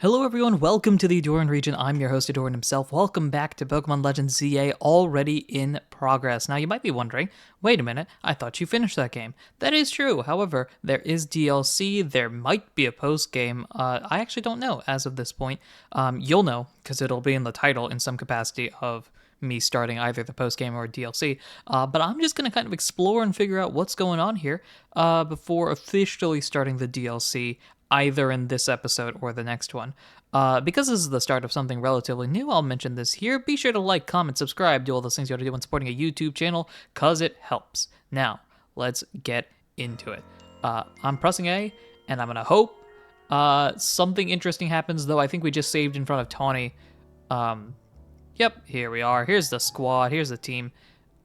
Hello everyone, welcome to the Ahdurin region. I'm your host, Ahdurin himself. Welcome back to Pokemon Legends ZA, already in progress. Now you might be wondering, wait a minute, I thought you finished that game. That is true, however, there is DLC, there might be a post-game. I actually don't know as of this point. You'll know, because it'll be in the title in some capacity of me starting either the post-game or DLC. But I'm just going to kind of explore and figure out what's going on here before officially starting the DLC, either in this episode or the next one. Because this is the start of something relatively new, I'll mention this here. Be sure to like, comment, subscribe, do all those things you ought to do when supporting a YouTube channel, because it helps. Now, let's get into it. I'm pressing A, and I'm going to hope something interesting happens, though I think we just saved in front of Tawny. Yep, here we are. Here's the squad. Here's the team.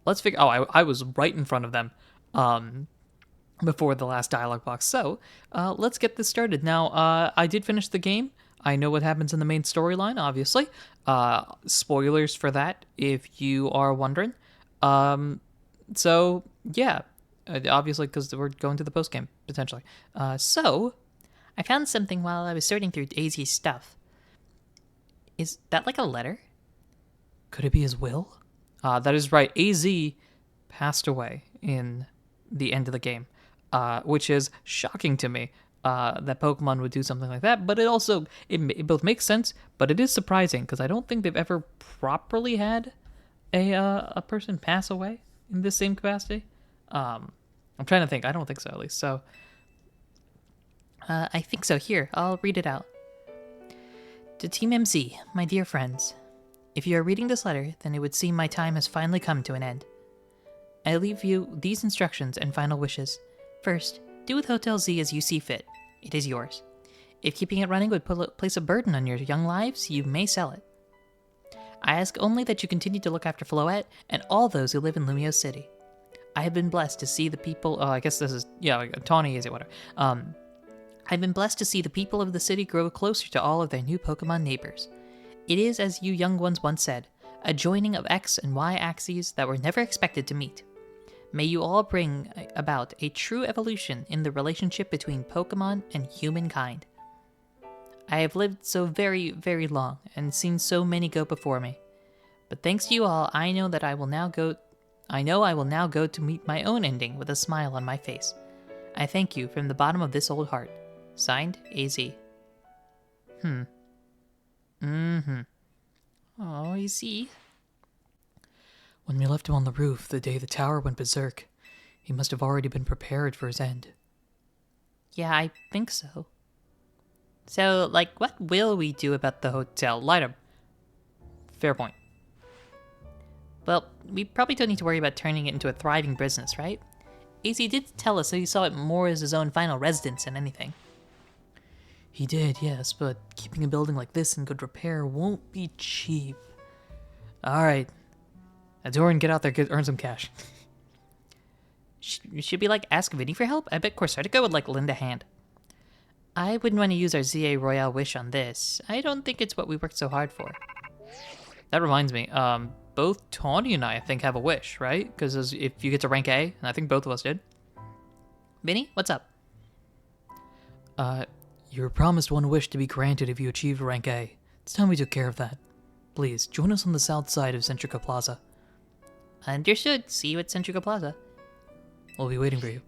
Let's figure... Oh, I was right in front of them. Before the last dialogue box. So, let's get this started. Now, I did finish the game. I know what happens in the main storyline, obviously. Spoilers for that, if you are wondering. So, yeah. Obviously, because we're going to the post-game, potentially. So, I found something while I was sorting through Daisy's stuff. Is that like a letter? Could it be his will? That is right. AZ passed away in the end of the game. Which is shocking to me that Pokemon would do something like that. But it also, it both makes sense, but it is surprising because I don't think they've ever properly had a person pass away in this same capacity. I'm trying to think. I don't think so, at least. So, I think so. Here, I'll read it out. To Team MZ, my dear friends, if you are reading this letter, then it would seem my time has finally come to an end. I leave you these instructions and final wishes. First, do with Hotel Z as you see fit. It is yours. If keeping it running would place a burden on your young lives, you may sell it. I ask only that you continue to look after Floette and all those who live in Lumio City. I have been blessed to see the people... I guess this is... Yeah, Tawny is it, whatever. I've been blessed to see the people of the city grow closer to all of their new Pokemon neighbors. It is, as you young ones once said, a joining of X and Y axes that were never expected to meet. May you all bring about a true evolution in the relationship between Pokemon and humankind. I have lived so very, very long and seen so many go before me. But thanks to you all, I know I will now go to meet my own ending with a smile on my face. I thank you from the bottom of this old heart. Signed, AZ. Oh, you see? When we left him on the roof the day the tower went berserk, he must have already been prepared for his end. Yeah, I think so. So, like, what will we do about the hotel? Light up. Fair point. Well, we probably don't need to worry about turning it into a thriving business, right? AZ did tell us that he saw it more as his own final residence than anything. He did, yes, but keeping a building like this in good repair won't be cheap. Alright. Ahdurin, get out there, earn some cash. Should we, ask Vinny for help? I bet Corsatica would, lend a hand. I wouldn't want to use our ZA Royale wish on this. I don't think it's what we worked so hard for. That reminds me, both Tawny and I think, have a wish, right? Because if you get to rank A, and I think both of us did. Vinny, what's up? You were promised one wish to be granted if you achieved rank A. It's time we took care of that. Please, join us on the south side of Centrica Plaza. Understood. See you at Centrica Plaza. We'll be waiting for you.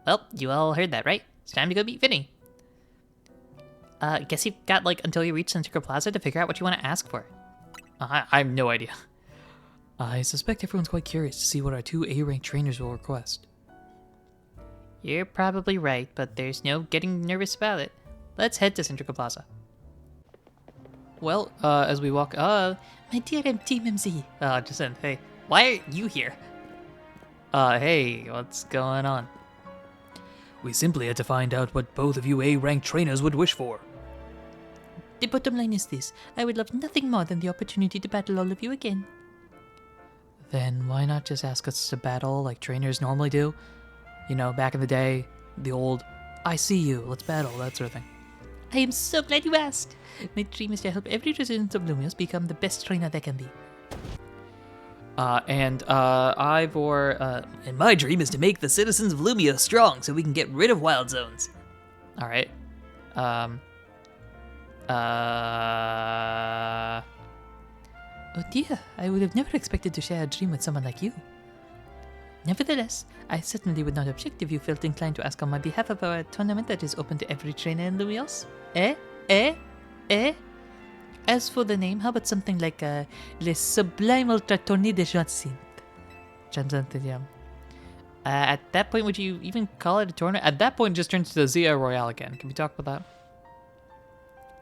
Well, you all heard that, right? It's time to go meet Vinny. Guess you've got, until you reach Centrica Plaza to figure out what you want to ask for. I have no idea. I suspect everyone's quite curious to see what our 2 A-rank trainers will request. You're probably right, but there's no getting nervous about it. Let's head to Centrica Plaza. Well, as we walk... my dear Team MZ. Just saying, hey, why are you here? Hey, what's going on? We simply had to find out what both of you A-rank trainers would wish for. The bottom line is this. I would love nothing more than the opportunity to battle all of you again. Then why not just ask us to battle like trainers normally do? You know, back in the day, the old, I see you, let's battle, that sort of thing. I am so glad you asked. My dream is to help every resident of Lumios become the best trainer they can be. And my dream is to make the citizens of Lumia strong so we can get rid of wild zones. Alright. Oh dear, I would have never expected to share a dream with someone like you. Nevertheless, I certainly would not object if you felt inclined to ask on my behalf about a tournament that is open to every trainer in Lumios. Eh? Eh? Eh? As for the name, how about something like Le Sublime Ultra Tournée de Jacinthe? At that point, would you even call it a tournament? At that point, it just turns to the Zia Royale again. Can we talk about that?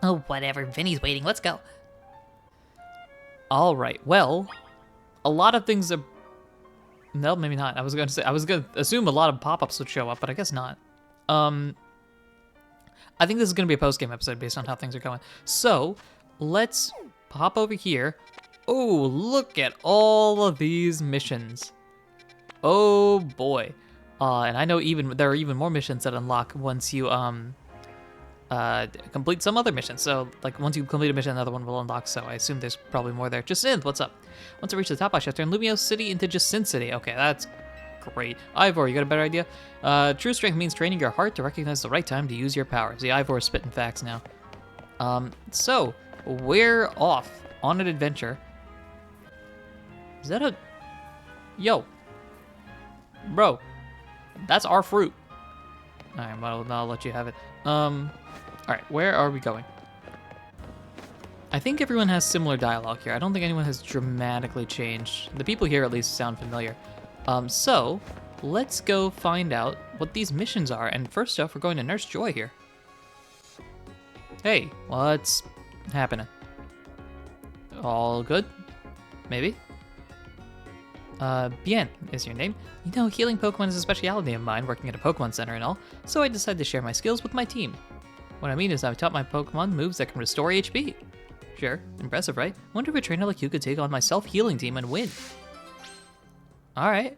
Oh, whatever. Vinny's waiting. Let's go. All right. Well, a lot of things are... No, maybe not. I was going to assume a lot of pop-ups would show up, but I guess not. I think this is going to be a post-game episode based on how things are going. So, let's pop over here. Oh, look at all of these missions. Oh boy. And I know there are even more missions that unlock once you complete some other mission. So, like, once you complete a mission, another one will unlock. So I assume there's probably more there. Jacinth, what's up? Once I reach the top, I shall turn Lumios City into Jacinth City. Okay, that's great. Ivor, you got a better idea? True strength means training your heart to recognize the right time to use your powers. The Ivor is spitting facts now. So, we're off on an adventure. Is that a... Yo. Bro. That's our fruit. Alright, well, I'll let you have it. Alright, where are we going? I think everyone has similar dialogue here. I don't think anyone has dramatically changed. The people here at least sound familiar. So, let's go find out what these missions are. And first off, we're going to Nurse Joy here. Hey, what's happening? All good? Maybe? Bien is your name. You know, healing Pokemon is a specialty of mine, working at a Pokemon Center and all, so I decided to share my skills with my team. What I mean is I've taught my Pokemon moves that can restore HP. Sure, impressive, right? Wonder if a trainer like you could take on my self-healing team and win. Alright.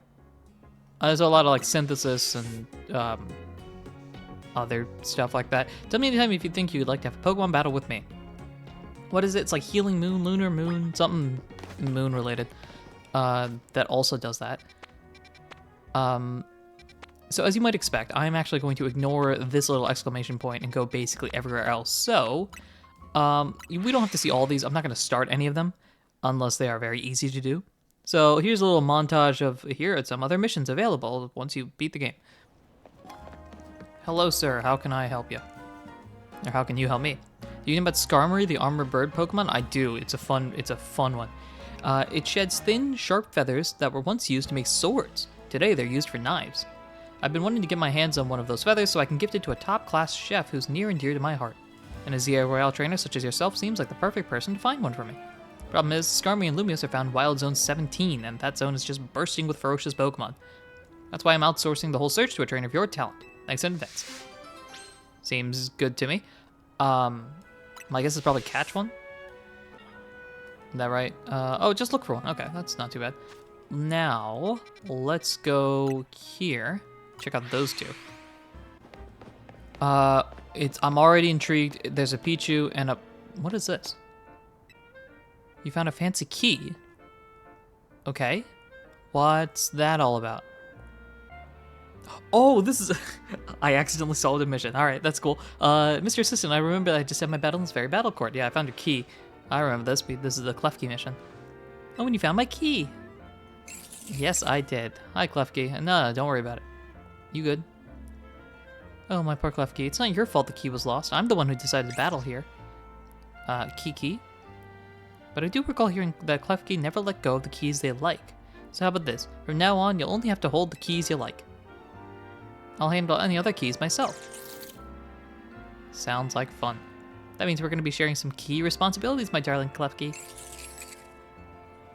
There's a lot of, like, synthesis and, other stuff like that. Tell me anytime if you think you'd like to have a Pokemon battle with me. What is it? It's like Healing Moon, Lunar Moon, something moon related. That also does that. So as you might expect, I'm actually going to ignore this little exclamation point and go basically everywhere else. So, we don't have to see all these. I'm not going to start any of them unless they are very easy to do. So here's a little montage of here are some other missions available once you beat the game. Hello, sir. How can I help you? Or how can you help me? Do you know about Skarmory, the armor bird Pokemon? I do. It's a fun one. It sheds thin, sharp feathers that were once used to make swords. Today, they're used for knives. I've been wanting to get my hands on one of those feathers so I can gift it to a top-class chef who's near and dear to my heart. And a Zia Royale trainer such as yourself seems like the perfect person to find one for me. Problem is, Skarmory and Lumios are found Wild Zone 17, and that zone is just bursting with ferocious Pokemon. That's why I'm outsourcing the whole search to a trainer of your talent. Thanks in advance. Seems good to me. My guess is probably catch one. Is that right? Oh, just look for one. Okay, that's not too bad. Now, let's go here. Check out those two. I'm already intrigued. There's a Pichu and a... What is this? You found a fancy key. Okay. What's that all about? Oh, this is... I accidentally solved a mission. All right, that's cool. Mr. Assistant, I remember I just had my battle in this very battle court. Yeah, I found a key. I remember this. This is the Klefki mission. Oh, and you found my key. Yes, I did. Hi, Klefki. No, don't worry about it. You good? Oh, my poor Klefki. It's not your fault the key was lost. I'm the one who decided to battle here. Key? But I do recall hearing that Klefki never let go of the keys they like. So how about this? From now on, you'll only have to hold the keys you like. I'll handle any other keys myself. Sounds like fun. That means we're going to be sharing some key responsibilities, my darling Klefki.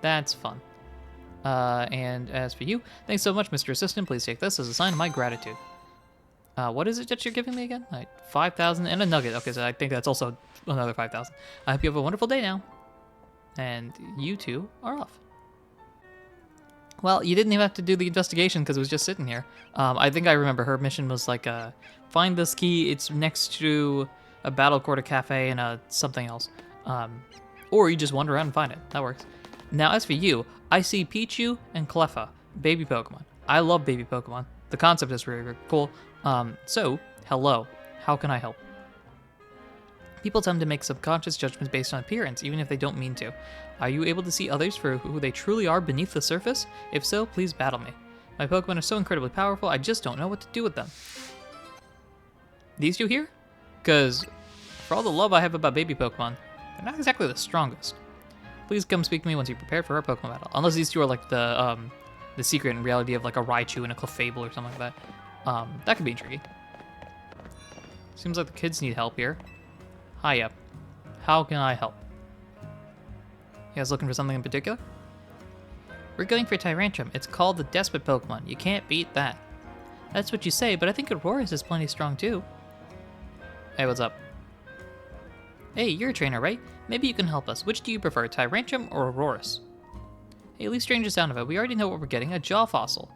That's fun. And as for you, thanks so much, Mr. Assistant. Please take this as a sign of my gratitude. What is it that you're giving me again? 5,000 and a nugget. Okay, so I think that's also another 5,000. I hope you have a wonderful day now. And you two are off. Well, you didn't even have to do the investigation because it was just sitting here. I think I remember her mission was like, find this key. It's next to a battle court, a cafe, and something else. Or you just wander around and find it. That works. Now, as for you, I see Pichu and Cleffa, baby Pokemon. I love baby Pokemon. The concept is really, really cool. So, hello. How can I help? People tend to make subconscious judgments based on appearance, even if they don't mean to. Are you able to see others for who they truly are beneath the surface? If so, please battle me. My Pokemon are so incredibly powerful, I just don't know what to do with them. These two here? Because for all the love I have about baby Pokemon, they're not exactly the strongest. Please come speak to me once you're prepared for our Pokemon battle. Unless these two are like the secret and reality of like a Raichu and a Clefable or something like that. That could be intriguing. Seems like the kids need help here. Hiya. How can I help? You guys looking for something in particular? We're going for Tyrantrum. It's called the Despot Pokemon. You can't beat that. That's what you say, but I think Aurora's is plenty strong too. Hey, what's up? Hey, you're a trainer, right? Maybe you can help us. Which do you prefer, Tyrantrum or Aurorus? Hey, leave strangers sound of it. We already know what we're getting, a Jaw Fossil.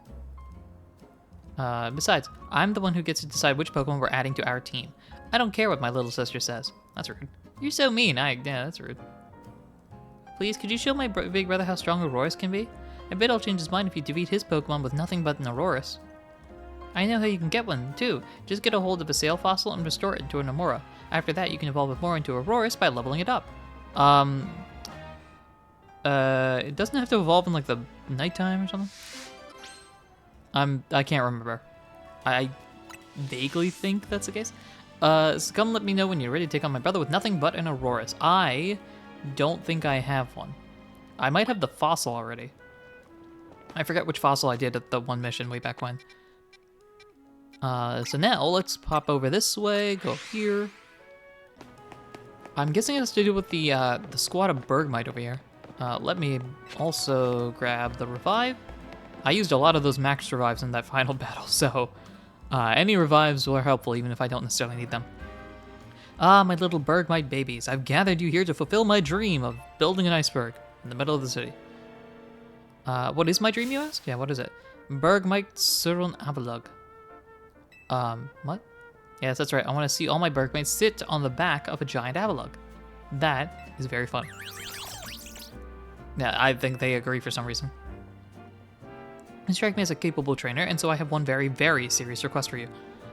Besides, I'm the one who gets to decide which Pokemon we're adding to our team. I don't care what my little sister says. That's rude. You're so mean. Yeah, that's rude. Please, could you show my big brother how strong Aurorus can be? I bet I'll change his mind if you defeat his Pokemon with nothing but an Aurorus. I know how you can get one, too. Just get a hold of a Sail Fossil and restore it into an Amora. After that, you can evolve it more into Aurorus by leveling it up. It doesn't have to evolve in, like, the nighttime or something? I can't remember. I vaguely think that's the case. So come let me know when you're ready to take on my brother with nothing but an Aurorus. I don't think I have one. I might have the fossil already. I forget which fossil I did at the one mission way back when. So now let's pop over this way, go here. I'm guessing it has to do with the squad of Bergmite over here. Let me also grab the revive. I used a lot of those max revives in that final battle, so any revives were helpful even if I don't necessarily need them. Ah, my little Bergmite babies, I've gathered you here to fulfill my dream of building an iceberg in the middle of the city. What is my dream, you ask? Yeah, what is it? Bergmite Surun Avalug. What? Yes, that's right. I want to see all my Bergmites sit on the back of a giant Avalug. That is very fun. Yeah, I think they agree for some reason. You strike me as a capable trainer, and so I have one very, very serious request for you.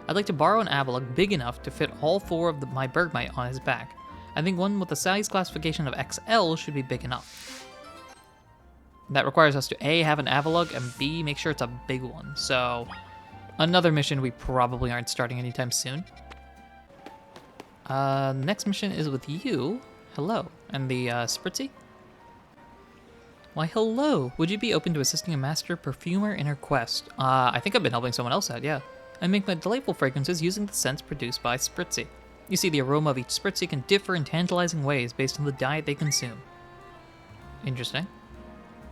I'd like to borrow an Avalug big enough to fit all four of my Bergmite on his back. I think one with a size classification of XL should be big enough. That requires us to A, have an Avalug, and B, make sure it's a big one. So, another mission we probably aren't starting anytime soon. Next mission is with you. Hello. And the Spritzy? Why, hello. Would you be open to assisting a master perfumer in her quest? I think I've been helping someone else out, yeah. I make my delightful fragrances using the scents produced by Spritzy. You see, the aroma of each Spritzy can differ in tantalizing ways based on the diet they consume. Interesting.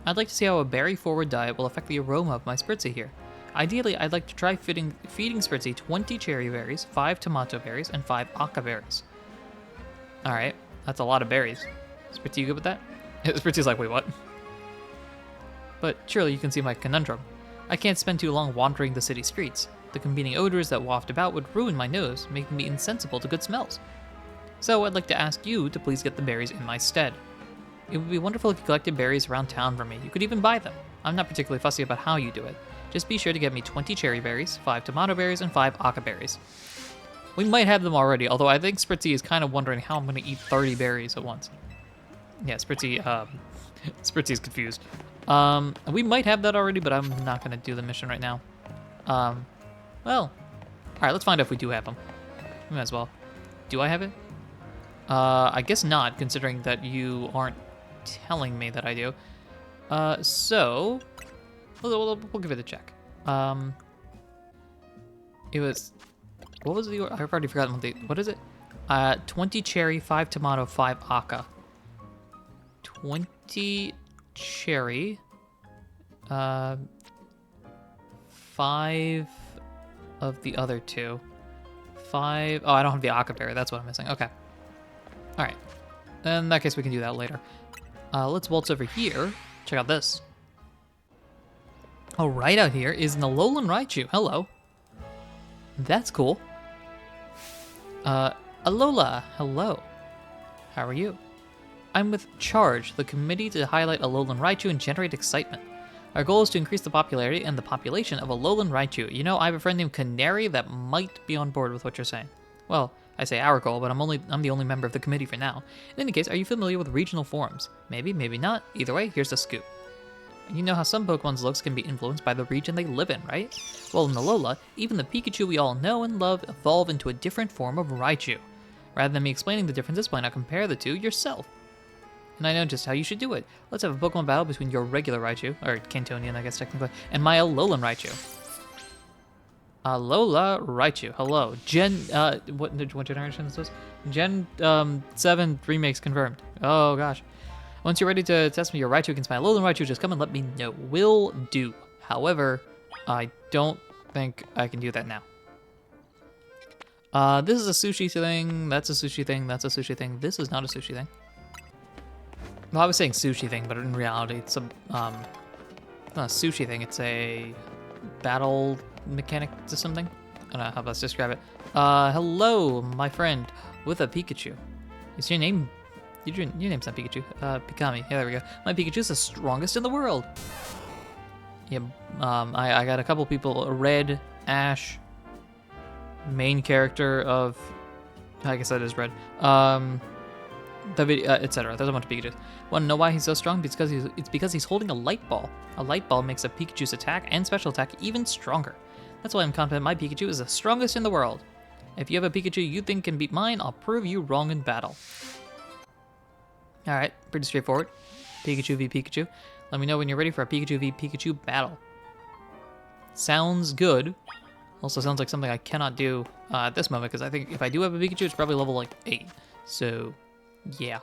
I'd like to see how a berry-forward diet will affect the aroma of my Spritzy here. Ideally, I'd like to try feeding Spritzy 20 cherry berries, 5 tomato berries, and 5 aka berries. Alright, that's a lot of berries. Spritzy, you good with that? Spritzy's like, wait, what? But surely you can see my conundrum. I can't spend too long wandering the city streets. The competing odors that waft about would ruin my nose, making me insensible to good smells. So I'd like to ask you to please get the berries in my stead. It would be wonderful if you collected berries around town for me. You could even buy them. I'm not particularly fussy about how you do it. Just be sure to get me 20 cherry berries, 5 tomato berries, and 5 aka berries. We might have them already, although I think Spritzy is kind of wondering how I'm going to eat 30 berries at once. Yeah, Spritzy, Spritzy's confused. We might have that already, but I'm not going to do the mission right now. Well, alright, let's find out if we do have them. We might as well. Do I have it? I guess not, considering that you aren't telling me that I do. So, we'll give it a check. It was, what was the, I've already forgotten what is it? 20 cherry, 5 tomato, 5 aka. 20 cherry, 5 of the other two. 5, oh, I don't have the aka berry, that's what I'm missing, okay. All right, in that case, we can do that later. Let's waltz over here. Check out this. Oh, right out here is an Alolan Raichu. Hello. That's cool. Alola, hello. How are you? I'm with Charge, the committee to highlight Alolan Raichu and generate excitement. Our goal is to increase the popularity and the population of Alolan Raichu. You know, I have a friend named Canary that might be on board with what you're saying. Well, I say our goal, but I'm the only member of the committee for now. In any case, are you familiar with regional forms? Maybe, maybe not. Either way, here's the scoop. You know how some Pokemon's looks can be influenced by the region they live in, right? Well, in Alola, even the Pikachu we all know and love evolve into a different form of Raichu. Rather than me explaining the differences, why not compare the two yourself? And I know just how you should do it. Let's have a Pokemon battle between your regular Raichu, or Cantonian, I guess technically, and my Alolan Raichu. Alola Raichu, hello. What generation is this? Gen 7 remakes confirmed. Oh gosh. Once you're ready to test me your Raichu against my Alolan Raichu, just come and let me know. Will do. However, I don't think I can do that now. This is a sushi thing, that's a sushi thing, that's a sushi thing. This is not a sushi thing. Well, I was saying sushi thing, but in reality, it's not a sushi thing, it's a battle mechanic to something. I don't know how best to describe it. Hello, my friend, with a Pikachu. Is your name... Your name's not Pikachu. Pikami. Yeah, there we go. My Pikachu's the strongest in the world. Yeah, I got a couple people. Red, Ash, main character of... I guess that is Red. The video, etc. There's a bunch of Pikachus. Want to know why he's so strong? It's because he's holding a light ball. A light ball makes a Pikachu's attack and special attack even stronger. That's why I'm confident my Pikachu is the strongest in the world. If you have a Pikachu you think can beat mine, I'll prove you wrong in battle. Alright, pretty straightforward. Pikachu v Pikachu. Let me know when you're ready for a Pikachu v Pikachu battle. Sounds good. Also sounds like something I cannot do at this moment, because I think if I do have a Pikachu, it's probably level like 8. So, yeah.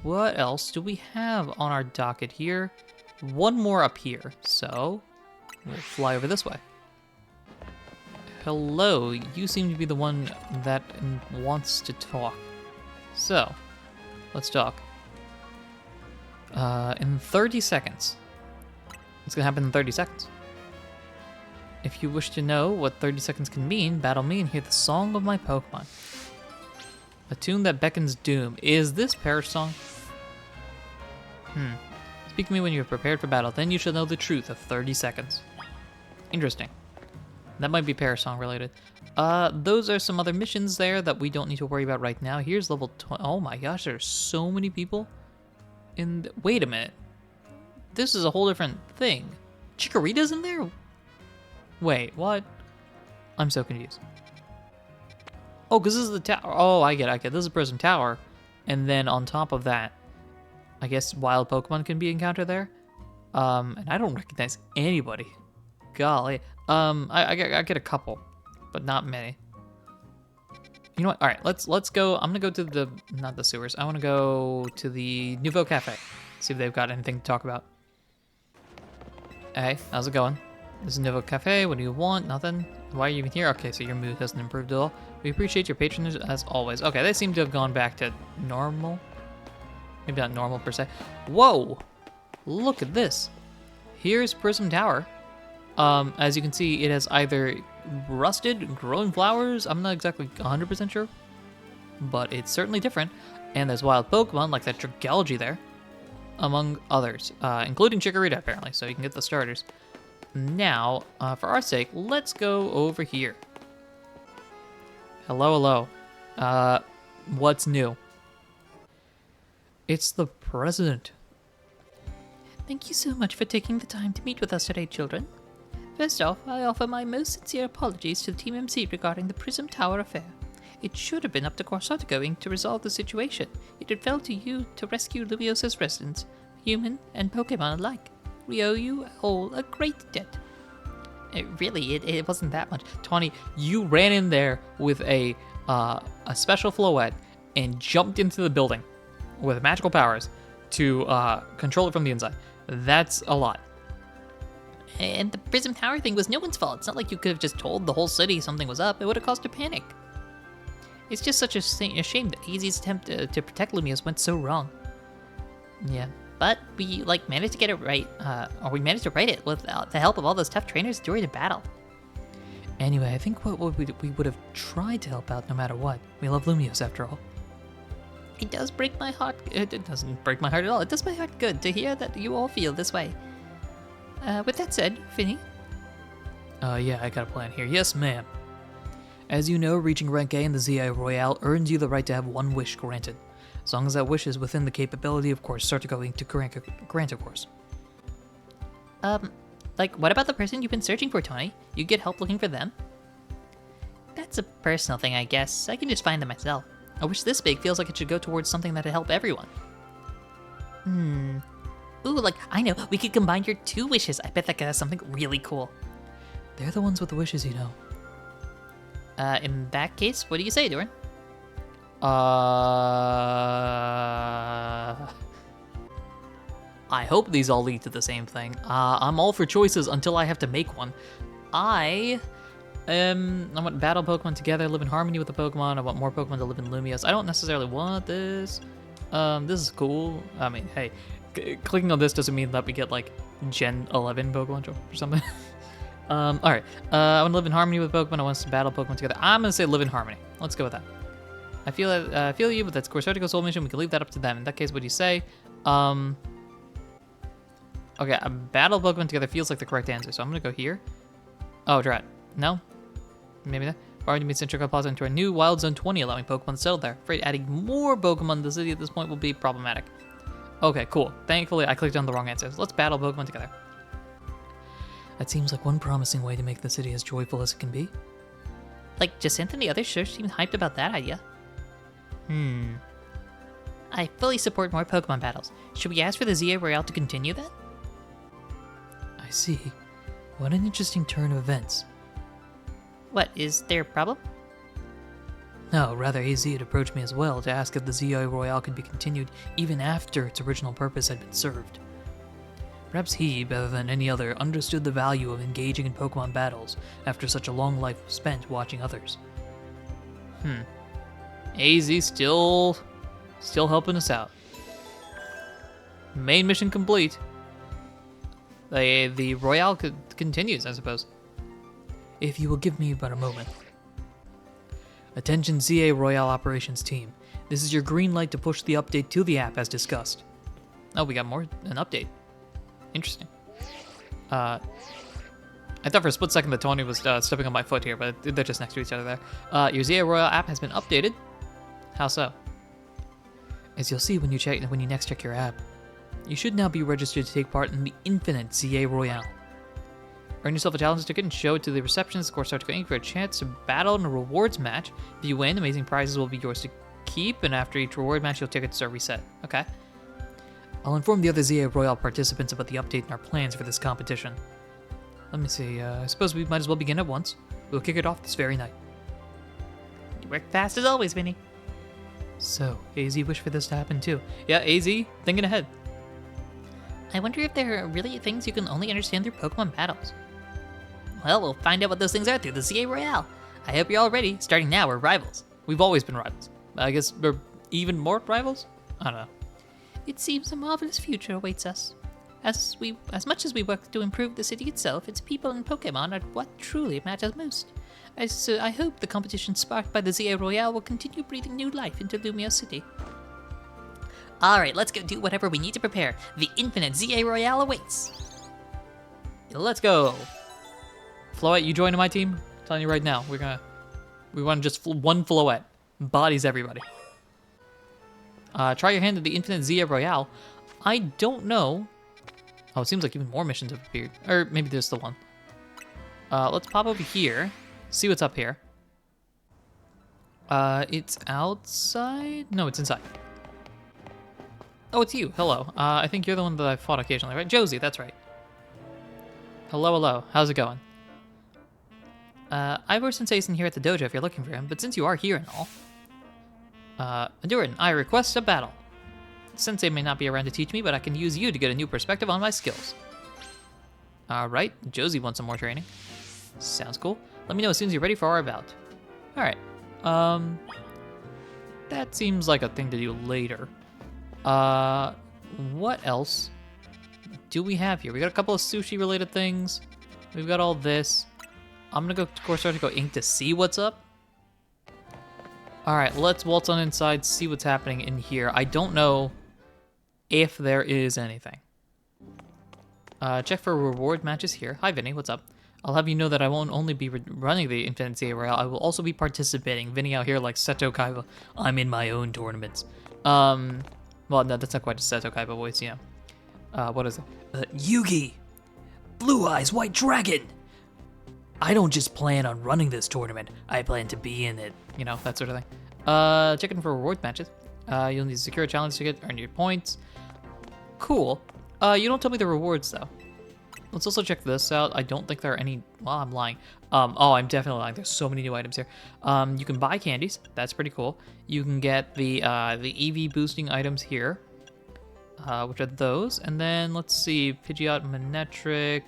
What else do we have on our docket here? One more up here, so we'll fly over this way. Hello, you seem to be the one that wants to talk. So, let's talk. In 30 seconds. What's gonna happen in 30 seconds? If you wish to know what 30 seconds can mean, battle me and hear the song of my Pokemon. A tune that beckons doom. Is this Perish Song? Speak to me when you are prepared for battle, then you shall know the truth of 30 seconds. Interesting. That might be Perish Song related. Those are some other missions there that we don't need to worry about right now. Here's level 20. Oh my gosh, there's so many people. Wait a minute. This is a whole different thing. Chikorita's in there? Wait, what? I'm so confused. Oh, because this is the tower. Oh, I get it. This is Prism Tower. And then on top of that, I guess wild Pokemon can be encountered there. And I don't recognize anybody. Golly. I get a couple, but not many. You know what? All right, let's go. I'm gonna go to not the sewers. I want to go to the Nouveau Cafe. See if they've got anything to talk about. Hey, how's it going? This is Nouveau Cafe. What do you want? Nothing. Why are you even here? Okay, so your mood hasn't improved at all. We appreciate your patronage as always. Okay, they seem to have gone back to normal. Maybe not normal per se. Whoa! Look at this. Here's Prism Tower. As you can see, it has either rusted, growing flowers. I'm not exactly 100% sure, but it's certainly different. And there's wild Pokemon like that Dragalge there, among others, including Chikorita apparently. So you can get the starters. Now, for our sake, let's go over here. Hello, hello. What's new? It's the president. Thank you so much for taking the time to meet with us today, children. First off, I offer my most sincere apologies to the Team MC regarding the Prism Tower affair. It should have been up to Corsotica to resolve the situation, yet it fell to you to rescue Lumiosa's residents, human and Pokemon alike. We owe you all a great debt. It wasn't that much. Tawny, you ran in there with a special Floette and jumped into the building with magical powers to control it from the inside. That's a lot. And the Prism Tower thing was no one's fault. It's not like you could have just told the whole city something was up. It would have caused a panic. It's just such a shame the easiest attempt to protect Lumiose went so wrong. Yeah, but we managed to get it right, or we managed to right it with the help of all those tough trainers during the battle. Anyway, I think we would have tried to help out no matter what. We love Lumiose after all. It does break my heart. It doesn't break my heart at all. It does my heart good to hear that you all feel this way. With that said, Finny. Yeah, I got a plan here. Yes, ma'am. As you know, reaching rank A in the ZA Royale earns you the right to have one wish granted, as long as that wish is within the capability of course Sortigo to grant, of course. Like, what about the person you've been searching for, Tony? You get help looking for them? That's a personal thing, I guess. I can just find them myself. A wish this big feels like it should go towards something that'd help everyone. Ooh, like, I know, we could combine your 2 wishes. I bet that could have something really cool. They're the ones with the wishes, you know. In that case, what do you say, Ahdurin? I hope these all lead to the same thing. I'm all for choices until I have to make one. I want battle Pokemon together, live in harmony with the Pokemon. I want more Pokemon to live in Lumios. I don't necessarily want this. This is cool. I mean, hey, clicking on this doesn't mean that we get like Gen 11 Pokemon or something. All right. I want to live in harmony with Pokemon. I want to battle Pokemon together. I'm gonna say live in harmony. Let's go with that. I feel you, but that's Corsotico's whole mission. We can leave that up to them. In that case, what do you say? Okay, a battle Pokemon together feels like the correct answer, so I'm gonna go here. Oh, drat. No? Maybe not. Barring to meet Centrica Plaza into a new Wild Zone 20, allowing Pokemon to settle there. Afraid adding more Pokemon to the city at this point will be problematic. Okay, cool. Thankfully, I clicked on the wrong answers. Let's battle Pokemon together. That seems like one promising way to make the city as joyful as it can be. Like, Jacinth and the others sure seem hyped about that idea. I fully support more Pokemon battles. Should we ask for the ZA Royale to continue then? I see. What an interesting turn of events. What, is there a problem? No, rather AZ had approached me as well to ask if the ZA Royale could be continued even after its original purpose had been served. Perhaps he, better than any other, understood the value of engaging in Pokemon battles after such a long life spent watching others. AZ still helping us out. Main mission complete. The Royale continues, I suppose. If you will give me but a moment. Attention ZA Royale Operations Team. This is your green light to push the update to the app as discussed. Oh, we got an update. Interesting. I thought for a split second that Tony was stepping on my foot here, but they're just next to each other there. Your ZA Royale app has been updated. How so? As you'll see when you next check your app, you should now be registered to take part in the Infinite ZA Royale. Earn yourself a challenge ticket and show it to the receptionist. Of course, start going for a chance to battle in a rewards match. If you win, amazing prizes will be yours to keep, and after each reward match, your tickets are reset. Okay. I'll inform the other ZA Royale participants about the update and our plans for this competition. Let me see, I suppose we might as well begin at once. We'll kick it off this very night. You work fast as always, Vinny. So, AZ wished for this to happen too. Yeah, AZ, thinking ahead. I wonder if there are really things you can only understand through Pokemon battles. Well, we'll find out what those things are through the ZA Royale. I hope you're all ready. Starting now, we're rivals. We've always been rivals. I guess we're even more rivals? I don't know. It seems a marvelous future awaits us. As much as we work to improve the city itself, its people and Pokemon are what truly matters most. I hope the competition sparked by the ZA Royale will continue breathing new life into Lumio City. Alright, let's go do whatever we need to prepare. The Infinite ZA Royale awaits. Let's go. Floette, you joining my team? I'm telling you right now, we want just one Floette. Bodies everybody. Try your hand at the Infinite ZA Royale. I don't know. Oh, it seems like even more missions have appeared. Or maybe there's the one. Let's pop over here. See what's up here. It's outside? No, it's inside. Oh, it's you. Hello. I think you're the one that I fought occasionally, right? Josie, that's right. Hello. How's it going? Ivor Sensei's in here at the dojo if you're looking for him, but since you are here and all. Ahdurin, I request a battle. Sensei may not be around to teach me, but I can use you to get a new perspective on my skills. Alright, Josie wants some more training. Sounds cool. Let me know as soon as you're ready for our bout. Alright. That seems like a thing to do later. What else do we have here? We got a couple of sushi-related things. We've got all this. I'm gonna go to Corsotico Inc. to see what's up. Alright, let's waltz on inside, see what's happening in here. I don't know if there is anything. Check for reward matches here. Hi, Vinny, what's up? I'll have you know that I won't only be running the Infinite ZA Royale, I will also be participating. Vinny out here like Seto Kaiba. I'm in my own tournaments. Well, no, that's not quite a Seto Kaiba voice, you know. What is it? Yugi! Blue Eyes White Dragon! I don't just plan on running this tournament, I plan to be in it. You know, that sort of thing. Checking for reward matches. You'll need to secure a challenge ticket, earn your points. Cool. You don't tell me the rewards, though. Let's also check this out. I don't think there are any... Well, I'm lying. Oh, I'm definitely lying. There's so many new items here. You can buy candies. That's pretty cool. You can get the EV boosting items here, which are those. And then, let's see. Pidgeot, Manectric.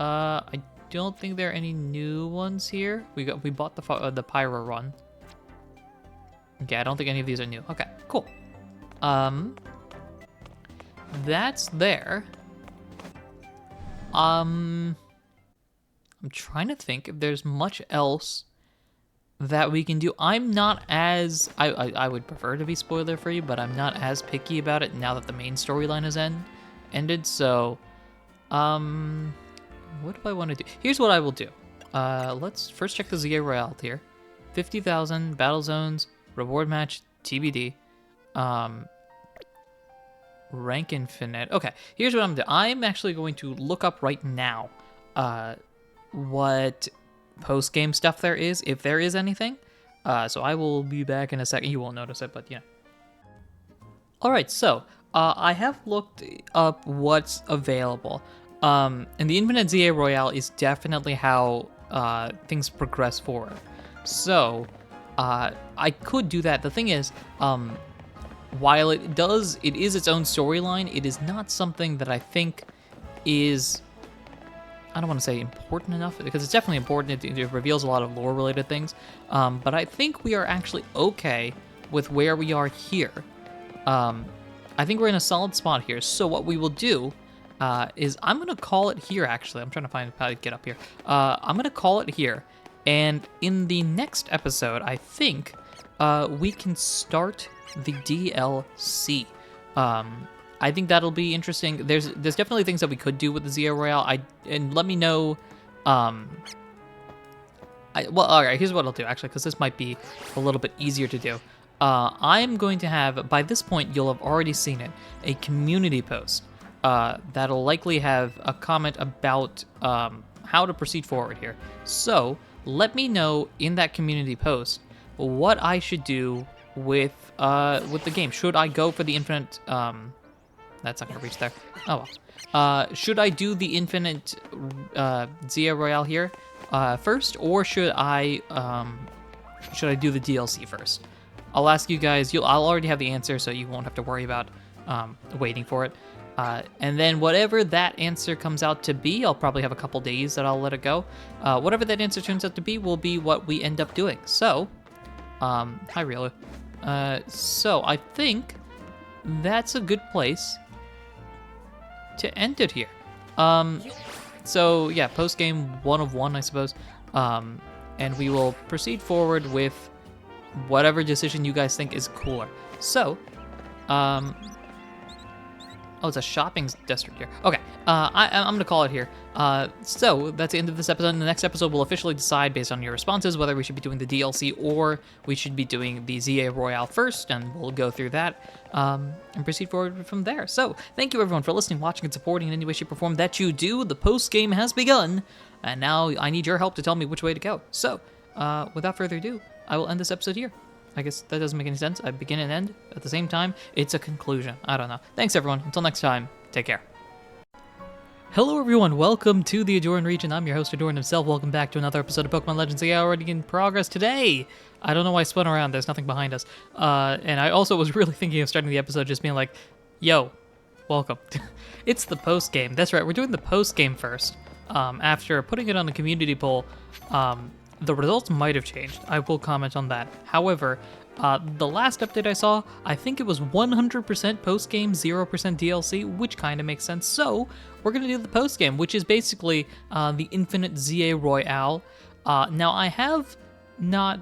I don't think there are any new ones here. We bought the Pyro Run. Okay, I don't think any of these are new. Okay, cool. That's there. I'm trying to think if there's much else that we can do. I'm not as... I would prefer to be spoiler-free, but I'm not as picky about it now that the main storyline has ended, so... What do I want to do? Here's what I will do. Let's first check the ZA Royale here. 50,000, battle zones, reward match, TBD. Rank infinite. Okay, here's what I'm doing. I'm actually going to look up right now what post-game stuff there is, if there is anything. So I will be back in a second. You won't notice it, but yeah. Alright, so I have looked up what's available. And the Infinite ZA Royale is definitely how things progress forward. So I could do that. The thing is, while it is its own storyline, it is not something that I think is, I don't want to say important enough, because it's definitely important. It reveals a lot of lore-related things, but I think we are actually okay with where we are here. I think we're in a solid spot here, so what we will do is I'm going to call it here, actually. I'm trying to find how to get up here. I'm going to call it here, and in the next episode, I think we can start the DLC. I think that'll be interesting. There's definitely things that we could do with the ZA Royale. And let me know. Well, all right. Here's what I'll do actually, because this might be a little bit easier to do. I'm going to have, by this point, you'll have already seen it, a community post that'll likely have a comment about how to proceed forward here. So let me know in that community post what I should do with the game. Should I go for the infinite? That's not gonna reach there. Oh well. Should I do the infinite ZA Royale here first, or should I do the DLC first? I'll ask you guys. I'll already have the answer, so you won't have to worry about waiting for it. And then whatever that answer comes out to be, I'll probably have a couple days that I'll let it go. Whatever that answer turns out to be will be what we end up doing. So, hi Riolu. So I think that's a good place to end it here. So yeah, post game 1 of 1, I suppose. And we will proceed forward with whatever decision you guys think is cooler. So, oh, it's a shopping district here. Okay, I'm gonna call it here. So that's the end of this episode. In the next episode, we'll officially decide based on your responses whether we should be doing the DLC or we should be doing the ZA Royale first, and we'll go through that and proceed forward from there. So thank you everyone for listening, watching, and supporting in any way, shape, or form that you do. The post game has begun, and now I need your help to tell me which way to go. So without further ado, I will end this episode here. I guess that doesn't make any sense. I begin and end at the same time. It's a conclusion. I don't know. Thanks, everyone. Until next time, take care. Hello, everyone. Welcome to the Ahdurin region. I'm your host, Ahdurin himself. Welcome back to another episode of Pokemon Legends ZA, already in progress today. I don't know why I spun around. There's nothing behind us. And I also was really thinking of starting the episode just being like, yo, welcome. It's the post game. That's right. We're doing the post game first. After putting it on the community poll, the results might have changed. I will comment on that. However, the last update I saw, I think it was 100% post-game, 0% DLC, which kind of makes sense. So, we're going to do the post-game, which is basically the Infinite ZA Royale. Now, I have not...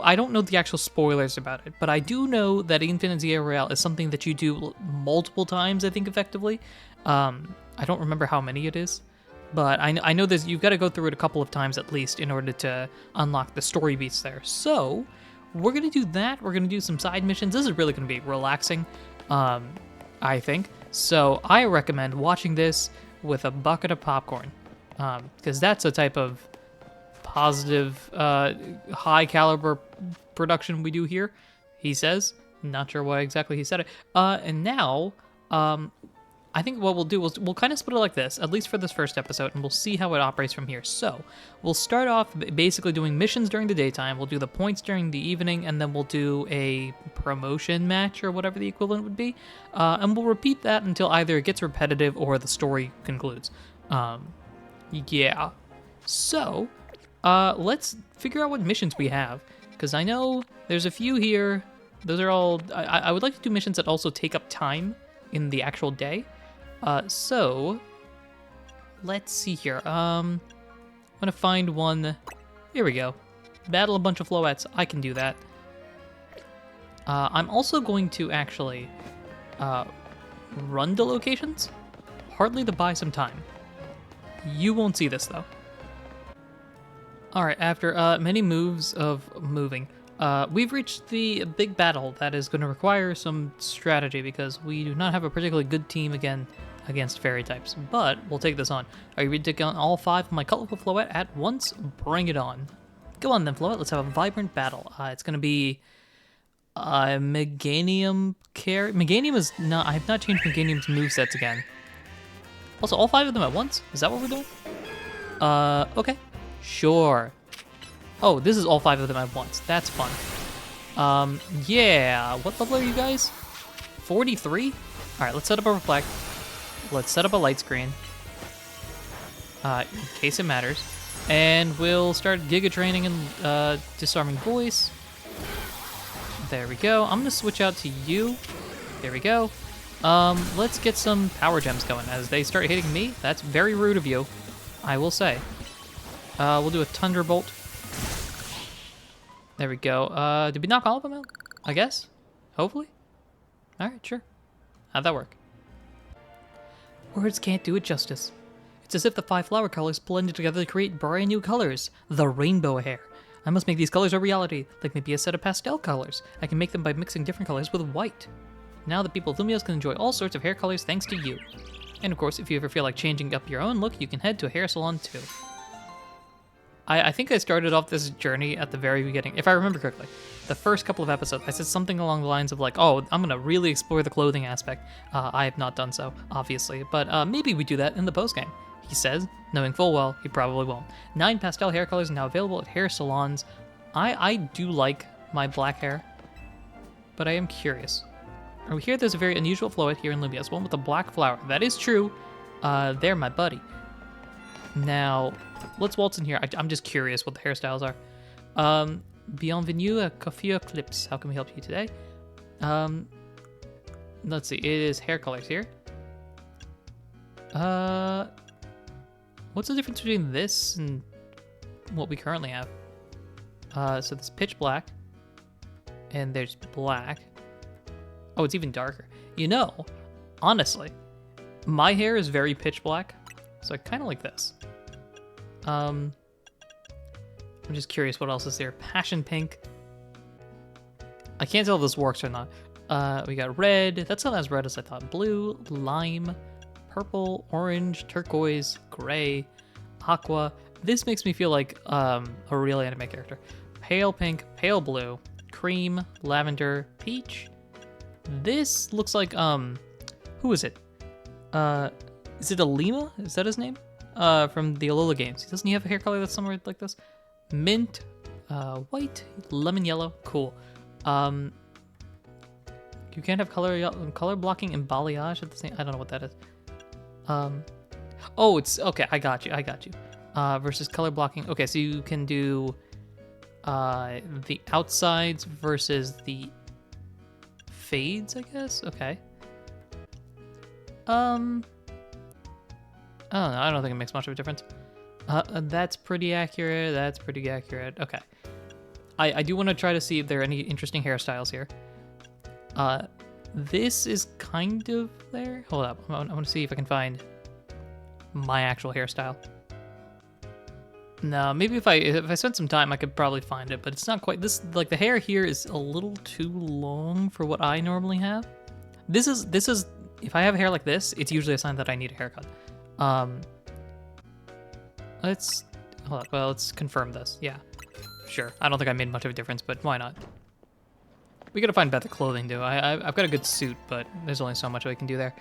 I don't know the actual spoilers about it, but I do know that Infinite ZA Royale is something that you do multiple times, I think, effectively. I don't remember how many it is, But I know this. You've got to go through it a couple of times at least in order to unlock the story beats there. So we're gonna do that. We're gonna do some side missions. This is really gonna be relaxing, I think. So I recommend watching this with a bucket of popcorn, because that's a type of positive, high caliber production we do here. He says. Not sure why exactly he said it. And now, I think what we'll do is we'll kind of split it like this, at least for this first episode, and we'll see how it operates from here. So we'll start off basically doing missions during the daytime, we'll do the points during the evening, and then we'll do a promotion match or whatever the equivalent would be. And we'll repeat that until either it gets repetitive or the story concludes. Yeah. So, let's figure out what missions we have, because I know there's a few here. Those are all... I would like to do missions that also take up time in the actual day. So, let's see here. I'm gonna find one. Here we go. Battle a bunch of floettes. I can do that. I'm also going to actually run the locations, partly to buy some time. You won't see this, though. Alright, after many moves of moving, we've reached the big battle that is going to require some strategy because we do not have a particularly good team against fairy types, but we'll take this on. Are you ready to take on all 5 of my colorful floette at once? Bring it on. Go on then, floette. Let's have a vibrant battle. It's going to be Meganium carry. Meganium is not... I have not changed Meganium's movesets again. Also, all 5 of them at once? Is that what we're doing? Okay. Sure. Oh, this is all 5 of them at once. That's fun. Yeah. What level are you guys? 43? All right, let's set up a reflect. Let's set up a light screen. In case it matters. And we'll start Giga Training and Disarming Voice. There we go. I'm going to switch out to you. There we go. Let's get some power gems going. As they start hitting me, that's very rude of you, I will say. We'll do a Thunderbolt. There we go. Did we knock all of them out? I guess? Hopefully? Alright, sure. How'd that work? Words can't do it justice. It's as if the 5 flower colors blended together to create brand new colors. The rainbow hair. I must make these colors a reality, like maybe a set of pastel colors. I can make them by mixing different colors with white. Now the people of Lumios can enjoy all sorts of hair colors thanks to you. And of course, if you ever feel like changing up your own look, you can head to a hair salon too. I think I started off this journey at the very beginning, if I remember correctly. The first couple of episodes, I said something along the lines of like, oh, I'm going to really explore the clothing aspect. I have not done so, obviously, but maybe we do that in the postgame. He says, knowing full well, he probably won't. 9 pastel hair colors are now available at hair salons. I do like my black hair, but I am curious. We hear there's a very unusual floet here in Lumios, one with a black flower. That is true. They're my buddy. Now, let's waltz in here. I'm just curious what the hairstyles are. Bienvenue à Coiffure Clips. How can we help you today? Let's see. It is hair colors here. What's the difference between this and what we currently have? So there's pitch black, and there's black. Oh, it's even darker. You know, honestly, my hair is very pitch black, so I kind of like this. I'm just curious what else is there. Passion pink. I can't tell if this works or not. We got red. That's not as red as I thought. Blue, lime, purple, orange, turquoise, gray, aqua. This makes me feel like a real anime character. Pale pink, pale blue, cream, lavender, peach. This looks like who is it? Is it Alima? Is that his name? From the Alola games. Doesn't he have a hair color that's somewhere like this? Mint, white, lemon yellow. Cool. You can't have color blocking and balayage at the same. I don't know what that is. Oh, it's okay. I got you. Versus color blocking. Okay, so you can do the outsides versus the fades, I guess. Okay. I don't know. I don't think it makes much of a difference. That's pretty accurate. That's pretty accurate. Okay. I do want to try to see if there are any interesting hairstyles here. This is kind of there. Hold up. I want to see if I can find my actual hairstyle. No, maybe if I spent some time, I could probably find it, but it's not quite this. Like the hair here is a little too long for what I normally have. This is if I have hair like this, it's usually a sign that I need a haircut. Let's hold on, well, let's confirm this. Yeah, sure. I don't think I made much of a difference, but why not? We gotta find better clothing, too. I've got a good suit, but there's only so much I can do there.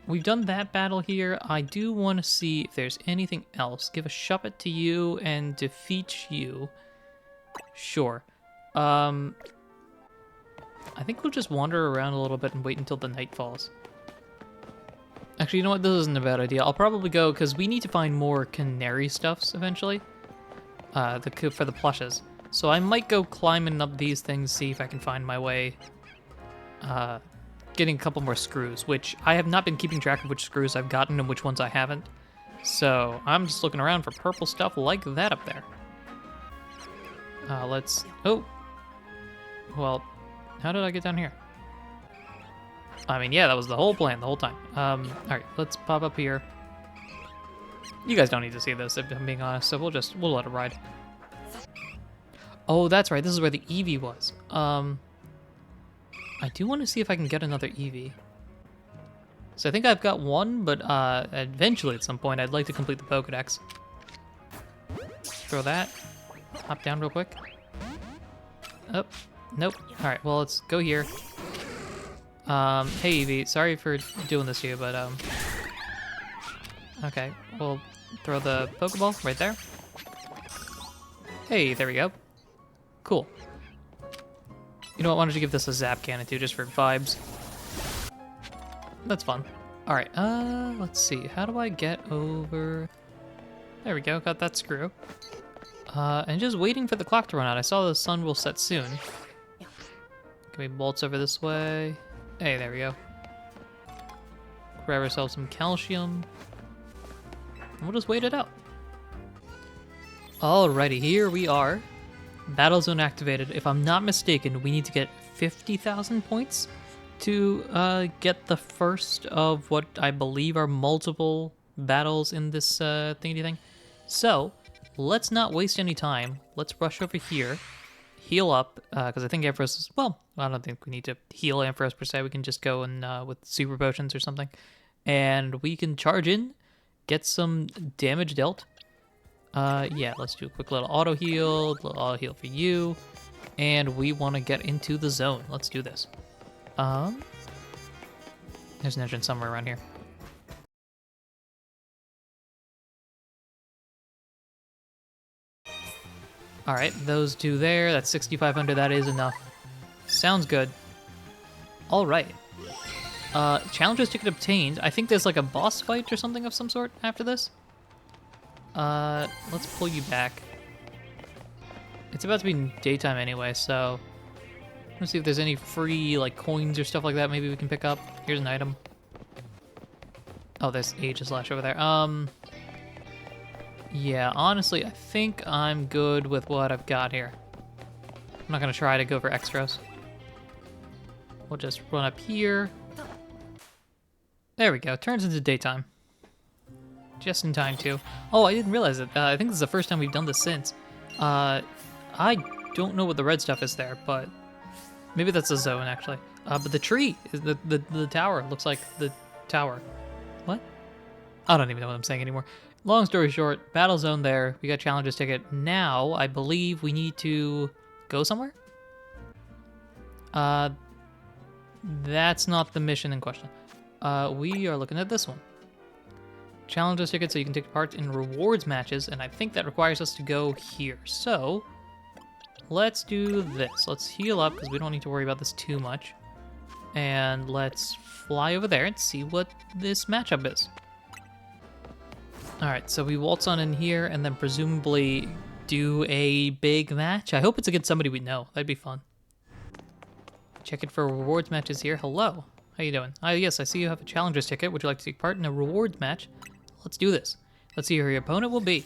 We've done that battle here. I do want to see if there's anything else. Give a shuppet to you and defeat you. Sure. I think we'll just wander around a little bit and wait until the night falls. Actually, you know what? This isn't a bad idea. I'll probably go, because we need to find more canary stuffs eventually. For the plushes. So I might go climbing up these things, see if I can find my way. Getting a couple more screws, which I have not been keeping track of which screws I've gotten and which ones I haven't. So I'm just looking around for purple stuff like that up there. Oh. Well, how did I get down here? I mean, yeah, that was the whole plan the whole time. All right, let's pop up here. You guys don't need to see this, if I'm being honest, so we'll let it ride. Oh, that's right. This is where the Eevee was. I do want to see if I can get another Eevee. So I think I've got one, but eventually at some point I'd like to complete the Pokedex. Throw that. Hop down real quick. Oh, nope. All right, well, let's go here. Hey Eevee, sorry for doing this to you, but okay, we'll throw the Pokeball right there. Hey, there we go. Cool. You know what, why don't you give this a Zap Cannon too, just for vibes. That's fun. All right, let's see, how do I get over? There we go, got that screw. And just waiting for the clock to run out. I saw the sun will set soon. Can we bolts over this way? Hey, there we go. Grab ourselves some calcium. And we'll just wait it out. Alrighty, here we are. Battle zone activated. If I'm not mistaken, we need to get 50,000 points to get the first of what I believe are multiple battles in this thingy thing. So, let's not waste any time. Let's rush over here. Heal up, because I think Ampharos is, well, I don't think we need to heal Ampharos per se. We can just go and with super potions or something. And we can charge in, get some damage dealt. Yeah, let's do a quick little auto heal for you. And we want to get into the zone. Let's do this. There's an entrance somewhere around here. All right, those two there. That's 6,500. That is enough. Sounds good. All right. Challenger's ticket obtained. I think there's like a boss fight or something of some sort after this. Let's pull you back. It's about to be daytime anyway, so let's see if there's any free like coins or stuff like that maybe we can pick up. Here's an item. Oh, there's Aegislash over there. Yeah, honestly, I think I'm good with what I've got here. I'm not gonna try to go for extras. We'll just run up here. There we go, turns into daytime. Just in time, too. Oh, I didn't realize it. I think this is the first time we've done this since. I don't know what the red stuff is there, but maybe that's a zone, actually. But the tree, is the tower, looks like the tower. What? I don't even know what I'm saying anymore. Long story short, battle zone there. We got Challenger's ticket. Now, I believe we need to go somewhere? That's not the mission in question. We are looking at this one. Challenger's ticket so you can take part in rewards matches, and I think that requires us to go here. So, let's do this. Let's heal up, because we don't need to worry about this too much. And let's fly over there and see what this matchup is. Alright, so we waltz on in here, and then presumably do a big match. I hope it's against somebody we know. That'd be fun. Check it for rewards matches here. Hello. How you doing? Yes, I see you have a Challenger's ticket. Would you like to take part in a rewards match? Let's do this. Let's see who your opponent will be.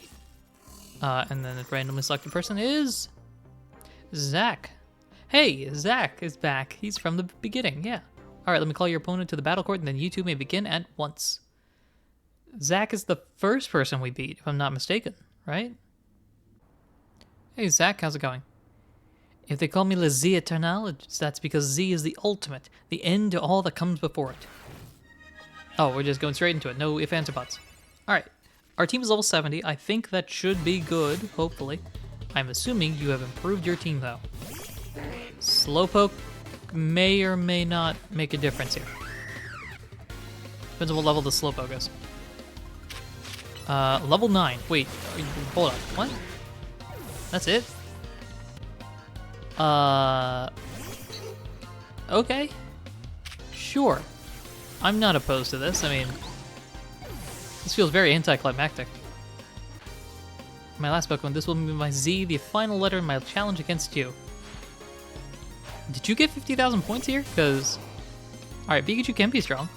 And then the randomly selected person is Zach. Hey, Zach is back. He's from the beginning, yeah. All right, let me call your opponent to the battle court, and then you two may begin at once. Zach is the first person we beat, if I'm not mistaken, right? Hey, Zach, how's it going? If they call me Le Z Eternal, that's because Z is the ultimate, the end to all that comes before it. Oh, we're just going straight into it. No ifs, ands, or buts. Alright. Our team is level 70. I think that should be good, hopefully. I'm assuming you have improved your team, though. Slowpoke may or may not make a difference here. Depends on what level the Slowpoke is. Level 9. Wait, hold on. What? That's it? Okay. Sure. I'm not opposed to this. I mean, this feels very anticlimactic. My last Pokemon, this will be my Z, the final letter in my challenge against you. Did you get 50,000 points here? Because, alright, Pikachu can be strong,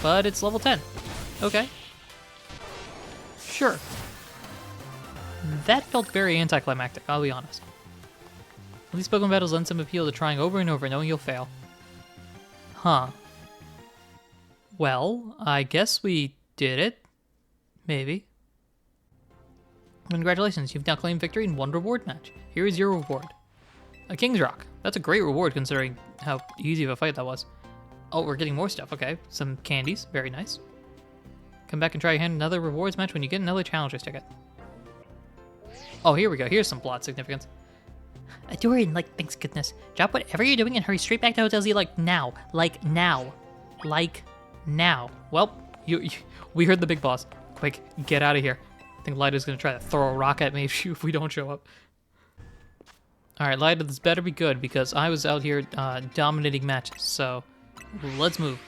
but it's level 10. Okay. Sure. That felt very anticlimactic, I'll be honest. These Pokemon battles lend some appeal to trying over and over, knowing you'll fail. Huh. Well, I guess we did it. Maybe. Congratulations, you've now claimed victory in one reward match. Here is your reward. A King's Rock. That's a great reward considering how easy of a fight that was. Oh, we're getting more stuff. Okay, some candies. Very nice. Come back and try hand another rewards match when you get another challenger's ticket. Oh, here we go. Here's some plot significance. Ahdurin, like, thanks goodness. Drop whatever you're doing and hurry straight back to Hotel Z, like, now. Like, now. Like, now. Well, we heard the big boss. Quick, get out of here. I think Lida's gonna try to throw a rock at me if we don't show up. Alright, Lida, this better be good because I was out here dominating matches, so let's move.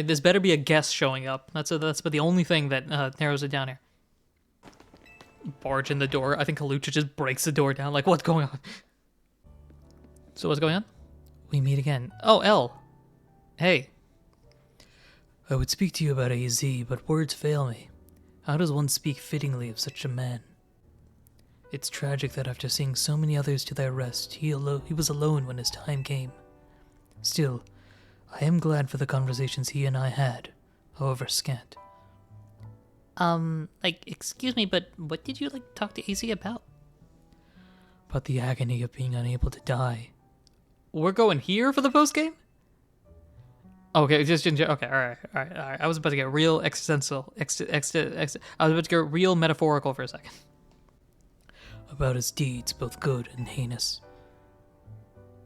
This better be a guest showing up. That's but the only thing that narrows it down here. Barge in the door. I think Kalucha just breaks the door down. Like, what's going on? So what's going on? We meet again. Oh, L. Hey. I would speak to you about AZ, but words fail me. How does one speak fittingly of such a man? It's tragic that after seeing so many others to their rest, he was alone when his time came. Still, I am glad for the conversations he and I had, however scant. Like, excuse me, but what did you, like, talk to AZ about? About the agony of being unable to die. We're going here for the postgame? Okay, okay, all right. I was about to get real existential. I was about to get real metaphorical for a second. About his deeds, both good and heinous.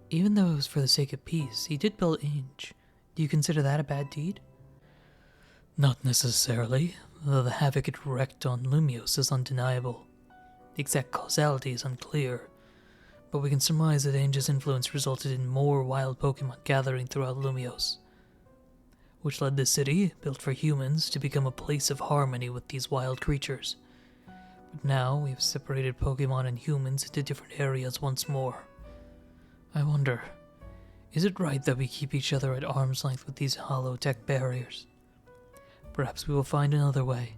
Even though it was for the sake of peace, he did build Inge. Do you consider that a bad deed? Not necessarily, though the havoc it wreaked on Lumios is undeniable. The exact causality is unclear, but we can surmise that Inge's influence resulted in more wild Pokemon gathering throughout Lumios, which led the city, built for humans, to become a place of harmony with these wild creatures. But now we have separated Pokemon and humans into different areas once more. I wonder, is it right that we keep each other at arm's length with these hollow tech barriers? Perhaps we will find another way.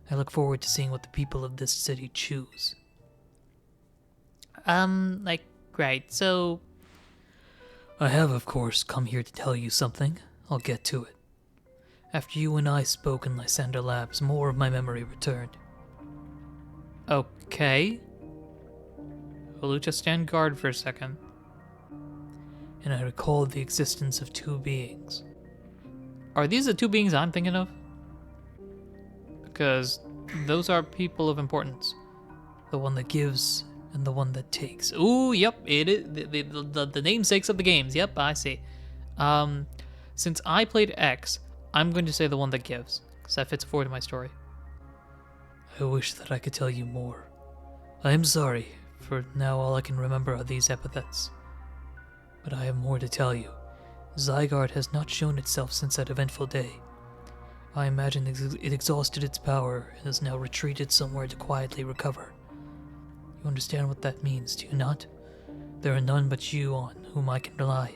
I look forward to seeing what the people of this city choose. Like, right, so... I have, of course, come here to tell you something. I'll get to it. After you and I spoke in Lysander Labs, more of my memory returned. Okay. We'll just stand guard for a second. And I recalled the existence of two beings. Are these the two beings I'm thinking of? Because those are people of importance. The one that gives and the one that takes. Ooh, yep, it is the namesakes of the games. Yep, I see. Since I played X, I'm going to say the one that gives, because that fits forward to my story. I wish that I could tell you more. I am sorry, for now all I can remember are these epithets. But I have more to tell you. Zygarde has not shown itself since that eventful day. I imagine it exhausted its power and has now retreated somewhere to quietly recover. You understand what that means, do you not? There are none but you on whom I can rely.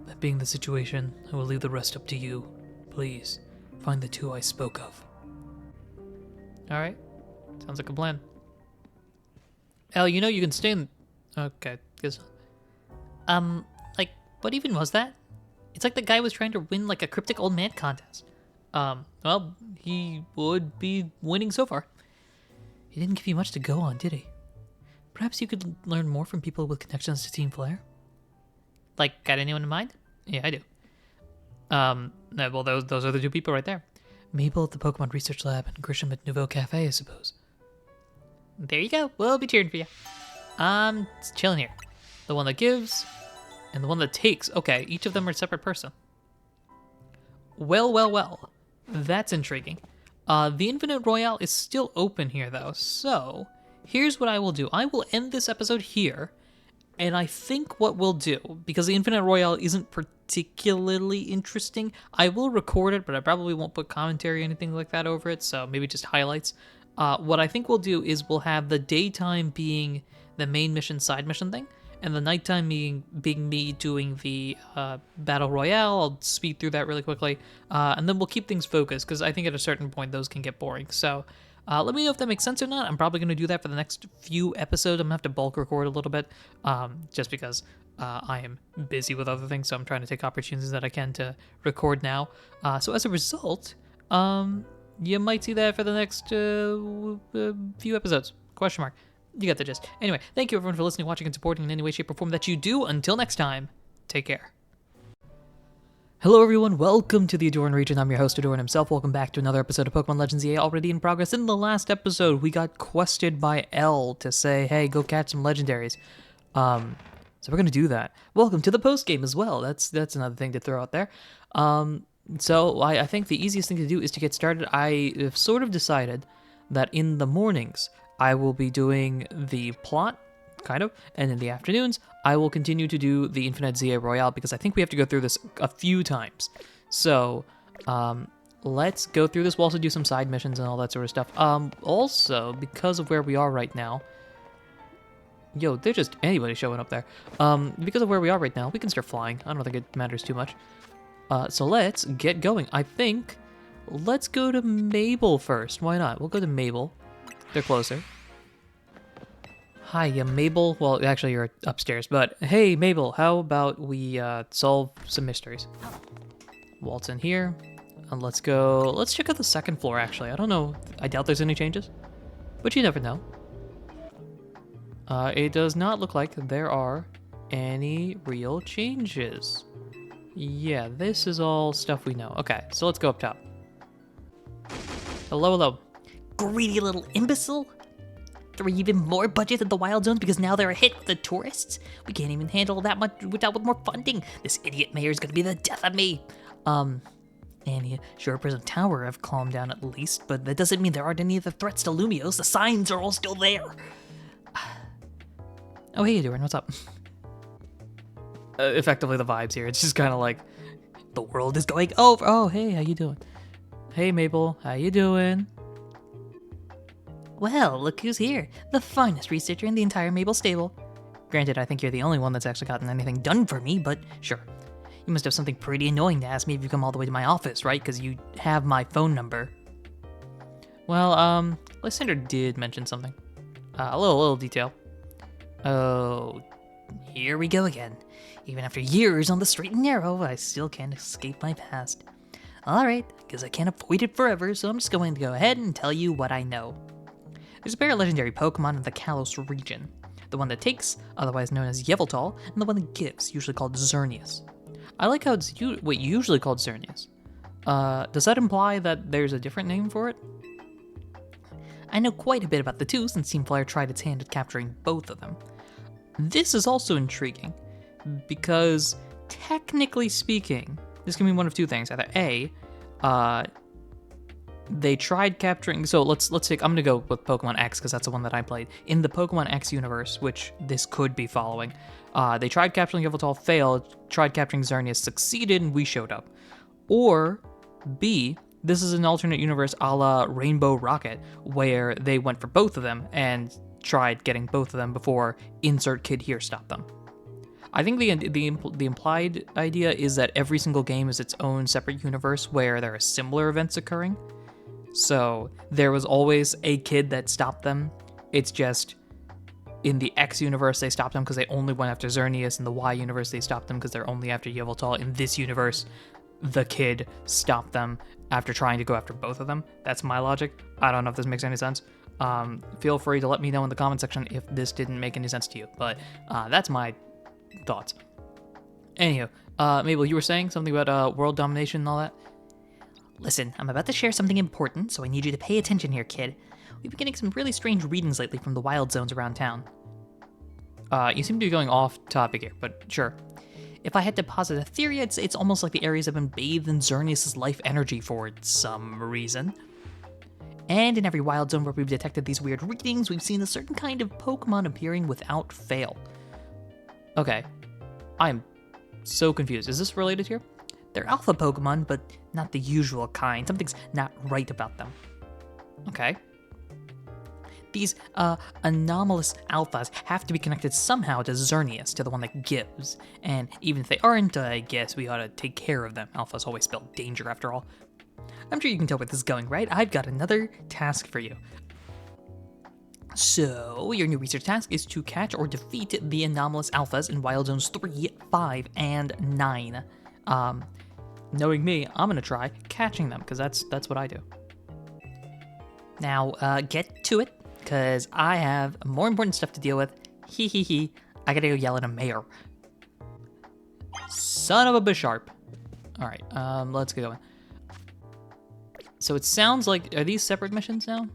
That being the situation, I will leave the rest up to you. Please, find the two I spoke of. Alright, sounds like a plan. Al, you know you can stay in... Okay, guess... Like, what even was that? It's like the guy was trying to win like a cryptic old man contest. Well, he would be winning so far. He didn't give you much to go on, did he? Perhaps you could learn more from people with connections to Team Flare? Like, got anyone in mind? Yeah, I do. Well, those are the two people right there. Mabel at the Pokemon Research Lab and Grisham at Nouveau Cafe, I suppose. There you go. We'll be cheering for you. I'm chilling here. The one that gives and the one that takes. Okay, each of them are a separate person. Well. That's intriguing. The Infinite Royale is still open here, though. So, here's what I will do. I will end this episode here. And I think what we'll do, because the Infinite Royale isn't particularly interesting, I will record it, but I probably won't put commentary or anything like that over it, so maybe just highlights. What I think we'll do is we'll have the daytime being the main mission, side mission thing, and the nighttime being me doing the Battle Royale. I'll speed through that really quickly, and then we'll keep things focused, because I think at a certain point those can get boring. So let me know if that makes sense or not. I'm probably going to do that for the next few episodes. I'm going to have to bulk record a little bit, just because I am busy with other things, so I'm trying to take opportunities that I can to record now. So as a result, you might see that for the next few episodes. Question mark. You got the gist. Anyway, thank you everyone for listening, watching, and supporting in any way, shape, or form that you do. Until next time, take care. Hello everyone, welcome to the Ahdurin region. I'm your host, Ahdurin himself. Welcome back to another episode of Pokemon Legends EA, already in progress. In the last episode, we got quested by L to say, hey, go catch some legendaries. So we're gonna do that. Welcome to the post-game as well. That's another thing to throw out there. So I think the easiest thing to do is to get started. I have sort of decided that in the mornings, I will be doing the plot, kind of, and in the afternoons, I will continue to do the Infinite ZA Royale, because I think we have to go through this a few times. So, let's go through this. We'll also do some side missions and all that sort of stuff. Also, because of where we are right now, yo, there's just anybody showing up there. Because of where we are right now, we can start flying. I don't think it matters too much. So let's get going. I think, let's go to Mabel first. Why not? We'll go to Mabel. They're closer. Hi, Mabel. Well, actually, you're upstairs, but hey, Mabel, how about we solve some mysteries? Waltz in here, and let's go. Let's check out the second floor, actually. I don't know. I doubt there's any changes, but you never know. It does not look like there are any real changes. Yeah, this is all stuff we know. Okay, so let's go up top. Hello. Greedy little imbecile! Throw even more budget at the Wild Zones because now they're a hit with the tourists? We can't even handle that much with more funding. This idiot mayor's gonna be the death of me. And sure, Prism Tower have calmed down at least, but that doesn't mean there aren't any of the threats to Lumios. The signs are all still there. Oh, hey, Ahdurin, what's up? Effectively the vibes here. It's just kind of like, the world is going over. oh, hey, how you doing? Hey, Mabel, how you doing? Well, look who's here. The finest researcher in the entire Mabel stable. Granted, I think you're the only one that's actually gotten anything done for me, but sure. You must have something pretty annoying to ask me if you come all the way to my office, right? Because you have my phone number. Well, Lysander did mention something. A little detail. Oh, here we go again. Even after years on the straight and narrow, I still can't escape my past. Alright, because I can't avoid it forever, so I'm just going to go ahead and tell you what I know. There's a pair of legendary Pokemon in the Kalos region. The one that takes, otherwise known as Yveltal, and the one that gives, usually called Xerneas. I like how it's usually called Xerneas. Does that imply that there's a different name for it? I know quite a bit about the two, since Team Flare tried its hand at capturing both of them. This is also intriguing, because technically speaking, this can mean one of two things. Either A, they tried capturing, so let's take, I'm gonna go with Pokemon X because that's the one that I played. In the Pokemon X universe, which this could be following, they tried capturing Yveltal, failed, tried capturing Xerneas, succeeded, and we showed up. Or B, this is an alternate universe a la Rainbow Rocket, where they went for both of them and tried getting both of them before insert kid here stopped them. I think the implied idea is that every single game is its own separate universe where there are similar events occurring. So there was always a kid that stopped them. It's just in the X universe, they stopped them because they only went after Xerneas. In the Y universe, they stopped them because they're only after Yveltal. In this universe, the kid stopped them after trying to go after both of them. That's my logic. I don't know if this makes any sense. Feel free to let me know in the comment section if this didn't make any sense to you, but that's my thoughts. Anywho, Mabel, you were saying something about world domination and all that? Listen, I'm about to share something important, so I need you to pay attention here, kid. We've been getting some really strange readings lately from the wild zones around town. You seem to be going off topic here, but sure. If I had to posit a theory, I'd say it's almost like the areas have been bathed in Xerneas' life energy for some reason. And in every wild zone where we've detected these weird readings, we've seen a certain kind of Pokemon appearing without fail. Okay. I'm so confused. Is this related here? They're alpha Pokemon, but not the usual kind. Something's not right about them. Okay. These anomalous alphas have to be connected somehow to Xerneas, to the one that gives. And even if they aren't, I guess we ought to take care of them. Alphas always spell danger after all. I'm sure you can tell where this is going, right? I've got another task for you. So, your new research task is to catch or defeat the anomalous alphas in Wild Zones 3, 5, and 9. Knowing me, I'm gonna try catching them, because that's what I do. Now, get to it, because I have more important stuff to deal with. Hee hee hee. I gotta go yell at a mayor. Son of a Bisharp. Alright, let's get going. So it sounds like, are these separate missions now?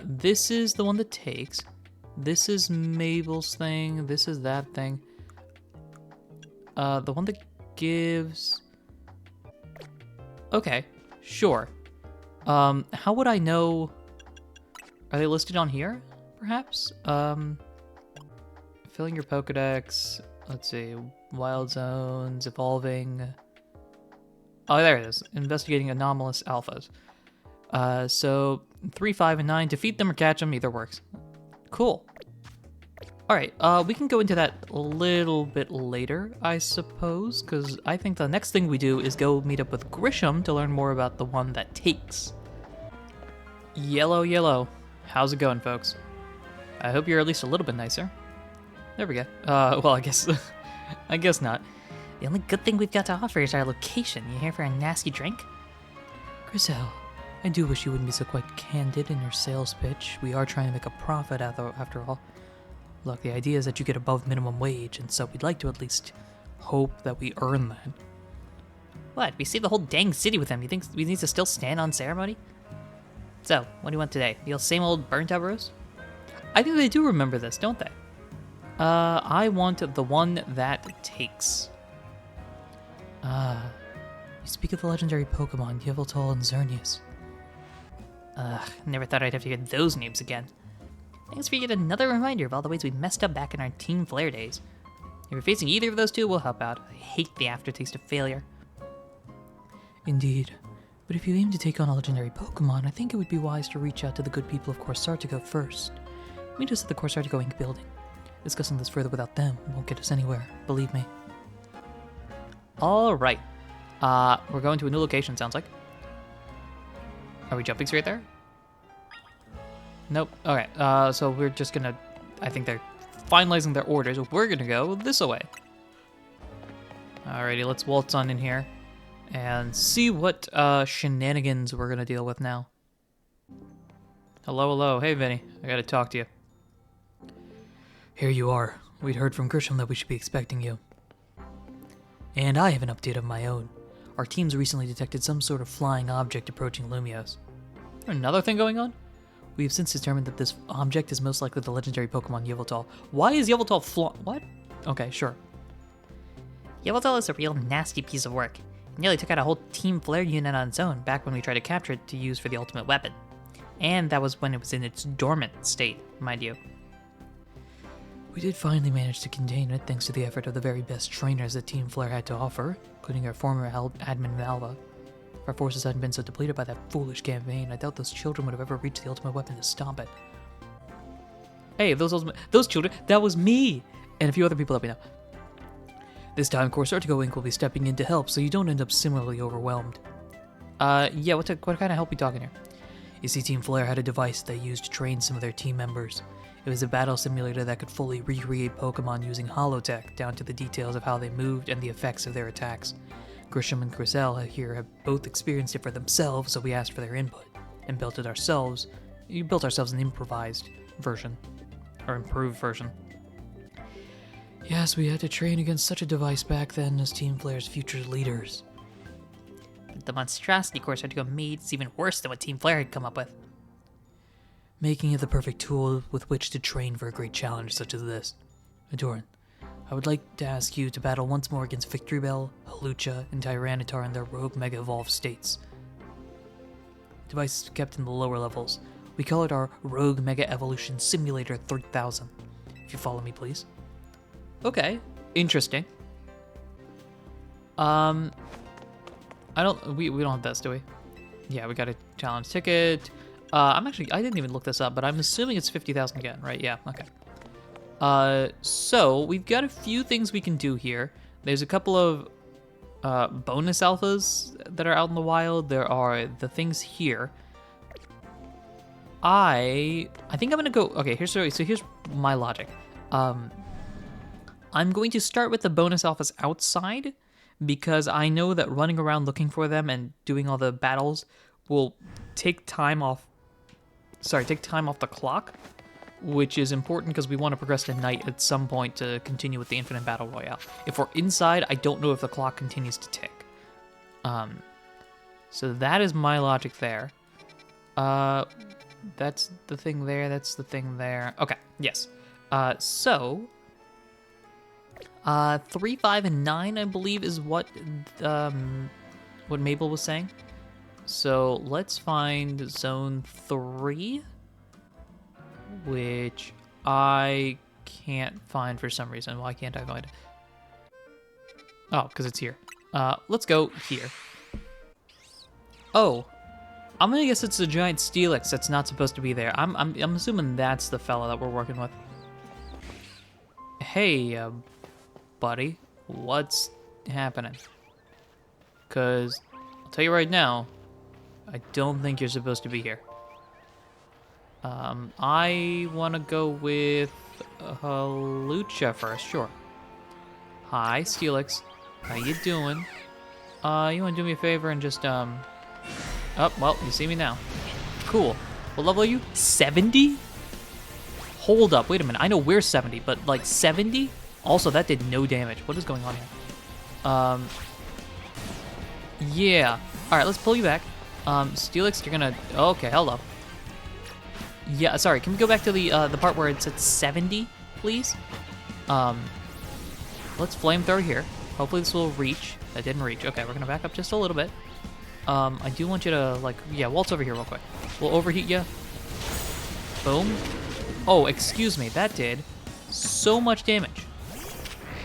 This is the one that takes. This is Mabel's thing. This is that thing. The one that gives... Okay, sure. How would I know... Are they listed on here, perhaps? Filling your Pokedex. Let's see. Wild Zones, Evolving. Oh, there it is. Investigating anomalous alphas. So 3, 5, and 9. Defeat them or catch them. Either works. Cool. Alright, we can go into that a little bit later, I suppose, because I think the next thing we do is go meet up with Grisham to learn more about the one that takes. Yellow, yellow. How's it going, folks? I hope you're at least a little bit nicer. There we go. Well, I guess... I guess not. The only good thing we've got to offer is our location. You here for a nasty drink? Griselle, I do wish you wouldn't be so quite candid in your sales pitch. We are trying to make a profit after all. Look, the idea is that you get above minimum wage, and so we'd like to at least hope that we earn that. What? We saved the whole dang city with them. You think we need to still stand on ceremony? So, what do you want today? The old same old burnt out roast? I think they do remember this, don't they? I want the one that takes. You speak of the legendary Pokemon, Yveltal and Xerneas. Never thought I'd have to hear those names again. Thanks for yet another reminder of all the ways we messed up back in our Team Flare days. If you're facing either of those two, we'll help out. I hate the aftertaste of failure. Indeed. But if you aim to take on a legendary Pokemon, I think it would be wise to reach out to the good people of Corsartigo first. Meet us at the Corsartigo Inc. building. Discussing this further without them won't get us anywhere, believe me. Alright. We're going to a new location, sounds like. Are we jumping straight there? Nope. Okay, so we're just gonna... I think they're finalizing their orders. We're gonna go this way. Alrighty, let's waltz on in here and see what shenanigans we're gonna deal with now. Hello, hello. Hey, Vinny. I gotta talk to you. Here you are. We'd heard from Grisham that we should be expecting you. And I have an update of my own. Our teams recently detected some sort of flying object approaching Lumios. Another thing going on? We have since determined that this object is most likely the legendary Pokemon Yveltal. Why is Yveltal what? Okay, sure. Yveltal is a real nasty piece of work. It nearly took out a whole Team Flare unit on its own back when we tried to capture it to use for the ultimate weapon. And that was when it was in its dormant state, mind you. We did finally manage to contain it thanks to the effort of the very best trainers that Team Flare had to offer, including our former admin Valva. If our forces hadn't been so depleted by that foolish campaign, I doubt those children would have ever reached the ultimate weapon to stop it. Hey, those children, that was me! And a few other people let me know. This time, Corsartigo Inc. will be stepping in to help, so you don't end up similarly overwhelmed. Yeah, what kind of help are we talking here? You see, Team Flare had a device they used to train some of their team members. It was a battle simulator that could fully recreate Pokemon using holotech, down to the details of how they moved and the effects of their attacks. Grisham and Griselle here have both experienced it for themselves, so we asked for their input, and built it ourselves. We built ourselves an improvised version, or improved version. Yes, we had to train against such a device back then as Team Flare's future leaders. The monstrosity course Artigo made is even worse than what Team Flare had come up with. Making it the perfect tool with which to train for a great challenge such as this. Ahdurin, I would like to ask you to battle once more against Victory Bell, Hawlucha, and Tyranitar in their rogue Mega Evolved states. Device is kept in the lower levels. We call it our Rogue Mega Evolution Simulator 3000. If you follow me, please. Okay, interesting. We don't have this, do we? Yeah, we got a challenge ticket. I didn't even look this up, but I'm assuming it's 50,000 again, right? Yeah, okay. So we've got a few things we can do here. There's a couple of bonus alphas that are out in the wild. There are the things here. I think I'm gonna go. Okay, here's my logic. I'm going to start with the bonus alphas outside because I know that running around looking for them and doing all the battles will take time off the clock, which is important because we want to progress to night at some point to continue with the Infinite Battle Royale. If we're inside, I don't know if the clock continues to tick. So that is my logic there. That's the thing there, that's the thing there. Okay, yes. 3, 5, and 9, I believe, is what Mabel was saying. So let's find Zone 3, which I can't find for some reason. Why can't I find it? Oh, because it's here. Let's go here. Oh, I'm gonna guess it's a giant Steelix that's not supposed to be there. I'm assuming that's the fella that we're working with. Hey, buddy, what's happening? Because I'll tell you right now, I don't think you're supposed to be here. I want to go with Hawlucha first, sure. Hi, Steelix. How you doing? You want to do me a favor and just, oh, well, you see me now. Cool. What level are you? 70? Hold up, wait a minute. I know we're 70, but, like, 70? Also, that did no damage. What is going on here? Yeah. Alright, let's pull you back. Steelix, you're gonna... Okay, hello. Yeah, sorry, can we go back to the part where it's at 70, please? Let's flamethrower here. Hopefully this will reach. That didn't reach. Okay, we're gonna back up just a little bit. I do want you to, like, yeah, waltz over here real quick. We'll overheat you. Boom. Oh, excuse me, that did so much damage.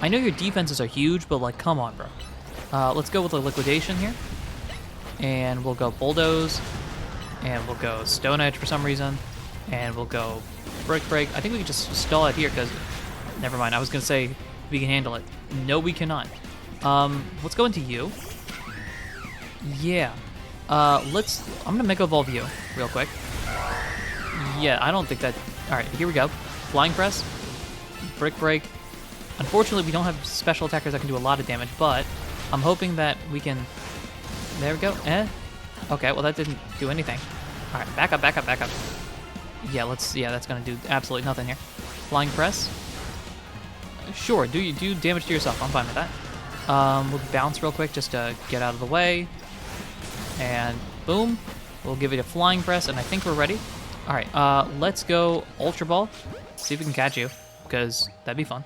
I know your defenses are huge, but, like, come on, bro. Let's go with a liquidation here. And we'll go bulldoze. And we'll go stone edge for some reason. And we'll go brick break. I think we can just stall it here because, never mind. I was gonna say we can handle it. No, we cannot. Let's go into you. Yeah. I'm gonna Mega Evolve you real quick. Yeah, I don't think that. All right, here we go. Flying press, brick break. Unfortunately, we don't have special attackers that can do a lot of damage, but I'm hoping that we can. There we go. Okay, well that didn't do anything. All right, back up, back up, back up. Yeah, that's gonna do absolutely nothing here. Flying press. Sure, do damage to yourself. I'm fine with that. We'll bounce real quick just to get out of the way. And boom. We'll give it a flying press, and I think we're ready. All right, let's go Ultra Ball. See if we can catch you, because that'd be fun.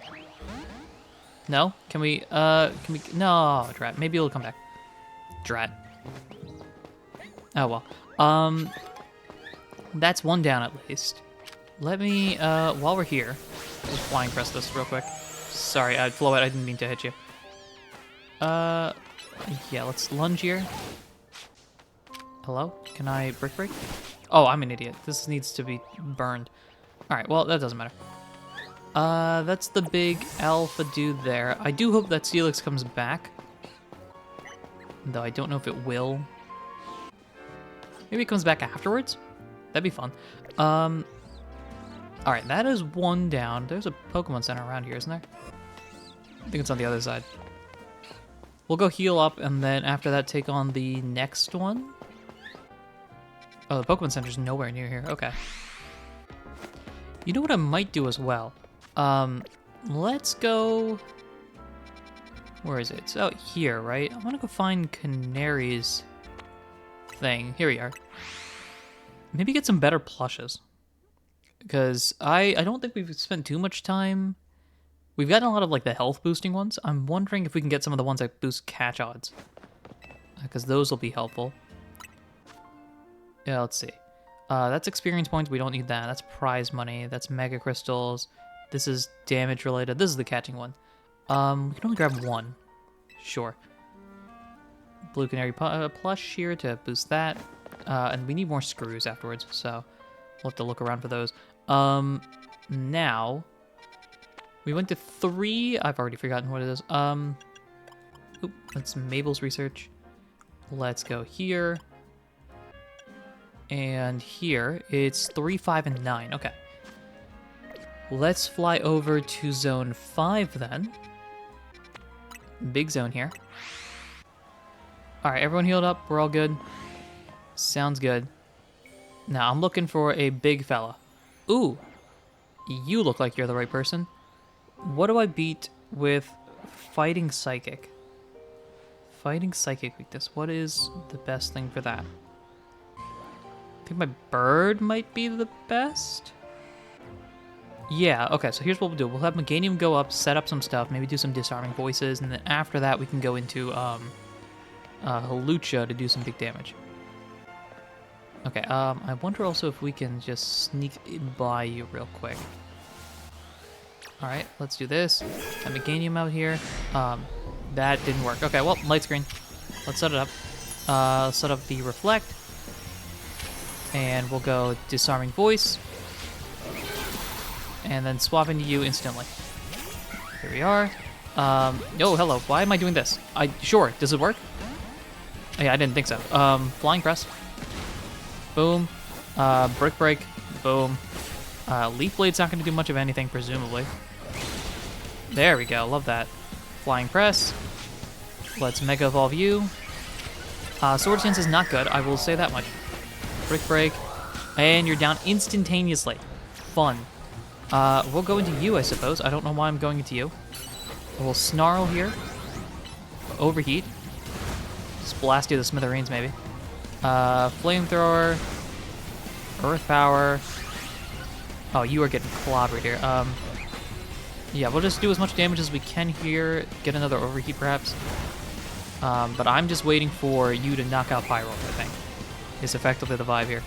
No? Can we, no, drat. Maybe it'll come back. Drat. Oh, well. That's one down at least. Let me, while we're here, let's flying press this real quick. Sorry, Floette, I didn't mean to hit you. Yeah, let's lunge here. Hello? Can I brick break? Oh, I'm an idiot. This needs to be burned. Alright, well, that doesn't matter. That's the big alpha dude there. I do hope that Steelix comes back. Though I don't know if it will. Maybe it comes back afterwards? That'd be fun. All right, that is one down. There's a Pokemon Center around here, isn't there? I think it's on the other side. We'll go heal up, and then after that, take on the next one. Oh, the Pokemon Center's nowhere near here. Okay. You know what I might do as well? Let's go... Where is it? It's out here, right? I want to go find Canary's thing. Here we are. Maybe get some better plushes. Because I don't think we've spent too much time... We've gotten a lot of, like, the health boosting ones. I'm wondering if we can get some of the ones that boost catch odds. Because those will be helpful. Yeah, let's see. That's experience points. We don't need that. That's prize money. That's mega crystals. This is damage related. This is the catching one. We can only grab one. Sure. Blue Canary plush here to boost that. And we need more screws afterwards, so we'll have to look around for those. Now, we went to 3. I've already forgotten what it is. Oop, that's Mabel's research. Let's go here. And here, it's 3, 5, and 9. Okay. Let's fly over to Zone 5 then. Big zone here. Alright, everyone healed up. We're all good. Sounds good. Now, I'm looking for a big fella. Ooh. You look like you're the right person. What do I beat with Fighting Psychic? Fighting Psychic weakness. What is the best thing for that? I think my bird might be the best. Yeah, okay, so here's what we'll do. We'll have Meganium go up, set up some stuff, maybe do some disarming voices, and then after that we can go into Hawlucha to do some big damage. Okay, I wonder also if we can just sneak by you real quick. Alright, let's do this. Have Meganium out here. That didn't work. Okay, well, light screen. Let's set it up. Set up the Reflect. And we'll go Disarming Voice. And then swap into you instantly. Here we are. Oh, hello. Why am I doing this? Sure, does it work? Yeah, I didn't think so. Flying Press. Boom. Brick Break. Boom. Leaf Blade's not going to do much of anything, presumably. There we go. Love that. Flying Press. Let's Mega Evolve you. Sword Stance is not good. I will say that much. Brick Break. And you're down instantaneously. Fun. We'll go into you, I suppose. I don't know why I'm going into you. We'll Snarl here. Overheat. Just blast you to smithereens, maybe. Flamethrower. Earth Power. Oh, you are getting clobbered here. Yeah, we'll just do as much damage as we can here. Get another Overheat, perhaps. But I'm just waiting for you to knock out Pyro, I think. Is effectively the vibe here.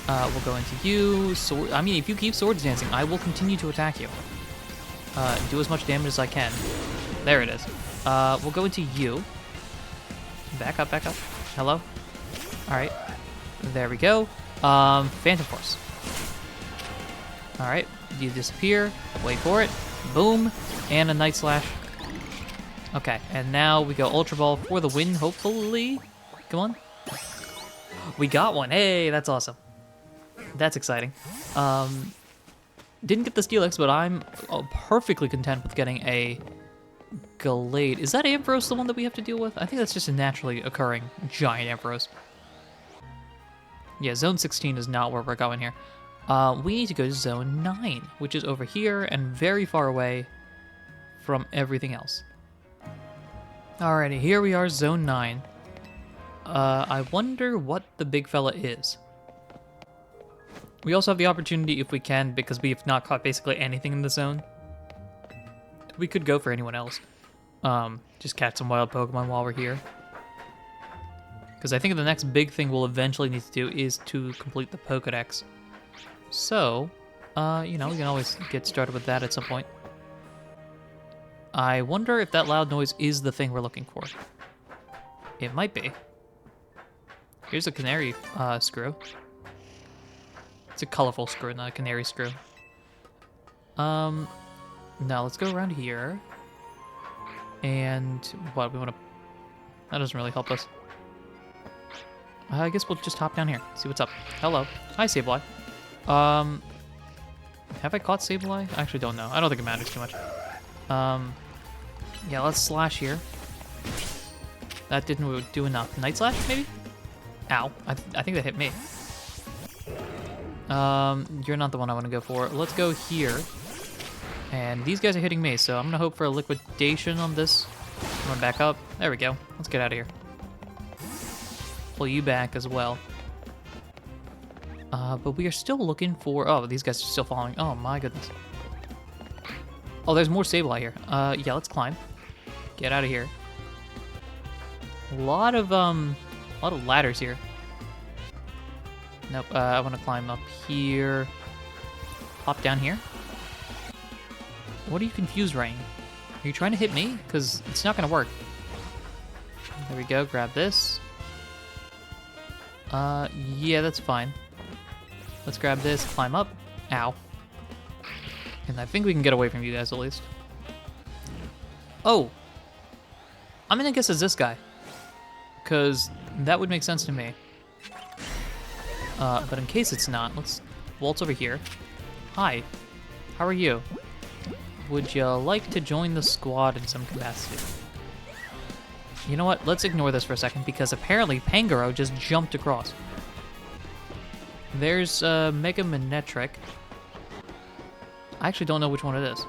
We'll go into you. I mean, if you keep Swords Dancing, I will continue to attack you. Do as much damage as I can. There it is. We'll go into you. Back up, back up. Hello? Alright. There we go. Phantom Force. Alright. You disappear. Wait for it. Boom. And a Night Slash. Okay. And now we go Ultra Ball for the win, hopefully. Come on. We got one. Hey, that's awesome. That's exciting. Didn't get the Steelix, but I'm perfectly content with getting a Gallade. Is that Ampharos the one that we have to deal with? I think that's just a naturally occurring giant Ampharos. Yeah, Zone 16 is not where we're going here. We need to go to Zone 9, which is over here and very far away from everything else. Alrighty, here we are, Zone 9. I wonder what the big fella is. We also have the opportunity, if we can, because we have not caught basically anything in the zone. We could go for anyone else. Just catch some wild Pokemon while we're here. Because I think the next big thing we'll eventually need to do is to complete the Pokedex. So, you know, we can always get started with that at some point. I wonder if that loud noise is the thing we're looking for. It might be. Here's a canary screw. It's a colorful screw, not a canary screw. Now let's go around here. And what, we want to... That doesn't really help us. I guess we'll just hop down here, see what's up. Hello. Hi, Sableye. Have I caught Sableye? I actually don't know. I don't think it matters too much. Yeah, let's slash here. That didn't do enough. Night Slash, maybe? Ow. I think that hit me. You're not the one I want to go for. Let's go here. And these guys are hitting me, so I'm going to hope for a liquidation on this. I'm going to back up. There we go. Let's get out of here. Pull you back as well. But we are still looking for... Oh, these guys are still following. Oh, my goodness. Oh, there's more Sableye here. Yeah, let's climb. Get out of here. A lot of ladders here. Nope, I want to climb up here. Hop down here. What are you confused, Rain? Are you trying to hit me? Because it's not going to work. There we go, grab this. Yeah, that's fine. Let's grab this, climb up. Ow. And I think we can get away from you guys at least. Oh! I'm gonna guess it's this guy. Because that would make sense to me. But in case it's not, let's waltz over here. Hi. How are you? Would you like to join the squad in some capacity? You know what? Let's ignore this for a second because apparently Pangoro just jumped across. There's Mega Manectric. I actually don't know which one it is.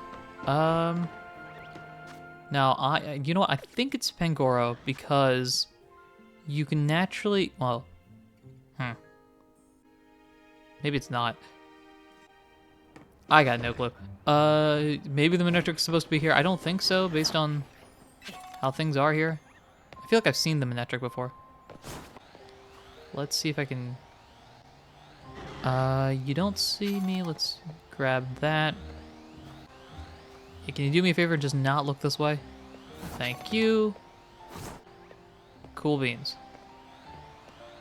Now, you know what? I think it's Pangoro because you can naturally, well, maybe it's not. I got no clue. Maybe the Manectric's supposed to be here. I don't think so, based on how things are here. I feel like I've seen the Manectric before. Let's see if I can... you don't see me. Let's grab that. Hey, can you do me a favor and just not look this way? Thank you. Cool beans.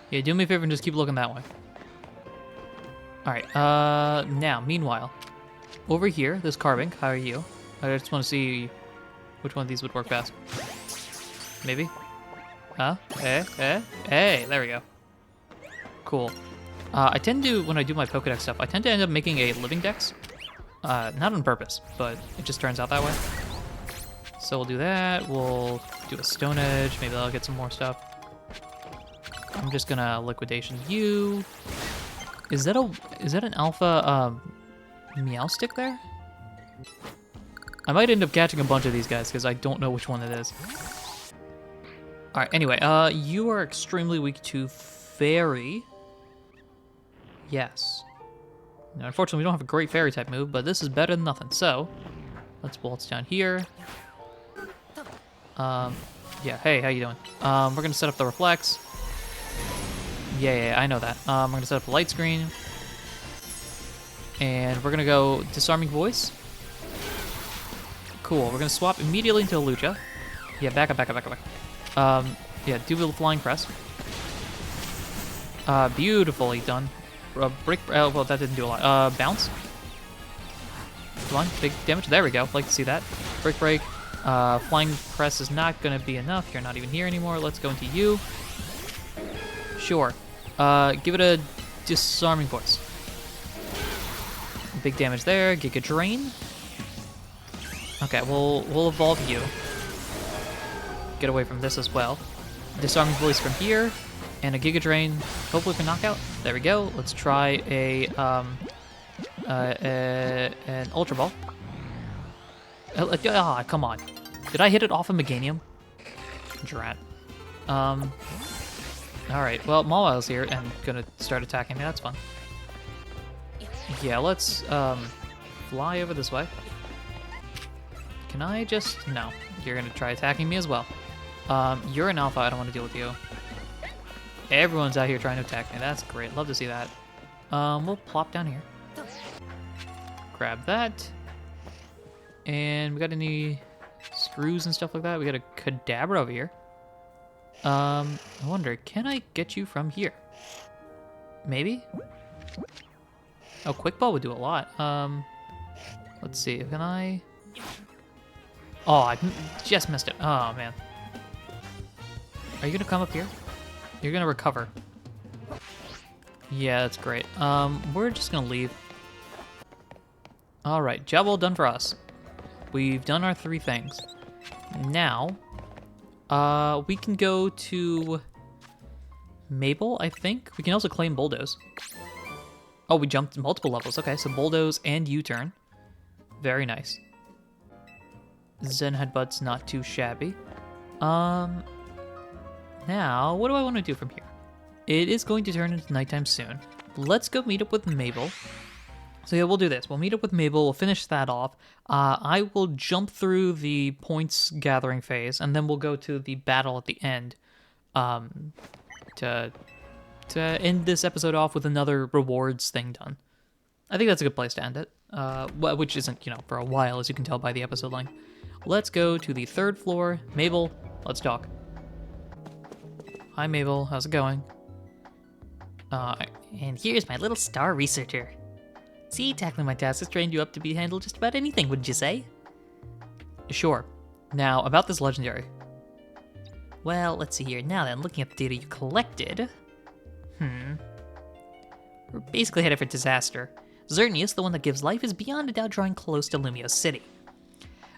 Yeah, do me a favor and just keep looking that way. Alright, now, meanwhile, over here, this Carbink, how are you? I just want to see which one of these would work best. Maybe? Huh? Hey, there we go. Cool. I tend to, when I do my Pokedex stuff, I tend to end up making a living dex. Not on purpose, but it just turns out that way. So we'll do that, we'll do a Stone Edge, maybe I'll get some more stuff. I'm just gonna Liquidation you. Is that an alpha, Meowstic there? I might end up catching a bunch of these guys, because I don't know which one it is. Alright, anyway, you are extremely weak to Fairy. Yes. Now, unfortunately, we don't have a great Fairy type move, but this is better than nothing. So, let's waltz down here. Yeah, hey, how you doing? We're gonna set up the Reflex. Yeah, I know that. We're gonna set up a Light Screen. And we're gonna go Disarming Voice. Cool, we're gonna swap immediately into a Lucha. Yeah, back up. Yeah, do the Flying Press. Beautifully done. Well, that didn't do a lot. Bounce. Come on, big damage. There we go. Like to see that. Break. Flying Press is not gonna be enough. You're not even here anymore. Let's go into you. Sure. Give it a Disarming Voice. Big damage there. Giga Drain. Okay, we'll evolve you. Get away from this as well. Disarming Voice from here. And a Giga Drain, hopefully for knockout. There we go. Let's try an Ultra Ball. Come on. Did I hit it off a Meganium? Drat. Alright, well, Mawile's here and gonna start attacking me. That's fun. Yeah, let's fly over this way. Can I just... No. You're gonna try attacking me as well. You're an alpha. I don't want to deal with you. Everyone's out here trying to attack me. That's great. Love to see that. We'll plop down here. Grab that. And we got any screws and stuff like that? We got a Kadabra over here. I wonder, can I get you from here? Maybe? Oh, Quick Ball would do a lot. Let's see. Can I... Oh, I just missed it. Oh, man. Are you going to come up here? You're gonna recover. Yeah, that's great. We're just gonna leave. All right, job well done for us. We've done our 3 things. Now, we can go to Mabel, I think. We can also claim Bulldoze. Oh, we jumped multiple levels. Okay, so Bulldoze and U-turn. Very nice. Zen Headbutt's not too shabby. Now, what do I want to do from here? It is going to turn into nighttime soon. Let's go meet up with Mabel. So yeah, we'll do this. We'll meet up with Mabel. We'll finish that off. I will jump through the points gathering phase, and then we'll go to the battle at the end to end this episode off with another rewards thing done. I think that's a good place to end it, which isn't, for a while, as you can tell by the episode length. Let's go to the 3rd floor. Mabel, let's talk. Hi, Mabel. How's it going? And here's my little star researcher. See, tackling my task has trained you up to be handle just about anything, wouldn't you say? Sure. Now, about this legendary. Well, let's see here. Now then, looking at the data you collected... We're basically headed for disaster. Xerneas, the one that gives life, is beyond a doubt drawing close to Lumio City.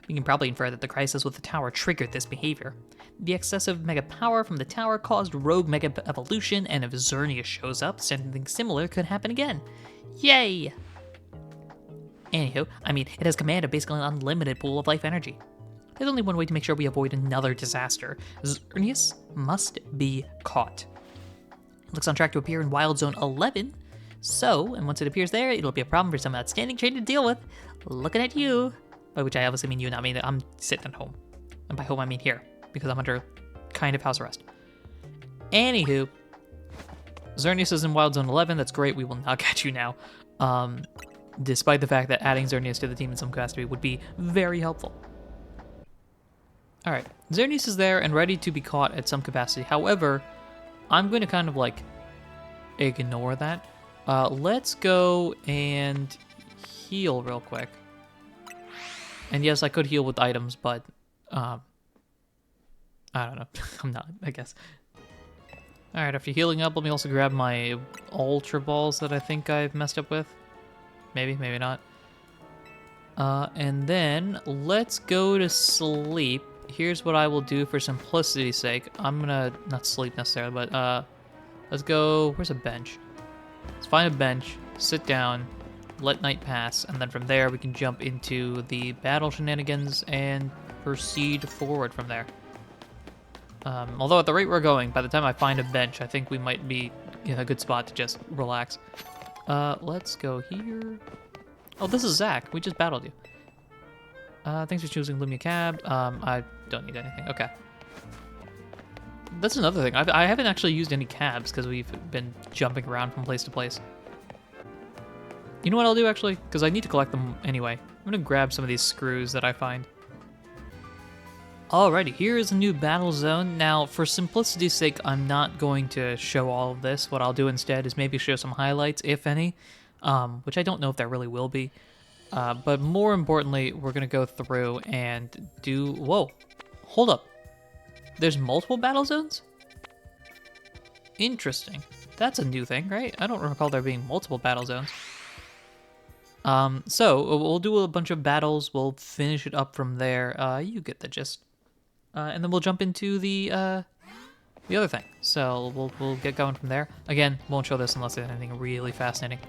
We can probably infer that the crisis with the tower triggered this behavior. The excessive mega power from the tower caused rogue mega evolution, and if Xerneas shows up, something similar could happen again. Yay! Anywho, it has command of basically an unlimited pool of life energy. There's only one way to make sure we avoid another disaster. Xerneas must be caught. It looks on track to appear in Wild Zone 11, and once it appears there, it'll be a problem for some outstanding trainer to deal with. Looking at you. By which I obviously mean you, not me. I'm sitting at home. And by home, I mean here, because I'm under kind of house arrest. Anywho, Xerneas is in Wild Zone 11. That's great. We will not catch you now. Despite the fact that adding Xerneas to the team in some capacity would be very helpful. Alright, Xerneas is there and ready to be caught at some capacity. However, I'm going to kind of ignore that. Let's go and heal real quick. And yes, I could heal with items, but I don't know. I'm not, I guess. Alright, after healing up, let me also grab my Ultra Balls that I think I've messed up with. Maybe, maybe not. And then, let's go to sleep. Here's what I will do for simplicity's sake. I'm gonna, not sleep necessarily, but let's go, where's a bench? Let's find a bench, sit down, let night pass, and then from there we can jump into the battle shenanigans and proceed forward from there. Although at the rate we're going, by the time I find a bench, I think we might be in a good spot to just relax. Let's go here. Oh, this is Zach. We just battled you. Thanks for choosing Lumia Cab. I don't need anything. Okay. That's another thing. I haven't actually used any cabs because we've been jumping around from place to place. You know what I'll do, actually? Because I need to collect them anyway. I'm going to grab some of these screws that I find. Alrighty, here is a new battle zone. Now, for simplicity's sake, I'm not going to show all of this. What I'll do instead is maybe show some highlights, if any, which I don't know if there really will be. But more importantly, we're going to go through and do... Whoa, hold up. There's multiple battle zones? Interesting. That's a new thing, right? I don't recall there being multiple battle zones. So we'll do a bunch of battles. We'll finish it up from there. You get the gist. And then we'll jump into the other thing. So we'll get going from there. Again, won't show this unless there's anything really fascinating.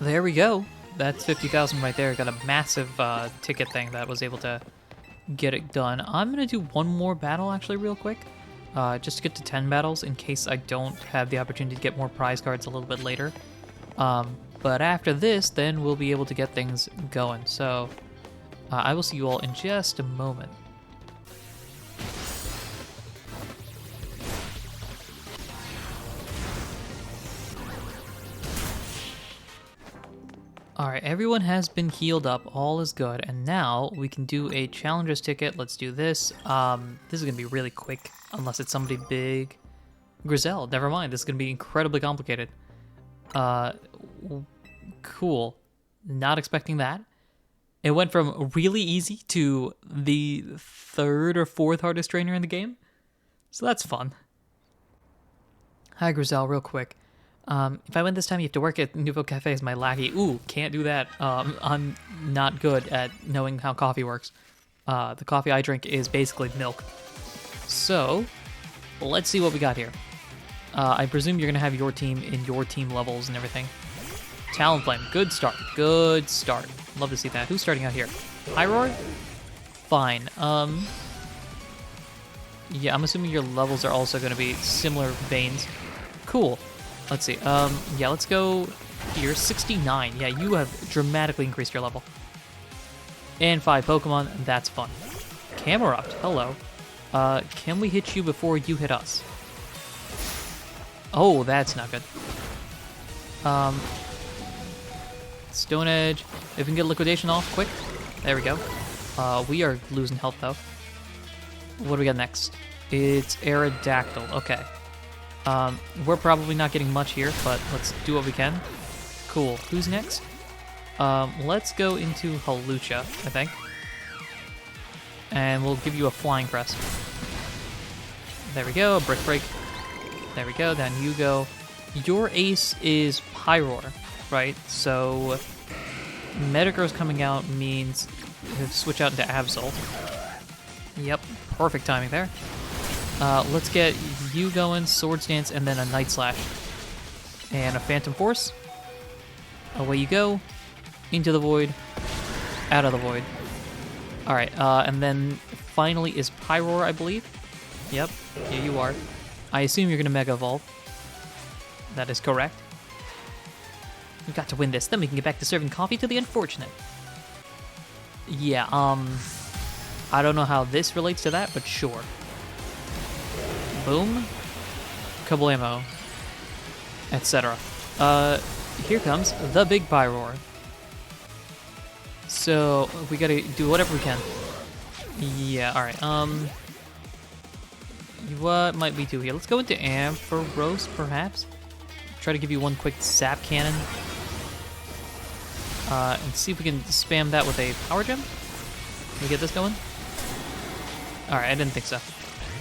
there we go. That's 50,000 right there. Got a massive ticket thing that was able to get it done. I'm going to do one more battle actually real quick. Just to get to 10 battles in case I don't have the opportunity to get more prize cards a little bit later. But after this, then we'll be able to get things going. So I will see you all in just a moment. Alright, everyone has been healed up, all is good, and now we can do a challenger's ticket. Let's do this. This is going to be really quick, unless it's somebody big. Grizel, never mind, this is going to be incredibly complicated. Cool. Not expecting that. It went from really easy to the 3rd or 4th hardest trainer in the game, so that's fun. Hi Grizel, real quick. If I win this time, you have to work at Nouveau Cafe as my lackey. Ooh, can't do that. I'm not good at knowing how coffee works. The coffee I drink is basically milk. So, let's see what we got here. I presume you're going to have your team in your team levels and everything. Talonflame, good start. Good start. Love to see that. Who's starting out here? Pyroar? Fine. Yeah, I'm assuming your levels are also going to be similar veins. Cool. Let's see. Yeah, let's go here. 69. Yeah, you have dramatically increased your level. And 5 Pokemon. That's fun. Camerupt. Hello. Can we hit you before you hit us? Oh, that's not good. Stone Edge. If we can get Liquidation off quick. There we go. We are losing health, though. What do we got next? It's Aerodactyl. Okay. We're probably not getting much here, but let's do what we can. Cool. Who's next? Let's go into Halucha, I think. And we'll give you a Flying Crest. There we go, a Brick Break. There we go, down you go. Your ace is Pyroar, right? So Metagross coming out means we'll switch out into Absol. Yep, perfect timing there. Let's get you going, Swords Dance, and then a Night Slash. And a Phantom Force. Away you go. Into the void. Out of the void. Alright, and then finally is Pyroar, I believe. Yep, here you are. I assume you're going to Mega Evolve. That is correct. We've got to win this, then we can get back to serving coffee to the unfortunate. Yeah, I don't know how this relates to that, but sure. Boom. Kablamo. Etc. Here comes the big Pyroar. So, we gotta do whatever we can. Yeah, alright, what might we do here? Let's go into Ampharos, perhaps? Try to give you one quick Zap Cannon. And see if we can spam that with a Power Gem. Can we get this going? Alright, I didn't think so.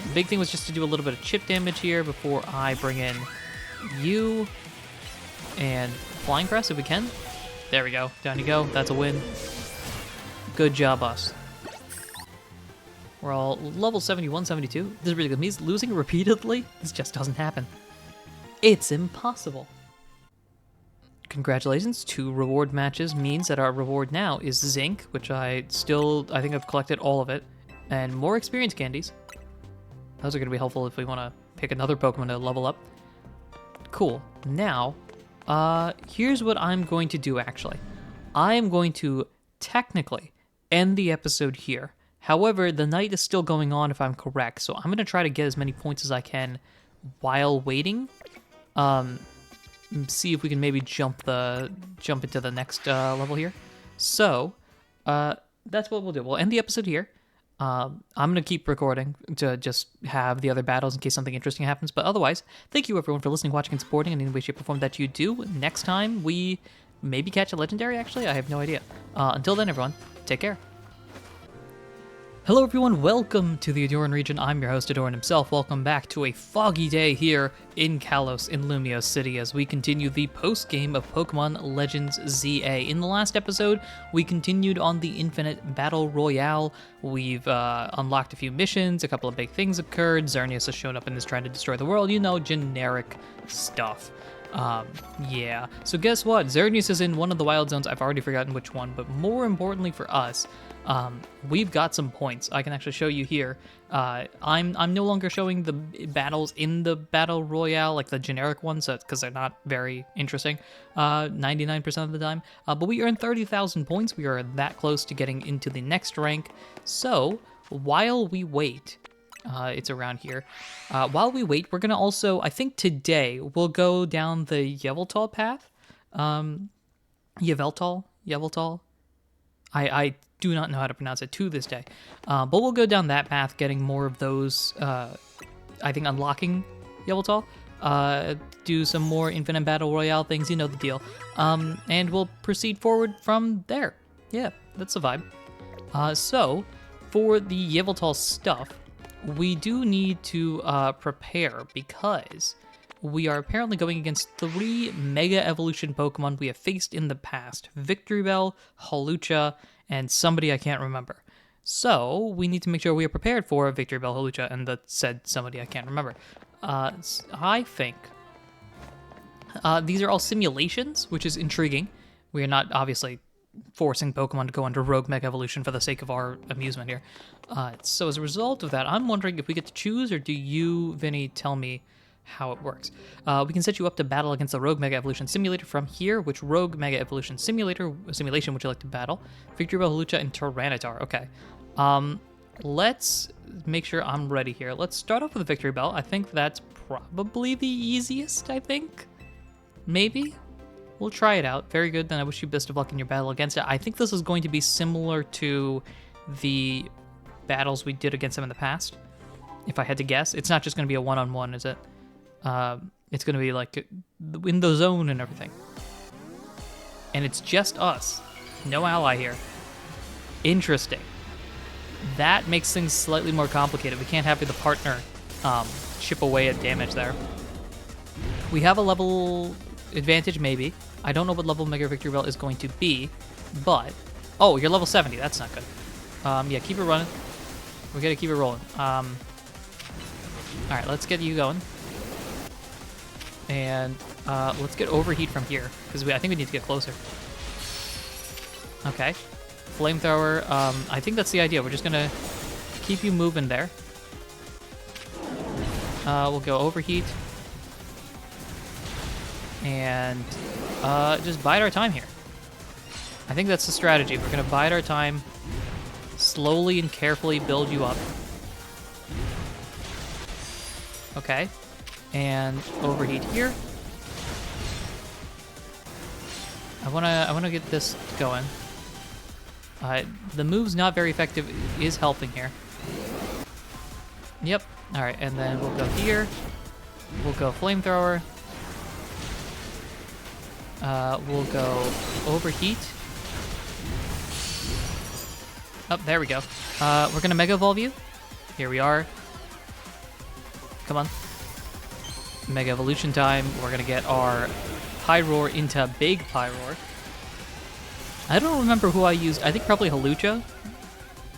The big thing was just to do a little bit of chip damage here before I bring in you. And Flying Crest if we can. There we go. Down you go. That's a win. Good job, us. We're all level 71, 72. This is really good. Me losing repeatedly? This just doesn't happen. It's impossible. Congratulations. 2 reward matches means that our reward now is Zinc, which I think I've collected all of it, and more experience candies. Those are going to be helpful if we want to pick another Pokemon to level up. Cool. Now, here's what I'm going to do, actually. I am going to technically end the episode here. However, the night is still going on if I'm correct, so I'm going to try to get as many points as I can while waiting. See if we can maybe jump into the next level here. So, that's what we'll do. We'll end the episode here. I'm going to keep recording to just have the other battles in case something interesting happens. But otherwise, thank you everyone for listening, watching, and supporting in any way, shape, or form that you do. Next time, we maybe catch a legendary, actually? I have no idea. Until then, everyone, take care. Hello everyone, welcome to the Ahdurin region. I'm your host, Ahdurin himself. Welcome back to a foggy day here in Kalos in Lumio City as we continue the post-game of Pokemon Legends ZA. In the last episode, we continued on the Infinite Battle Royale. We've unlocked a few missions, a couple of big things occurred. Xerneas has shown up and is trying to destroy the world, you know, generic stuff. Yeah. So guess what? Xerneas is in one of the wild zones. I've already forgotten which one, but more importantly for us, we've got some points. I can actually show you here. I'm no longer showing the battles in the battle royale, like the generic ones, because they're not very interesting, 99% of the time. But we earned 30,000 points. We are that close to getting into the next rank. So while we wait. It's around here. While we wait, we're gonna also, I think today, we'll go down the Yveltal path. Yveltal. I do not know how to pronounce it to this day. But we'll go down that path, getting more of those, I think unlocking Yveltal. Do some more Infinite Battle Royale things, you know the deal. And we'll proceed forward from there. Yeah, that's the vibe. So, for the Yveltal stuff, we do need to prepare because we are apparently going against 3 Mega Evolution Pokemon we have faced in the past. Victreebel, Hawlucha, and somebody I can't remember. So we need to make sure we are prepared for Victreebel, Hawlucha, and the said somebody I can't remember. I think these are all simulations, which is intriguing. We are not obviously forcing Pokemon to go under Rogue Mega Evolution for the sake of our amusement here. So as a result of that, I'm wondering if we get to choose, or do you, Vinny, tell me how it works? We can set you up to battle against the Rogue Mega Evolution Simulator from here. Which Rogue Mega Evolution simulation would you like to battle? Victreebel, Hawlucha, and Tyranitar. Okay. Let's make sure I'm ready here. Let's start off with Victreebel. I think that's probably the easiest, I think. Maybe? We'll try it out. Very good. Then I wish you best of luck in your battle against it. I think this is going to be similar to the battles we did against them in the past. If I had to guess. It's not just going to be a one-on-one, is it? It's going to be like in the zone and everything. And it's just us. No ally here. Interesting. That makes things slightly more complicated. We can't have the partner chip away at damage there. We have a level advantage, maybe. I don't know what level Mega Victreebel is going to be, but... Oh, you're level 70. That's not good. Yeah, keep it running. We gotta keep it rolling. Alright, let's get you going. And let's get Overheat from here, because I think we need to get closer. Okay. Flamethrower. I think that's the idea. We're just gonna keep you moving there. We'll go Overheat. And just bide our time here. I think that's the strategy. We're going to bide our time, slowly and carefully build you up. Okay. And Overheat here. I wanna get this going. The move's not very effective is helping here. Yep. Alright, and then we'll go here. We'll go Flamethrower. We'll go Overheat. Oh, there we go. We're gonna Mega Evolve you. Here we are. Come on. Mega Evolution time. We're gonna get our Pyroar into Big Pyroar. I don't remember who I used. I think probably Hawlucha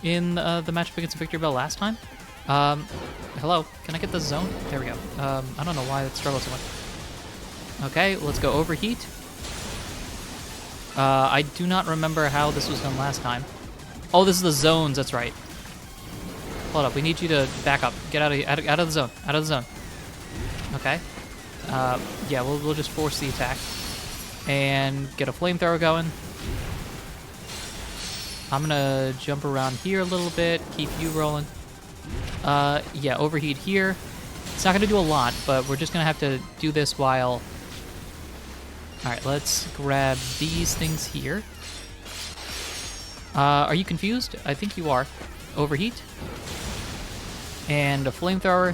in the matchup against Victreebel last time. Hello. Can I get the zone? There we go. I don't know why it struggles so much. Okay, let's go Overheat. I do not remember how this was done last time. Oh, this is the zones. That's right. Hold up. We need you to back up. Get out of the zone. Out of the zone. Okay. Yeah, we'll just force the attack and get a Flamethrower going. I'm gonna jump around here a little bit. Keep you rolling. Yeah, Overheat here. It's not gonna do a lot, but we're just gonna have to do this while... Alright, let's grab these things here. Are you confused? I think you are. Overheat. And a Flamethrower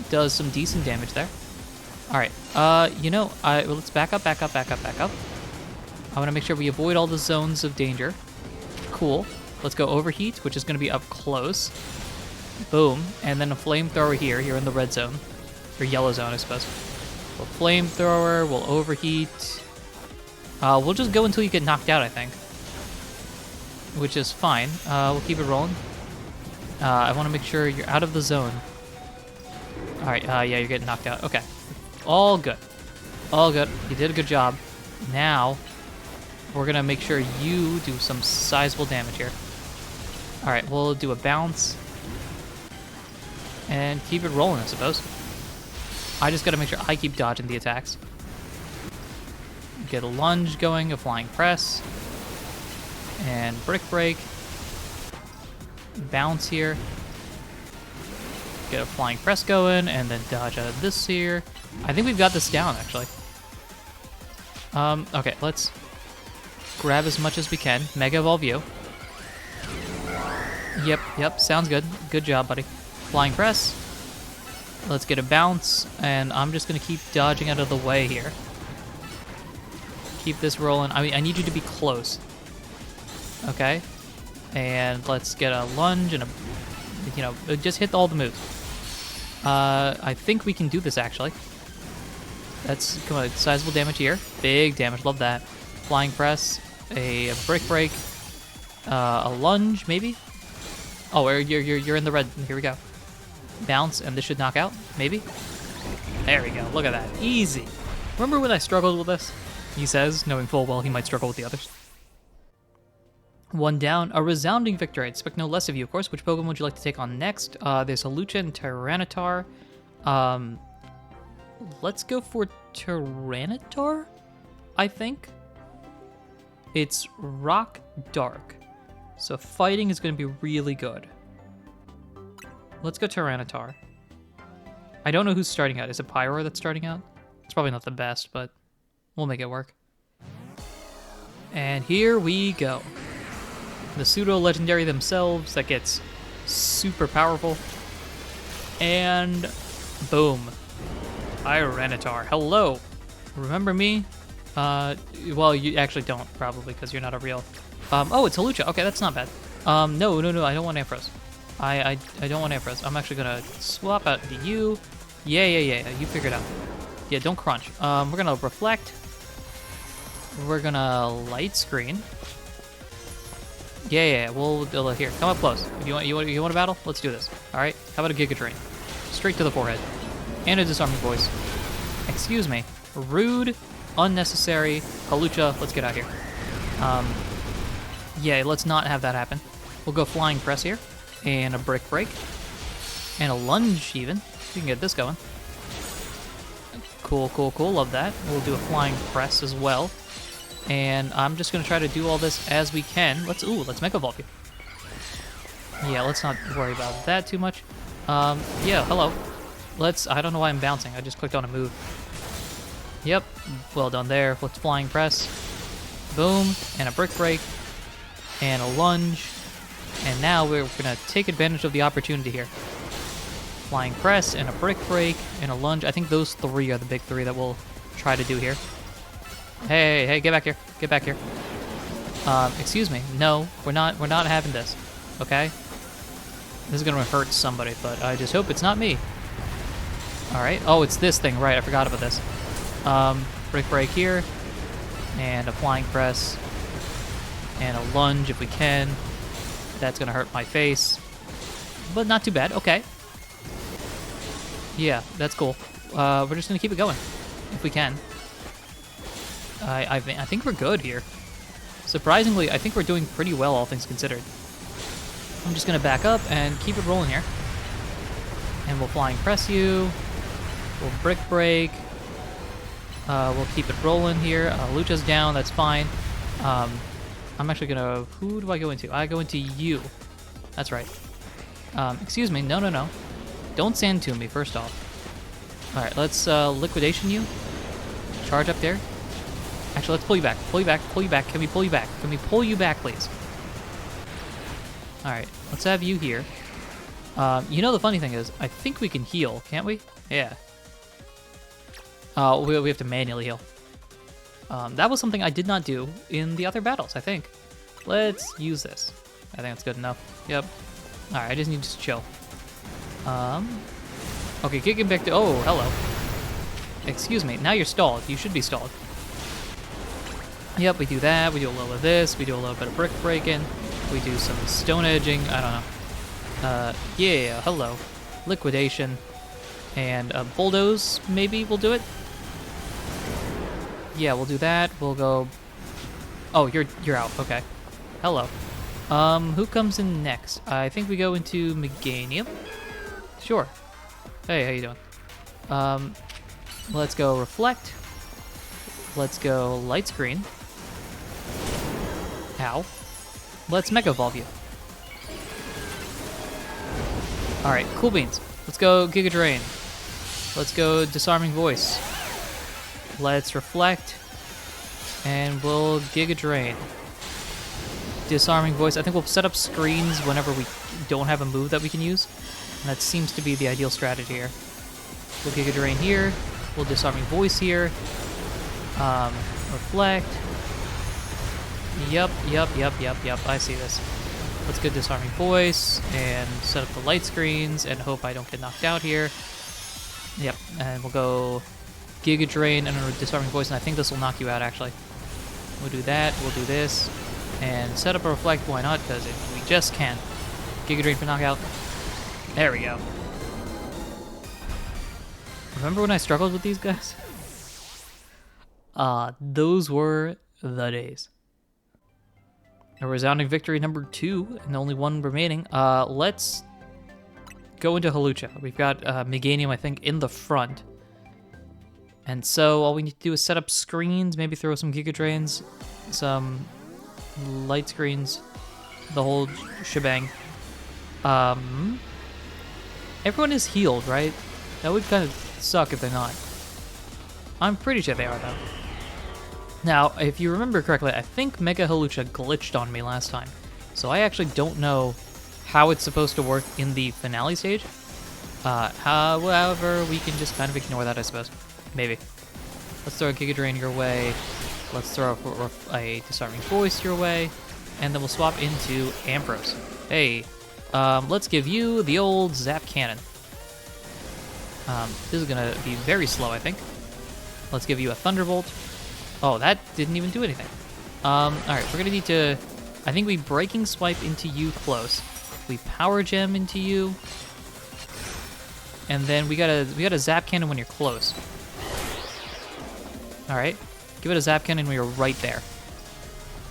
does some decent damage there. Alright, let's back up. I want to make sure we avoid all the zones of danger. Cool. Let's go Overheat, which is going to be up close. Boom. And then a Flamethrower here. You're in the red zone. Or yellow zone, I suppose. We'll Flamethrower, we'll Overheat. We'll just go until you get knocked out, I think. Which is fine. We'll keep it rolling. I want to make sure you're out of the zone. Alright, yeah, you're getting knocked out. Okay. All good. All good. You did a good job. Now, we're going to make sure you do some sizable damage here. All right, we'll do a bounce. And keep it rolling, I suppose. I just got to make sure I keep dodging the attacks. Get a lunge going, a flying press. And brick break. Bounce here. Get a flying press going, and then dodge out of this here. I think we've got this down, actually. Okay, let's grab as much as we can. Mega Evolve you. Yep, sounds good. Good job, buddy. Flying press. Let's get a bounce, and I'm just going to keep dodging out of the way here. Keep this rolling. I mean, I need you to be close. Okay. And let's get a lunge and just hit all the moves. I think we can do this, actually. That's sizable damage here. Big damage, love that. Flying press, a brick break, a lunge, maybe? Oh, you're in the red. Here we go. Bounce, and this should knock out, maybe? There we go, look at that. Easy. Remember when I struggled with this? He says, knowing full well he might struggle with the others. One down, a resounding victory. I expect no less of you, of course. Which Pokemon would you like to take on next? There's a Lucha and Tyranitar. Let's go for Tyranitar, I think. It's Rock Dark, so fighting is going to be really good. Let's go Tyranitar. I don't know who's starting out. Is it Pyro that's starting out? It's probably not the best, but we'll make it work. And here we go. The pseudo-legendary themselves that gets super powerful. And boom. Tyranitar. Hello. Remember me? Well, you actually don't, probably, because you're not a real... oh, it's a Lucha. Okay, that's not bad. No, I don't want Ampharos. I don't want Ampharos. I'm actually going to swap out to you. Yeah. You figure it out. Yeah, don't crunch. We're going to reflect. We're going to light screen. Yeah. We'll here. Come up close. You want a battle? Let's do this. All right. How about a Giga Drain? Straight to the forehead. And a disarming voice. Excuse me. Rude. Unnecessary. Kalucha. Let's get out here. Yeah. Let's not have that happen. We'll go flying press here, and a brick break, and a lunge even. We can get this going. Cool. Love that. We'll do a flying press as well. And I'm just gonna try to do all this as we can. Let's Mega Evolve you. Yeah, let's not worry about that too much. Yeah, hello. I don't know why I'm bouncing. I just clicked on a move. Yep, well done there. Let's flying press. Boom, and a brick break, and a lunge. And now we're gonna take advantage of the opportunity here. Flying press, and a brick break, and a lunge. I think those three are the big three that we'll try to do here. Hey, get back here. Get back here. Excuse me. No, we're not having this. Okay? This is gonna hurt somebody, but I just hope it's not me. Alright. Oh, it's this thing, right, I forgot about this. Brick break here. And a flying press. And a lunge if we can. That's gonna hurt my face. But not too bad, okay. Yeah, that's cool. We're just gonna keep it going. If we can. I think we're good here. Surprisingly, I think we're doing pretty well, all things considered. I'm just going to back up and keep it rolling here. And we'll flying press you. We'll brick break. We'll keep it rolling here. Lucha's down, that's fine. I'm actually going to... Who do I go into? I go into you. That's right. Excuse me. No. Don't sand to me, first off. Alright, let's liquidation you. Charge up there. Actually, let's pull you back. Pull you back. Can we pull you back? Can we pull you back, please? Alright, let's have you here. You know the funny thing is, I think we can heal, can't we? Yeah. We have to manually heal. That was something I did not do in the other battles, I think. Let's use this. I think that's good enough. Yep. Alright, I just need to chill. Okay, kicking back to... Oh, hello. Excuse me, now you're stalled. You should be stalled. Yep, we do that. We do a little of this. We do a little bit of brick breaking. We do some stone edging. I don't know. Yeah, hello. Liquidation. And bulldoze, maybe we'll do it. Yeah, we'll do that. We'll go... Oh, you're out. Okay. Hello. Who comes in next? I think we go into Meganium. Sure. Hey, how you doing? Let's go Reflect. Let's go Light Screen. Ow. Let's Mega Evolve you. Alright, cool beans. Let's go Giga Drain. Let's go Disarming Voice. Let's Reflect. And we'll Giga Drain. Disarming Voice. I think we'll set up screens whenever we don't have a move that we can use. And that seems to be the ideal strategy here. We'll Giga Drain here. We'll Disarming Voice here. Reflect. Yup. I see this. Let's go Disarming Voice and set up the light screens and hope I don't get knocked out here. Yep, and we'll go Giga Drain and a Disarming Voice, and I think this will knock you out, actually. We'll do that, we'll do this, and set up a Reflect, why not, because we just can. Giga Drain for knockout. There we go. Remember when I struggled with these guys? Those were the days. A resounding victory number 2, and only one remaining. Let's go into Halucha. We've got Meganium, I think, in the front. And so all we need to do is set up screens, maybe throw some Giga Drains, some light screens, the whole shebang. Everyone is healed, right? That would kind of suck if they're not. I'm pretty sure they are, though. Now, if you remember correctly, I think Mega Halucha glitched on me last time. So I actually don't know how it's supposed to work in the finale stage. However, we can just kind of ignore that, I suppose. Maybe. Let's throw a Giga Drain your way. Let's throw a Disarming Voice your way. And then we'll swap into Ampharos. Hey, let's give you the old Zap Cannon. This is going to be very slow, I think. Let's give you a Thunderbolt. Oh, that didn't even do anything. Alright, we're gonna need to... I think we Breaking Swipe into you close. We Power Gem into you. And then we gotta Zap Cannon when you're close. Alright. Give it a Zap Cannon when you're right there.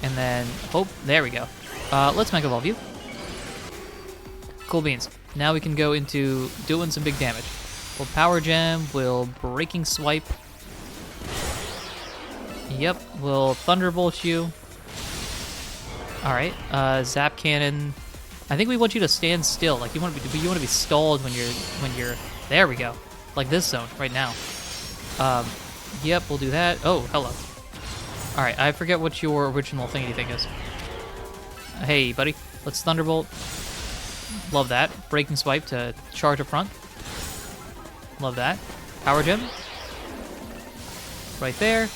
And then... Oh, there we go. Let's Mega Evolve you. Cool beans. Now we can go into doing some big damage. We'll Power Gem, we'll Breaking Swipe. Yep, we'll Thunderbolt you. Alright, Zap Cannon. I think we want you to stand still. Like you want to be stalled when you're there we go. Like this zone right now. Yep, we'll do that. Oh, hello. Alright, I forget what your original thingy thing is. Hey, buddy. Let's Thunderbolt. Love that. Breaking Swipe to charge up front. Love that. Power Gem. Right there.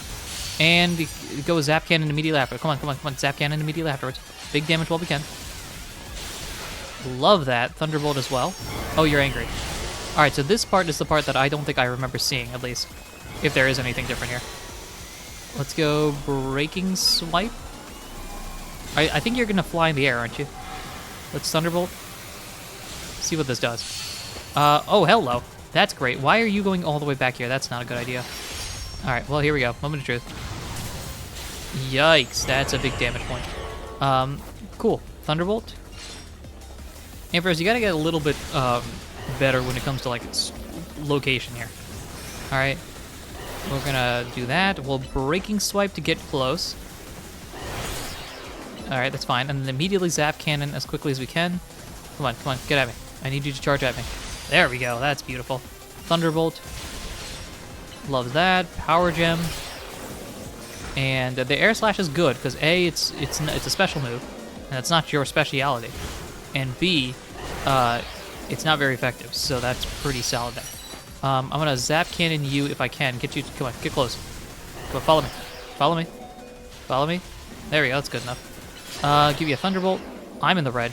And go Zap Cannon immediately after. Come on. Zap Cannon immediately afterwards. Big damage while we can. Love that. Thunderbolt as well. Oh, you're angry. Alright, so this part is the part that I don't think I remember seeing, at least. If there is anything different here. Let's go Breaking Swipe. I think you're going to fly in the air, aren't you? Let's Thunderbolt. See what this does. Oh, hello. That's great. Why are you going all the way back here? That's not a good idea. Alright, well, here we go. Moment of truth. Yikes, that's a big damage point. Cool. Thunderbolt. Ampharos, you gotta get a little bit better when it comes to, like, location here. Alright. We're gonna do that. We'll Breaking Swipe to get close. Alright, that's fine. And then immediately Zap Cannon as quickly as we can. Come on, get at me. I need you to charge at me. There we go, that's beautiful. Thunderbolt. Love that. Power Gem. And the Air Slash is good, because A, it's a special move, and that's not your speciality. And B, it's not very effective, so that's pretty solid there. I'm going to Zap Cannon you if I can. Get you, come on, get close. Come on, follow me. Follow me. Follow me. There we go, that's good enough. Give you a Thunderbolt. I'm in the red.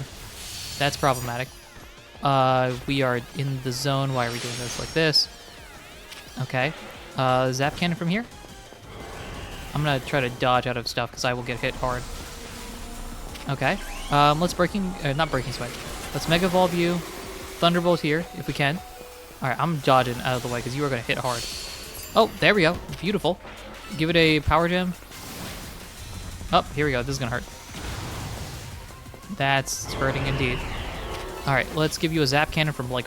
That's problematic. We are in the zone. Why are we doing this like this? Okay. Zap Cannon from here. I'm gonna try to dodge out of stuff because I will get hit hard. Okay. Let's not Breaking Swipe. Let's Mega Evolve you. Thunderbolt here, if we can. Alright, I'm dodging out of the way because you are gonna hit hard. Oh, there we go. Beautiful. Give it a power gem. Oh, here we go. This is gonna hurt. That's hurting indeed. All right, let's give you a zap cannon from like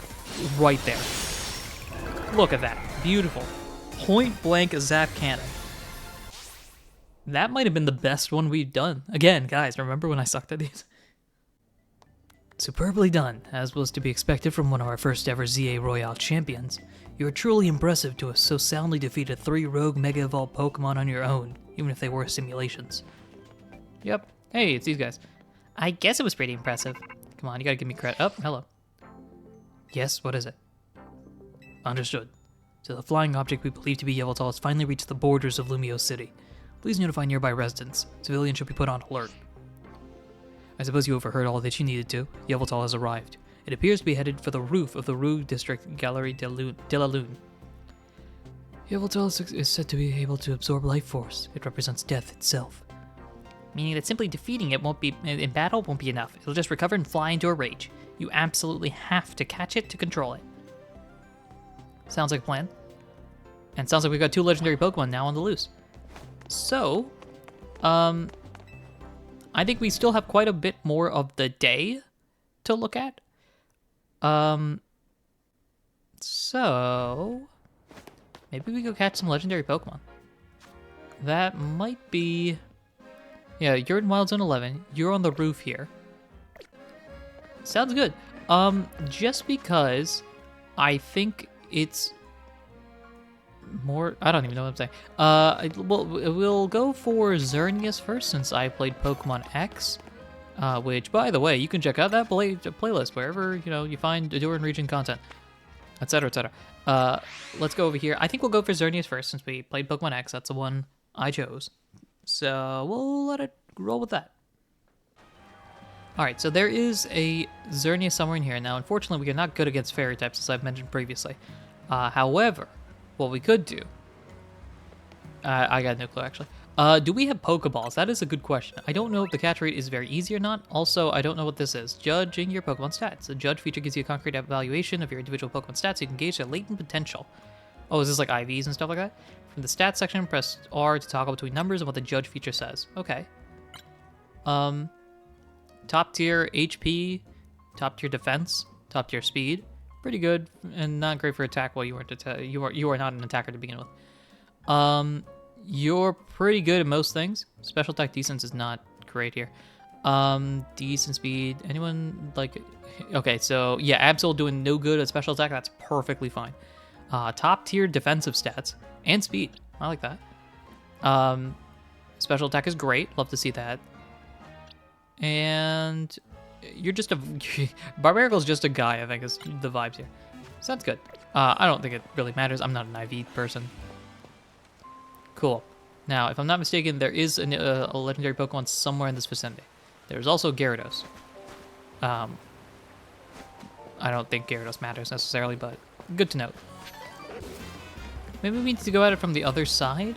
right there. Look at that. Beautiful. Point blank zap cannon. That might have been the best one we've done. Again, guys, remember when I sucked at these? Superbly done, as was to be expected from one of our first ever ZA Royale champions. You are truly impressive to have so soundly defeated 3 rogue Mega Evolved Pokemon on your own, even if they were simulations. Yep. Hey, it's these guys. I guess it was pretty impressive. Come on, you gotta give me credit. Oh, hello. Yes, what is it? Understood. So the flying object we believe to be Yveltal has finally reached the borders of Lumio City. Please notify nearby residents. Civilians should be put on alert. I suppose you overheard all that you needed to. Yveltal has arrived. It appears to be headed for the roof of the Rouge District Gallery de la Lune. Yveltal is said to be able to absorb life force. It represents death itself. Meaning that simply defeating it won't be in battle won't be enough. It'll just recover and fly into a rage. You absolutely have to catch it to control it. Sounds like a plan. And sounds like we've got 2 legendary Pokemon now on the loose. So, I think we still have quite a bit more of the day to look at. So maybe we go catch some legendary Pokemon. That might be... Yeah, you're in Wild Zone 11. You're on the roof here. Sounds good. Just because I think it's more... I don't even know what I'm saying. We'll go for Xerneas first, since I played Pokemon X. Which, by the way, you can check out that playlist wherever, you find Ahdurin region content, etc., etc. Let's go over here. I think we'll go for Xerneas first, since we played Pokemon X. That's the one I chose. So we'll let it roll with that. Alright, so there is a Xerneas somewhere in here. Now, unfortunately, we are not good against fairy types, as I've mentioned previously. However, what we could do... I got no clue, actually. Do we have Pokeballs? That is a good question. I don't know if the catch rate is very easy or not. Also, I don't know what this is. Judging your Pokemon stats. The Judge feature gives you a concrete evaluation of your individual Pokemon stats so you can gauge their latent potential. Oh, is this like IVs and stuff like that? From the stats section, press R to toggle between numbers and what the Judge feature says. Okay. Top tier HP, top tier defense, top tier speed. Pretty good, and not great for attack. Well, you are not an attacker to begin with. You're pretty good at most things. Special attack decence is not great here. Decent speed. Anyone like... Okay, so yeah, Absol doing no good at special attack. That's perfectly fine. Top tier defensive stats and speed. I like that. Special attack is great. Love to see that. And you're just a... Barbaricle's just a guy, I think, is the vibes here. So that's good. I don't think it really matters. I'm not an IV person. Cool. Now, if I'm not mistaken, there is a legendary Pokemon somewhere in this vicinity. There's also Gyarados. I don't think Gyarados matters necessarily, but good to note. Maybe we need to go at it from the other side?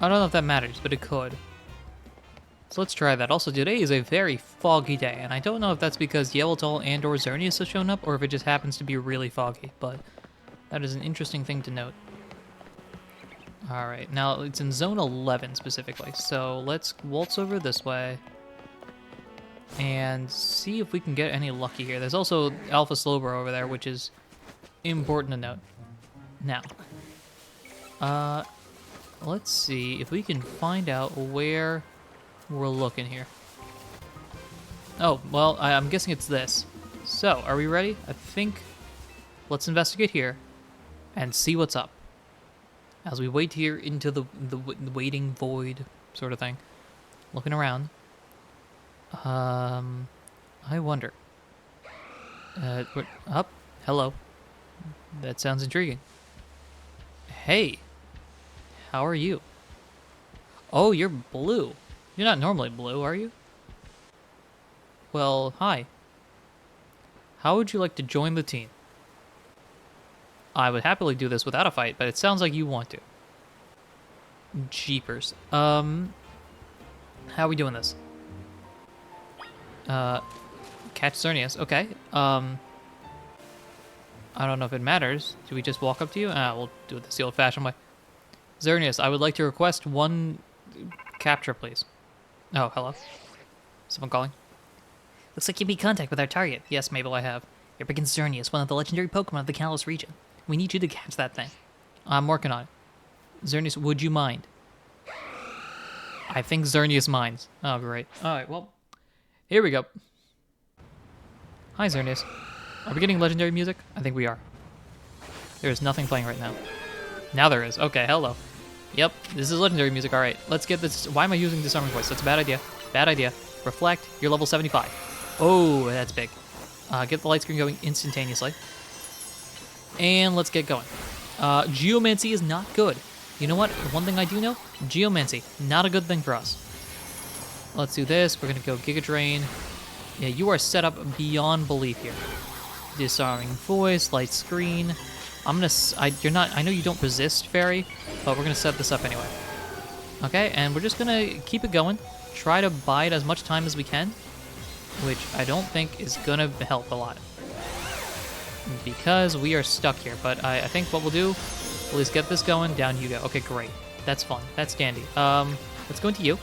I don't know if that matters, but it could. So let's try that. Also, today is a very foggy day, and I don't know if that's because Yveltal and or Xerneas has shown up, or if it just happens to be really foggy, but that is an interesting thing to note. Alright, now it's in Zone 11 specifically, so let's waltz over this way and see if we can get any lucky here. There's also Alpha Slowbro over there, which is important to note. Now, let's see if we can find out where we're looking here. Oh, well, I'm guessing it's this. So, are we ready? I think let's investigate here and see what's up. As we wait here into the waiting void sort of thing. Looking around. I wonder. Up. Hello. That sounds intriguing. Hey. How are you? Oh, you're blue. You're not normally blue, are you? Well, hi. How would you like to join the team? I would happily do this without a fight, but it sounds like you want to. Jeepers. How are we doing this? Catch Xerneas. Okay. I don't know if it matters. Do we just walk up to you? We'll do it the old-fashioned way. Xerneas, I would like to request one capture, please. Oh, hello. Someone calling? Looks like you made contact with our target. Yes, Mabel, I have. You're begins Xerneas, one of the legendary Pokemon of the Kalos region. We need you to catch that thing. I'm working on it. Xerneas, would you mind? I think Xerneas minds. Oh, great. Alright, well, here we go. Hi, Xerneas. Are we getting legendary music? I think we are. There is nothing playing right now. Now there is. Okay, hello. Yep, this is legendary music. Alright, let's get this. Why am I using disarming voice? That's a bad idea. Bad idea. Reflect. You're level 75. Oh, that's big. Get the light screen going instantaneously. And let's get going. Geomancy is not good. You know what? One thing I do know, Geomancy, not a good thing for us. Let's do this. We're going to go Giga Drain. Yeah, you are set up beyond belief here. Disarming voice, light screen. You're not, I know you don't resist fairy, but we're going to set this up anyway. Okay, and we're just going to keep it going. Try to bide as much time as we can, which I don't think is going to help a lot. Because we are stuck here, but I think what we'll do, we'll at least get this going. Down you go. Okay, great. That's fun. That's dandy. Let's go into you.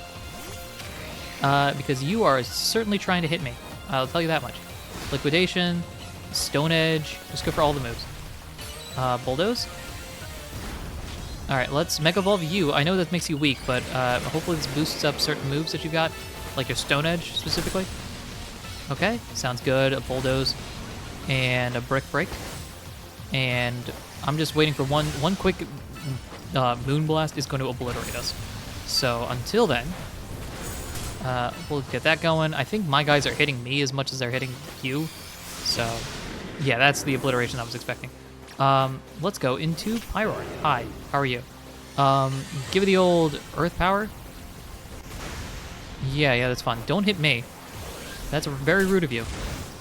Because you are certainly trying to hit me. I'll tell you that much. Liquidation, Stone Edge, just go for all the moves. Bulldoze. Alright, let's Mega Evolve you. I know that makes you weak, but hopefully this boosts up certain moves that you got, like your Stone Edge specifically. Okay, sounds good. A Bulldoze and a Brick Break. And I'm just waiting for one quick Moonblast is going to obliterate us. So until then, we'll get that going. I think my guys are hitting me as much as they're hitting you. So yeah, that's the obliteration I was expecting. Let's go into Pyroar. Hi, how are you? Give it the old Earth Power. Yeah, that's fun. Don't hit me. That's very rude of you.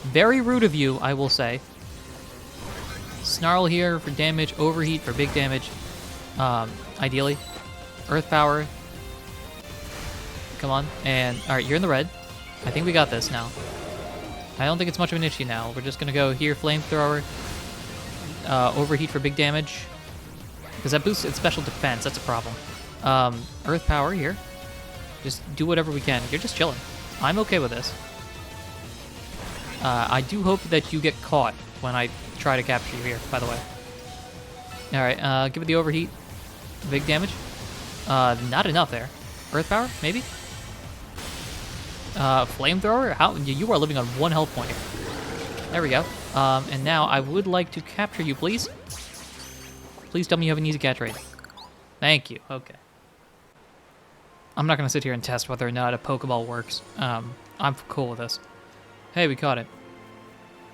Very rude of you, I will say. Snarl here for damage, Overheat for big damage. Ideally. Earth Power. Come on. And, alright, you're in the red. I think we got this now. I don't think it's much of an issue now. We're just going to go here, Flamethrower. Overheat for big damage. Because that boosts its special defense. That's a problem. Earth Power here. Just do whatever we can. You're just chilling. I'm okay with this. I do hope that you get caught when I try to capture you here, by the way. Alright, give it the Overheat. Big damage. Not enough there. Earth Power, maybe? Flamethrower? How? You are living on 1 health point here. There we go. And now I would like to capture you, please. Please tell me you have an easy catch rate. Thank you. Okay. I'm not going to sit here and test whether or not a Pokeball works. I'm cool with this. Hey, we caught it.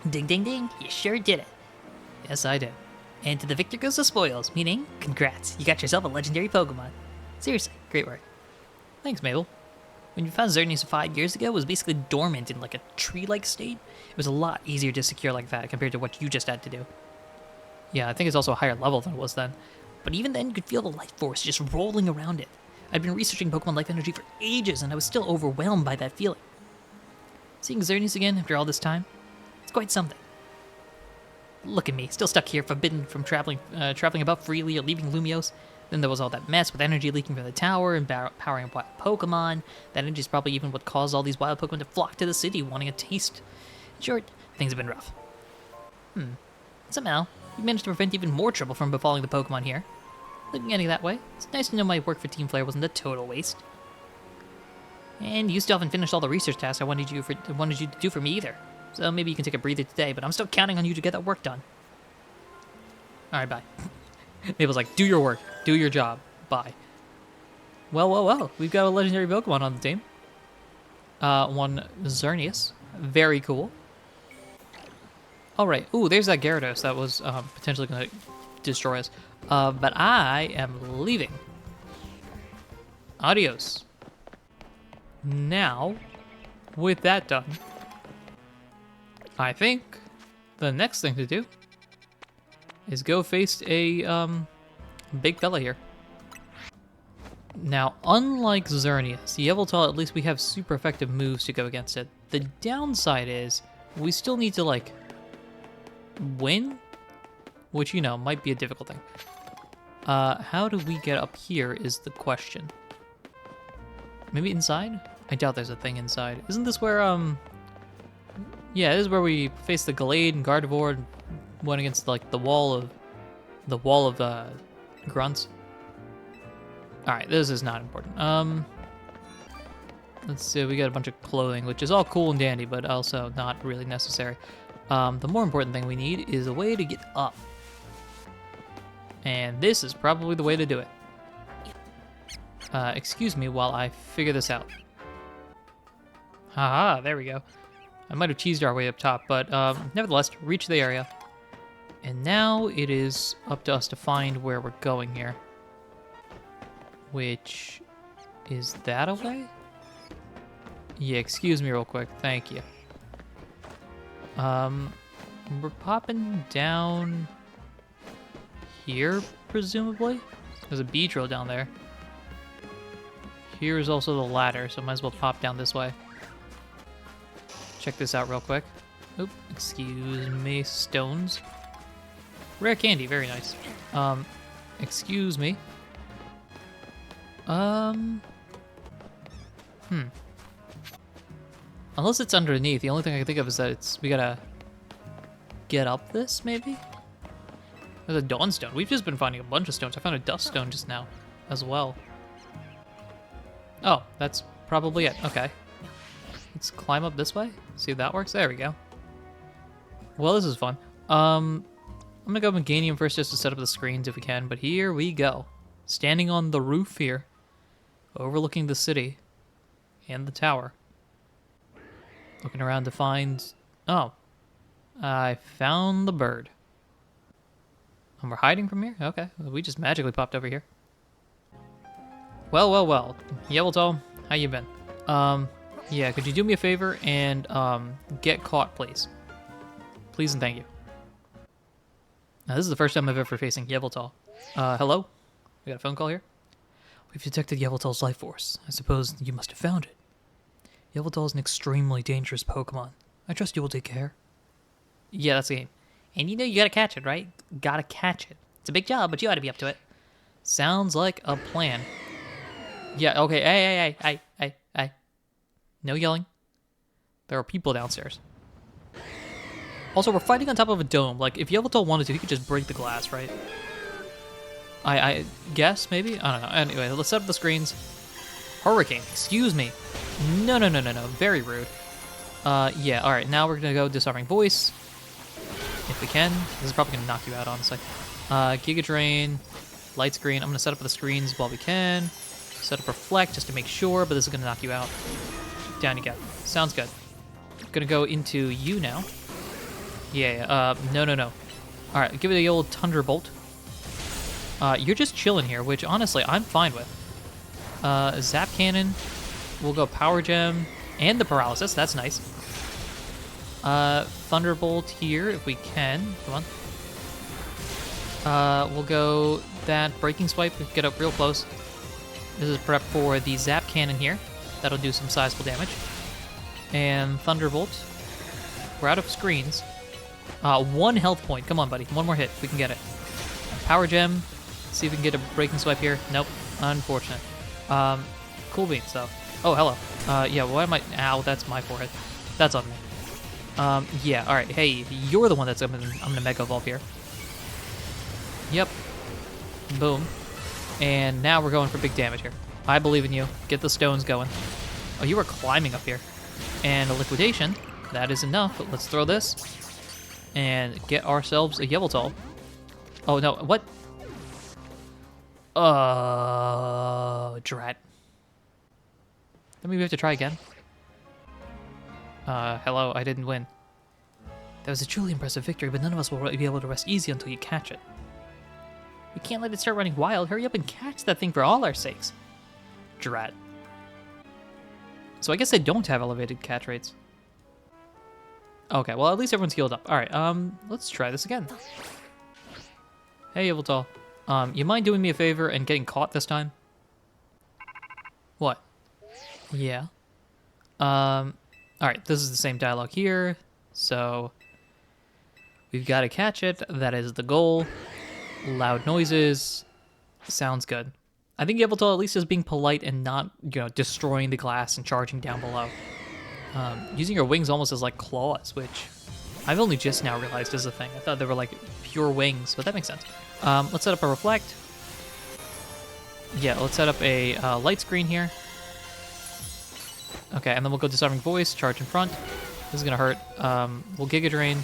Ding, ding, ding. You sure did it. Yes, I did. And to the victor goes the spoils, meaning, congrats. You got yourself a legendary Pokemon. Seriously, great work. Thanks, Mabel. When you found Xerneas 5 years ago, it was basically dormant in like a tree-like state. It was a lot easier to secure like that compared to what you just had to do. Yeah, I think it's also a higher level than it was then. But even then, you could feel the life force just rolling around it. I'd been researching Pokemon Life Energy for ages, and I was still overwhelmed by that feeling. Seeing Xerneas again after all this time, it's quite something. Look at me, still stuck here, forbidden from traveling about freely or leaving Lumiose. Then there was all that mess with energy leaking from the tower and powering up wild Pokemon. That energy is probably even what caused all these wild Pokemon to flock to the city, wanting a taste. In short, things have been rough. Somehow, we managed to prevent even more trouble from befalling the Pokemon here. Looking at it that way, it's nice to know my work for Team Flare wasn't a total waste. And you still haven't finished all the research tasks I wanted you to do for me either. So maybe you can take a breather today, but I'm still counting on you to get that work done. Alright, bye. Mabel's like, do your work. Do your job. Bye. Well. We've got a legendary Pokemon on the team. One Xerneas. Very cool. Alright. Ooh, there's that Gyarados that was potentially going to destroy us. But I am leaving. Adios. Now, with that done, I think the next thing to do is go face a big fella here. Now, unlike Xerneas, Yveltal, at least we have super effective moves to go against it. The downside is we still need to, like, win, which, you know, might be a difficult thing. How do we get up here is the question. Maybe inside? I doubt there's a thing inside. Isn't this where, yeah, this is where we face the Glade and Gardevoir and went against, like, the wall of grunts. Alright, this is not important. Let's see, we got a bunch of clothing, which is all cool and dandy, but also not really necessary. The more important thing we need is a way to get up. And this is probably the way to do it. Excuse me while I figure this out. Haha, there we go. I might have cheesed our way up top, but nevertheless, reach the area. And now it is up to us to find where we're going here. Which, is that a way? Yeah, excuse me real quick, thank you. We're popping down here, presumably? There's a Beedrill down there. Here's also the ladder, so might as well pop down this way. Check this out real quick. Oop, excuse me, stones. Rare candy, very nice. Excuse me. Unless it's underneath, the only thing I can think of is that we gotta get up this, maybe? There's a Dawnstone. We've just been finding a bunch of stones. I found a Duststone just now, as well. Oh, that's probably it. Okay. Let's climb up this way. See if that works. There we go. Well, this is fun. I'm gonna go Meganium first just to set up the screens if we can, but here we go. Standing on the roof here, overlooking the city and the tower. Looking around to find... Oh. I found the bird. And we're hiding from here? Okay. We just magically popped over here. Well, well, well. Yveltal, how you been? Yeah, could you do me a favor and, get caught, please? Please and thank you. Now, this is the first time I've ever facing Yveltal. Hello? We got a phone call here? We've detected Yveltal's life force. I suppose you must have found it. Yveltal is an extremely dangerous Pokemon. I trust you will take care. Yeah, that's the game. And you know you gotta catch it, right? Gotta catch it. It's a big job, but you ought to be up to it. Sounds like a plan. Yeah, okay, hey. No yelling. There are people downstairs. Also, we're fighting on top of a dome. Like, if Yveltal wanted to, he could just break the glass, right? I guess, maybe? I don't know. Anyway, let's set up the screens. Hurricane, excuse me. No. Very rude. Yeah, alright, now we're gonna go Disarming Voice. If we can. This is probably gonna knock you out, honestly. Giga Drain, Light Screen. I'm gonna set up the screens while we can. Set up Reflect just to make sure, but this is gonna knock you out. Down you go. Sounds good. Gonna go into you now. Yeah, no. Alright, give it the old Thunderbolt. You're just chilling here, which honestly, I'm fine with. Zap Cannon. We'll go Power Gem and the Paralysis. That's nice. Thunderbolt here if we can. Come on. We'll go that Breaking Swipe. Get up real close. This is prep for the Zap Cannon here. That'll do some sizable damage. And Thunderbolt. We're out of screens. 1 health point. Come on, buddy. One more hit. We can get it. Power Gem. See if we can get a Breaking Swipe here. Nope. Unfortunate. Cool beans, though. Oh, hello. Yeah, why am I... Ow, that's my forehead. That's on me. Yeah, alright. Hey, you're the one that's... I'm gonna Mega Evolve here. Yep. Boom. And now we're going for big damage here. I believe in you. Get the stones going. Oh, you were climbing up here. And a Liquidation. That is enough. But let's throw this. And get ourselves a Yveltal. Oh, no. What? Drat. Then we have to try again. Hello, I didn't win. That was a truly impressive victory, but none of us will be able to rest easy until you catch it. We can't let it start running wild. Hurry up and catch that thing for all our sakes. Drat. So I guess they don't have elevated catch rates. Okay, well, at least everyone's healed up. Alright, let's try this again. Hey, Yveltal. You mind doing me a favor and getting caught this time? What? Yeah. Alright, this is the same dialogue here. So, we've got to catch it. That is the goal. Loud noises. Sounds good. I think Yveltal at least is being polite and not, destroying the glass and charging down below. Using your wings almost as like claws, which I've only just now realized is a thing. I thought they were like pure wings, but that makes sense. Let's set up a reflect. Yeah, let's set up a light screen here. Okay, and then we'll go Disarming Voice, charge in front. This is gonna hurt. We'll Giga Drain.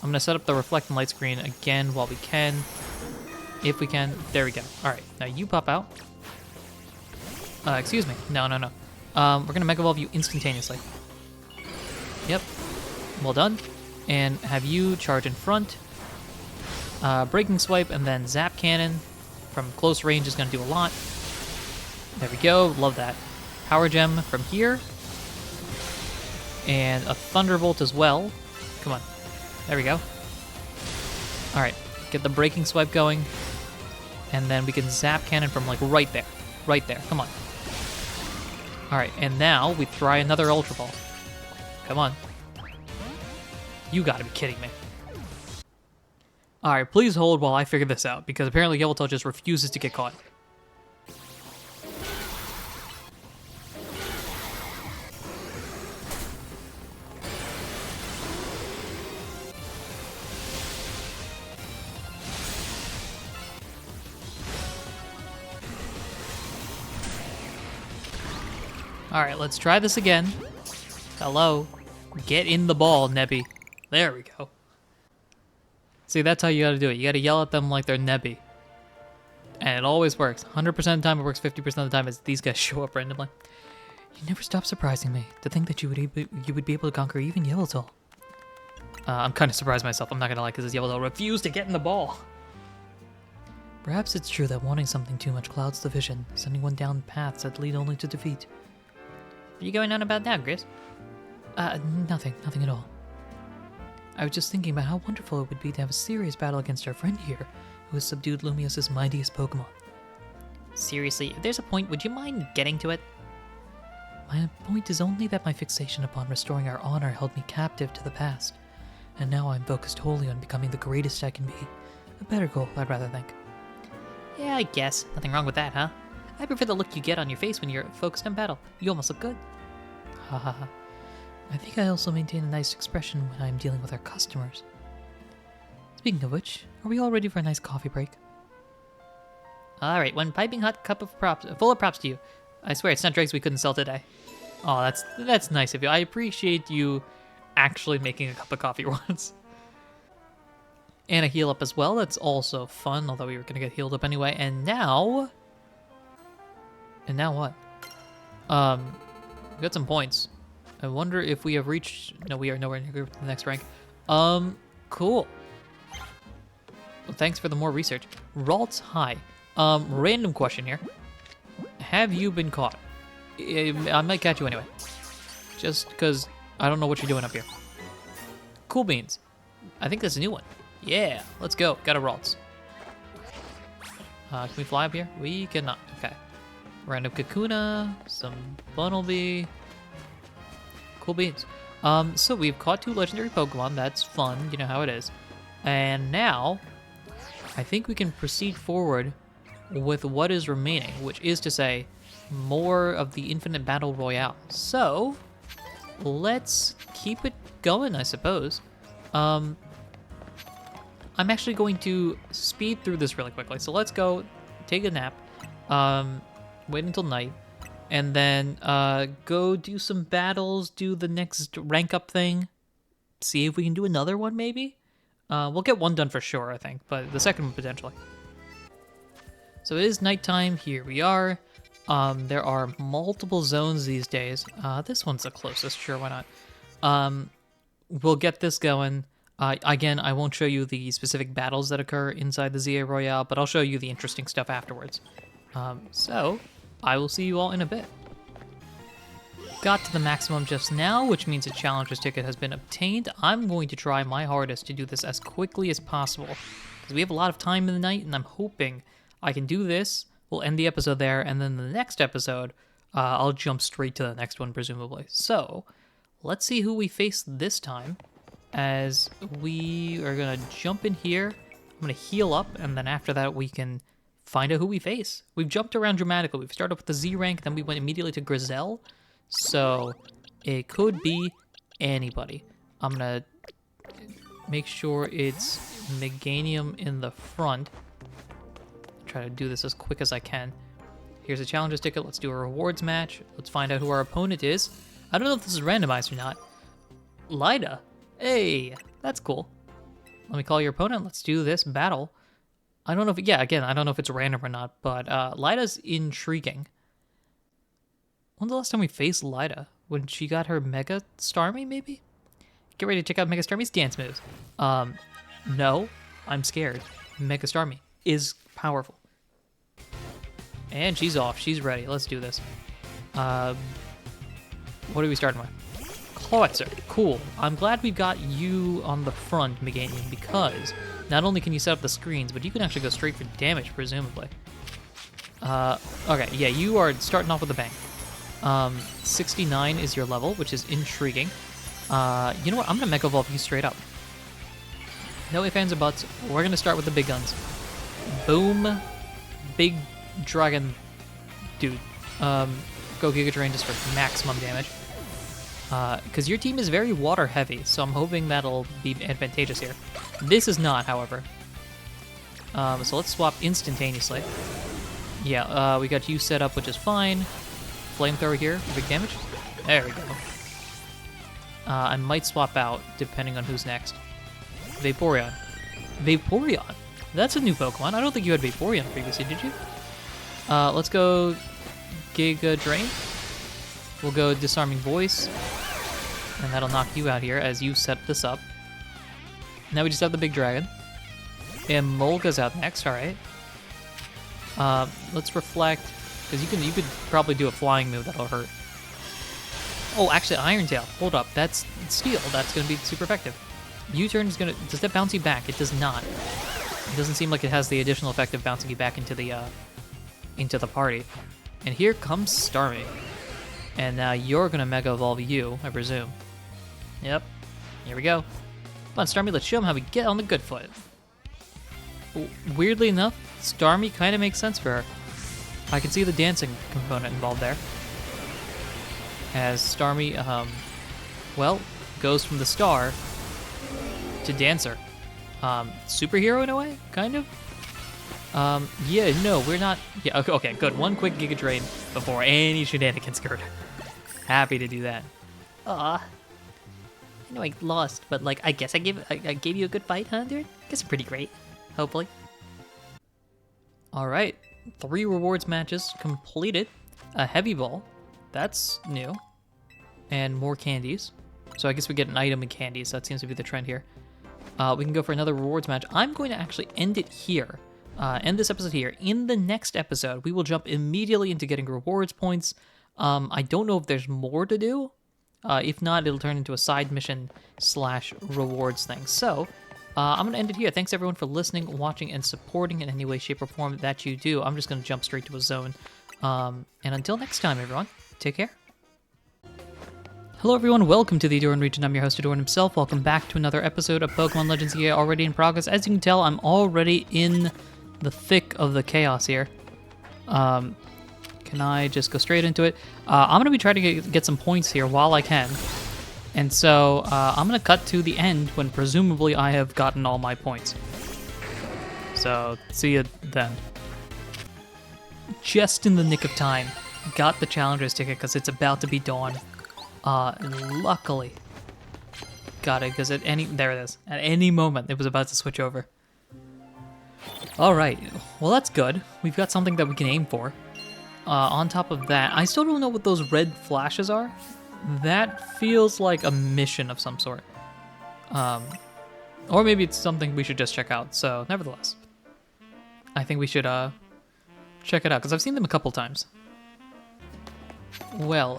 I'm gonna set up the reflect and light screen again while we can. If we can. There we go. Alright, now you pop out. Excuse me. No. We're gonna Mega Evolve you instantaneously. Yep. Well done. And have you charge in front. Breaking Swipe and then Zap Cannon from close range is gonna do a lot. There we go. Love that. Power Gem from here. And a Thunderbolt as well. Come on. There we go. Alright. Get the Breaking Swipe going. And then we can Zap Cannon from like right there. Right there. Come on. Alright, and now we try another Ultra Ball. Come on. You gotta be kidding me. Alright, please hold while I figure this out, because apparently Yveltal just refuses to get caught. Alright, let's try this again. Hello. Get in the ball, Nebby. There we go. See, that's how you gotta do it. You gotta yell at them like they're Nebby. And it always works. 100% of the time it works, 50% of the time as these guys show up randomly. You never stop surprising me. To think that you would be able to conquer even Yveltal. I'm kind of surprised myself, I'm not gonna lie, because Yveltal refused to get in the ball. Perhaps it's true that wanting something too much clouds the vision, sending one down paths that lead only to defeat. What are you going on about now, Chris? Nothing at all. I was just thinking about how wonderful it would be to have a serious battle against our friend here, who has subdued Lumios's mightiest Pokemon. Seriously, if there's a point, would you mind getting to it? My point is only that my fixation upon restoring our honor held me captive to the past, and now I'm focused wholly on becoming the greatest I can be. A better goal, I'd rather think. Yeah, I guess. Nothing wrong with that, huh? I prefer the look you get on your face when you're focused on battle. You almost look good. Ha ha ha. I think I also maintain a nice expression when I'm dealing with our customers. Speaking of which, are we all ready for a nice coffee break? Alright, one piping hot cup of props, full of props to you. I swear, it's not drinks we couldn't sell today. Oh, that's nice of you. I appreciate you actually making a cup of coffee once. And a heal up as well. That's also fun, although we were going to get healed up anyway. And now what? We got some points. I wonder if we have reached... No, we are nowhere near the next rank. Cool. Well, thanks for the more research. Ralt's High. Random question here. Have you been caught? I might catch you anyway. Just because I don't know what you're doing up here. Cool Beans. I think that's a new one. Yeah, let's go. Got a Ralts. Can we fly up here? We cannot. Okay. Random Kakuna. Some Bunnelby. Cool Beans. So we've caught 2 legendary Pokemon. That's fun. You know how it is. And now, I think we can proceed forward with what is remaining, which is to say, more of the Infinite Battle Royale. So, let's keep it going, I suppose. I'm actually going to speed through this really quickly. So let's go take a nap, wait until night, and then go do some battles, do the next rank up thing, see if we can do another one maybe. We'll get one done for sure, I think, but the second one potentially. So it is nighttime. Here we are. There are multiple zones these days. This one's the closest. Sure, why not? We'll get this going. Again, I won't show you the specific battles that occur inside the ZA Royale, but I'll show you the interesting stuff afterwards. So, I will see you all in a bit. Got to the maximum just now, which means a challenger's ticket has been obtained. I'm going to try my hardest to do this as quickly as possible, because we have a lot of time in the night, and I'm hoping I can do this. We'll end the episode there, and then the next episode, I'll jump straight to the next one, presumably. So, let's see who we face this time, as we are going to jump in here. I'm going to heal up, and then after that we can find out who we face. We've jumped around dramatically. We've started with the Z rank, then we went immediately to Grizel. So it could be anybody. I'm gonna make sure it's Meganium in the front. Try to do this as quick as I can. Here's a challenges ticket. Let's do a rewards match. Let's find out who our opponent is. I don't know if this is randomized or not. Lyda. Hey, that's cool. Let me call your opponent. Let's do this battle. I don't know if, yeah, again, I don't know if it's random or not, but Lyda's intriguing. When's the last time we faced Lyda? When she got her Mega Starmie, maybe? Get ready to check out Mega Starmie's dance moves. No, I'm scared. Mega Starmie is powerful. And she's off. She's ready. Let's do this. What are we starting with? Klawitzer. Cool. I'm glad we've got you on the front, Meganium, because not only can you set up the screens, but you can actually go straight for damage, presumably. Okay, yeah, you are starting off with a bang. 69 is your level, which is intriguing. You know what? I'm going to Mega Evolve you straight up. No ifs, ands, or buts. We're going to start with the big guns. Boom. Big dragon dude. Go Giga Drain just for maximum damage. Because your team is very water heavy, so I'm hoping that'll be advantageous here. This is not, however. So let's swap instantaneously. Yeah, we got you set up, which is fine. Flamethrower here, big damage. There we go. I might swap out, depending on who's next. Vaporeon. Vaporeon? That's a new Pokemon. I don't think you had Vaporeon previously, did you? Let's go Giga Drain. We'll go Disarming Voice. And that'll knock you out here as you set this up. Now we just have the big dragon. And Molga's out next, alright. Let's reflect, because you could probably do a flying move that'll hurt. Oh, actually, Iron Tail. Hold up, that's Steel. That's going to be super effective. U-turn is going to... Does that bounce you back? It does not. It doesn't seem like it has the additional effect of bouncing you back into the party. And here comes Starmie. And now you're going to Mega Evolve you, I presume. Yep. Here we go. Come on, Starmie, let's show him how we get on the good foot. Weirdly enough, Starmie kind of makes sense for her. I can see the dancing component involved there. As Starmie, well, goes from the star to dancer. Superhero in a way, kind of? Yeah, no, we're not... Yeah, okay, good. One quick Giga Drain before any shenanigans occurred. Happy to do that. Aw. I know I lost, but like, I guess I gave you a good fight, huh, dude? Guess I'm pretty great. Hopefully. Alright, 3 rewards matches completed. A heavy ball. That's new. And more candies. So I guess we get an item in candies. That seems to be the trend here. We can go for another rewards match. I'm going to actually end it here. End this episode here. In the next episode, we will jump immediately into getting rewards points. I don't know if there's more to do. If not, it'll turn into a side mission / rewards thing. So, I'm going to end it here. Thanks everyone for listening, watching, and supporting in any way, shape, or form that you do. I'm just going to jump straight to a zone. And until next time, everyone, take care. Hello everyone, welcome to the Ahdurin region. I'm your host, Ahdurin himself. Welcome back to another episode of Pokemon Legends EA already in progress. As you can tell, I'm already in the thick of the chaos here. Can I just go straight into it? I'm going to be trying to get some points here while I can. And so I'm going to cut to the end when presumably I have gotten all my points. So see you then. Just in the nick of time. Got the Challenger's ticket because it's about to be dawn. Luckily got it because there it is. At any moment it was about to switch over. All right, well that's good. We've got something that we can aim for. On top of that, I still don't know what those red flashes are. That feels like a mission of some sort. Or maybe it's something we should just check out. So nevertheless, I think we should check it out because I've seen them a couple times. Well,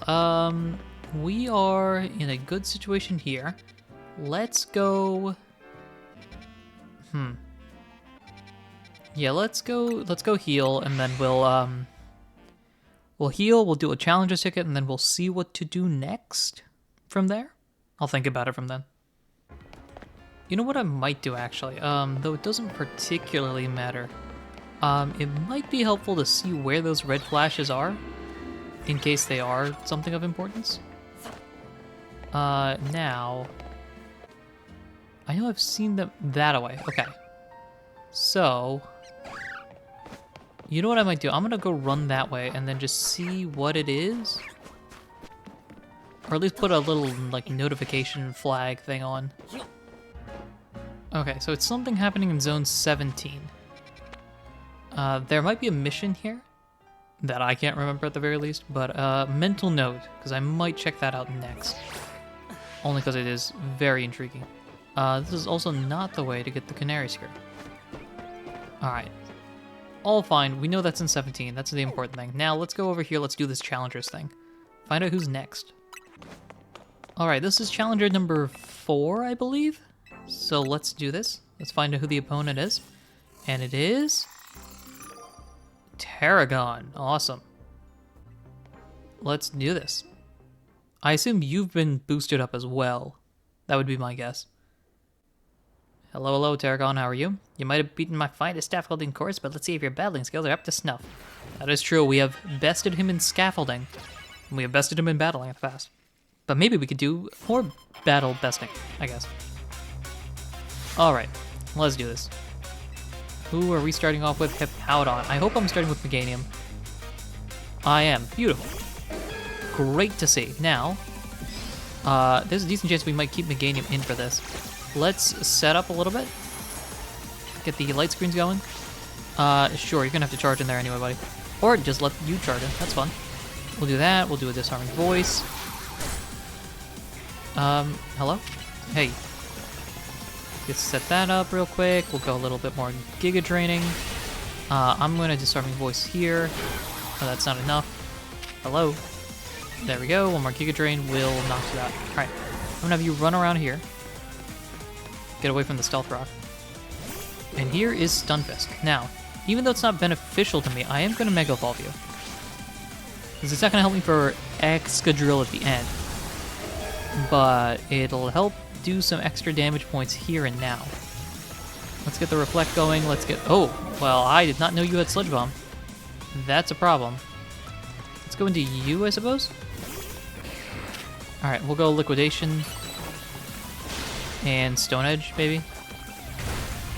we are in a good situation here. Let's go... Yeah, let's go heal, and then we'll heal, we'll do a challenges ticket, and then we'll see what to do next from there. I'll think about it from then. You know what I might do, actually? Though it doesn't particularly matter. It might be helpful to see where those red flashes are, in case they are something of importance. Now, I know I've seen them that away. Okay. So, you know what I might do? I'm gonna go run that way and then just see what it is. Or at least put a little, like, notification flag thing on. Okay, so it's something happening in Zone 17. There might be a mission here that I can't remember at the very least, but mental note, because I might check that out next. Only because it is very intriguing. This is also not the way to get the canary skirt. Alright. All fine. We know that's in 17. That's the important thing. Now, let's go over here. Let's do this challengers thing. Find out who's next. Alright, this is challenger number 4, I believe. So let's do this. Let's find out who the opponent is. And it is... Tarragon. Awesome. Let's do this. I assume you've been boosted up as well. That would be my guess. Hello, hello, Tarragon. How are you? You might have beaten my finest scaffolding course, but let's see if your battling skills are up to snuff. That is true. We have bested him in scaffolding. And we have bested him in battling in the past. But maybe we could do more battle besting, I guess. Alright, let's do this. Who are we starting off with? Hippowdon. I hope I'm starting with Meganium. I am. Beautiful. Great to see. Now, there's a decent chance we might keep Meganium in for this. Let's set up a little bit. Get the light screens going. Sure, you're gonna have to charge in there anyway, buddy. Or just let you charge in. That's fun. We'll do that. We'll do a disarming voice. Hello? Hey. Let's set that up real quick. We'll go a little bit more Giga Draining. I'm gonna disarming voice here. Oh, that's not enough. Hello? There we go. One more Giga Drain will knock you out. Alright. I'm gonna have you run around here. Get away from the Stealth Rock. And here is Stunfisk. Now, even though it's not beneficial to me, I am gonna Mega Evolve you. Because it's not gonna help me for Excadrill at the end. But it'll help do some extra damage points here and now. Let's get the Reflect going. Let's get... Oh, well, I did not know you had Sludge Bomb. That's a problem. Let's go into you, I suppose? Alright, we'll go Liquidation. And Stone Edge, maybe?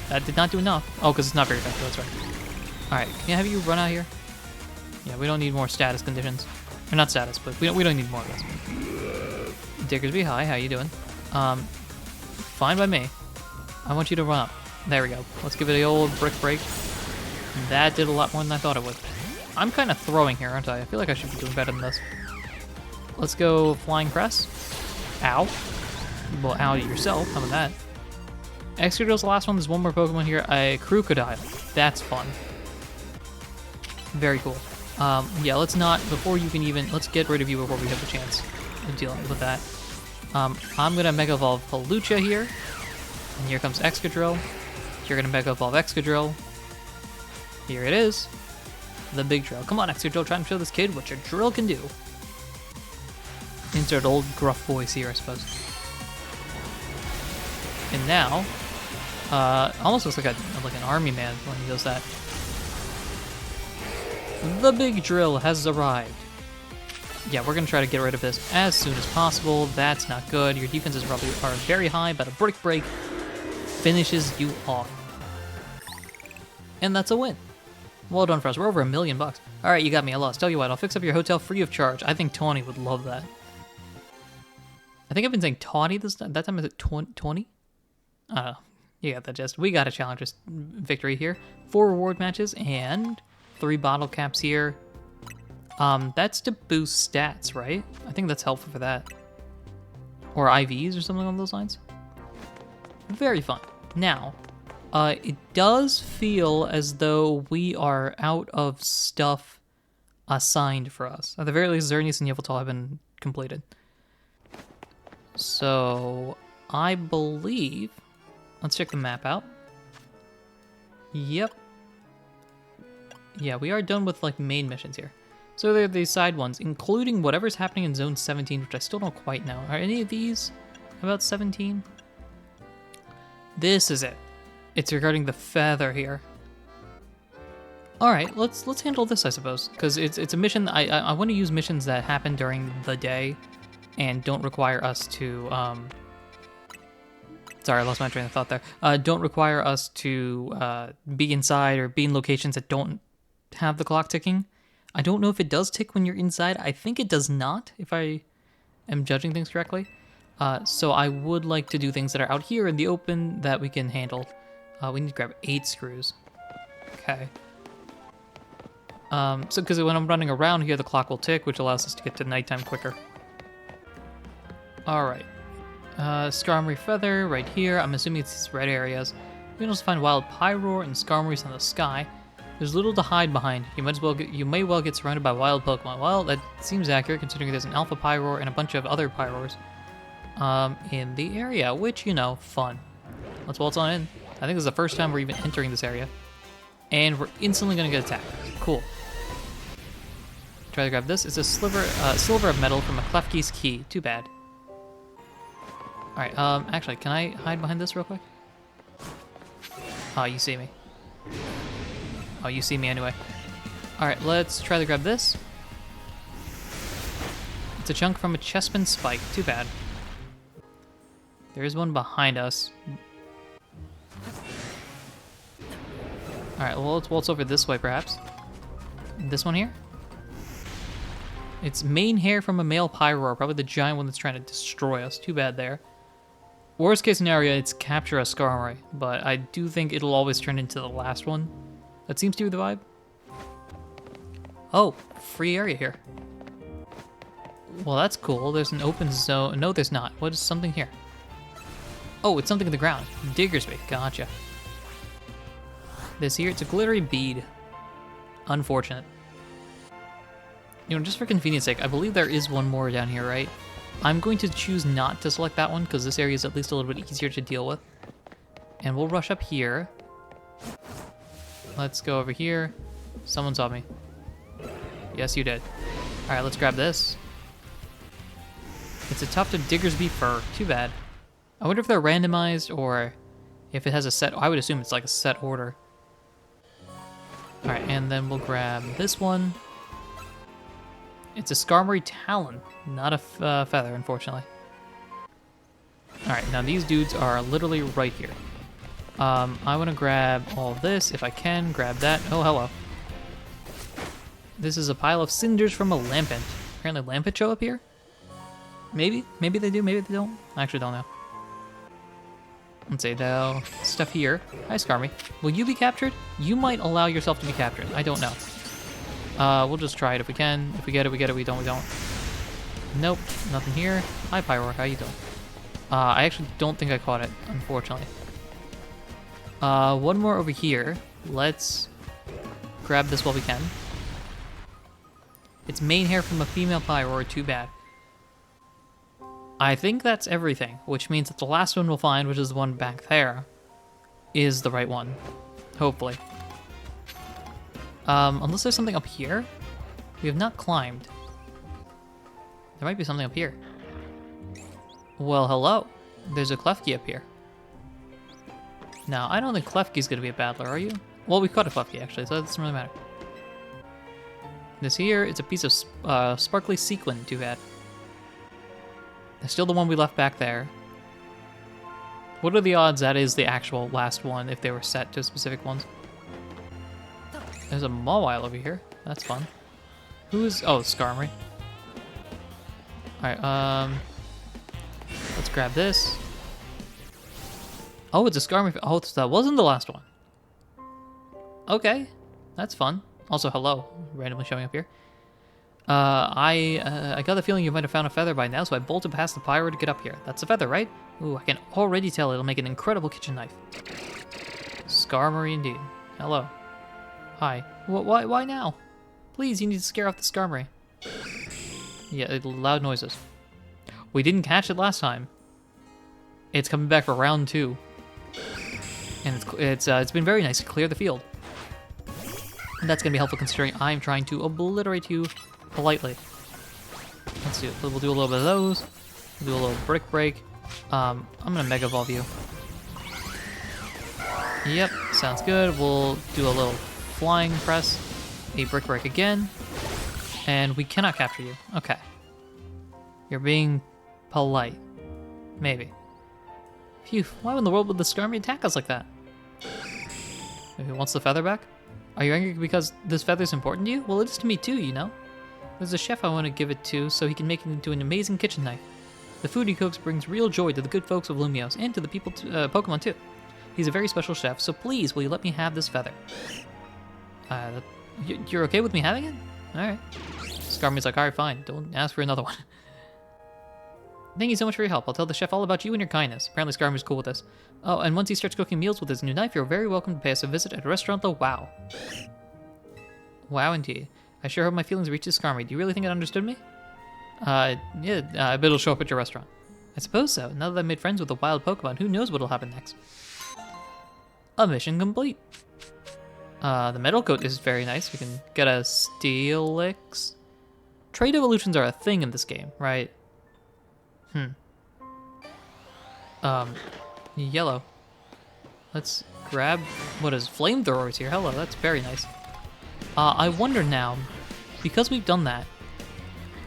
That did not do enough. Oh, because it's not very effective, that's right. Alright, can I have you run out here? Yeah, we don't need more status conditions. Or not status, but we don't need more of this. Diggersby, hi, how you doing? Fine by me. I want you to run up. There we go. Let's give it the old Brick Break. That did a lot more than I thought it would. I'm kind of throwing here, aren't I? I feel like I should be doing better than this. Let's go Flying Press. Ow. Well, ow to yourself. How about that? Excadrill's the last one. There's one more Pokemon here. A Crocodile. That's fun. Very cool. Yeah, let's not, before you can even, let's get rid of you before we have a chance of dealing with that. I'm going to Mega Evolve Palucha here. And here comes Excadrill. You're going to Mega Evolve Excadrill. Here it is. The big drill. Come on, Excadrill, try and show this kid what your drill can do. Insert old gruff voice here, I suppose. And now, almost looks like an army man when he does that. The big drill has arrived. Yeah, we're gonna try to get rid of this as soon as possible. That's not good. Your defenses probably are very high, but a Brick Break finishes you off. And that's a win. Well done for us. We're over $1 million. All right, you got me. I lost. Tell you what, I'll fix up your hotel free of charge. I think Tawny would love that. I think I've been saying Tawny this time. That time is it 20? You got that gist. We got a challenger's victory here. 4 reward matches and 3 bottle caps here. That's to boost stats, right? I think that's helpful for that. Or IVs or something along those lines. Very fun. Now, it does feel as though we are out of stuff assigned for us. At the very least, Xerneas and Yveltal have been completed. So, I believe... Let's check the map out. Yep. Yeah, we are done with, like, main missions here. So there are these side ones, including whatever's happening in Zone 17, which I still don't quite know. Are any of these about 17? This is it. It's regarding the feather here. All right, let's handle this, I suppose, because it's a mission. I want to use missions that happen during the day, and don't require us to Sorry, I lost my train of thought there. Don't require us to be inside or be in locations that don't have the clock ticking. I don't know if it does tick when you're inside. I think it does not, if I am judging things correctly. So I would like to do things that are out here in the open that we can handle. We need to grab 8 screws. Okay. So because when I'm running around here, the clock will tick, which allows us to get to nighttime quicker. All right. Skarmory Feather right here. I'm assuming it's these red areas. You can also find Wild Pyroar and Skarmories in the sky. There's little to hide behind. You may well get surrounded by wild Pokemon. Well, that seems accurate considering there's an Alpha Pyroar and a bunch of other Pyroars in the area, which, you know, fun. Let's waltz on in. I think this is the first time we're even entering this area. And we're instantly going to get attacked. Cool. Try to grab this. It's a silver of metal from a Klefki's key. Too bad. Alright, actually, can I hide behind this real quick? Oh, you see me. Oh, you see me anyway. Alright, let's try to grab this. It's a chunk from a Chespin Spike. Too bad. There is one behind us. Alright, well, let's waltz over this way, perhaps. This one here? It's main hair from a male Pyroar, probably the giant one that's trying to destroy us. Too bad there. Worst case scenario, it's capture a Skarmory, but I do think it'll always turn into the last one. That seems to be the vibe. Oh, free area here. Well, that's cool. There's an open zone. No, there's not. What is something here? Oh, it's something in the ground. Diggersby. Gotcha. This here, it's a glittery bead. Unfortunate. You know, just for convenience sake, I believe there is one more down here, right? I'm going to choose not to select that one because this area is at least a little bit easier to deal with. And we'll rush up here. Let's go over here. Someone saw me. Yes, you did. All right, let's grab this. It's a tuft of Diggersby fur. Too bad. I wonder if they're randomized or if it has a set. I would assume it's like a set order. All right, and then we'll grab this one. It's a Skarmory Talon, not a feather, unfortunately. Alright, now these dudes are literally right here. I want to grab all this, if I can. Grab that. Oh, hello. This is a pile of cinders from a Lampent. Apparently Lampent show up here? Maybe? Maybe they do, maybe they don't. I actually don't know. Let's see, though. Stuff here. Hi, Skarmory. Will you be captured? You might allow yourself to be captured. I don't know. We'll just try it if we can. If we get it, we get it. We don't, we don't. Nope, nothing here. Hi, Pyroar. How you doing? I actually don't think I caught it, unfortunately. One more over here. Let's grab this while we can. It's main hair from a female Pyroar. Too bad. I think that's everything, which means that the last one we'll find, which is the one back there, is the right one. Hopefully. Unless there's something up here? We have not climbed. There might be something up here. Well, hello. There's a Klefki up here. Now, I don't think Klefki's gonna be a battler, are you? Well, we caught a Klefki, actually, so that doesn't really matter. This here, it's a piece of sparkly sequin. Too bad. It's still the one we left back there. What are the odds that is the actual last one if they were set to specific ones? There's a Mawile over here. That's fun. Who is... Oh, Skarmory. Alright, let's grab this. Oh, it's a Skarmory. Oh, that wasn't the last one. Okay. That's fun. Also, hello. Randomly showing up here. I got the feeling you might have found a feather by now, so I bolted past the Pyro to get up here. That's a feather, right? Ooh, I can already tell it'll make an incredible kitchen knife. Skarmory indeed. Hello. Hi. Why now? Please, you need to scare off the Skarmory. Yeah, loud noises. We didn't catch it last time. It's coming back for round 2. And it's been very nice to clear the field. And that's gonna be helpful considering I'm trying to obliterate you politely. Let's do it. We'll do a little bit of those. We'll do a little brick break. I'm gonna Mega Evolve you. Yep, sounds good. We'll do a little flying press, a brick break again, and we cannot capture you. Okay. You're being polite. Maybe. Phew, why in the world would the Skirmy attack us like that? Maybe he wants the feather back? Are you angry because this feather's important to you? Well, it is to me too, you know? There's a chef I want to give it to so he can make it into an amazing kitchen knife. The food he cooks brings real joy to the good folks of Lumios and to the people, Pokemon too. He's a very special chef, so please, will you let me have this feather? You're okay with me having it? Alright. Skarmy's like, alright, fine. Don't ask for another one. Thank you so much for your help. I'll tell the chef all about you and your kindness. Apparently Skarmy's cool with this. Oh, and once he starts cooking meals with his new knife, you're very welcome to pay us a visit at Restaurant the Wow. Wow, indeed. I sure hope my feelings reaches Skarmy. Do you really think it understood me? Yeah, I bet it'll show up at your restaurant. I suppose so. Now that I've made friends with a wild Pokemon, who knows what'll happen next? A mission complete. The metal coat is very nice. We can get a Steelix. Trade evolutions are a thing in this game, right? Yellow. Let's grab, what is flamethrowers here? Hello, that's very nice. I wonder now, because we've done that,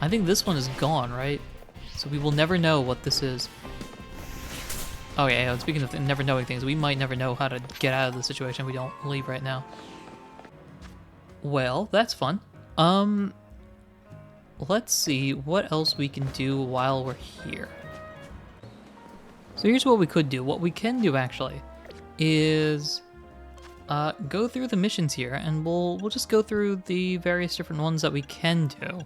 I think this one is gone, right? So we will never know what this is. Oh yeah, speaking of never knowing things, we might never know how to get out of the situation if we don't leave right now. Well, that's fun. Let's see what else we can do while we're here. So here's what we could do. What we can do actually is go through the missions here, and we'll just go through the various different ones that we can do.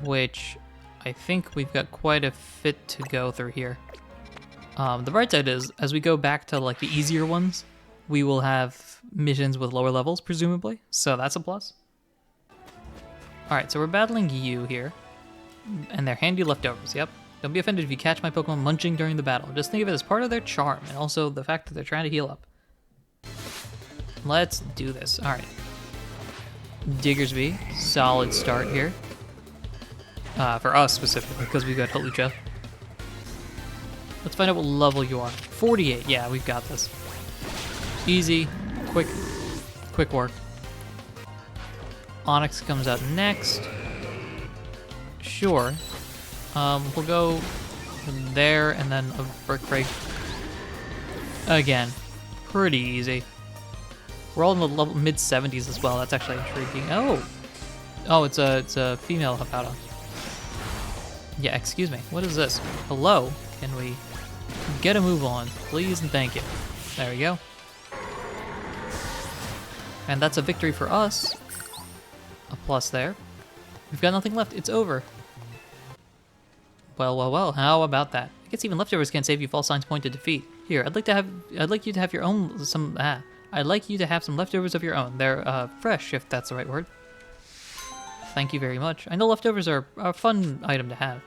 Which I think we've got quite a fit to go through here. The bright side is, as we go back to like the easier ones, we will have missions with lower levels, presumably. So that's a plus. Alright, so we're battling you here. And they're handy leftovers, yep. Don't be offended if you catch my Pokemon munching during the battle. Just think of it as part of their charm, and also the fact that they're trying to heal up. Let's do this. Alright. Diggersby, solid start here. For us specifically, because we've got Hawlucha. Let's find out what level you are. 48, yeah, we've got this. Easy, quick work. Onyx comes out next. Sure. We'll go there and then a brick break. Again, pretty easy. We're all in the level mid-70s as well. That's actually intriguing. Oh, it's a female Hapata. Yeah, excuse me. What is this? Hello? Can we get a move on, please and thank you. There we go. And that's a victory for us. A plus there. We've got nothing left. It's over. Well. How about that? I guess even leftovers can't save you. False signs point to defeat. Here, I'd like you to have your own I'd like you to have some leftovers of your own. They're fresh, if that's the right word. Thank you very much. I know leftovers are a fun item to have.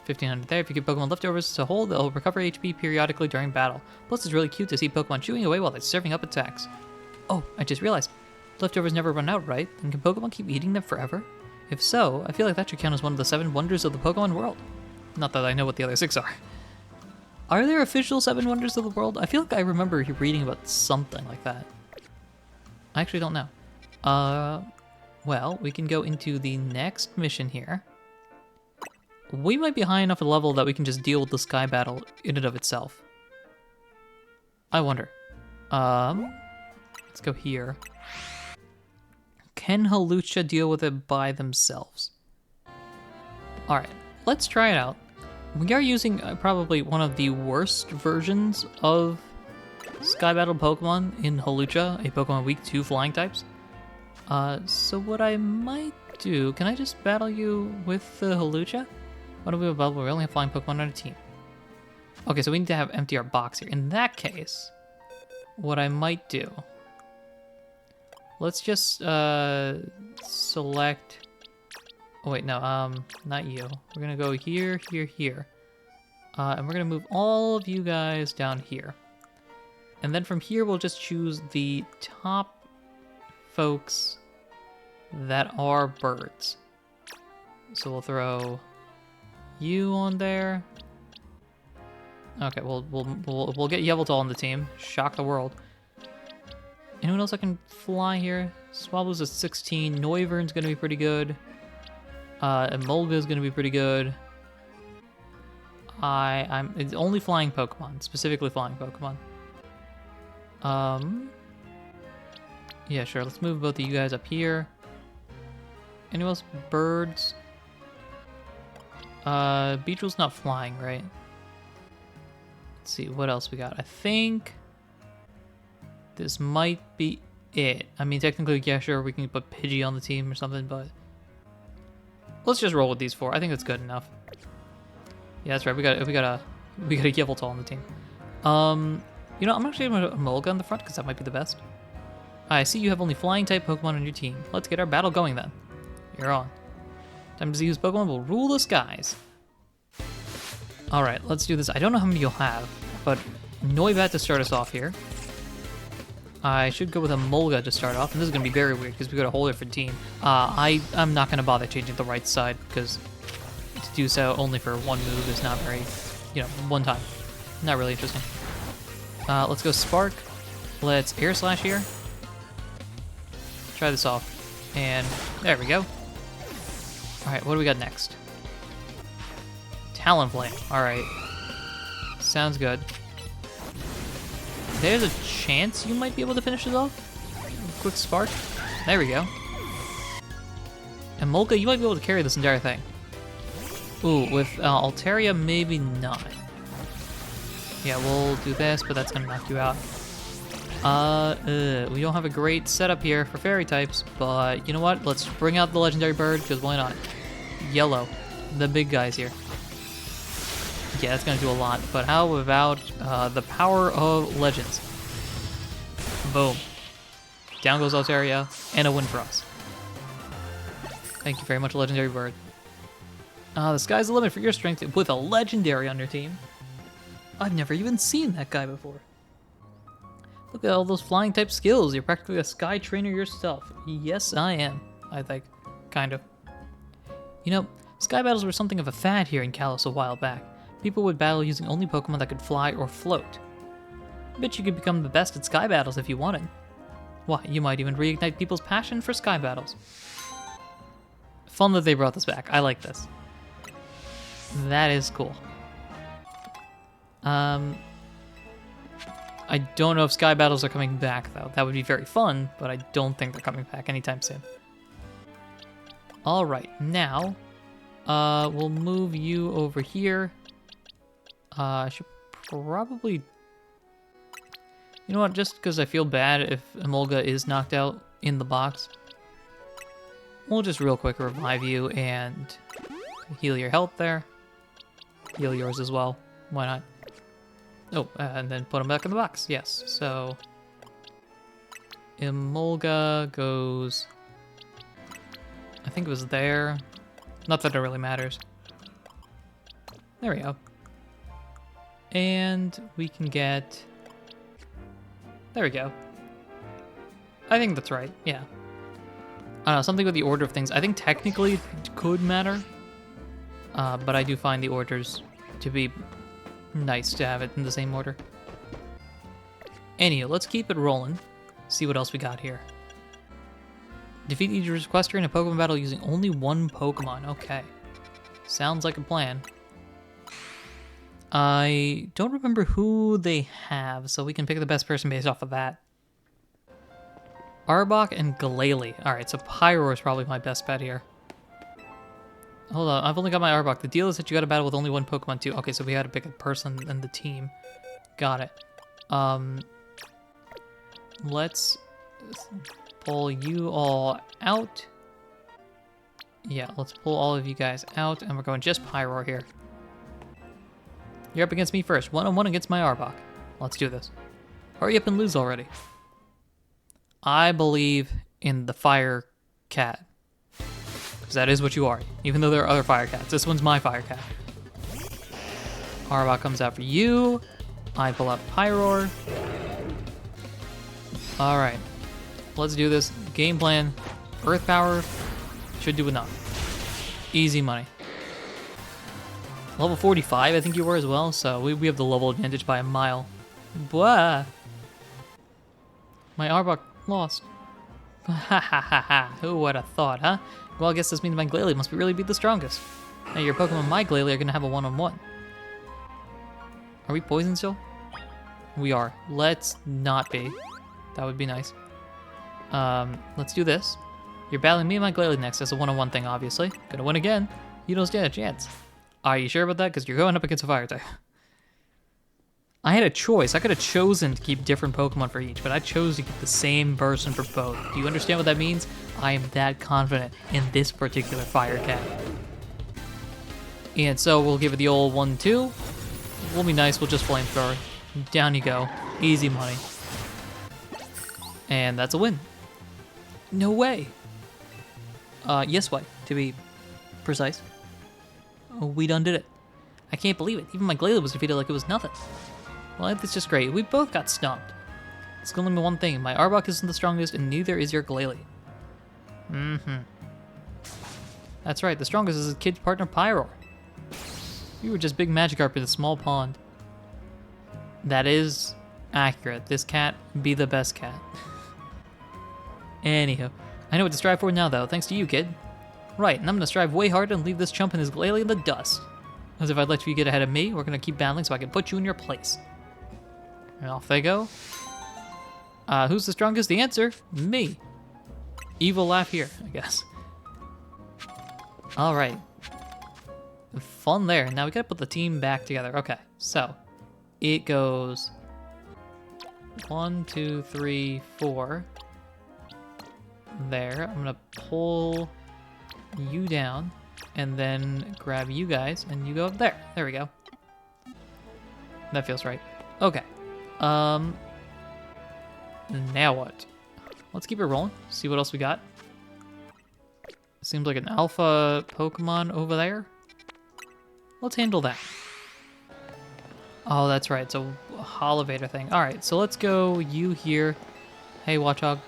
1500 there. If you give Pokemon leftovers to hold, they'll recover HP periodically during battle. Plus, it's really cute to see Pokemon chewing away while they're serving up attacks. Oh, I just realized. Leftovers never run out, right? Then can Pokemon keep eating them forever? If so, I feel like that should count as one of the 7 wonders of the Pokemon world. Not that I know what the other 6 are. Are there official 7 wonders of the world? I feel like I remember reading about something like that. I actually don't know. Well, we can go into the next mission here. We might be high enough a level that we can just deal with the sky battle in and of itself. I wonder. Let's go here. Can Hawlucha deal with it by themselves? Alright, let's try it out. We are using probably one of the worst versions of Sky Battle Pokemon in Hawlucha, a Pokemon weak to flying types. So what I might do, can I just battle you with the Hawlucha? What do we have available? We only have flying Pokemon on a team. Okay, so we need to have empty our box here. In that case, what I might do, let's just select. Oh wait, no, not you. We're gonna go here, here, here, and we're gonna move all of you guys down here. And then from here, we'll just choose the top folks that are birds. So we'll throw you on there. Okay, we'll get Yveltal on the team. Shock the world. Anyone else that can fly here? Swablu's at 16. Noivern's gonna be pretty good. Emolga's gonna be pretty good. It's only flying Pokemon, specifically flying Pokemon. Yeah, sure. Let's move both of you guys up here. Anyone else? Birds. Beedrill's not flying, right? Let's see, what else we got? I think this might be it. I mean, technically, yeah, sure, we can put Pidgey on the team or something, but let's just roll with these 4. I think that's good enough. Yeah, that's right. We got a Yveltal on the team. You know, I'm actually gonna put Emolga on the front because that might be the best. I see you have only flying type Pokemon on your team. Let's get our battle going then. You're on. Time to see whose Pokemon will rule the skies. Alright, let's do this. I don't know how many you'll have, but Noibat to start us off here. I should go with a Molga to start off, and this is going to be very weird because we got a whole different team. I'm not going to bother changing the right side because to do so only for one move is not very, you know, one time. Not really interesting. Let's go Spark. Let's Air Slash here. Try this off. And there we go. Alright, what do we got next? Talonflame. Alright. Sounds good. There's a chance you might be able to finish this off. Quick Spark. There we go. And Molga, you might be able to carry this entire thing. Ooh, with Altaria, maybe not. Yeah, we'll do this, but that's gonna knock you out. We don't have a great setup here for fairy types, but you know what? Let's bring out the legendary bird, because why not? Yellow. The big guys here. Yeah, that's gonna do a lot, but how about the power of legends? Boom. Down goes Altaria, and a win for us. Thank you very much, legendary bird. The sky's the limit for your strength with a legendary on your team. I've never even seen that guy before. Look at all those flying type skills. You're practically a sky trainer yourself. Yes, I am. I think. Kind of. You know, sky battles were something of a fad here in Kalos a while back. People would battle using only Pokemon that could fly or float. I bet you could become the best at sky battles if you wanted. Why, you might even reignite people's passion for sky battles. Fun that they brought this back. I like this. That is cool. I don't know if sky battles are coming back, though. That would be very fun, but I don't think they're coming back anytime soon. Alright, now, we'll move you over here. I should probably... You know what, just because I feel bad if Emolga is knocked out in the box, we'll just real quick revive you and heal your health there. Heal yours as well. Why not? Oh, and then put him back in the box. Yes, so... Emolga goes... I think it was there. Not that it really matters. There we go. And we can get... There we go. I think that's right, yeah. I don't know, something with the order of things. I think technically it could matter. But I do find the orders to be nice to have it in the same order. Anywho, let's keep it rolling. See what else we got here. Defeat each requester in a Pokemon battle using only one Pokemon. Okay. Sounds like a plan. I don't remember who they have, so we can pick the best person based off of that. Arbok and Glalie. Alright, so Pyro is probably my best bet here. Hold on, I've only got my Arbok. The deal is that you gotta battle with only one Pokemon too. Okay, so we had to pick a person and the team. Got it. Let's pull you all out. Yeah, let's pull all of you guys out, and we're going just Pyro here. You're up against me first. 1-on-1 against my Arbok. Let's do this. Hurry up and lose already. I believe in the Fire Cat. Because that is what you are. Even though there are other Fire Cats. This one's my Fire Cat. Arbok comes out for you. I pull out Pyroar. Alright. Let's do this. Game plan. Earth Power. Should do enough. Easy money. Level 45, I think you were as well, so we have the level advantage by a mile. Blah. My Arbok lost. Ha ha ha ha. Who would have thought, huh? Well, I guess this means my Glalie must really be the strongest. Now your Pokemon and my Glalie are gonna have a one-on-one. Are we poisoned still? We are. Let's not be. That would be nice. Let's do this. You're battling me and my Glalie next as a one-on-one thing, obviously. Gonna win again. You don't stand a chance. Are you sure about that? Because you're going up against a fire type. I had a choice. I could have chosen to keep different Pokemon for each, but I chose to keep the same person for both. Do you understand what that means? I am that confident in this particular fire cat. And so we'll give it the old 1-2. We'll be nice. We'll just flamethrower. Down you go. Easy money. And that's a win. No way. Yes way, to be precise. We done did it. I can't believe it. Even my Glalie was defeated like it was nothing. Well, that's just great. We both got stumped. It's only me one thing. My Arbok isn't the strongest, and neither is your Glalie. That's right. The strongest is his kid's partner, Pyro. You were just big Magikarp in a small pond. That is accurate. This cat be the best cat. Anywho, I know what to strive for now, though, thanks to you, kid. Right, and I'm gonna strive way harder and leave this chump and his Glalie in the dust. As if I'd let you get ahead of me, we're gonna keep battling so I can put you in your place. And off they go. Who's the strongest? The answer, me. Evil laugh here, I guess. All right. Fun there. Now we gotta put the team back together. Okay, so it goes 1, 2, 3, 4. There. I'm gonna pull you down and then grab you guys and you go up there. There we go. That feels right. Okay. Now what? Let's keep it rolling. See what else we got. Seems like an alpha Pokemon over there. Let's handle that. Oh, that's right. It's a Holovator thing. All right, so let's go you here. Hey, Watchog.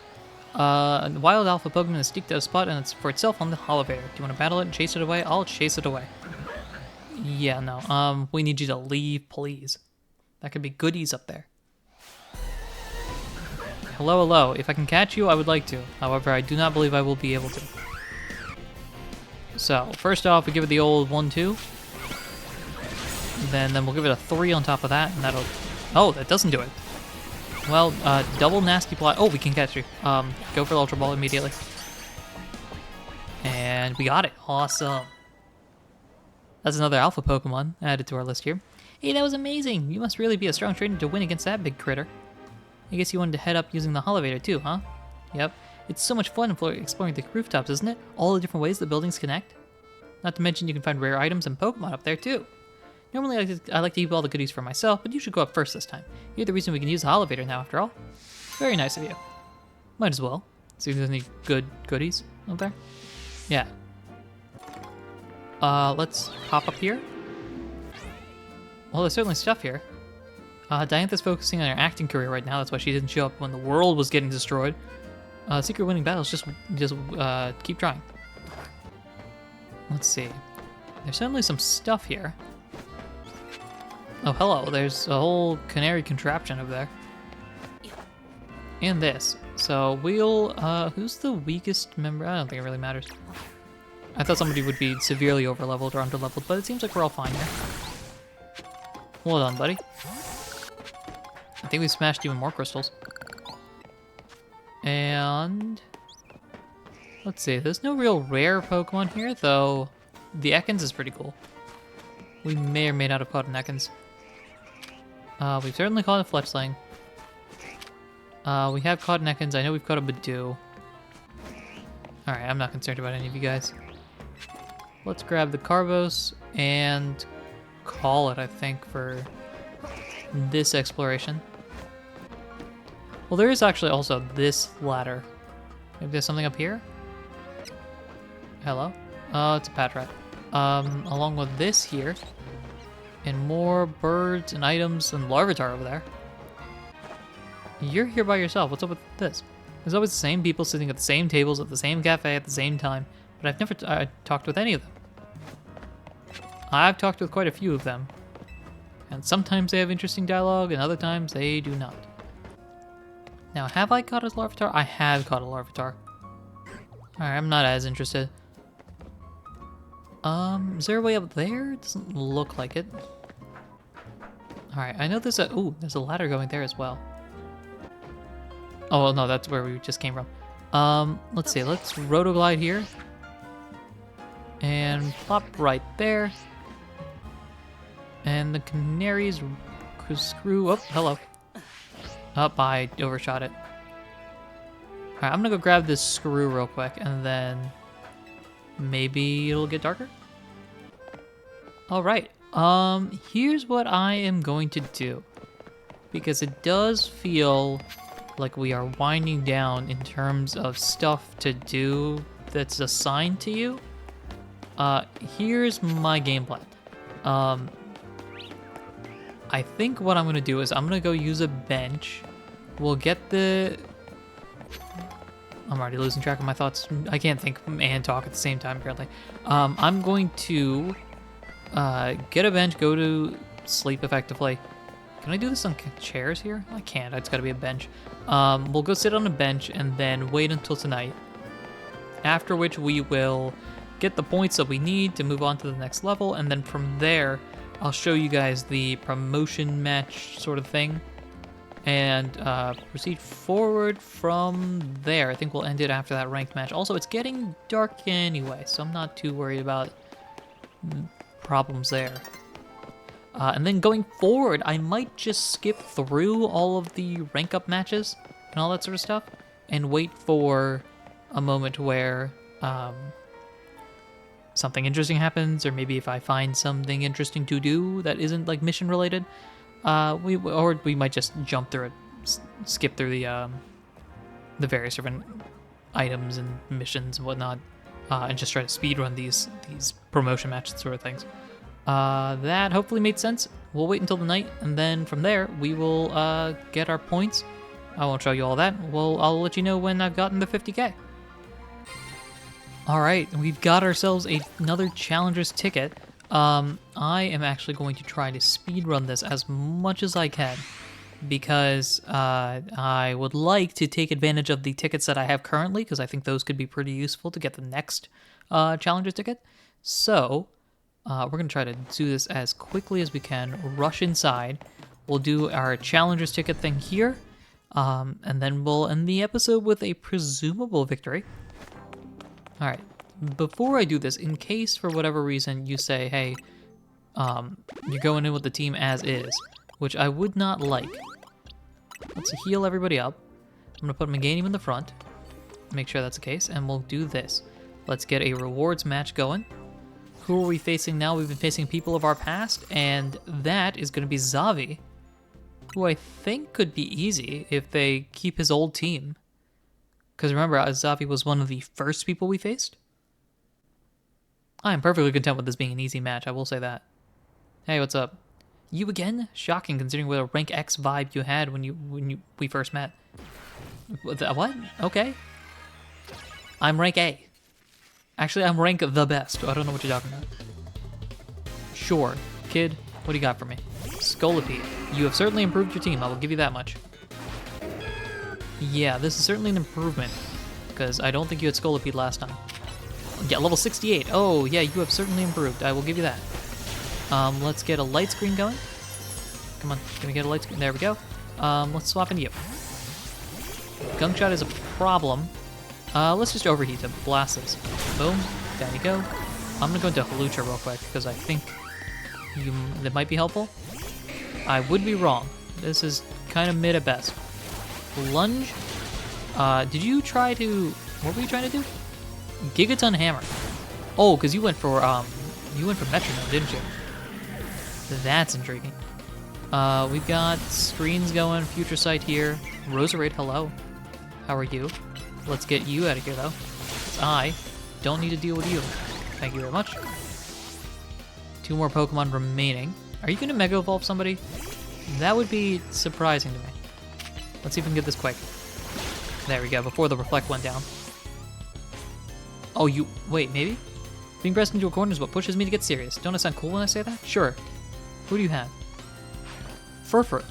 Wild alpha Pokemon is sneaked out a spot and it's for itself on the Holovator. Do you want to battle it and chase it away? I'll chase it away. Yeah, no. We need you to leave, please. That could be goodies up there. Hello, hello. If I can catch you, I would like to. However, I do not believe I will be able to. So, first off, we give it the old 1-2. Then we'll give it a 3 on top of that, and that'll... Oh, that doesn't do it. Well, double nasty plot. Oh, we can catch you. Go for the Ultra Ball immediately. And we got it. Awesome. That's another alpha Pokemon added to our list here. Hey, that was amazing. You must really be a strong trainer to win against that big critter. I guess you wanted to head up using the Holovator too, huh? Yep. It's so much fun exploring the rooftops, isn't it? All the different ways the buildings connect. Not to mention you can find rare items and Pokemon up there too. Normally I like to keep all the goodies for myself, but you should go up first this time. You're the reason we can use the Holovator now, after all. Very nice of you. Might as well. See if there's any good goodies up there. Yeah. Let's pop up here. Well, there's certainly stuff here. Diantha's focusing on her acting career right now. That's why she didn't show up when the world was getting destroyed. Secret winning battles. Just keep trying. Let's see. There's certainly some stuff here. Oh, hello. There's a whole canary contraption over there. And this. So we'll, who's the weakest member? I don't think it really matters. I thought somebody would be severely overleveled or underleveled, but it seems like we're all fine here. Well done, buddy. I think we smashed even more crystals. And let's see, there's no real rare Pokemon here, though the Ekans is pretty cool. We may or may not have caught an Ekans. We've certainly caught a Fletchling. We have caught an Ekans. I know we've caught a Badoo. Alright, I'm not concerned about any of you guys. Let's grab the Carbos and call it, I think, for this exploration. Well, there is actually also this ladder. Maybe there's something up here? Hello? It's a Patrat. Along with this here. And more birds and items and Larvitar over there. You're here by yourself. What's up with this? There's always the same people sitting at the same tables at the same cafe at the same time, but I've never talked with any of them. I've talked with quite a few of them. And sometimes they have interesting dialogue, and other times they do not. Now, have I caught a Larvitar? I have caught a Larvitar. Alright, I'm not as interested. Is there a way up there? It doesn't look like it. Alright, I know there's a... Ooh, there's a ladder going there as well. Oh, no, that's where we just came from. Let's see. Let's rotoglide here. And plop right there. And the canaries screw... Oh, hello. Up, I overshot it. Alright, I'm gonna go grab this screw real quick, and then maybe it'll get darker? Alright, here's what I am going to do. Because it does feel like we are winding down in terms of stuff to do that's assigned to you. Here's my game plan. I think what I'm gonna do is I'm gonna go use a bench. We'll get the... I'm already losing track of my thoughts. I can't think and talk at the same time, apparently. I'm going to get a bench, go to sleep effectively. Can I do this on chairs here? I can't. It's got to be a bench. We'll go sit on a bench and then wait until tonight. After which we will get the points that we need to move on to the next level. And then from there, I'll show you guys the promotion match sort of thing. And proceed forward from there. I think we'll end it after that ranked match. Also, it's getting dark anyway, so I'm not too worried about problems there. And then going forward, I might just skip through all of the rank up matches and all that sort of stuff and wait for a moment where something interesting happens, or maybe if I find something interesting to do that isn't like mission related. We might just jump through it, skip through the various different items and missions and whatnot, and just try to speedrun these promotion matches sort of things. That hopefully made sense. We'll wait until the night, and then from there we will get our points. I won't show you all that. I'll let you know when I've gotten the 50k. All right, we've got ourselves another challenger's ticket. I am actually going to try to speedrun this as much as I can because I would like to take advantage of the tickets that I have currently because I think those could be pretty useful to get the next challenger's ticket. So we're going to try to do this as quickly as we can, rush inside. We'll do our challenger's ticket thing here, and then we'll end the episode with a presumable victory. All right. Before I do this, in case for whatever reason you say, hey, you're going in with the team as is, which I would not like. Let's heal everybody up. I'm going to put Meganium in the front, make sure that's the case, and we'll do this. Let's get a rewards match going. Who are we facing now? We've been facing people of our past, and that is going to be Zavi, who I think could be easy if they keep his old team. Because remember, Zavi was one of the first people we faced. I am perfectly content with this being an easy match, I will say that. Hey, what's up? You again? Shocking, considering what a rank X vibe you had when we first met. What? Okay. I'm rank A. Actually, I'm rank the best. I don't know what you're talking about. Sure. Kid, what do you got for me? Scolipede. You have certainly improved your team, I will give you that much. Yeah, this is certainly an improvement, because I don't think you had Scolipede last time. Yeah, level 68. Oh, yeah, you have certainly improved. I will give you that. Let's get a light screen going. Come on, can we get a light screen? There we go. Let's swap into you. Gunk Shot is a problem. Let's just overheat to blast this. Boom, down you go. I'm gonna go into Halucha real quick, because I think that might be helpful. I would be wrong. This is kind of mid at best. Lunge. Did you try to... What were you trying to do? Gigaton Hammer. Oh, because you went for Metronome, didn't you? That's intriguing. We've got screens going, Future Sight here. Roserade, hello. How are you? Let's get you out of here, though. I don't need to deal with you. Thank you very much. 2 more Pokemon remaining. Are you going to Mega Evolve somebody? That would be surprising to me. Let's see if we can get this quick. There we go, before the Reflect went down. Oh, wait, maybe? Being pressed into a corner is what pushes me to get serious. Don't I sound cool when I say that? Sure. Who do you have? Furfur.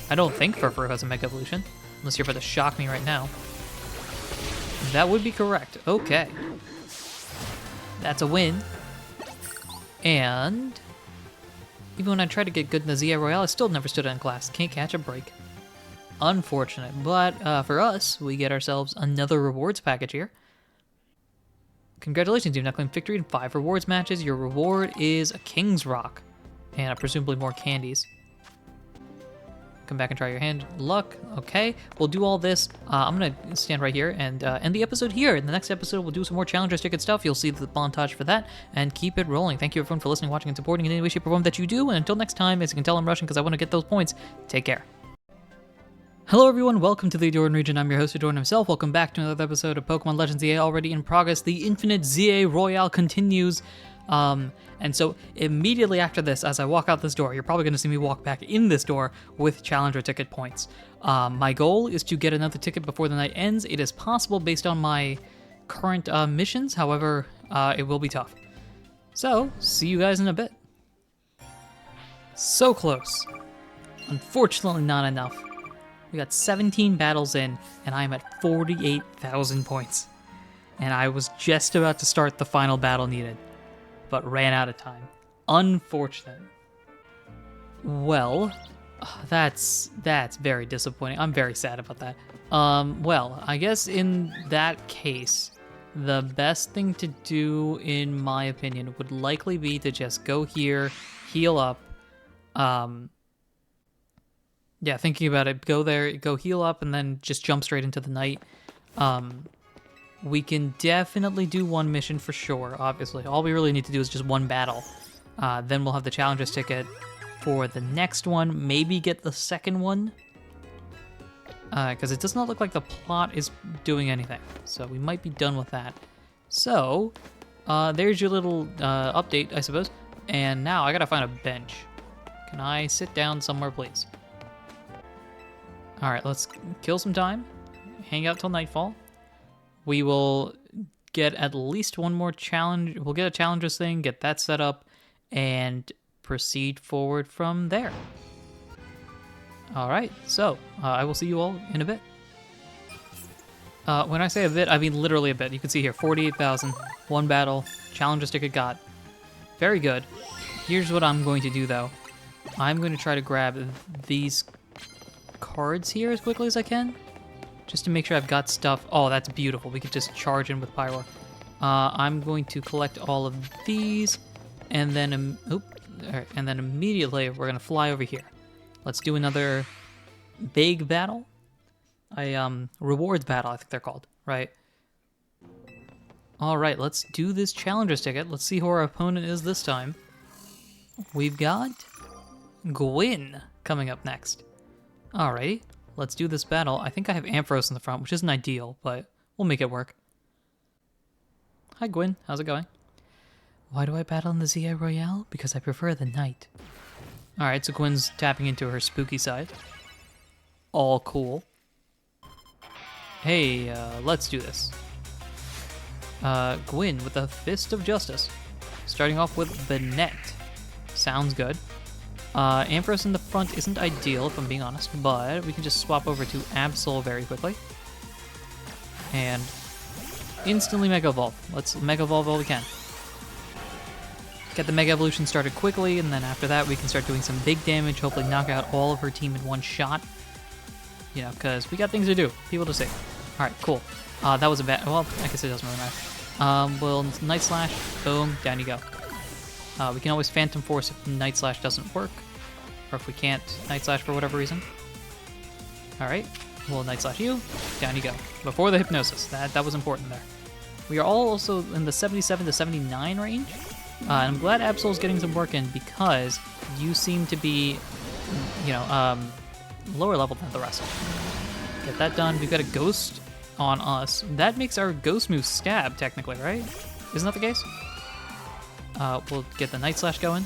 I don't think Furfur has a Mega Evolution. Unless you're about to shock me right now. That would be correct. Okay. That's a win. And even when I tried to get good in the ZA Royale, I still never stood on glass. Can't catch a break. Unfortunate. But for us, we get ourselves another rewards package here. Congratulations, you've now claimed victory in 5 rewards matches. Your reward is a King's Rock. And presumably more candies. Come back and try your hand. Luck. Okay. We'll do all this. I'm going to stand right here and end the episode here. In the next episode, we'll do some more Challengers ticket stuff. You'll see the montage for that. And keep it rolling. Thank you, everyone, for listening, watching, and supporting in any way, shape, or form that you do. And until next time, as you can tell, I'm rushing because I want to get those points. Take care. Hello, everyone. Welcome to the Ahdurin region. I'm your host, Ahdurin himself. Welcome back to another episode of Pokemon Legends ZA already in progress. The Infinite ZA Royale continues. And so immediately after this, as I walk out this door, you're probably going to see me walk back in this door with Challenger ticket points. My goal is to get another ticket before the night ends. It is possible based on my current missions. However, it will be tough. So, see you guys in a bit. So close. Unfortunately, not enough. We got 17 battles in, and I'm at 48,000 points. And I was just about to start the final battle needed, but ran out of time. Unfortunate. Well, that's very disappointing. I'm very sad about that. Well, I guess in that case, the best thing to do, in my opinion, would likely be to just go here, heal up. Yeah, thinking about it, go there, go heal up, and then just jump straight into the night. We can definitely do one mission for sure, obviously. All we really need to do is just one battle. Then we'll have the Challengers ticket for the next one. Maybe get the second one. Because it does not look like the plot is doing anything. So we might be done with that. So, there's your little update, I suppose. And now I gotta find a bench. Can I sit down somewhere, please? Alright, let's kill some time. Hang out till nightfall. We will get at least one more challenge. We'll get a Challengers thing, get that set up, and proceed forward from there. Alright, so I will see you all in a bit. When I say a bit, I mean literally a bit. You can see here, 48,000, one battle, Challengers ticket got. Very good. Here's what I'm going to do, though. I'm going to try to grab these cards here as quickly as I can, just to make sure I've got stuff. Oh, that's beautiful. We could just charge in with Pyro. I'm going to collect all of these, and then and then immediately we're gonna fly over here. Let's do another big battle. Rewards battle, I think they're called, right? All right, let's do this Challengers ticket. Let's see who our opponent is this time. We've got Gwyn coming up next. Alrighty, let's do this battle. I think I have Ampharos in the front, which isn't ideal, but we'll make it work. Hi, Gwyn. How's it going? Why do I battle in the ZA Royale? Because I prefer the night. Alright, so Gwyn's tapping into her spooky side. All cool. Hey, let's do this. Gwyn with the Fist of Justice. Starting off with Banette. Sounds good. Ampharos in the front isn't ideal, if I'm being honest, but we can just swap over to Absol very quickly. And instantly Mega Evolve. Let's Mega Evolve all we can. Get the Mega Evolution started quickly, and then after that we can start doing some big damage, hopefully knock out all of her team in one shot. You know, because we got things to do, people to see. Alright, cool. That was a bad... Well, I guess it doesn't really matter. Well, Night Slash, boom, down you go. We can always Phantom Force if Night Slash doesn't work, or if we can't Night Slash for whatever reason. Alright, we'll Night Slash you, down you go. Before the Hypnosis, that was important there. We are all also in the 77 to 79 range, and I'm glad Absol's getting some work in because you seem to be, you know, lower level than the rest. Get that done. We've got a Ghost on us. That makes our Ghost move Stab, technically, right? Isn't that the case? We'll get the Night Slash going.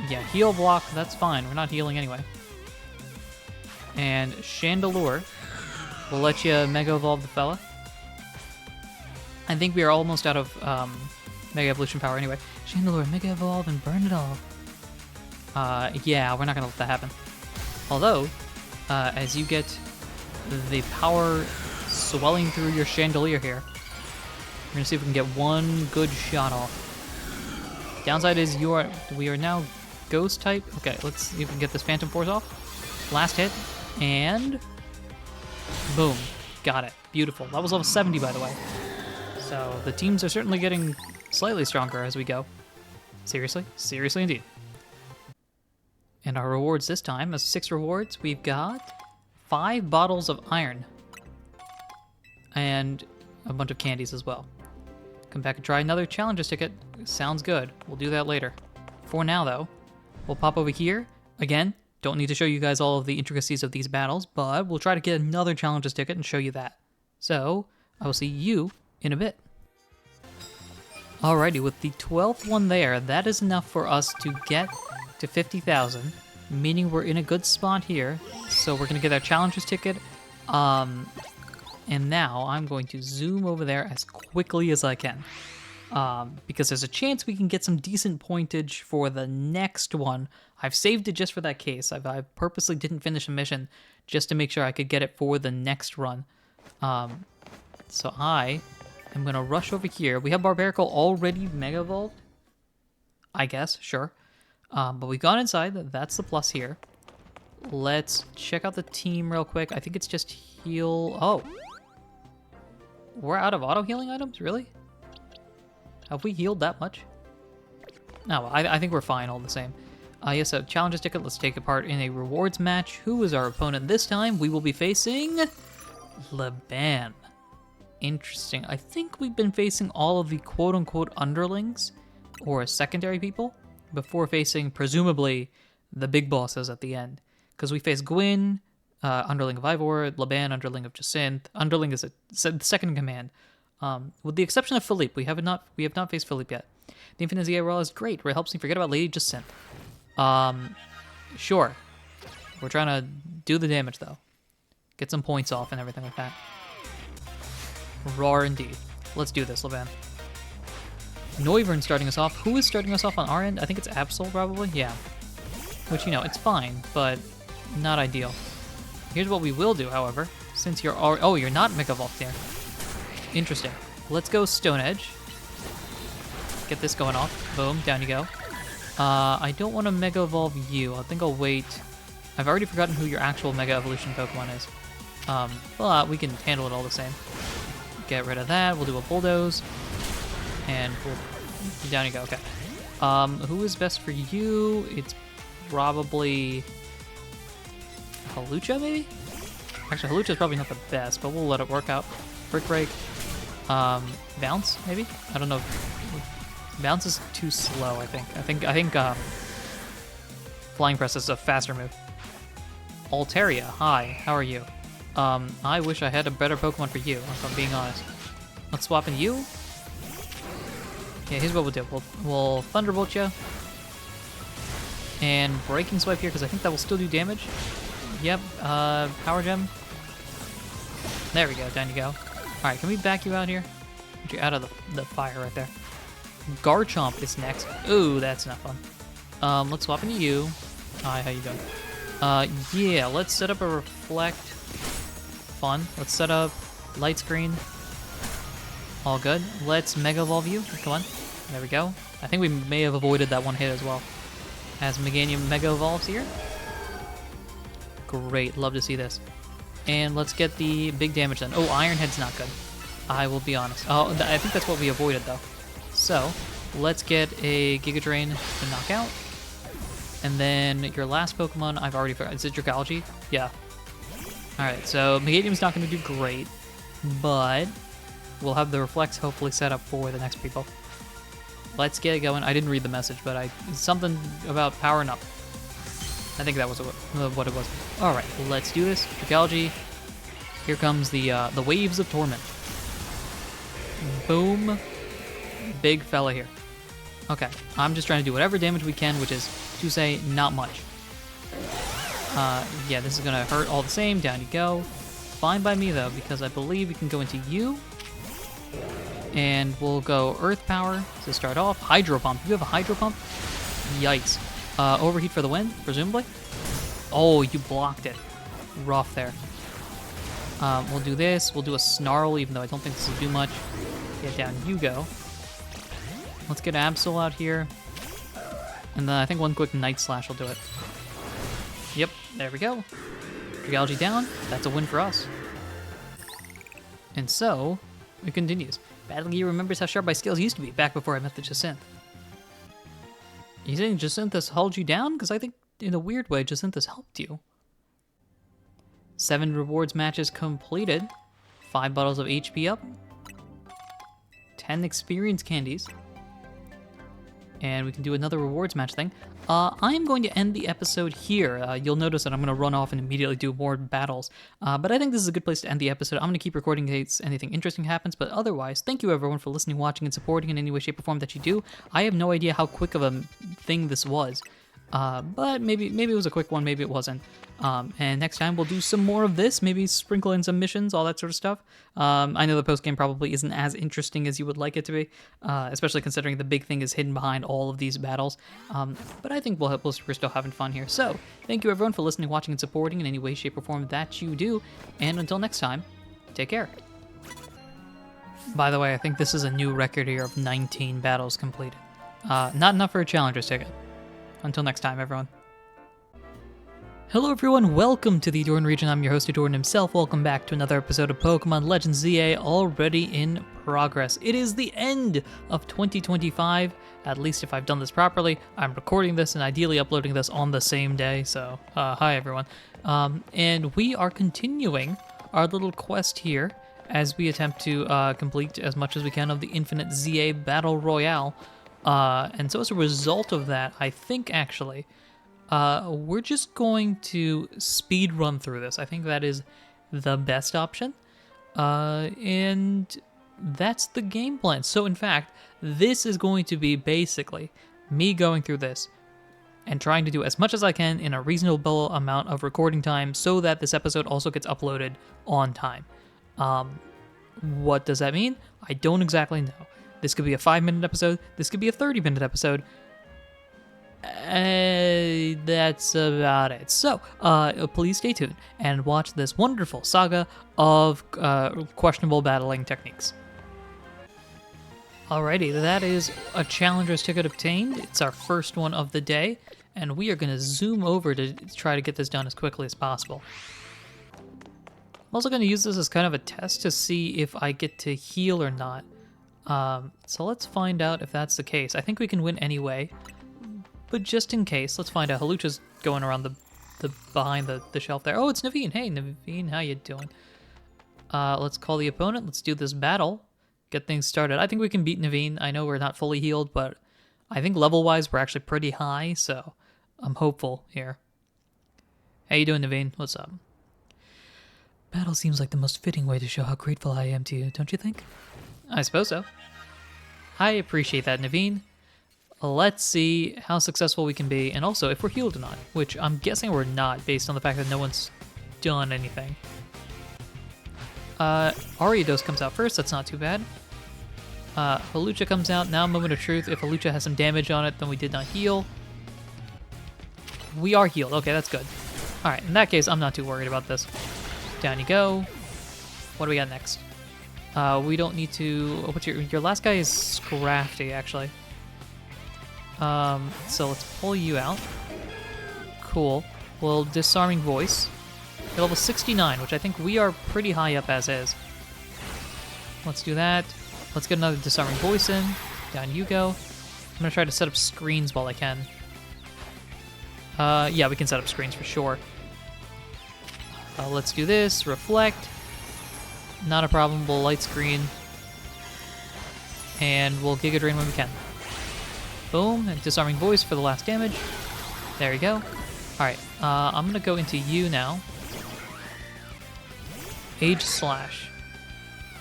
Yeah, heal block, that's fine. We're not healing anyway. And Chandelure will let you Mega Evolve the fella. I think we are almost out of Mega Evolution power anyway. Chandelure, Mega Evolve and burn it all. Yeah, we're not gonna let that happen. Although, as you get the power swelling through your chandelier here. We're gonna see if we can get one good shot off. Downside is we are now ghost type. Okay, let's see if we can get this Phantom Force off. Last hit, and boom, got it. Beautiful. That was level 70, by the way. So the teams are certainly getting slightly stronger as we go. Seriously? Seriously indeed. And our rewards this time, as 6 rewards, we've got 5 bottles of iron. And a bunch of candies as well. Come back and try another challenges ticket. Sounds good. We'll do that later. For now, though, we'll pop over here. Again, don't need to show you guys all of the intricacies of these battles, but we'll try to get another challenges ticket and show you that. So, I will see you in a bit. Alrighty, with the 12th one there, that is enough for us to get to 50,000, meaning we're in a good spot here. So we're going to get our challenges ticket. And now I'm going to zoom over there as quickly as I can. Because there's a chance we can get some decent pointage for the next one. I've saved it just for that case. I purposely didn't finish a mission just to make sure I could get it for the next run. So I am going to rush over here. We have Barbarical already Mega Evolved. I guess, sure. But we've gone inside. That's the plus here. Let's check out the team real quick. I think it's just heal. Oh. We're out of auto-healing items? Really? Have we healed that much? No, I think we're fine all the same. Yes, so challenges ticket. Let's take a part in a rewards match. Who is our opponent this time? We will be facing Laban. Interesting. I think we've been facing all of the quote-unquote underlings or secondary people before facing, presumably, the big bosses at the end. Because we face Gwyn, underling of Ivor, Laban, underling of Jacinth. Underling is the second in command. With the exception of Philippe, we have not faced Philippe yet. The Infinite ZA roll is great. It helps me forget about Lady Jacinth. Sure. We're trying to do the damage, though. Get some points off and everything like that. Roar indeed. Let's do this, Laban. Noivern starting us off. Who is starting us off on our end? I think it's Absol, probably? Yeah. Which, you know, it's fine, but not ideal. Here's what we will do, however. Since you're already... Oh, you're not Mega Evolved here. Interesting. Let's go Stone Edge. Get this going off. Boom, down you go. I don't want to Mega Evolve you. I think I'll wait. I've already forgotten who your actual Mega Evolution Pokemon is. But we can handle it all the same. Get rid of that. We'll do a Bulldoze. And down you go. Okay. Who is best for you? It's probably Halucha, maybe? Actually, Halucha's probably not the best, but we'll let it work out. Brick Break. Bounce, maybe? I don't know. Bounce is too slow, I think. I think Flying Press is a faster move. Altaria, hi. How are you? I wish I had a better Pokemon for you, if I'm being honest. Let's swap in you. Yeah, here's what we'll do. We'll Thunderbolt you. And Breaking Swipe here, because I think that will still do damage. Yep, Power Gem. There we go, down you go. Alright, can we back you out here? Get you out of the fire right there. Garchomp is next. Ooh, that's not fun. Let's swap into you. Hi, how you doing? Yeah, let's set up a Reflect. Fun. Let's set up Light Screen. All good. Let's Mega Evolve you. Come on. There we go. I think we may have avoided that one hit as well. As Meganium Mega Evolves here. Great. Love to see this. And let's get the big damage then. Oh, Iron Head's not good. I will be honest. Oh, I think that's what we avoided, though. So, let's get a Giga Drain to knock out. And then your last Pokemon, I've already forgotten. Is it Dragalge? Yeah. Alright, so Meganium's not going to do great. But we'll have the Reflex hopefully set up for the next people. Let's get it going. I didn't read the message, but something about powering up. I think that was what it was. All right, let's do this. Dragalge. Here comes the waves of torment. Boom. Big fella here. Okay, I'm just trying to do whatever damage we can, which is, to say, not much. Yeah, this is gonna hurt all the same. Down you go. Fine by me, though, because I believe we can go into you. And we'll go Earth Power to start off. Hydro Pump. You have a Hydro Pump? Yikes. Overheat for the win, presumably. Oh, you blocked it. Rough there. We'll do this. We'll do a Snarl, even though I don't think this will do much. Get down you go. Let's get Absol out here. And then I think one quick Night Slash will do it. Yep, there we go. Triology down. That's a win for us. And so, it continues. Battle Gear remembers how sharp my skills used to be back before I met the Jacinth. You think Jacinth has held you down? Because I think, in a weird way, Jacinth has helped you. 7 rewards matches completed. 5 bottles of HP up. 10 experience candies. And we can do another rewards match thing. I am going to end the episode here. You'll notice that I'm going to run off and immediately do more battles. But I think this is a good place to end the episode. I'm going to keep recording in case anything interesting happens. But otherwise, thank you everyone for listening, watching, and supporting in any way, shape, or form that you do. I have no idea how quick of a thing this was. But maybe it was a quick one, maybe it wasn't. And next time we'll do some more of this, maybe sprinkle in some missions, all that sort of stuff. I know the post-game probably isn't as interesting as you would like it to be, especially considering the big thing is hidden behind all of these battles. But I think we're still having fun here. So, thank you everyone for listening, watching, and supporting in any way, shape, or form that you do. And until next time, take care. By the way, I think this is a new record here of 19 battles completed. Not enough for a challenger's ticket. Until next time, everyone. Hello everyone, welcome to the Ahdurin region. I'm your host, Ahdurin himself. Welcome back to another episode of Pokemon Legends ZA, already in progress. It is the end of 2025, at least if I've done this properly. I'm recording this and ideally uploading this on the same day, so hi everyone. And we are continuing our little quest here as we attempt to complete as much as we can of the Infinite ZA Battle Royale. And so as a result of that, I think actually, we're just going to speed run through this. I think that is the best option. And that's the game plan. So in fact, this is going to be basically me going through this and trying to do as much as I can in a reasonable amount of recording time so that this episode also gets uploaded on time. What does that mean? I don't exactly know. This could be a 5-minute episode. This could be a 30-minute episode. That's about it. So, please stay tuned and watch this wonderful saga of questionable battling techniques. Alrighty, that is a challenger's ticket obtained. It's our first one of the day, and we are going to zoom over to try to get this done as quickly as possible. I'm also going to use this as kind of a test to see if I get to heal or not. So let's find out if that's the case. I think we can win anyway, but just in case, let's find out. Halucha's going around the behind the shelf there. Oh, it's Naveen. Hey, Naveen, how you doing? Let's call the opponent. Let's do this battle. Get things started. I think we can beat Naveen. I know we're not fully healed, but I think level-wise we're actually pretty high, so I'm hopeful here. How you doing, Naveen? What's up? Battle seems like the most fitting way to show how grateful I am to you, don't you think? I suppose so. I appreciate that, Naveen. Let's see how successful we can be, and also if we're healed or not, which I'm guessing we're not based on the fact that no one's done anything. Ariados comes out first, that's not too bad. Halucha comes out, now Moment of Truth. If Halucha has some damage on it, then we did not heal. We are healed, okay, that's good. Alright, in that case, I'm not too worried about this. Down you go. What do we got next? We don't need to... What's your last guy is Scrafty, actually. So let's pull you out. Cool. Well, Disarming Voice. You're level 69, which I think we are pretty high up as is. Let's do that. Let's get another Disarming Voice in. Down you go. I'm gonna try to set up screens while I can. Yeah, we can set up screens for sure. Let's do this. Reflect. Not a problem. We'll light screen. And we'll Giga Drain when we can. Boom. And Disarming Voice for the last damage. There you go. Alright. I'm going to go into you now. Age Slash.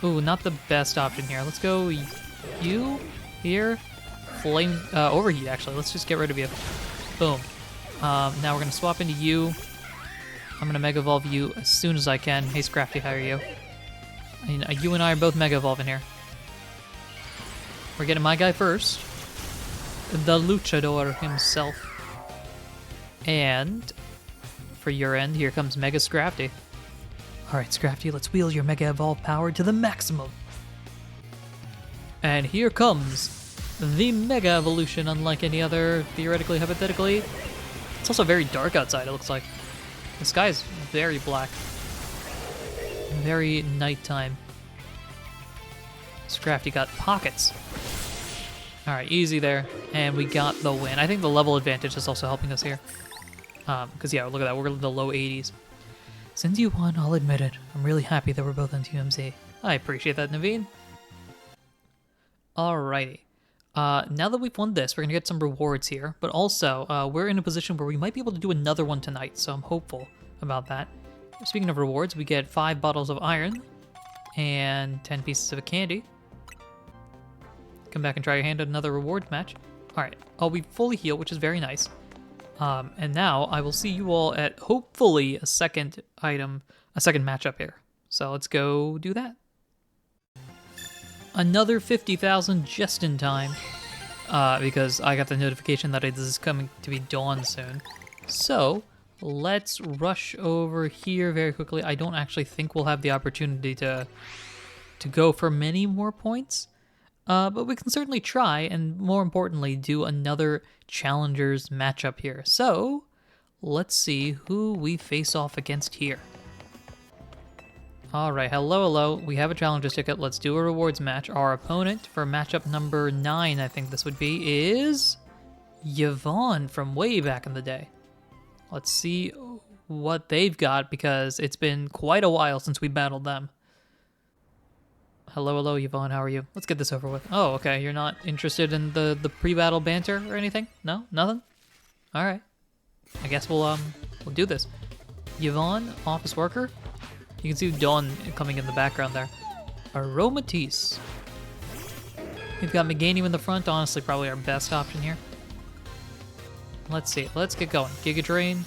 Ooh, not the best option here. Let's go you here. Flame. Overheat, actually. Let's just get rid of you. Boom. Now we're going to swap into you. I'm going to Mega Evolve you as soon as I can. Hey, Scrafty, how are you? I mean, you and I are both Mega Evolving here. We're getting my guy first. The Luchador himself. And for your end, here comes Mega Scrafty. Alright, Scrafty, let's wield your Mega Evolve power to the maximum. And here comes the Mega Evolution, unlike any other, theoretically, hypothetically. It's also very dark outside, it looks like. The sky is very black. Very nighttime. Scrafty got pockets. Alright, easy there. And we got the win. I think the level advantage is also helping us here. Because, yeah, look at that. We're in the low 80s. Since you won, I'll admit it. I'm really happy that we're both on TMZ. I appreciate that, Naveen. Alrighty. Now that we've won this, we're going to get some rewards here. But also, we're in a position where we might be able to do another one tonight. So I'm hopeful about that. Speaking of rewards, we get 5 bottles of iron and 10 pieces of a candy. Come back and try your hand at another reward match. Alright. Oh, we fully heal, which is very nice. And now I will see you all at hopefully a second matchup here. So let's go do that. Another 50,000 just in time, because I got the notification that this is coming to be dawn soon. So let's rush over here very quickly. I don't actually think we'll have the opportunity to go for many more points. But we can certainly try, and more importantly, do another Challengers matchup here. So, let's see who we face off against here. Alright, hello. We have a Challengers ticket. Let's do a rewards match. Our opponent for matchup number 9, I think this would be, is Yvonne from way back in the day. Let's see what they've got, because it's been quite a while since we battled them. Hello, Yvonne, how are you? Let's get this over with. Oh, okay, you're not interested in the pre-battle banter or anything? No? Nothing? Alright. I guess we'll do this. Yvonne, office worker. You can see Dawn coming in the background there. Aromatisse. We've got Meganium in the front, honestly probably our best option here. Let's see, let's get going. Giga Drain.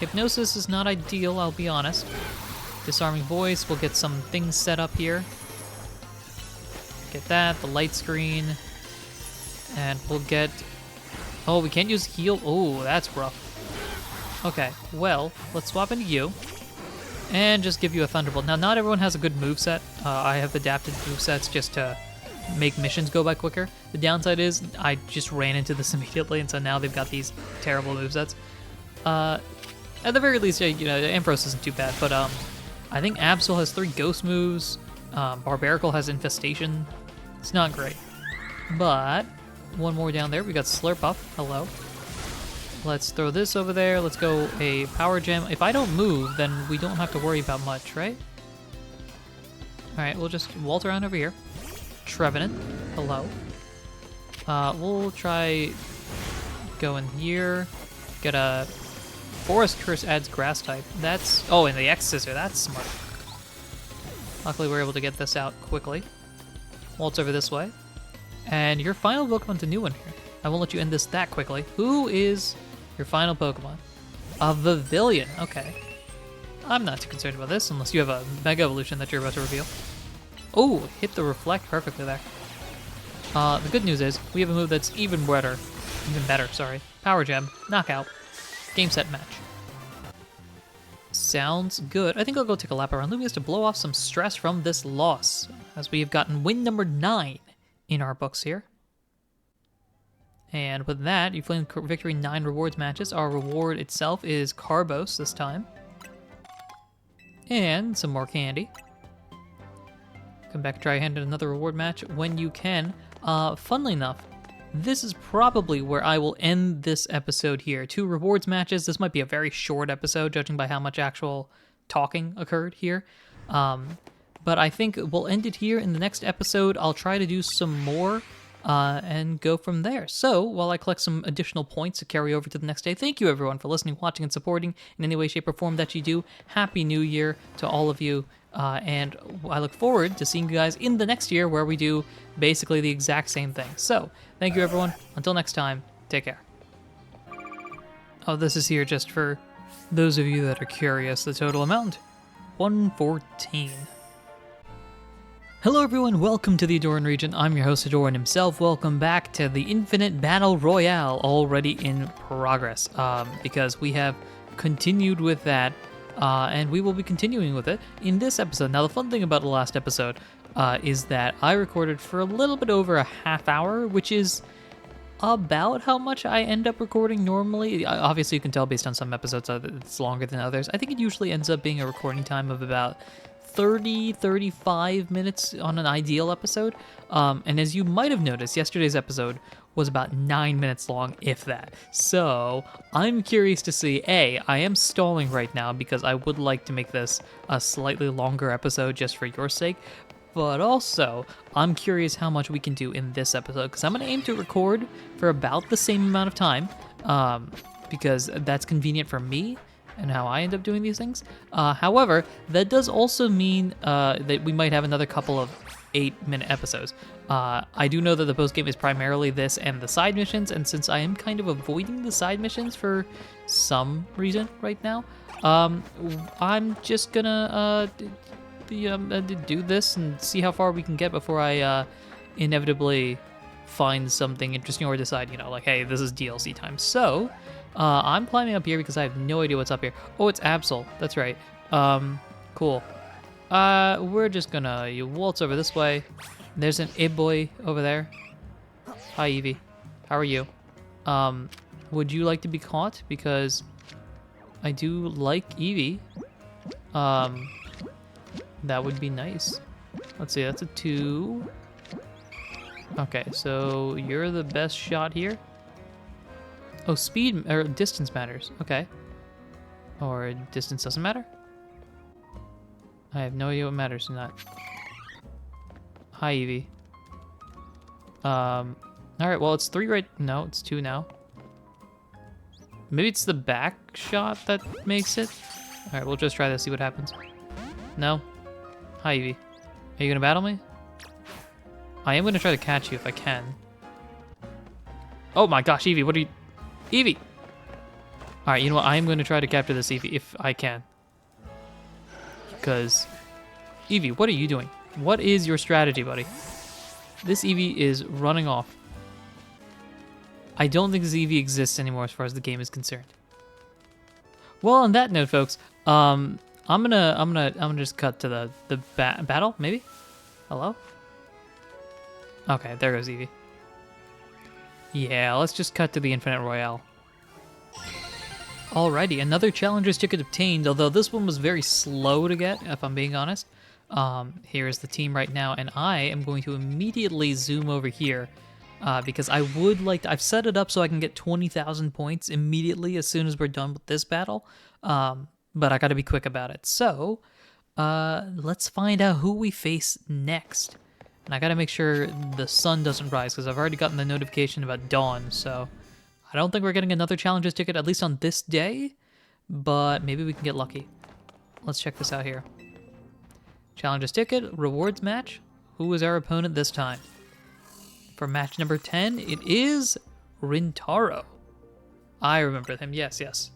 Hypnosis is not ideal, I'll be honest. Disarming Voice, we'll get some things set up here. Get that, the light screen, and we'll get... Oh, we can't use heal. Oh, that's rough. Okay, well, let's swap into you, and just give you a Thunderbolt. Now, not everyone has a good moveset. I have adapted movesets just to make missions go by quicker. The downside is I just ran into this immediately, and so now they've got these terrible movesets. At the very least, you know, Ampharos isn't too bad, but I think Absol has 3 ghost moves. Barbarical has Infestation. It's not great. But one more down there. We got Slurp up. Hello. Let's throw this over there. Let's go a Power Gem. If I don't move, then we don't have to worry about much, right? Alright, we'll just waltz around over here. Trevenant. Hello. We'll try going here. Get a Forest Curse adds Grass type. That's... Oh, and the X Scissor. That's smart. Luckily, we're able to get this out quickly. Waltz over this way. And your final Pokemon's a new one here. I won't let you end this that quickly. Who is your final Pokemon? A Vivillon. Okay. I'm not too concerned about this, unless you have a Mega Evolution that you're about to reveal. Oh, hit the Reflect perfectly there. The good news is, we have a move that's even better. Sorry. Power Gem. Knockout. Game, set, match. Sounds good. I think I'll go take a lap around Lumias to blow off some stress from this loss, as we have gotten win number 9 in our books here. And with that, you've claimed victory in 9 rewards matches. Our reward itself is Carbos this time. And some more candy. Come back and try your hand at another reward match when you can. Funnily enough, this is probably where I will end this episode here. 2 rewards matches. This might be a very short episode, judging by how much actual talking occurred here. But I think we'll end it here. In the next episode, I'll try to do some more and go from there. So, while I collect some additional points to carry over to the next day, thank you everyone for listening, watching, and supporting in any way, shape, or form that you do. Happy New Year to all of you. And I look forward to seeing you guys in the next year where we do basically the exact same thing. So, thank you everyone. Until next time, take care. Oh, this is here just for those of you that are curious. The total amount, 114. Hello everyone, welcome to the Ahdurin region. I'm your host Ahdurin himself. Welcome back to the Infinite Battle Royale, already in progress. Because we have continued with that. and we will be continuing with it in this episode. Now, the fun thing about the last episode is that I recorded for a little bit over a half hour, which is about how much I end up recording normally. Obviously, you can tell based on some episodes that it's longer than others. I think it usually ends up being a recording time of about 35 minutes on an ideal episode. And as you might have noticed, yesterday's episode was about 9 minutes long, if that. So I'm curious to see, I am stalling right now because I would like to make this a slightly longer episode just for your sake. But also, I'm curious how much we can do in this episode, because I'm going to aim to record for about the same amount of time, because that's convenient for me and how I end up doing these things. However, that does also mean that we might have another couple of 8-minute episodes. I do know that the post game is primarily this and the side missions, and since I am kind of avoiding the side missions for some reason right now, I'm just gonna do this and see how far we can get before I inevitably find something interesting or decide, like, hey, this is DLC time. So I'm climbing up here because I have no idea what's up here. Oh, it's Absol. That's right. Cool. We're just gonna waltz over this way. There's an boy over there. Hi, Evie. How are you? Would you like to be caught? Because I do like Evie. That would be nice. Let's see, that's a 2. Okay, so you're the best shot here. Oh, speed or distance matters. Okay. Or distance doesn't matter? I have no idea what matters in that. Hi, Evie. Alright, well, it's 3 right... No, it's 2 now. Maybe it's the back shot that makes it? Alright, we'll just try this, see what happens. No? Hi, Evie. Are you gonna battle me? I am gonna try to catch you if I can. Oh my gosh, Evie, what are you... Evie! Alright, you know what? I am gonna try to capture this Evie if I can. Because... Evie, what are you doing? What is your strategy, buddy? This Eevee is running off. I don't think this Eevee exists anymore as far as the game is concerned. Well, on that note, folks, I'm gonna just cut to the battle, maybe? Hello? Okay, there goes Eevee. Yeah, let's just cut to the Infinite Royale. Alrighty, another challenger's ticket obtained, although this one was very slow to get, if I'm being honest. Here is the team right now, and I am going to immediately zoom over here because I would like to... I've set it up so I can get 20,000 points immediately as soon as we're done with this battle, but I gotta be quick about it. So, let's find out who we face next. And I gotta make sure the sun doesn't rise because I've already gotten the notification about dawn, so I don't think we're getting another challenger's ticket, at least on this day, but maybe we can get lucky. Let's check this out here. Challenger's ticket, rewards match. Who is our opponent this time? For match number 10, it is Rintaro. I remember him, yes.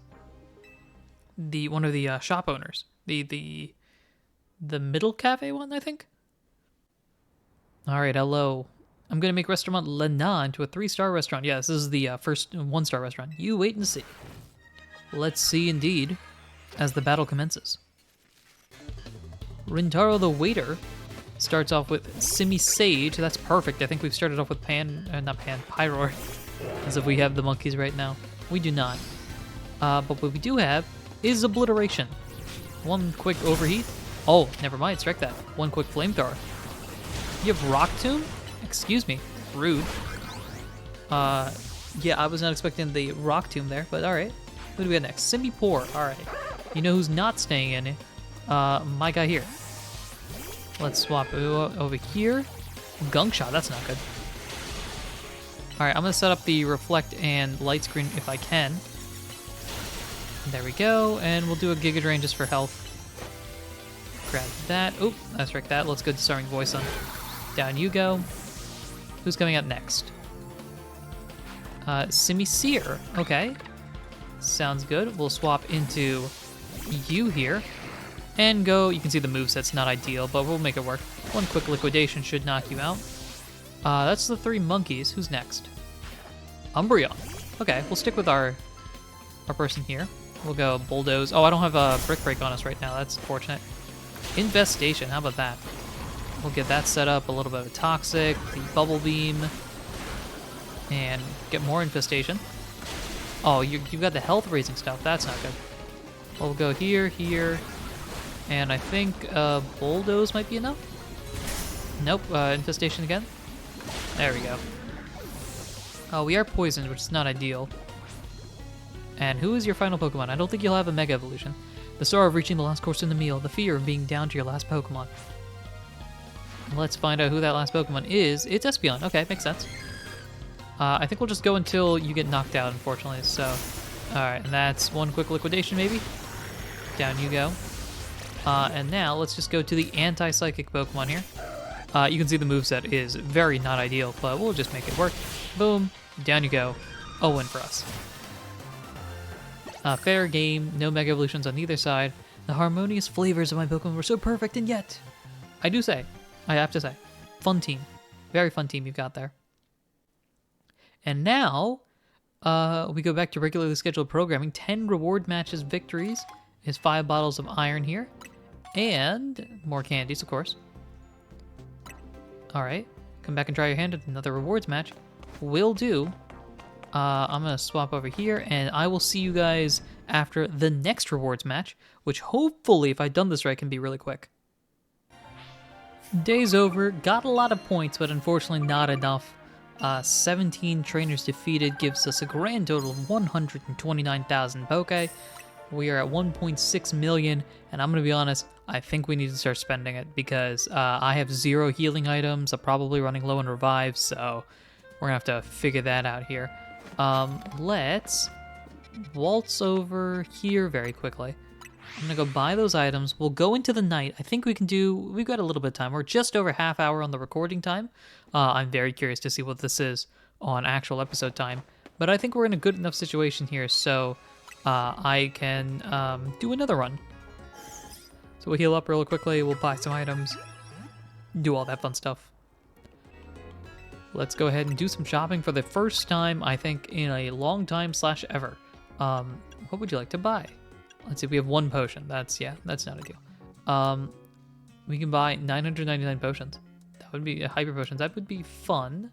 One of the shop owners. The middle cafe one, I think? Alright, hello. I'm gonna make Restaurant Lena into a 3-star restaurant. Yeah, this is the first 1-star restaurant. You wait and see. Let's see indeed, as the battle commences. Rintaro the waiter starts off with Simi Sage. That's perfect. I think we've started off with Pyroar, as if we have the monkeys right now. We do not. But what we do have is Obliteration. One quick overheat. Oh, never mind. Strike that. One quick flamethrower. You have Rock Tomb? Excuse me. Rude. Yeah, I was not expecting the Rock Tomb there, but alright. Who do we have next? Simbi Pour. Alright. You know who's not staying in it? My guy here. Let's swap over here. Gunk Shot, that's not good. Alright, I'm gonna set up the reflect and light screen if I can. There we go, and we'll do a Giga Drain just for health. Grab that. Oh, that's right, that. Let's go Disarming Voice on. Down you go. Who's coming up next? Simi Seer. Okay. Sounds good. We'll swap into you here. And go, you can see the moveset's not ideal, but we'll make it work. One quick liquidation should knock you out. That's the 3 monkeys. Who's next? Umbreon. Okay, we'll stick with our person here. We'll go Bulldoze. Oh, I don't have a Brick Break on us right now. That's unfortunate. Infestation. How about that? We'll get that set up. A little bit of Toxic, the Bubble Beam, and get more Infestation. Oh, you've got the health raising stuff. That's not good. We'll go here, here, and I think Bulldoze might be enough. Nope, Infestation again. There we go. Oh, we are poisoned, which is not ideal. And who is your final Pokemon? I don't think you'll have a Mega Evolution. The sorrow of reaching the last course in the meal, the fear of being down to your last Pokemon. Let's find out who that last Pokemon is. It's Espeon. Okay, makes sense. I think we'll just go until you get knocked out, unfortunately. So, alright, and that's one quick liquidation, maybe? Down you go. And now, let's just go to the anti-psychic Pokemon here. You can see the moveset is very not ideal, but we'll just make it work. Boom, down you go. 0-win for us. Fair game, no Mega Evolutions on either side. The harmonious flavors of my Pokemon were so perfect, and yet... I have to say, fun team. Very fun team you've got there. And now, we go back to regularly scheduled programming. 10 reward matches victories is 5 bottles of iron here. And more candies, of course. Alright, come back and try your hand at another rewards match. Will do. I'm going to swap over here, and I will see you guys after the next rewards match, which hopefully, if I've done this right, can be really quick. Day's over. Got a lot of points, but unfortunately not enough. 17 trainers defeated gives us a grand total of 129,000 Poke. We are at 1.6 million, and I'm going to be honest, I think we need to start spending it because I have 0 healing items. I'm probably running low on revives, so we're going to have to figure that out here. Let's waltz over here very quickly. I'm going to go buy those items. We'll go into the night. I think we've got a little bit of time. We're just over half hour on the recording time. I'm very curious to see what this is on actual episode time. But I think we're in a good enough situation here, so I can do another run. So we'll heal up real quickly. We'll buy some items. Do all that fun stuff. Let's go ahead and do some shopping for the first time, I think, in a long time / ever. What would you like to buy? Let's see, we have 1 potion. That's not a deal. We can buy 999 potions. That would be hyper potions. That would be fun.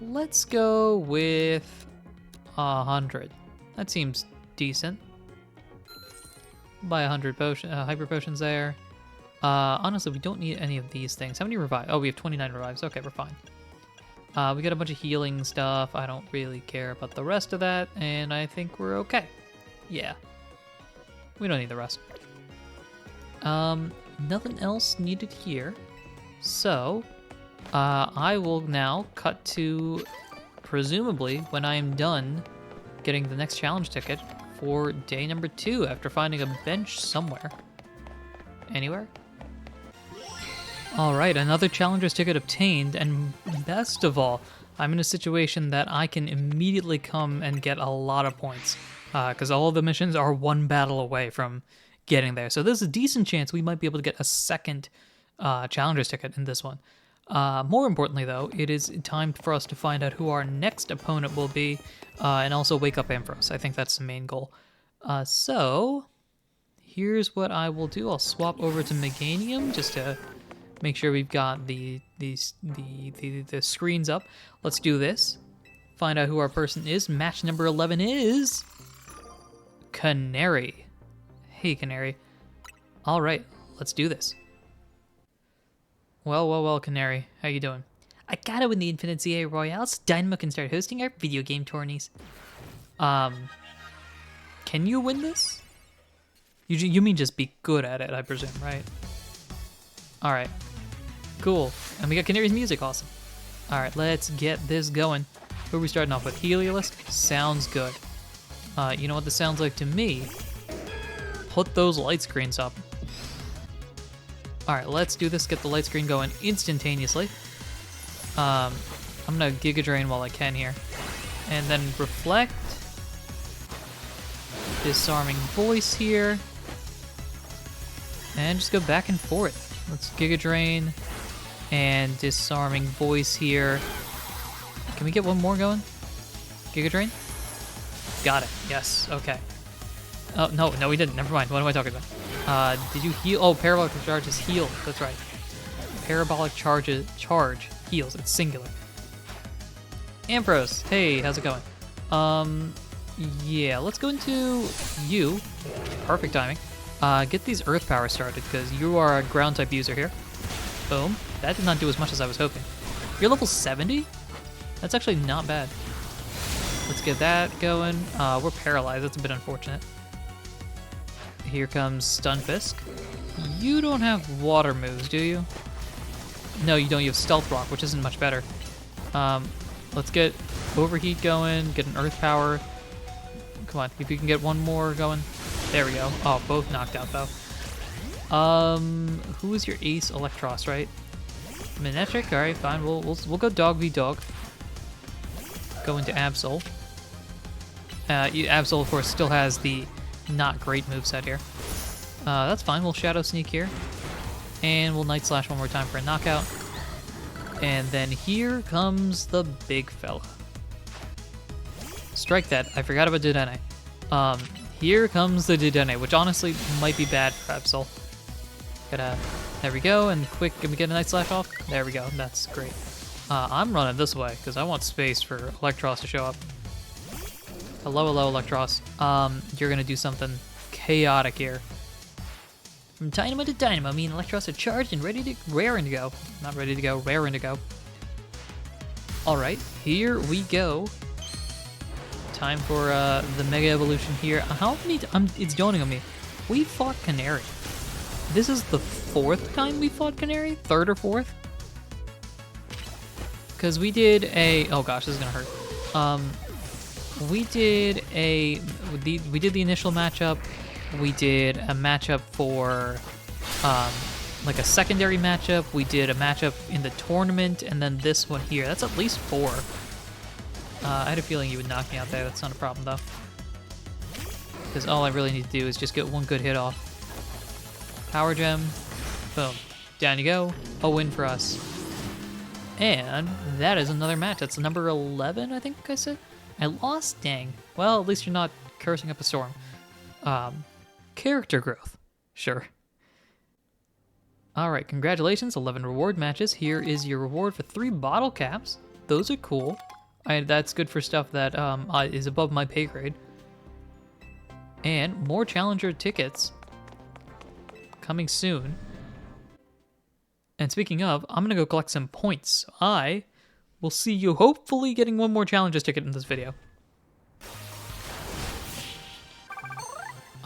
Let's go with 100. That seems decent. Buy 100 hyper potions there. Honestly, we don't need any of these things. How many revive? Oh, we have 29 revives. Okay, we're fine. We got a bunch of healing stuff. I don't really care about the rest of that, and I think we're okay. Yeah. We don't need the rest. Nothing else needed here. So, I will now cut to, presumably, when I am done getting the next challenge ticket for day number 2 after finding a bench somewhere. Anywhere? Alright, another challenger's ticket obtained, and best of all, I'm in a situation that I can immediately come and get a lot of points, because all of the missions are 1 battle away from getting there. So there's a decent chance we might be able to get a second challenger's ticket in this one. More importantly, though, it is time for us to find out who our next opponent will be, and also wake up Ampharos. I think that's the main goal. So, here's what I will do. I'll swap over to Meganium just to make sure we've got the screens up. Let's do this. Find out who our person is. Match number 11 is Canary. Hey, Canary. All right, let's do this. Well, Canary. How you doing? I got it when the Infinite ZA Royales. Dynamo can start hosting our video game tourneys. Can you win this? You mean just be good at it, I presume, right? All right. Cool. And we got Canary's music. Awesome. All right, let's get this going. Who are we starting off with? Heliolisk? Sounds good. You know what this sounds like to me? Put those light screens up. All right, let's do this. Get the light screen going instantaneously. I'm gonna Giga Drain while I can here. And then Reflect. Disarming Voice here. And just go back and forth. Let's Giga Drain and Disarming Voice here. Can we get one more going? Giga Drain? Got it. Yes. Okay. Oh, no, we didn't. Never mind. What am I talking about? Did you heal? Oh, parabolic charge is healed. That's right. Parabolic charge heals. It's singular. Ampros. Hey, how's it going? Yeah, let's go into you. Perfect timing. Get these earth powers started, because you are a ground type user here. Boom. That did not do as much as I was hoping. You're level 70? That's actually not bad. Let's get that going. We're paralyzed. That's a bit unfortunate. Here comes Stunfisk. You don't have water moves, do you? No, you don't. You have Stealth Rock, which isn't much better. Let's get Overheat going, get an Earth Power. Come on, if you can get one more going. There we go. Oh, both knocked out, though. Who is your ace? Electros, right? Minetric? Alright, fine. We'll go dog v dog. Go into Absol. Absol, of course, still has the not great moveset here. That's fine. We'll Shadow Sneak here. And we'll Night Slash one more time for a knockout. And then here comes the big fella. Strike that. I forgot about Dedenne. Here comes the Dedenne, which honestly might be bad for Absol. There we go, and quick, can we get a Night Slash off? There we go, that's great. I'm running this way, because I want space for Electros to show up. Hello, Electros. You're gonna do something chaotic here. From Dynamo to Dynamo, me and Electros are charged and raring to go. Not ready to go, raring to go. Alright, here we go. Time for the Mega Evolution here. How many it's dawning on me. We fought Canary. This is the 4th time we fought Canary? 3rd or 4th? Because we did a... Oh gosh, this is gonna hurt. We did the initial matchup. We did a matchup for like a secondary matchup. We did a matchup in the tournament, and then this one here. That's at least 4. I had a feeling you would knock me out there. That's not a problem though. Because all I really need to do is just get one good hit off. Power Gem. Boom. Down you go. A win for us. And that is another match. That's number 11, I think I said. I lost, dang. Well, at least you're not cursing up a storm. Character growth. Sure. Alright, congratulations. 11 reward matches. Here is your reward for 3 bottle caps. Those are cool. That's good for stuff that is above my pay grade. And more Challenger tickets coming soon. And speaking of, I'm going to go collect some points. I will see you hopefully getting one more Challengers ticket in this video.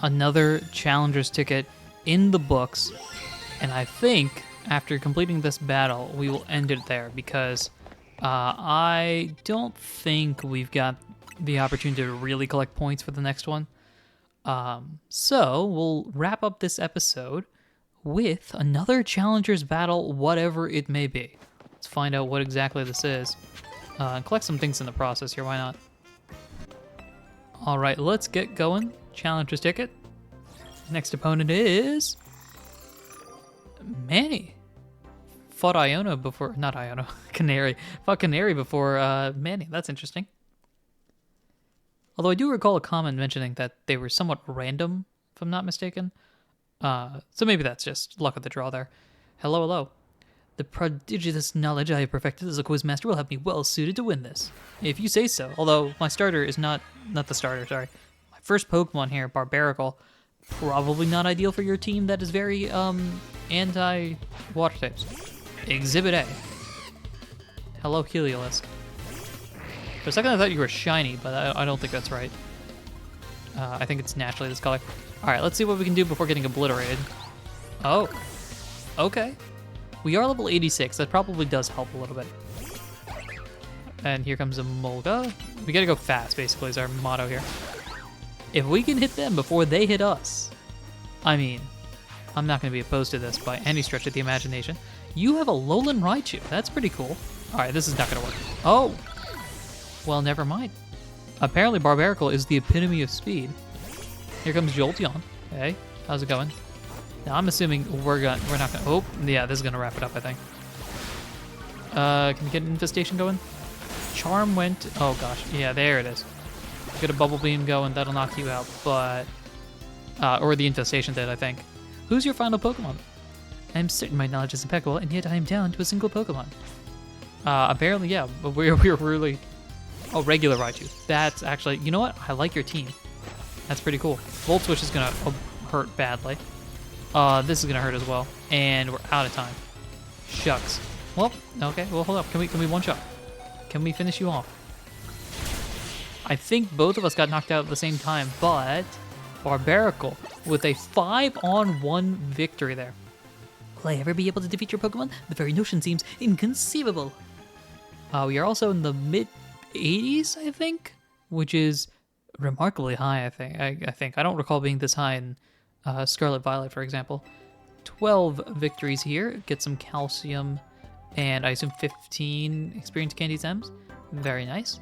Another Challengers ticket in the books. And I think after completing this battle, we will end it there because I don't think we've got the opportunity to really collect points for the next one. So we'll wrap up this episode with another Challengers battle, whatever it may be. Let's find out what exactly this is. And collect some things in the process here, why not? Alright, let's get going. Challengers ticket. Next opponent is... Manny. Fought Iono before... Not Iono. Canary. Fought Canary before Manny. That's interesting. Although I do recall a comment mentioning that they were somewhat random, if I'm not mistaken. So maybe that's just luck of the draw there. Hello. The prodigious knowledge I have perfected as a quizmaster will have me well suited to win this. If you say so. Although my starter is not the starter, sorry. My first Pokemon here, Barbaracle. Probably not ideal for your team that is very anti-water types. Exhibit A. Hello, Heliolisk. For a second I thought you were shiny, but I don't think that's right. I think it's naturally this color. Alright, let's see what we can do before getting obliterated. Oh. Okay. We are level 86. That probably does help a little bit. And here comes a Molga. We gotta go fast, basically, is our motto here. If we can hit them before they hit us, I mean, I'm not going to be opposed to this by any stretch of the imagination. You have a Alolan Raichu. That's pretty cool. All right, this is not going to work. Oh, well, never mind. Apparently, Barbaracle is the epitome of speed. Here comes Jolteon. Hey, how's it going? Now, I'm assuming we're not going to... Oh, yeah, this is going to wrap it up, I think. Can we get an Infestation going? Charm went... Oh, gosh. Yeah, there it is. Get a Bubble Beam going, that'll knock you out, but... or the Infestation did, I think. Who's your final Pokemon? I'm certain my knowledge is impeccable, and yet I am down to a single Pokemon. Apparently, yeah, but we're really... Oh, regular Raichu. That's actually... You know what? I like your team. That's pretty cool. Volt Switch is gonna hurt badly. This is gonna hurt as well. And we're out of time. Shucks. Well, okay, well, hold up. Can we one-shot? Can we finish you off? I think both of us got knocked out at the same time, but Barbaracle with a 5-on-1 victory there. Will I ever be able to defeat your Pokemon? The very notion seems inconceivable. We are also in the mid-80s, I think, which is remarkably high, I think. I don't recall being this high in Scarlet Violet, for example. 12 victories here. Get some calcium and I assume 15 experience candies M's. Very nice.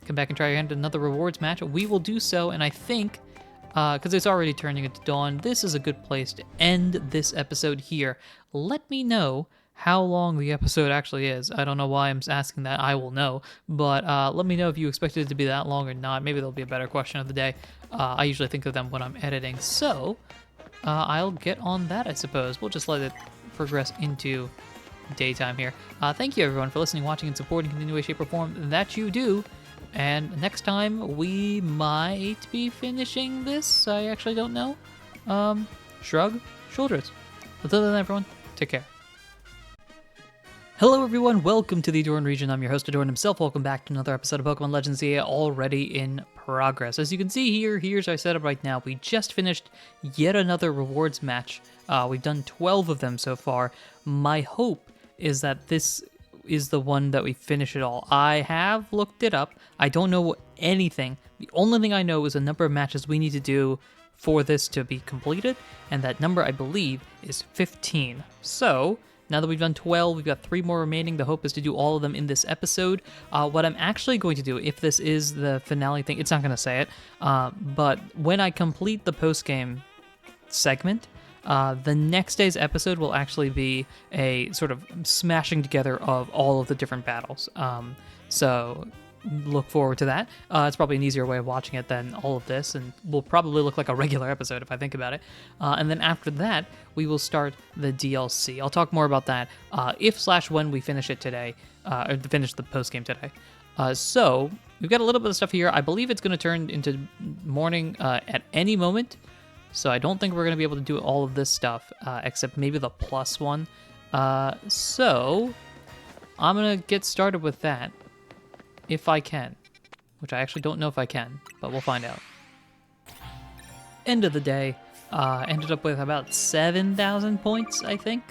Come back and try your hand at another rewards match. We will do so, and I think, because it's already turning into dawn, this is a good place to end this episode here. Let me know how long the episode actually is. I don't know why I'm asking that. I will know. But let me know if you expected it to be that long or not. Maybe there'll be a better question of the day. I usually think of them when I'm editing. So I'll get on that, I suppose. We'll just let it progress into daytime here. Thank you, everyone, for listening, watching, and supporting in any way, shape, or form that you do. And next time, we might be finishing this. I actually don't know. Shrug, shoulders. But other than that, everyone, take care. Hello, everyone. Welcome to the Ahdurin region. I'm your host, Ahdurin himself. Welcome back to another episode of Pokemon Legends ZA, already in progress. As you can see here, here's our setup right now. We just finished yet another rewards match. We've done 12 of them so far. My hope is that this is the one that we finish it all. I have looked it up. I don't know anything. The only thing I know is a number of matches we need to do for this to be completed, and that number, I believe, is 15. So now that we've done 12, we've got 3 more remaining. The hope is to do all of them in this episode. What I'm actually going to do, if this is the finale thing, it's not going to say it, but when I complete the post-game segment, the next day's episode will actually be a sort of smashing together of all of the different battles. So look forward to that. It's probably an easier way of watching it than all of this, and will probably look like a regular episode if I think about it. And then after that, we will start the DLC. I'll talk more about that if/when we finish it today, or finish the post game today. So we've got a little bit of stuff here. I believe it's going to turn into morning at any moment. So I don't think we're going to be able to do all of this stuff, except maybe the plus one. So I'm going to get started with that, if I can. Which I actually don't know if I can, but we'll find out. End of the day, ended up with about 7,000 points, I think.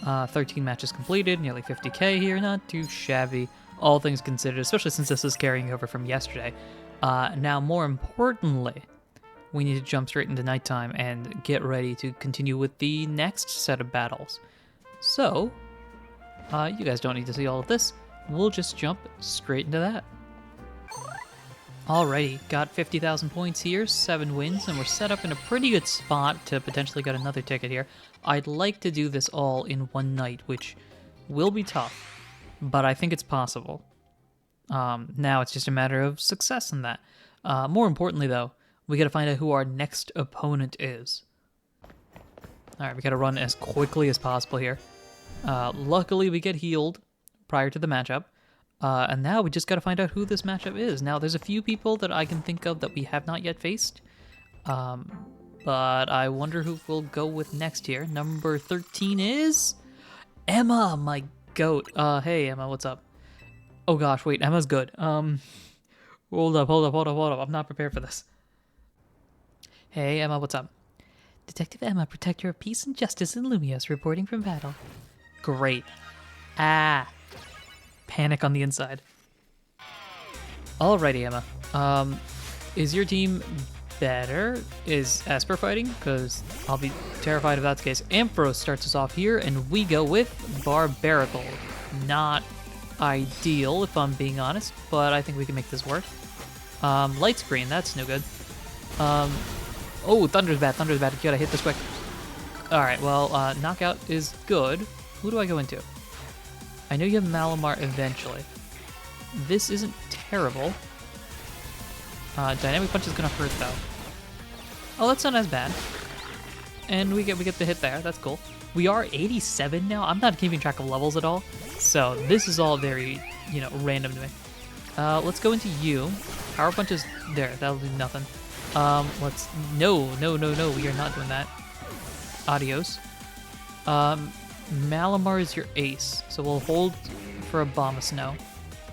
13 matches completed, nearly 50k here, not too shabby, all things considered, especially since this is carrying over from yesterday. Now, more importantly, we need to jump straight into nighttime and get ready to continue with the next set of battles. So, you guys don't need to see all of this. We'll just jump straight into that. Alrighty, got 50,000 points here, 7 wins, and we're set up in a pretty good spot to potentially get another ticket here. I'd like to do this all in one night, which will be tough, but I think it's possible. Now it's just a matter of success in that. More importantly, though, we gotta find out who our next opponent is. Alright, we gotta run as quickly as possible here. Luckily, we get healed prior to the matchup. And now we just gotta find out who this matchup is. Now, there's a few people that I can think of that we have not yet faced. But I wonder who we'll go with next here. Number 13 is Emma, my goat. Hey, Emma, what's up? Oh gosh, wait, Emma's good. Hold up. I'm not prepared for this. Hey, Emma, what's up? Detective Emma, Protector of Peace and Justice in Lumios, reporting from battle. Great. Panic on the inside. Alrighty, Emma. Is your team better? Is Esper fighting? Because I'll be terrified if that's the case. Ampharos starts us off here, and we go with Barbaracle. Not ideal, if I'm being honest, but I think we can make this work. Light Screen, that's no good. Oh, Thunder's bad. You gotta hit this quick. Alright, well, Knockout is good. Who do I go into? I know you have Malamar eventually. This isn't terrible. Dynamic Punch is gonna hurt though. Oh, that's not as bad. And we get the hit there. That's cool. We are 87 now. I'm not keeping track of levels at all, so this is all very, random to me. Let's go into you. Power Punch is there. That'll do nothing. No. We are not doing that. Adios. Malamar is your ace, so we'll hold for a Bombus. No,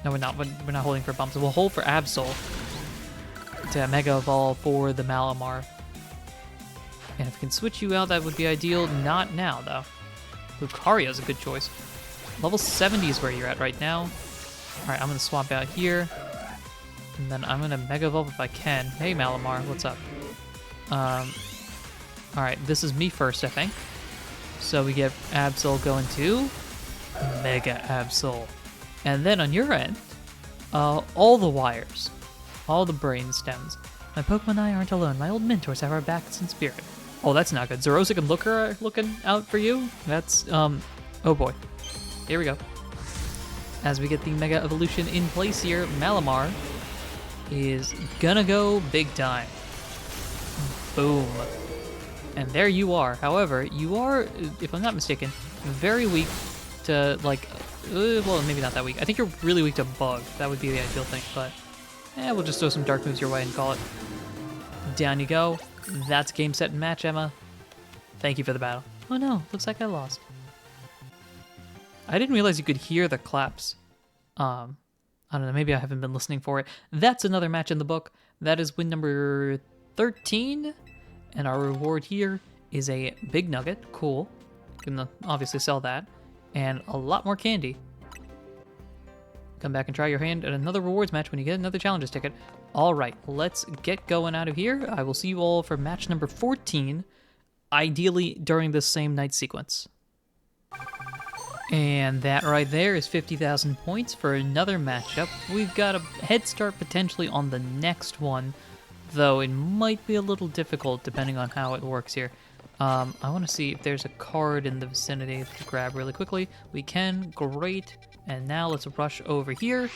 we're not. We're not holding for a Bombus. We'll hold for Absol to Mega Evolve for the Malamar. And if we can switch you out, that would be ideal. Not now, though. Lucario is a good choice. Level 70 is where you're at right now. All right, I'm gonna swap out here, and then I'm gonna Mega Evolve if I can. Hey, Malamar, what's up? All right, this is me first, I think. So we get Absol going to Mega Absol. And then on your end, all the wires, all the brain stems. My Pokemon and I aren't alone. My old mentors have our backs in spirit. Oh, that's not good. Xerosic and Looker are looking out for you? That's, oh boy. Here we go. As we get the Mega Evolution in place here, Malamar is gonna go big time. Boom. And there you are. However, you are, if I'm not mistaken, very weak to, well, maybe not that weak. I think you're really weak to Bug. That would be the ideal thing, but we'll just throw some Dark moves your way and call it. Down you go. That's game, set, and match, Emma. Thank you for the battle. Oh no, looks like I lost. I didn't realize you could hear the claps. I don't know, maybe I haven't been listening for it. That's another match in the book. That is win number 13. And our reward here is a big nugget. Cool. Gonna obviously sell that. And a lot more candy. Come back and try your hand at another rewards match when you get another challenges ticket. All right, let's get going out of here. I will see you all for match number 14, ideally during this same night sequence. And that right there is 50,000 points for another matchup. We've got a head start potentially on the next one, though it might be a little difficult depending on how it works here. I want to see if there's a card in the vicinity to grab really quickly. We can, great. And now let's rush over here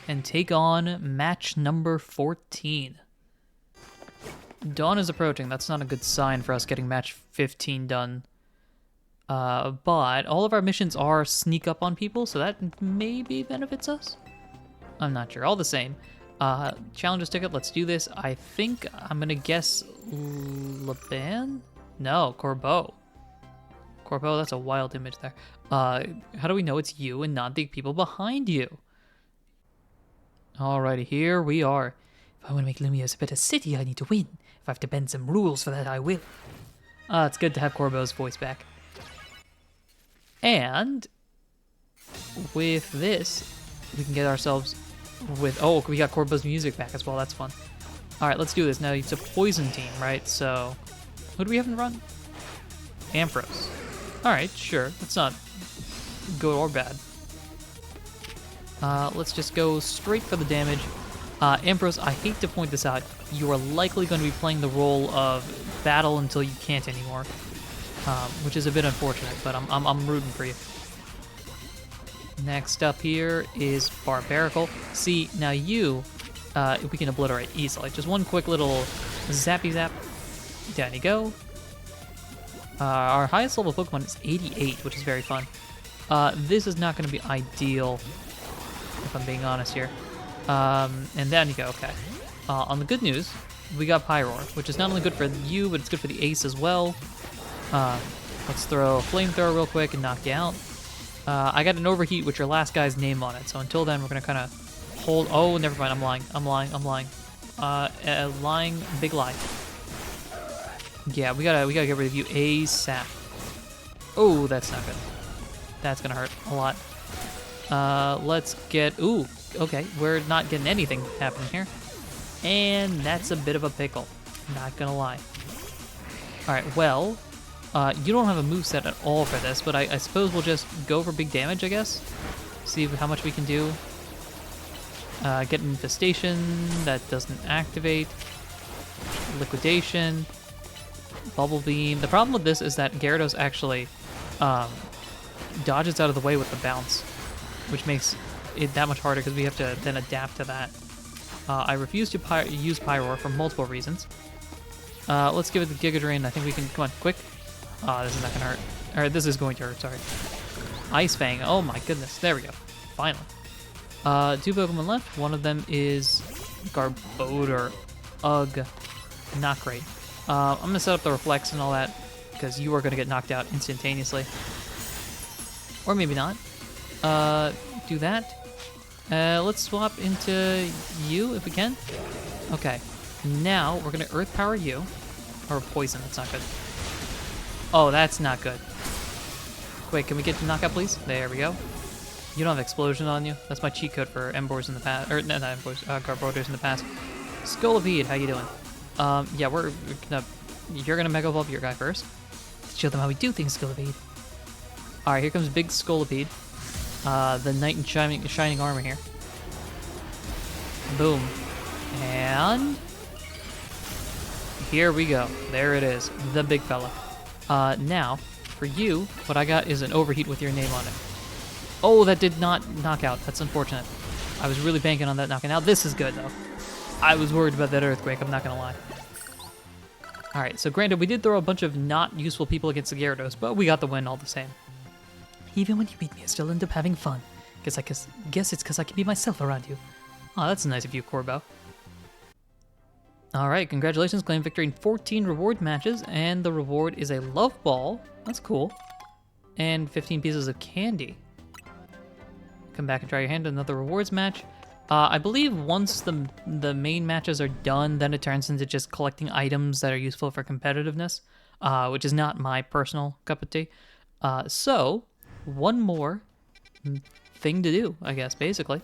and take on match number 14. Dawn is approaching. That's not a good sign for us getting match 15 done. But all of our missions are sneak up on people, so that maybe benefits us. I'm not sure. All the same. Challenges ticket, let's do this. I think I'm gonna guess Laban? No, Corbeau. Corbeau, that's a wild image there. How do we know it's you and not the people behind you? Alrighty, here we are. If I want to make Lumiose a better city, I need to win. If I have to bend some rules for that, I will. It's good to have Corbeau's voice back. And with this, we can get ourselves with... Oh, we got Corbeau's music back as well. That's fun. All right, let's do this. Now, it's a poison team, right? So, who do we have in run? Ampharos. All right, sure. That's not good or bad. Let's just go straight for the damage. Ampharos, I hate to point this out. You are likely going to be playing the role of battle until you can't anymore. Which is a bit unfortunate, but I'm rooting for you. Next up here is Barbarical. See, now you, we can obliterate easily. Just one quick little zappy zap. Down you go. Our highest level Pokemon is 88, which is very fun. This is not going to be ideal, if I'm being honest here. And down you go, okay. On the good news, we got Pyroar, which is not only good for you, but it's good for the ace as well. Let's throw a flamethrower real quick and knock you out. I got an overheat with your last guy's name on it, so until then we're gonna kind of hold. Oh, never mind. I'm lying. Lying, big lie. Yeah, we gotta get rid of you ASAP. Oh, that's not good. That's gonna hurt a lot. Let's get. Ooh, okay. We're not getting anything happening here, and that's a bit of a pickle. Not gonna lie. All right. Well. You don't have a moveset at all for this, but I suppose we'll just go for big damage, I guess. See how much we can do. Get Infestation, that doesn't activate. Liquidation. Bubble Beam. The problem with this is that Gyarados actually dodges out of the way with the bounce, which makes it that much harder because we have to then adapt to that. I refuse to use Pyroar for multiple reasons. Let's give it the Giga Drain. I think we can... Come on, quick. This is not going to hurt. Or this is going to hurt, sorry. Ice Fang. Oh my goodness. There we go. Finally. 2 Pokemon left. One of them is Garbodor. Ugh. Not great. I'm going to set up the Reflex and all that, because you are going to get knocked out instantaneously. Or maybe not. Do that. Let's swap into you if we can. Okay. Now we're going to Earth Power you. Or Poison. That's not good. Oh, that's not good. Wait, can we get the knockout, please? There we go. You don't have Explosion on you. That's my cheat code for Embors in the past. Or, not Embors, Garbodors in the past. Scolipede, how you doing? Yeah, you're gonna Mega Evolve your guy first. Let's show them how we do things, Scolipede. Alright, here comes Big Scolipede. The Knight in Shining Armor here. Boom. And... here we go. There it is. The big fella. Now, for you, what I got is an Overheat with your name on it. Oh, that did not knock out. That's unfortunate. I was really banking on that knocking out. This is good, though. I was worried about that Earthquake, I'm not gonna lie. Alright, so granted, we did throw a bunch of not useful people against the Gyarados, but we got the win all the same. Even when you beat me, I still end up having fun. Guess it's because I can be myself around you. Oh, that's nice of you, Corbo. Alright, congratulations, claim victory in 14 reward matches, and the reward is a Love Ball. That's cool. And 15 pieces of candy. Come back and try your hand at another rewards match. I believe once the main matches are done, then it turns into just collecting items that are useful for competitiveness, which is not my personal cup of tea. So, one more thing to do, I guess, basically.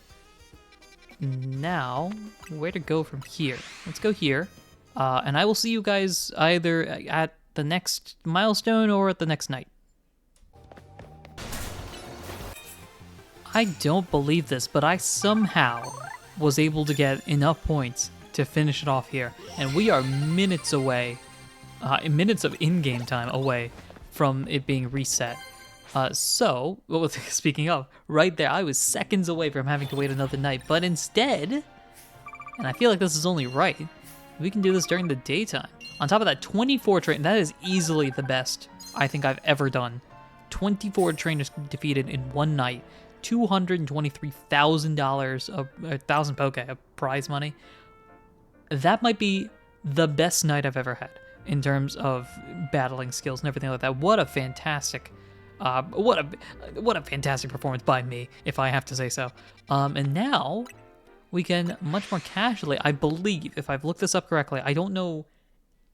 Now, where to go from here? Let's go here, and I will see you guys either at the next milestone or at the next night. I don't believe this, but I somehow was able to get enough points to finish it off here. And we are minutes away, minutes of in-game time away from it being reset. So, well, speaking of, right there, I was seconds away from having to wait another night. But instead, and I feel like this is only right, we can do this during the daytime. On top of that, 24 train, that is easily the best I think I've ever done. 24 trainers defeated in one night. $223,000 of 1,000 Poke of prize money. That might be the best night I've ever had in terms of battling skills and everything like that. What a fantastic, what a fantastic performance by me, if I have to say so. And now we can much more casually, I believe, if I've looked this up correctly, I don't know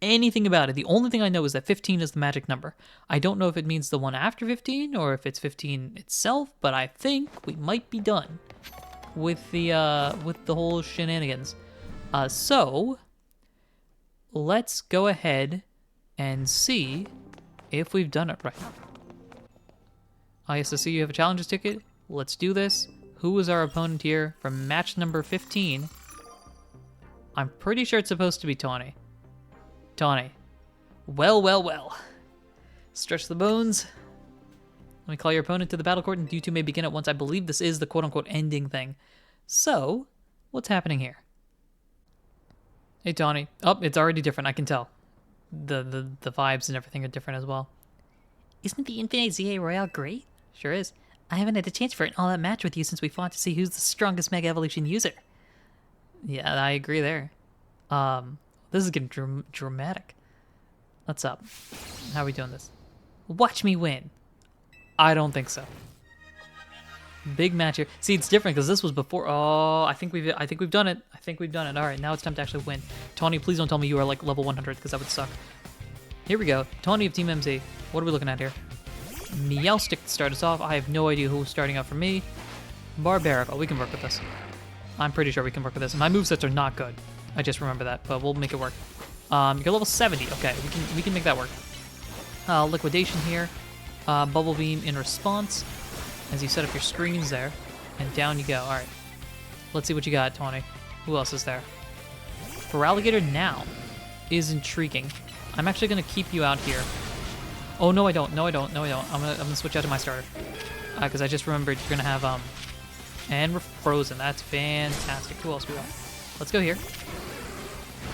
anything about it. The only thing I know is that 15 is the magic number. I don't know if it means the one after 15 or if it's 15 itself, but I think we might be done with the whole shenanigans. So let's go ahead and see if we've done it right. I see you have a challenges ticket. Let's do this. Who is our opponent here for match number 15? I'm pretty sure it's supposed to be Tawny. Tawny. Well, well, well. Stretch the bones. Let me call your opponent to the battle court and you two may begin at once. I believe this is the quote-unquote ending thing. So, what's happening here? Hey, Tawny. Oh, it's already different, I can tell. The vibes and everything are different as well. Isn't the Infinite ZA Royale great? Sure is. I haven't had a chance for an all-out match with you since we fought to see who's the strongest Mega Evolution user. Yeah, I agree there. This is getting dramatic. What's up? How are we doing this? Watch me win. I don't think so. Big match here. See, it's different because this was before. Oh, I think we've done it. I think we've done it. All right, now it's time to actually win. Tawny, please don't tell me you are like level 100 because that would suck. Here we go. Tawny of Team MC. What are we looking at here? Meowstic to start us off. I have no idea who's starting out for me. Barbaric. Oh, we can work with this. I'm pretty sure we can work with this. My movesets are not good. I just remember that, but we'll make it work. You're level 70. Okay, we can make that work. Liquidation here. Bubble Beam in response as you set up your screens there. And down you go. All right. Let's see what you got, Tawny. Who else is there? Feraligatr now is intriguing. I'm actually going to keep you out here. Oh, no, I don't. No, I don't. No, I don't. I'm gonna switch out to my starter. Because I just remembered you're going to have... And we're frozen. That's fantastic. Who else we got? let's go here.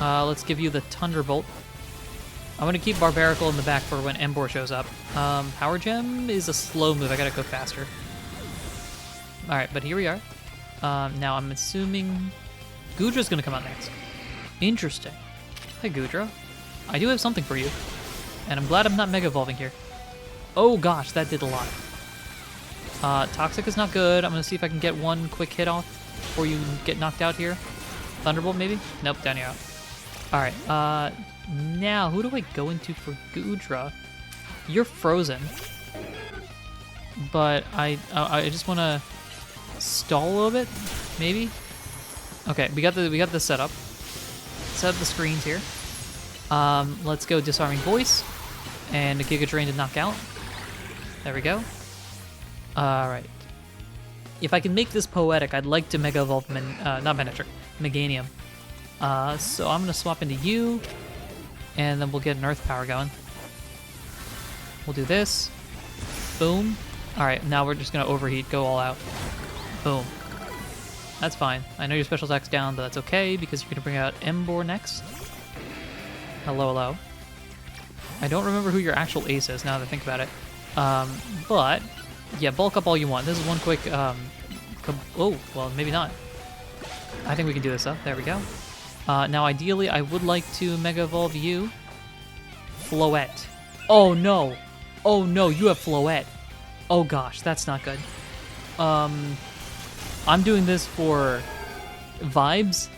Let's give you the Thunderbolt. I'm going to keep Barbarical in the back for when Embor shows up. Power Gem is a slow move. I got to go faster. All right, but here we are. Now I'm assuming Gudra's going to come out next. Interesting. Hi, Gudra. I do have something for you. And I'm glad I'm not Mega Evolving here. Oh gosh, that did a lot. Toxic is not good. I'm going to see if I can get one quick hit off before you get knocked out here. Thunderbolt, maybe? Nope, down here. Alright, now who do I go into for Gudra? You're frozen. But I just want to stall a little bit, maybe? Okay, we got the setup. Set up the screens here. Let's go Disarming Voice and a Giga Drain to knock out. There we go. Alright. If I can make this poetic, I'd like to Mega Evolve, not Manectric, Meganium. So I'm going to swap into you, and then we'll get an Earth Power going. We'll do this. Boom. Alright, now we're just going to overheat, go all out. Boom. That's fine. I know your special attack's down, but that's okay, because you're going to bring out Embor next. Hello, hello. I don't remember who your actual ace is, now that I think about it. But, yeah, bulk up all you want. This is one quick, oh, well, maybe not. I think we can do this, though. There we go. Now, ideally, I would like to Mega Evolve you. Floette. Oh, no. Oh, no, you have Floette. Oh, gosh, that's not good. I'm doing this for vibes,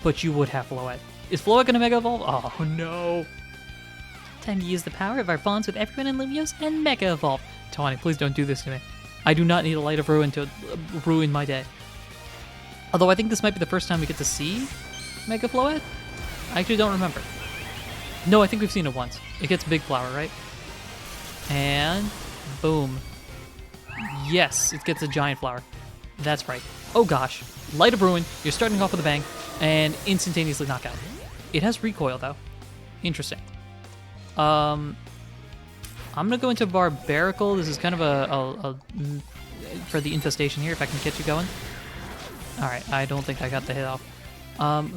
but you would have Floette. Is Floette going to Mega Evolve? Oh, no. Time to use the power of our bonds with everyone in Lumiose and Mega Evolve. Tawny, please don't do this to me. I do not need a Light of Ruin to ruin my day. Although I think this might be the first time we get to see Mega Floette. I actually don't remember. No, I think we've seen it once. It gets Big Flower, right? And boom. Yes, it gets a Giant Flower. That's right. Oh gosh. Light of Ruin, you're starting off with a bang, and instantaneously knock out. It has recoil, though. Interesting. I'm gonna go into Barbarical. This is kind of a for the infestation here, if I can get you going. Alright, I don't think I got the hit off.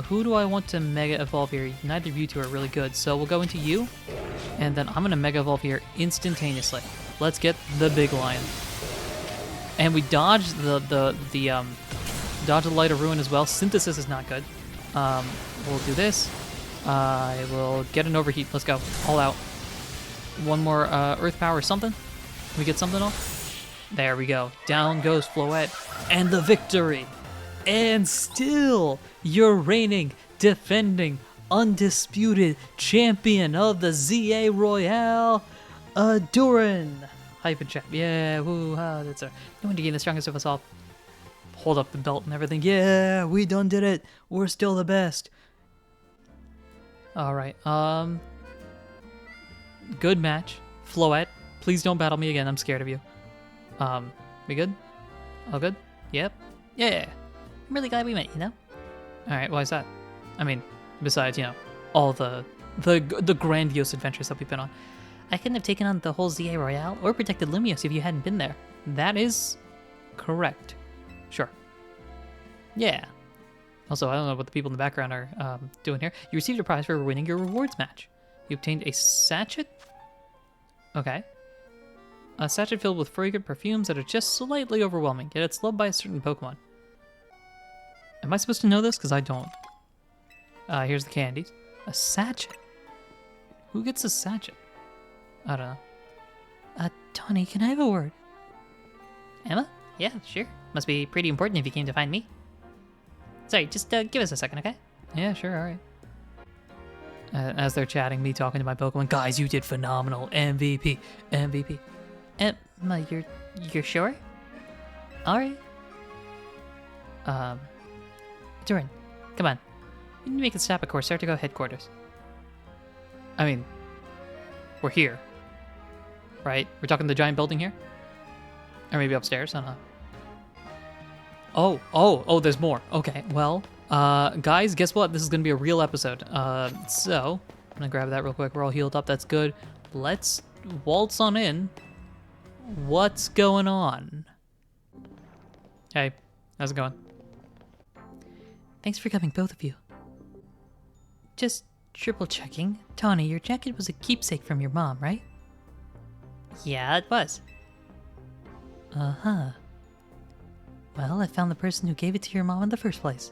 Who do I want to Mega Evolve here? Neither of you two are really good, so we'll go into you, and then I'm gonna Mega Evolve here instantaneously. Let's get the big lion. And we dodge dodge the Light of Ruin as well. Synthesis is not good. We'll do this. I will get an overheat. Let's go. All out. One more Earth Power or something. Can we get something off? There we go. Down goes Floette. And the victory. And still, you're reigning, defending, undisputed champion of the ZA Royale, Ahdurin. Hyphen chat. Yeah, woo, that's our. No one to gain the strongest of us all. Hold up the belt and everything. Yeah, we done did it. We're still the best. All right. Good match. Floette, please don't battle me again. I'm scared of you. We good? All good? Yep. Yeah. I'm really glad we met, you know? All right. Why is that? I mean, besides, all the grandiose adventures that we've been on. I couldn't have taken on the whole ZA Royale or protected Lumiose if you hadn't been there. That is correct. Sure. Yeah. Also, I don't know what the people in the background are doing here. You received a prize for winning your rewards match. You obtained a sachet. Okay. A sachet filled with fragrant perfumes that are just slightly overwhelming, yet it's loved by a certain Pokemon. Am I supposed to know this? Because I don't. Here's the candies. A sachet? Who gets a sachet? I don't know. Tawny, can I have a word? Emma? Yeah, sure. Must be pretty important if you came to find me. Sorry, just give us a second, okay? Yeah, sure, alright. As they're chatting, me talking to my Pokemon. Guys, you did phenomenal. MVP. MVP. Emma, you're sure? Alright. Ahdurin, come on. You need to make a stop at Corsair to go headquarters. I mean, we're here. Right? We're talking the giant building here? Or maybe upstairs, I don't know. Oh, there's more. Okay, well, guys, guess what? This is going to be a real episode. So, I'm going to grab that real quick. We're all healed up. That's good. Let's waltz on in. What's going on? Hey, how's it going? Thanks for coming, both of you. Just triple checking. Tawny, your jacket was a keepsake from your mom, right? Yeah, it was. Uh-huh. Well, I found the person who gave it to your mom in the first place.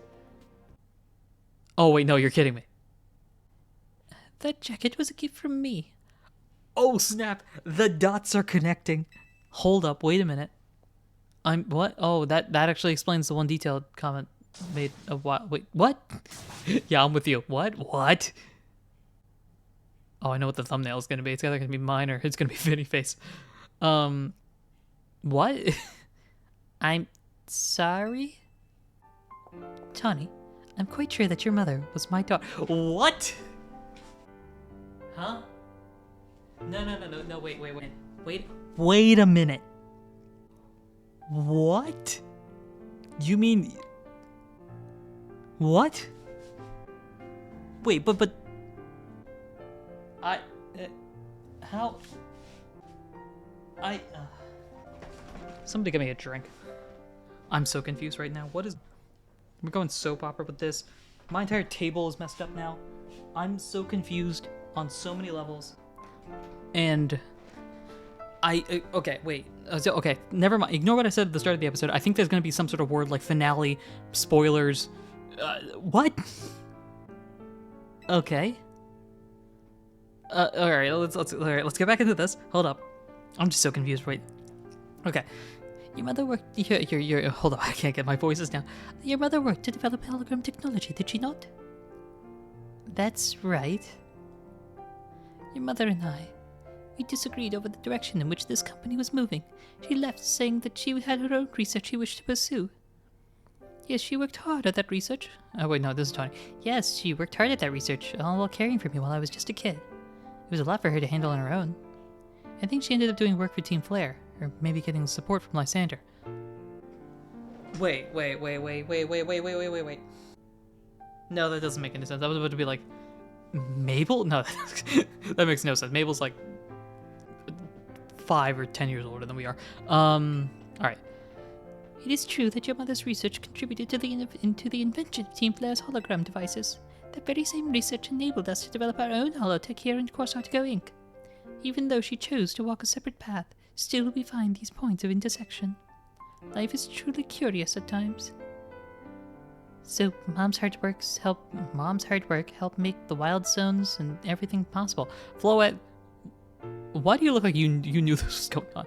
Oh, wait, no, you're kidding me. That jacket was a gift from me. Oh, snap. The dots are connecting. Hold up, wait a minute. What? Oh, that actually explains the one detailed comment made a while. Wait, what? Yeah, I'm with you. What? Oh, I know what the thumbnail is going to be. It's either going to be mine or it's going to be Vinny Face. What? I'm sorry? Tawny, I'm quite sure that your mother was my daughter. What? Huh? No, wait a minute. What? You mean... What? Wait, but... How... Somebody get me a drink. I'm so confused right now. What is... We're going soap opera with this. My entire table is messed up now. I'm so confused on so many levels. And... okay, wait. Okay, never mind. Ignore what I said at the start of the episode. I think there's going to be some sort of word like finale, spoilers. What? Okay. All right, let's get back into this. Hold up. I'm just so confused. Wait. Okay. Your mother worked... Hold up, I can't get my voices down. Your mother worked to develop hologram technology, did she not? That's right. Your mother and I, we disagreed over the direction in which this company was moving. She left saying that she had her own research she wished to pursue. Yes, she worked hard at that research. Oh, wait, no, this is Tony. Yes, she worked hard at that research, all while caring for me while I was just a kid. It was a lot for her to handle on her own. I think she ended up doing work for Team Flare, or maybe getting support from Lysander. Wait. No, that doesn't make any sense. I was about to be like, Mabel? No, that makes no sense. Mabel's like 5 or 10 years older than we are. Alright. It is true that your mother's research contributed to the invention of Team Flare's hologram devices. That very same research enabled us to develop our own holotech here in Corsautico Inc. Even though she chose to walk a separate path, still we find these points of intersection. Life is truly curious at times. So Mom's hard work helped make the wild zones and everything possible. Floette, why do you look like you knew this was going on?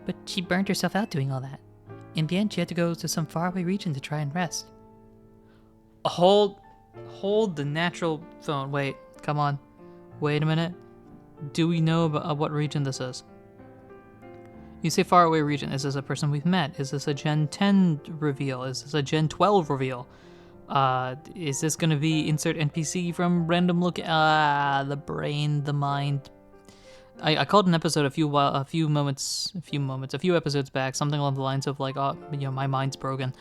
But she burned herself out doing all that. In the end, she had to go to some faraway region to try and rest. Hold the natural phone. Wait, come on. Wait a minute. Do we know about what region this is? You say faraway region. Is this a person we've met? Is this a Gen 10 reveal? Is this a Gen 12 reveal? Is this gonna be insert NPC from random look? The brain, the mind. I called an episode a few episodes back, something along the lines of like, my mind's broken.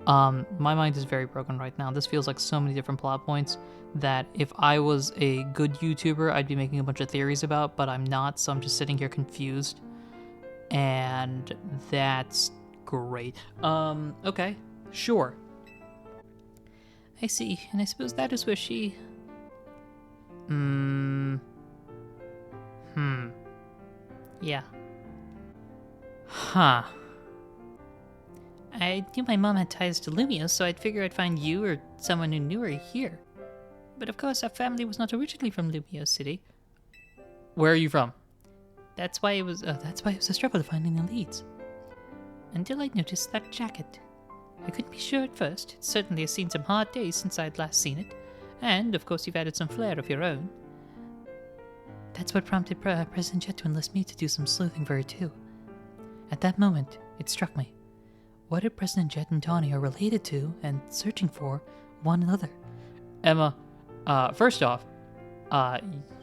My mind is very broken right now. This feels like so many different plot points that if I was a good YouTuber, I'd be making a bunch of theories about, but I'm not, so I'm just sitting here confused. And that's great. Okay, sure. I see, and I suppose that is where she... Yeah. Huh. I knew my mom had ties to Lumio, so I'd figure I'd find you or someone who knew her here. But of course, our family was not originally from Lumio City. Where are you from? That's why it was a struggle to find any leads. Until I noticed that jacket. I couldn't be sure at first. It certainly has seen some hard days since I'd last seen it. And, of course, you've added some flair of your own. That's what prompted President Jet to enlist me to do some sleuthing for her, too. At that moment, it struck me. What if President Jet and Tawny are related to and searching for one another? Emma, first off,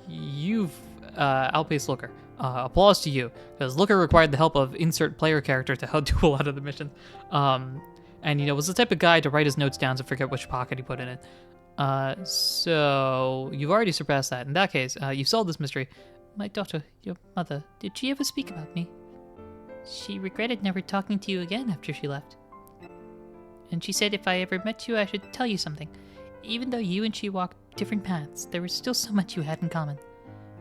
you've outpaced Looker. Applause to you, because Looker required the help of insert player character to help do a lot of the missions. And, was the type of guy to write his notes down to forget which pocket he put in it. So you've already surpassed that. In that case, you've solved this mystery. My daughter, your mother, did she ever speak about me? She regretted never talking to you again after she left. and she said if I ever met you, I should tell you something. Even though you and she walked different paths, there was still so much you had in common.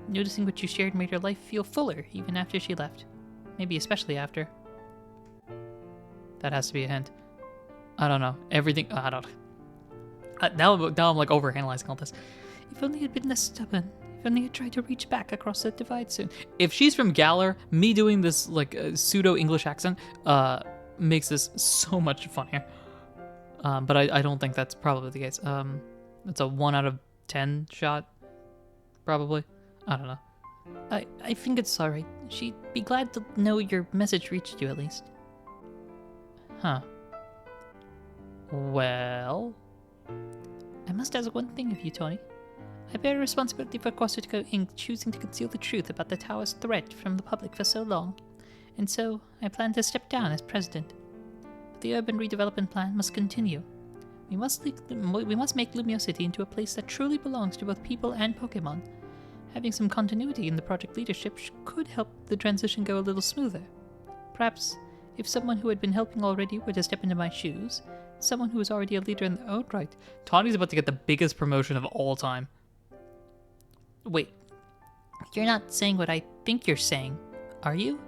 Noticing what you shared made her life feel fuller, even after she left. Maybe especially after. That has to be a hint. I don't know. Everything... I don't... Now I'm like overanalyzing all this. If only I'd been less stubborn. If only I'd tried to reach back across that divide soon. If she's from Galar, me doing this like pseudo-English accent makes this so much funnier. But I don't think that's probably the case. It's a 1 out of 10 shot, probably. I don't know. I think it's alright. She'd be glad to know your message reached you at least. Huh. Well... I must ask one thing of you, Tony. I bear responsibility for Corsica Inc. choosing to conceal the truth about the tower's threat from the public for so long, and so I plan to step down as president. But the urban redevelopment plan must continue. We must make Lumio City into a place that truly belongs to both people and Pokemon. Having some continuity in the project leadership could help the transition go a little smoother. Perhaps, if someone who had been helping already were to step into my shoes, someone who was already a leader in their own right. Tawny's about to get the biggest promotion of all time. Wait, you're not saying what I think you're saying, are you?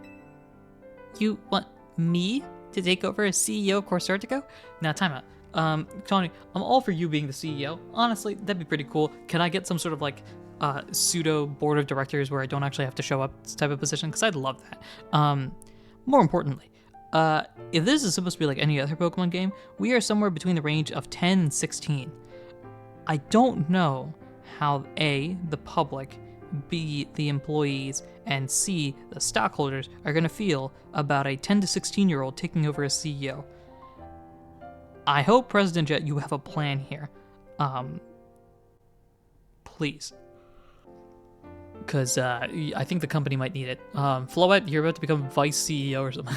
You want me to take over as CEO of Corsica? Now, time out. Tawny, I'm all for you being the CEO. Honestly, that'd be pretty cool. Can I get some sort of like pseudo board of directors where I don't actually have to show up type of position? Because I'd love that. More importantly, if this is supposed to be like any other Pokemon game, we are somewhere between the range of 10 and 16. I don't know how A, the public, B, the employees, and C, the stockholders are going to feel about a 10 to 16-year-old taking over as CEO. I hope, President Jet, you have a plan here. Please. Because I think the company might need it. Floette, you're about to become vice CEO or something.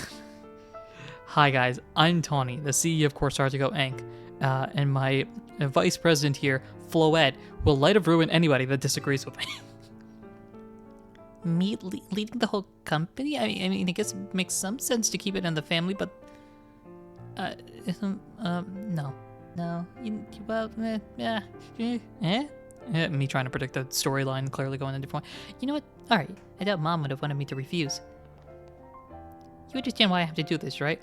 Hi guys, I'm Tawny, the CEO of Corsica Inc., and my vice president here, Floette, will light of ruin anybody that disagrees with me. Me leading the whole company? I mean, I guess it makes some sense to keep it in the family, but... no. No. Me trying to predict the storyline, clearly going a different way. You know what? Alright, I doubt Mom would have wanted me to refuse. You understand why I have to do this, right?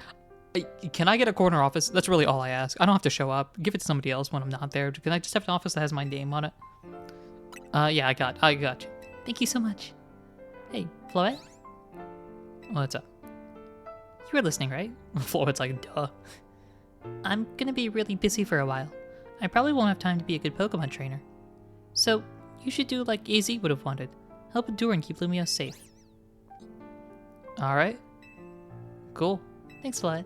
Can I get a corner office? That's really all I ask. I don't have to show up. Give it to somebody else when I'm not there. Can I just have an office that has my name on it? Yeah, I got you. Thank you so much. Hey, Floette? What's up? You were listening, right? Floette's like, duh. I'm gonna be really busy for a while. I probably won't have time to be a good Pokemon trainer. So, you should do like AZ would have wanted. Help Ahdurin keep Lumio safe. Alright. Cool. Thanks, Floette.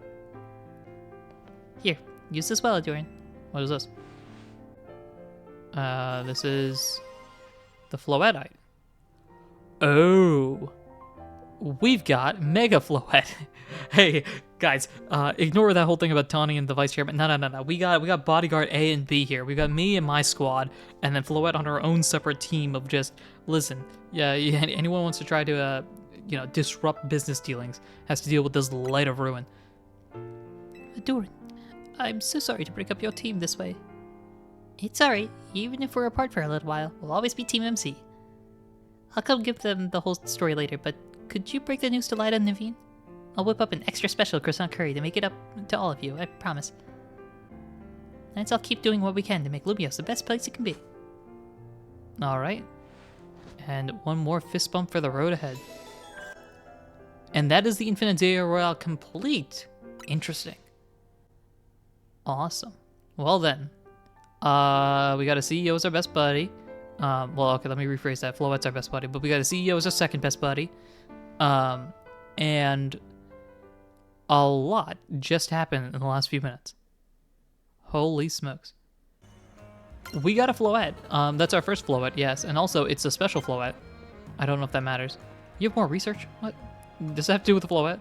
Here, use this well, Ahdurin. What is this? This is the Floette. Oh. We've got Mega Floette. Hey, guys, ignore that whole thing about Tawny and the vice chairman. No. We got bodyguard A and B here. We got me and my squad, and then Floette on her own separate team of just, listen, yeah, anyone wants to try to, disrupt business dealings has to deal with this light of ruin. Ahdurin, I'm so sorry to break up your team this way. It's alright, even if we're apart for a little while, we'll always be Team MC. I'll come give them the whole story later, but could you break the news to Lyda and Naveen? I'll whip up an extra special croissant curry to make it up to all of you, I promise. And I'll keep doing what we can to make Lumios the best place it can be. Alright. And one more fist bump for the road ahead. And that is the Infinite Zaya Royale complete. Interesting. Awesome. Well then. We got a CEO as our best buddy. Okay, let me rephrase that. Floette's our best buddy, but we got a CEO as our second best buddy. And a lot just happened in the last few minutes. Holy smokes. We got a Floette. That's our first Floette, yes. And also, it's a special Floette. I don't know if that matters. You have more research? What? Does that have to do with the Floette?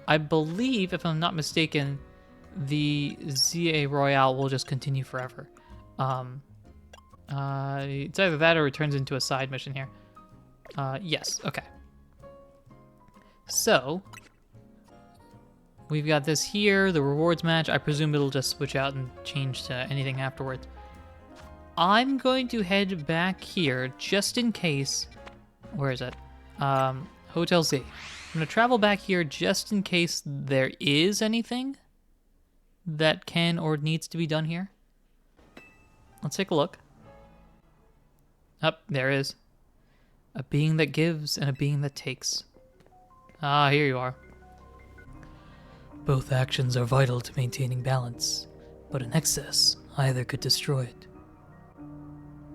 I believe, if I'm not mistaken, the ZA Royale will just continue forever. It's either that or it turns into a side mission here. Yes, okay. So, We've got this here, the rewards match. I presume it'll just switch out and change to anything afterwards. I'm going to head back here just in case. Where is it? Hotel Z. I'm going to travel back here just in case there is anything that can or needs to be done here. Let's take a look. There is. A being that gives and a being that takes. Ah, here you are. Both actions are vital to maintaining balance, but in excess, either could destroy it.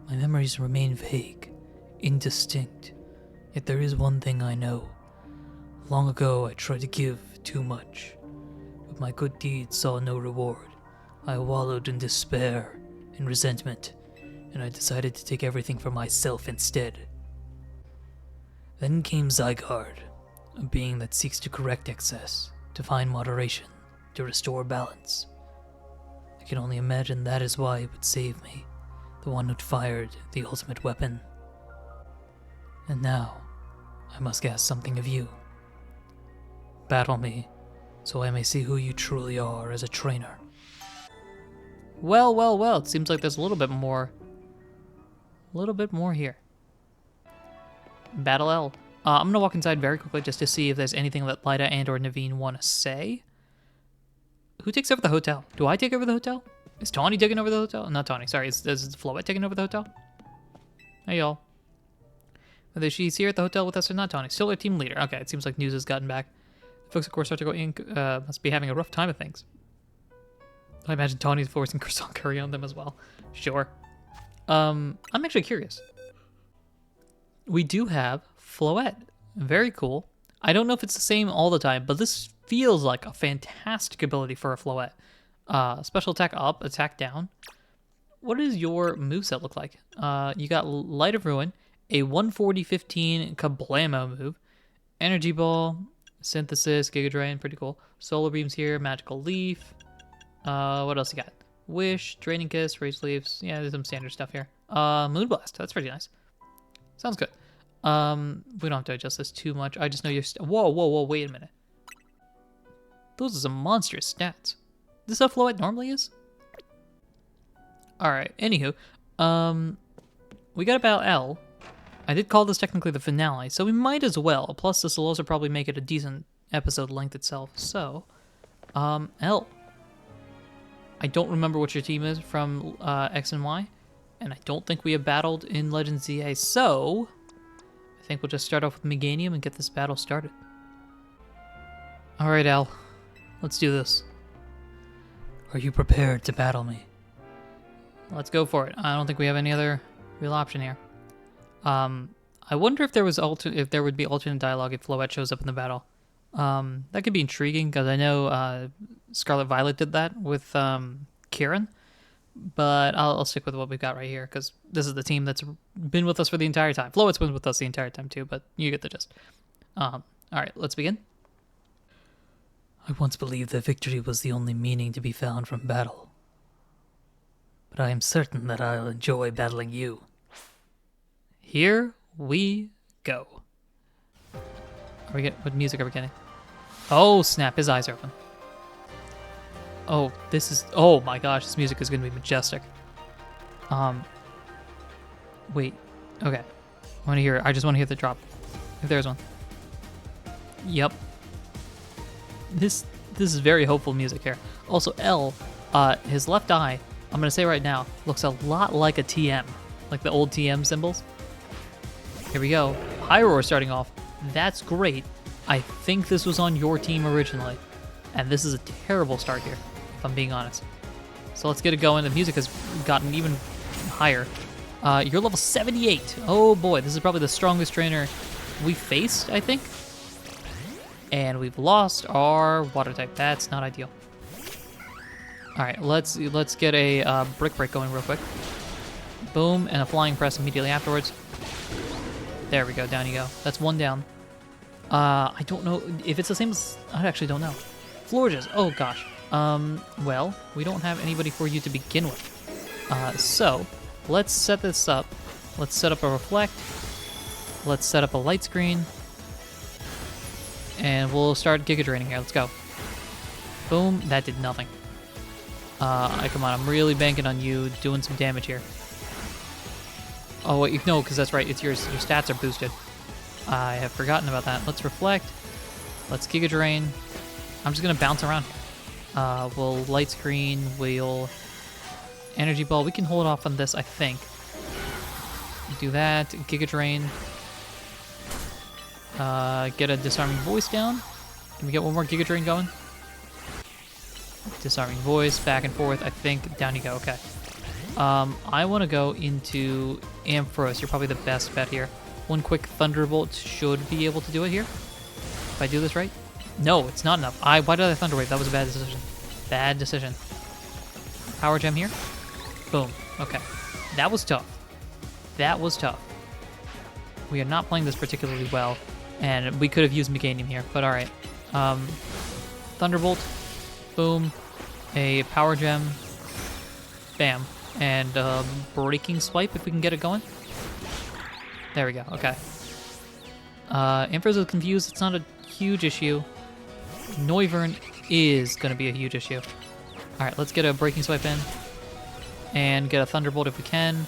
My memories remain vague, indistinct, yet there is one thing I know. Long ago, I tried to give too much, but my good deeds saw no reward. I wallowed in despair and resentment, and I decided to take everything for myself instead. Then came Zygarde, a being that seeks to correct excess, to find moderation, to restore balance. I can only imagine that is why it would save me, the one who'd fired the ultimate weapon. And now, I must ask something of you. Battle me, so I may see who you truly are as a trainer. Well, well, well, it seems like there's a little bit more here. Battle L. I'm going to walk inside very quickly just to see if there's anything that Lyda and or Naveen want to say. Who takes over the hotel? Do I take over the hotel? Is Tawny taking over the hotel? Not Tawny, sorry. Is Floette taking over the hotel? Hey, y'all. Whether she's here at the hotel with us or not, Tawny. Still our team leader. Okay, it seems like news has gotten back. The folks at Corsair Inc. Must be having a rough time of things. I imagine Tawny's forcing croissant curry on them as well. Sure. I'm actually curious. We do have Floette. Very cool. I don't know if it's the same all the time, but this feels like a fantastic ability for a Floette. Special attack up, attack down. What does your moveset look like? You got Light of Ruin, a 140-15 Kablamo move, Energy Ball, Synthesis, Giga Drain, pretty cool. Solar Beams here, Magical Leaf. What else you got? Wish, Draining Kiss, Raise Leaves. Yeah, there's some standard stuff here. Moonblast, that's pretty nice. Sounds good. We don't have to adjust this too much. I just know you're... Whoa, whoa, whoa, wait a minute. Those are some monstrous stats. Is this how Floette normally is? Alright, anywho. We got about L. I did call this technically the finale, so we might as well. Plus, this will also probably make it a decent episode length itself. So, L. I don't remember what your team is from X and Y, and I don't think we have battled in Legends ZA, so I think we'll just start off with Meganium and get this battle started. Alright, Al. Let's do this. Are you prepared to battle me? Let's go for it. I don't think we have any other real option here. I wonder if there would be alternate dialogue if Floette shows up in the battle. That could be intriguing because I know Scarlet Violet did that with Kieran, but I'll stick with what we've got right here because this is the team that's been with us for the entire time. Floette's been with us the entire time too, but you get the gist. All right, let's begin. I once believed that victory was the only meaning to be found from battle, but I am certain that I'll enjoy battling you. Here we go. What music are we getting? Oh snap! His eyes are open. Oh, oh my gosh! This music is gonna be majestic. Wait. Okay. I want to hear. I just want to hear the drop. If there's one. Yep. This is very hopeful music here. Also, L, his left eye, I'm gonna say right now, looks a lot like a TM, like the old TM symbols. Here we go. High Roar starting off. That's great. I think this was on your team originally, and this is a terrible start here, if I'm being honest. So let's get it going. The music has gotten even higher. You're level 78. Oh boy, this is probably the strongest trainer we faced, I think. And we've lost our water type. That's not ideal. All right, let's get a brick break going real quick. Boom, and a flying press immediately afterwards. There we go, down you go. That's one down. I don't know if it's the same as... I actually don't know. Florges, oh gosh. Well, we don't have anybody for you to begin with. So, let's set this up. Let's set up a reflect. Let's set up a light screen. And we'll start Giga Draining here. Let's go. Boom. That did nothing. Come on. I'm really banking on you doing some damage here. Oh, wait. No, because that's right. It's your stats are boosted. I have forgotten about that. Let's reflect. Let's Giga Drain. I'm just going to bounce around here. We'll Light Screen. We'll Energy Ball. We can hold off on this, I think. Do that. Giga Drain. Get a Disarming Voice down. Can we get one more Giga Drain going? Disarming Voice, back and forth. I think down you go. Okay. I want to go into Ampharos. You're probably the best bet here. One quick Thunderbolt should be able to do it here. If I do this right. No, it's not enough. Why did I Thunder Wave? That was a bad decision. Bad decision. Power Gem here. Boom. Okay. That was tough. That was tough. We are not playing this particularly well, and we could have used Meganium here, but all right. Thunderbolt. Boom. A Power Gem. Bam. And Breaking Swipe if we can get it going. There we go. Okay. Ampharos is confused. It's not a huge issue. Noivern is going to be a huge issue. All right, let's get a Breaking Swipe in. And get a Thunderbolt if we can.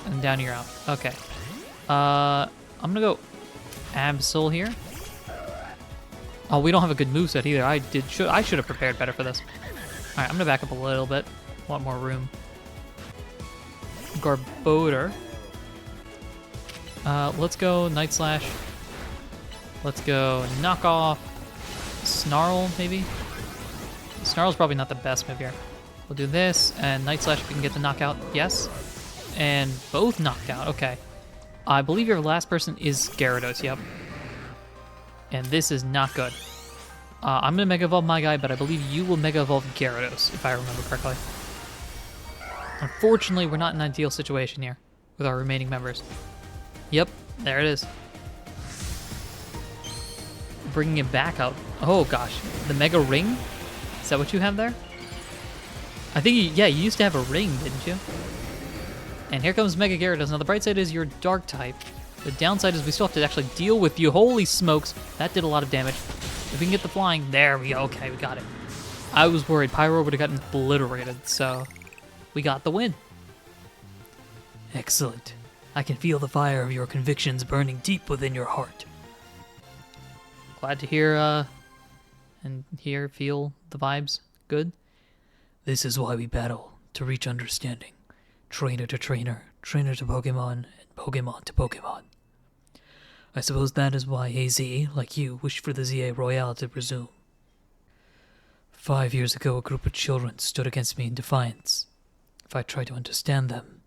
And down you're out. Okay. I'm going to go Absol here. Oh, we don't have a good moveset either. I should have prepared better for this. All right, I'm going to back up a little bit. Want more room. Garbodor. Let's go Night Slash. Let's go Knock Off. Snarl, maybe? Snarl's probably not the best move here. We'll do this, and Night Slash if we can get the knockout. Yes. And both knocked out. Okay. I believe your last person is Gyarados. Yep. And this is not good. I'm going to Mega Evolve my guy, but I believe you will Mega Evolve Gyarados, if I remember correctly. Unfortunately, we're not in an ideal situation here with our remaining members. Yep, there it is. Bringing it back out. Oh, gosh. The Mega Ring? Is that what you have there? I think, you used to have a ring, didn't you? And here comes Mega Gyarados. Now, the bright side is you're Dark type. The downside is we still have to actually deal with you. Holy smokes. That did a lot of damage. If we can get the flying, there we go. Okay, we got it. I was worried Pyro would have gotten obliterated, so we got the win. Excellent. I can feel the fire of your convictions burning deep within your heart. Glad to hear, feel the vibes. Good. This is why we battle, to reach understanding. Trainer to trainer, trainer to Pokemon, and Pokemon to Pokemon. I suppose that is why AZ, like you, wished for the ZA Royale to resume. 5 years ago, a group of children stood against me in defiance. If I tried to understand them,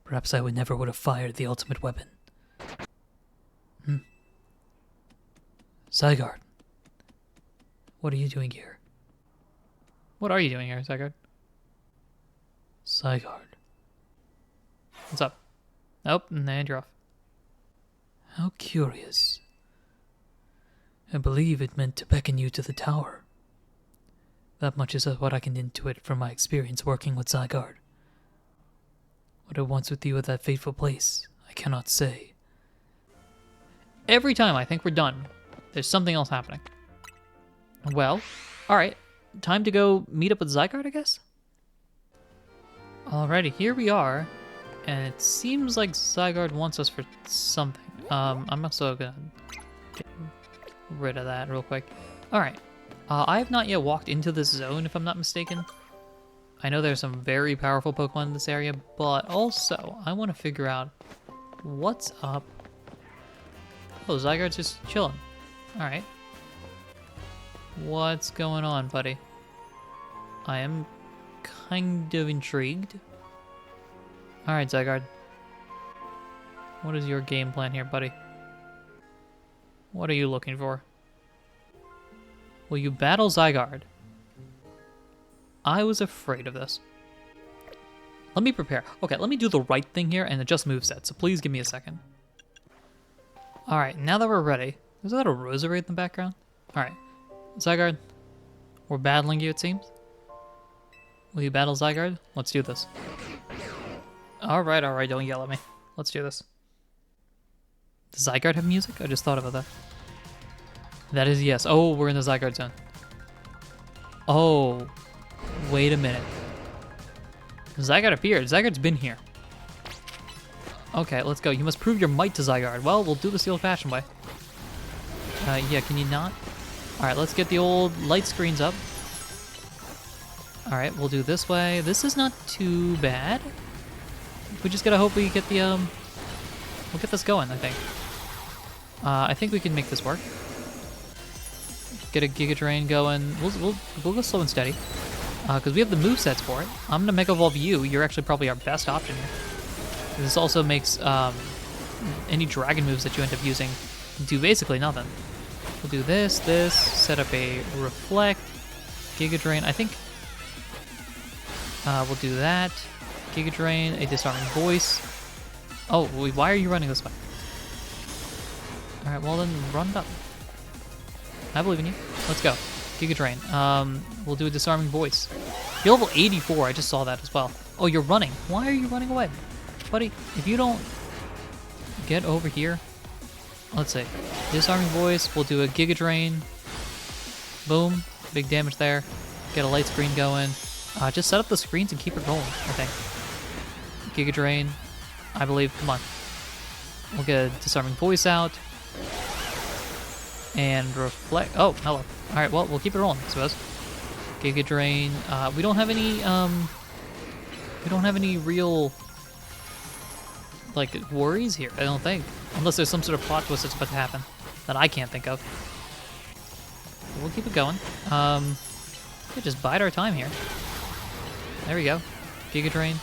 perhaps I would never have fired the ultimate weapon. Zygarde, what are you doing here? What are you doing here, Zygarde? Zygarde. What's up? Nope, and you're off. How curious. I believe it meant to beckon you to the tower. That much is what I can intuit from my experience working with Zygarde. What it wants with you at that fateful place, I cannot say. Every time I think we're done, there's something else happening. Well, alright. Time to go meet up with Zygarde, I guess? Alrighty, here we are. And it seems like Zygarde wants us for something. I'm also gonna get rid of that real quick. Alright. I have not yet walked into this zone, if I'm not mistaken. I know there's some very powerful Pokemon in this area, but also, I want to figure out what's up. Oh, Zygarde's just chilling. Alright. What's going on, buddy? I am kind of intrigued. Alright, Zygarde. What is your game plan here, buddy? What are you looking for? Will you battle Zygarde? I was afraid of this. Let me prepare. Okay, let me do the right thing here and adjust moveset, so please give me a second. Alright, now that we're ready. Is that a Roserade in the background? Alright. Zygarde, we're battling you, it seems. Will you battle Zygarde? Let's do this. Alright, don't yell at me. Let's do this. Does Zygarde have music? I just thought about that. That is yes. Oh, we're in the Zygarde zone. Oh, wait a minute. Zygarde appeared. Zygarde's been here. Okay, let's go. You must prove your might to Zygarde. Well, we'll do this the old-fashioned way. Yeah, can you not? All right, let's get the old light screens up. All right, we'll do this way. This is not too bad. We just gotta hope we get the, we'll get this going, I think. I think we can make this work. Get a Giga Drain going. We'll go slow and steady. Because we have the movesets for it. I'm gonna Mega Evolve you. You're actually probably our best option here. This also makes any dragon moves that you end up using do basically nothing. We'll do this, set up a Reflect, Giga Drain. I think we'll do that. Giga Drain, a Disarming Voice. Oh, why are you running this way? Alright, well then run it up. I believe in you. Let's go. Giga Drain. We'll do a Disarming Voice. You're level 84, I just saw that as well. Oh, you're running. Why are you running away? Buddy, if you don't get over here, let's see. Disarming Voice, we'll do a Giga Drain. Boom, big damage there. Get a light screen going. Just set up the screens and keep it rolling, I think. Giga Drain, I believe, come on. We'll get a Disarming Voice out. And Reflect, oh, hello. All right, well, we'll keep it rolling, I suppose. Giga Drain, we don't have any real, like, worries here, I don't think. Unless there's some sort of plot twist that's about to happen that I can't think of. We'll keep it going. We'll just bide our time here. There we go. Giga Drain.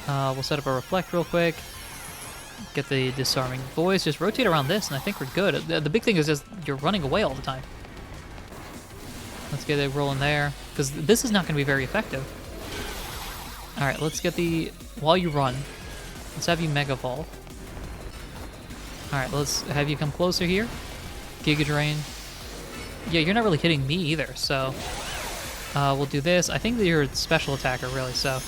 We'll set up a Reflect real quick. Get the Disarming Voice. Just rotate around this, and I think we're good. The big thing is just you're running away all the time. Let's get it rolling there, because this is not going to be very effective. All right, let's get the... While you run, let's have you Mega Evolve. All right, let's have you come closer here. Giga Drain. Yeah, you're not really hitting me either, so... we'll do this. I think that you're a special attacker, really, so...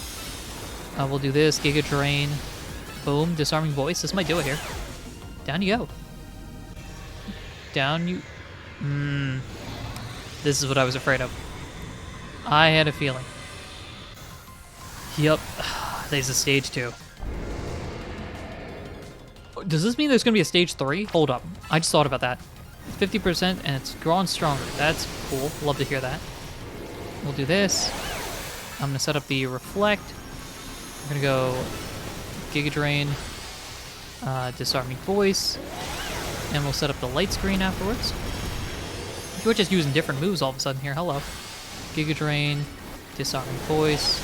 we'll do this. Giga Drain. Boom. Disarming Voice. This might do it here. Down you go. Down you... This is what I was afraid of. I had a feeling. Yep. There's a stage 2. Does this mean there's going to be a stage 3? Hold up. I just thought about that. 50% and it's grown stronger. That's cool. Love to hear that. We'll do this. I'm going to set up the Reflect. We're going to go Giga Drain, Disarming Voice, and we'll set up the light screen afterwards. We're just using different moves all of a sudden here. Hello. Giga Drain, Disarming Voice,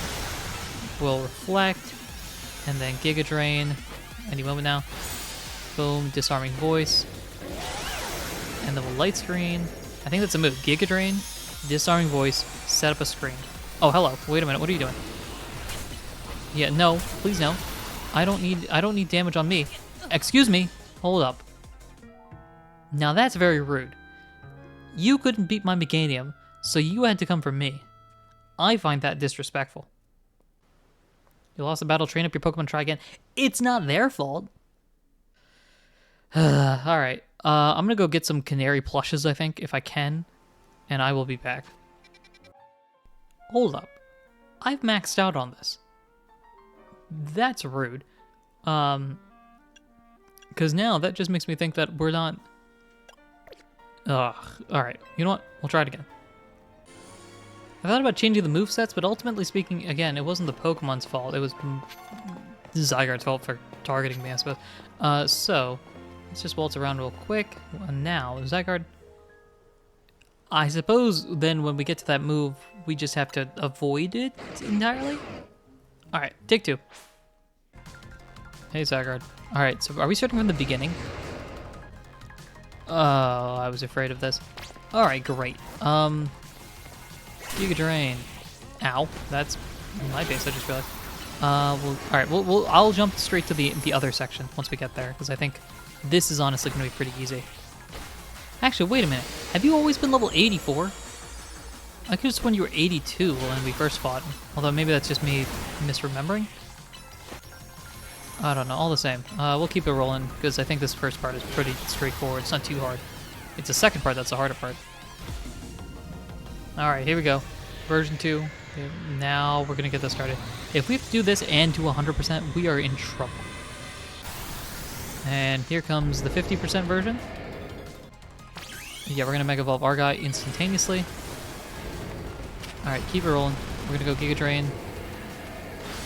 we'll Reflect, and then Giga Drain. Any moment now. Boom, Disarming Voice, and then we'll light screen. I think that's a move. Giga Drain, Disarming Voice, set up a screen. Oh, hello. Wait a minute. What are you doing? Yeah, no. Please no. I don't need damage on me. Excuse me. Hold up. Now that's very rude. You couldn't beat my Meganium, so you had to come for me. I find that disrespectful. You lost the battle, train up your Pokemon, try again. It's not their fault. Alright. I'm gonna go get some Canary plushes, I think, if I can. And I will be back. Hold up. I've maxed out on this. That's rude. Because now that just makes me think that we're not... Ugh. Alright, you know what? We'll try it again. I thought about changing the movesets, but ultimately speaking, again, it wasn't the Pokemon's fault. It was Zygarde's fault for targeting me, I suppose. So, let's just waltz around real quick. And now, Zygarde... I suppose then when we get to that move, we just have to avoid it entirely? Alright, take 2. Hey, Zygarde. Alright, so are we starting from the beginning? Oh, I was afraid of this. Alright, great. Giga Drain. Ow, that's my base, I just realized. Alright, I'll jump straight to the other section once we get there, because I think this is honestly going to be pretty easy. Actually, wait a minute. Have you always been level 84? I could have sworn you were 82 when we first fought. Although maybe that's just me misremembering. I don't know, all the same. We'll keep it rolling, because I think this first part is pretty straightforward. It's not too hard. It's the second part that's the harder part. All right, here we go. Version 2. Okay, now we're going to get this started. If we have to do this and do 100%, we are in trouble. And here comes the 50% version. Yeah, we're going to Mega Evolve our guy instantaneously. All right, keep it rolling. We're going to go Giga Drain.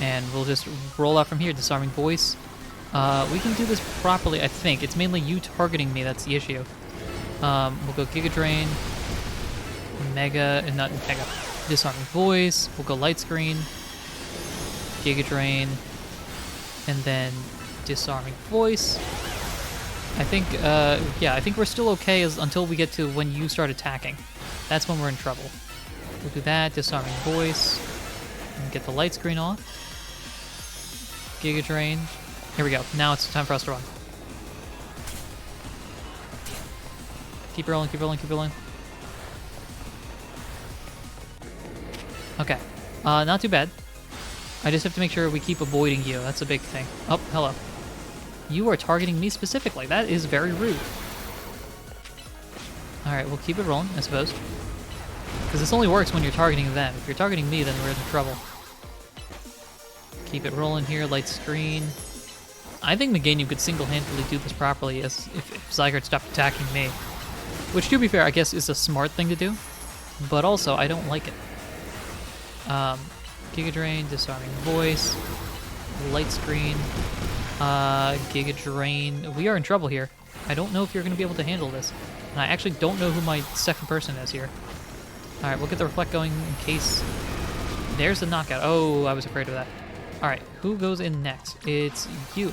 And we'll just roll out from here. Disarming Voice. We can do this properly, I think. It's mainly you targeting me that's the issue. We'll go Giga Drain. Not Mega. Disarming Voice. We'll go Light Screen. Giga Drain. And then Disarming Voice. I think, yeah, I think we're still okay until we get to when you start attacking. That's when we're in trouble. We'll do that. Disarming Voice. And get the Light Screen off. Giga Drain. Here we go. Now it's time for us to run. Keep rolling, keep rolling, keep rolling. Okay. Not too bad. I just have to make sure we keep avoiding you. That's a big thing. Oh, hello. You are targeting me specifically. That is very rude. Alright, we'll keep it rolling, I suppose. Because this only works when you're targeting them. If you're targeting me, then we're in trouble. Keep it rolling here, Light Screen. I think Meganium could single-handedly do this properly if Zygarde stopped attacking me. Which, to be fair, I guess is a smart thing to do. But also, I don't like it. Giga Drain, Disarming Voice, Light Screen, Giga Drain. We are in trouble here. I don't know if you're going to be able to handle this. And I actually don't know who my second person is here. Alright, we'll get the Reflect going in case... There's the knockout. Oh, I was afraid of that. Alright, who goes in next? It's you.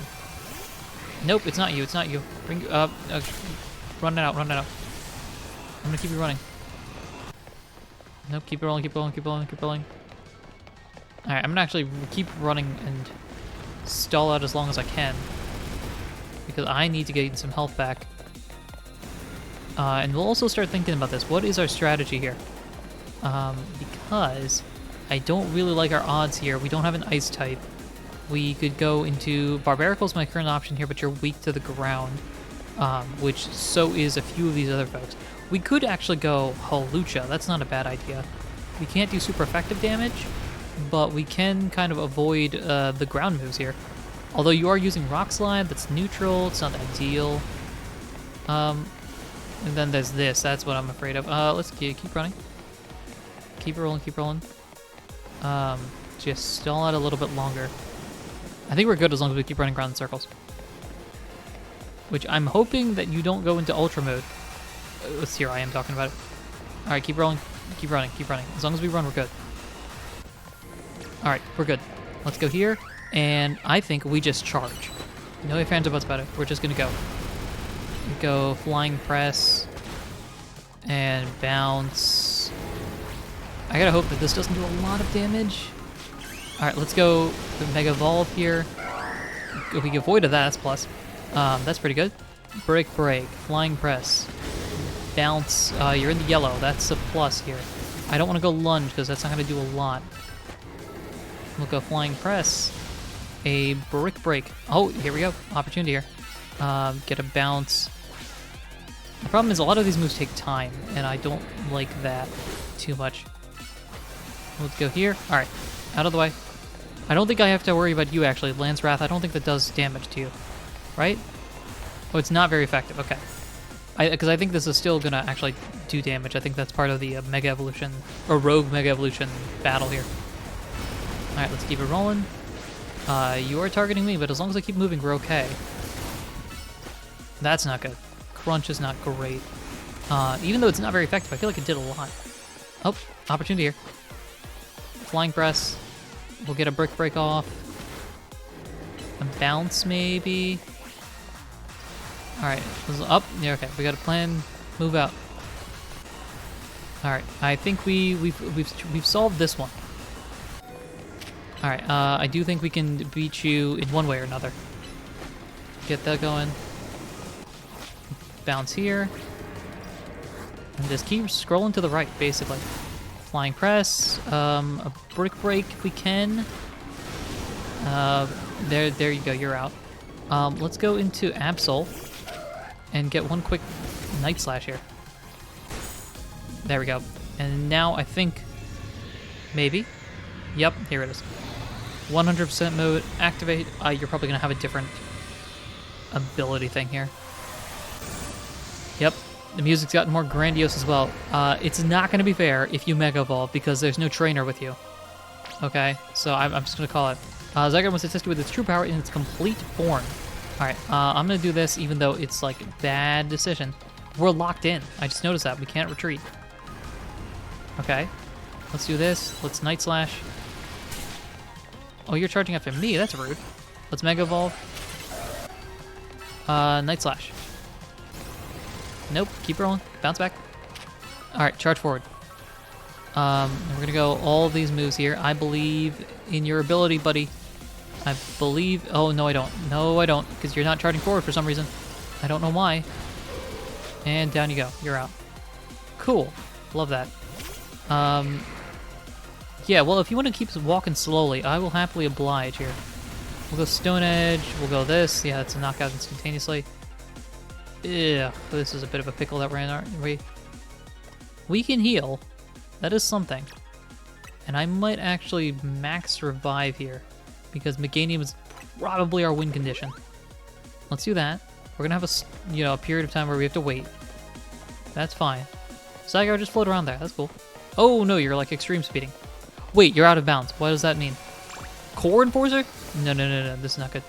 Nope, it's not you. It's not you. Bring run it out. Run it out. I'm gonna keep you running. Nope, keep it rolling, keep rolling, keep rolling, keep rolling. Alright, I'm gonna actually keep running and stall out as long as I can. Because I need to get some health back. And we'll also start thinking about this. What is our strategy here? Because I don't really like our odds here. We don't have an ice type. We could go into... Barbaricle's my current option here, but you're weak to the ground. Which so is a few of these other folks. We could actually go Hawlucha. That's not a bad idea. We can't do super effective damage, but we can kind of avoid the ground moves here. Although you are using Rock Slide, that's neutral. It's not ideal. And then there's this. That's what I'm afraid of. Let's keep running. Keep rolling, keep rolling. Just stall out a little bit longer. I think we're good as long as we keep running around in circles. Which I'm hoping that you don't go into Ultra mode. Here I am talking about it. Alright, keep rolling. Keep running, keep running. As long as we run, we're good. Alright, we're good. Let's go here. And I think we just charge. No ifs, ands, or buts about it. We're just gonna go. Go Flying Press. And bounce. I gotta hope that this doesn't do a lot of damage. Alright, let's go Mega Evolve here. If we avoided that, that's plus. That's pretty good. Break, Flying Press. Bounce. You're in the yellow. That's a plus here. I don't want to go Lunge because that's not going to do a lot. We'll go Flying Press. A Break. Oh, here we go. Opportunity here. Get a Bounce. The problem is a lot of these moves take time, and I don't like that too much. Let's go here. Alright, out of the way. I don't think I have to worry about you, actually. Lance Wrath, I don't think that does damage to you. Right? Oh, it's not very effective. Okay. Because I think this is still going to actually do damage. I think that's part of the Mega Evolution, or Rogue Mega Evolution battle here. Alright, let's keep it rolling. You are targeting me, but as long as I keep moving, we're okay. That's not good. Crunch is not great. Even though it's not very effective, I feel like it did a lot. Oh, opportunity here. Flying Press. We'll get a Break off. A Bounce, maybe. Alright, up. Yeah, okay. We got a plan. Move out. Alright, I think we've solved this one. Alright, I do think we can beat you in one way or another. Get that going. Bounce here. And just keep scrolling to the right, basically. Flying Press. A Break if we can. There you go, you're out. Let's go into Absol and get one quick Night Slash here. There we go. And now I think... Maybe? Yep, here it is. 100% mode, activate. You're probably going to have a different ability thing here. Yep, the music's gotten more grandiose as well. It's not going to be fair if you Mega Evolve because there's no trainer with you. Okay, so I'm just going to call it. Zygarde wants to test you with its true power in its complete form. Alright, I'm going to do this even though it's like a bad decision. We're locked in. I just noticed that. We can't retreat. Okay, let's do this. Let's Night Slash. Oh, you're charging after me. That's rude. Let's Mega Evolve. Night Slash. Nope. Keep rolling. Bounce back. Alright, charge forward. And we're going to go all these moves here. I believe in your ability, buddy. I believe... Oh, no, I don't. No, I don't. Because you're not charging forward for some reason. I don't know why. And down you go. You're out. Cool. Love that. Yeah, well, if you want to keep walking slowly, I will happily oblige here. We'll go Stone Edge. We'll go this. Yeah, it's a knockout instantaneously. Yeah, this is a bit of a pickle that we're in, aren't we? We can heal. That is something. And I might actually max revive here, because Meganium is probably our win condition. Let's do that. We're gonna have a period of time where we have to wait. That's fine. Zygarde, just float around there. That's cool. Oh no, you're like extreme speeding. Wait, you're out of bounds. What does that mean? Core Enforcer? No. This is not good.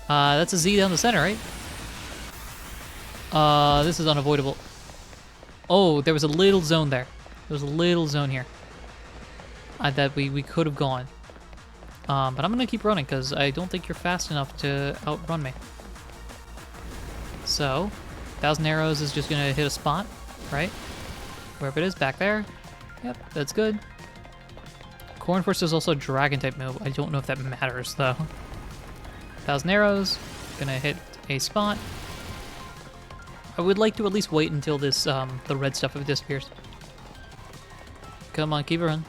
That's a Z down the center, right? This is unavoidable. Oh, there was a little zone there. There was a little zone here that we could have gone. But I'm going to keep running because I don't think you're fast enough to outrun me. So, 1,000 Arrows is just going to hit a spot, right? Wherever it is, back there. Yep, that's good. Core Enforcer is also a Dragon-type move. I don't know if that matters, though. 1,000 Arrows. Going to hit a spot. I would like to at least wait until this, the red stuff disappears. Come on, keep it running.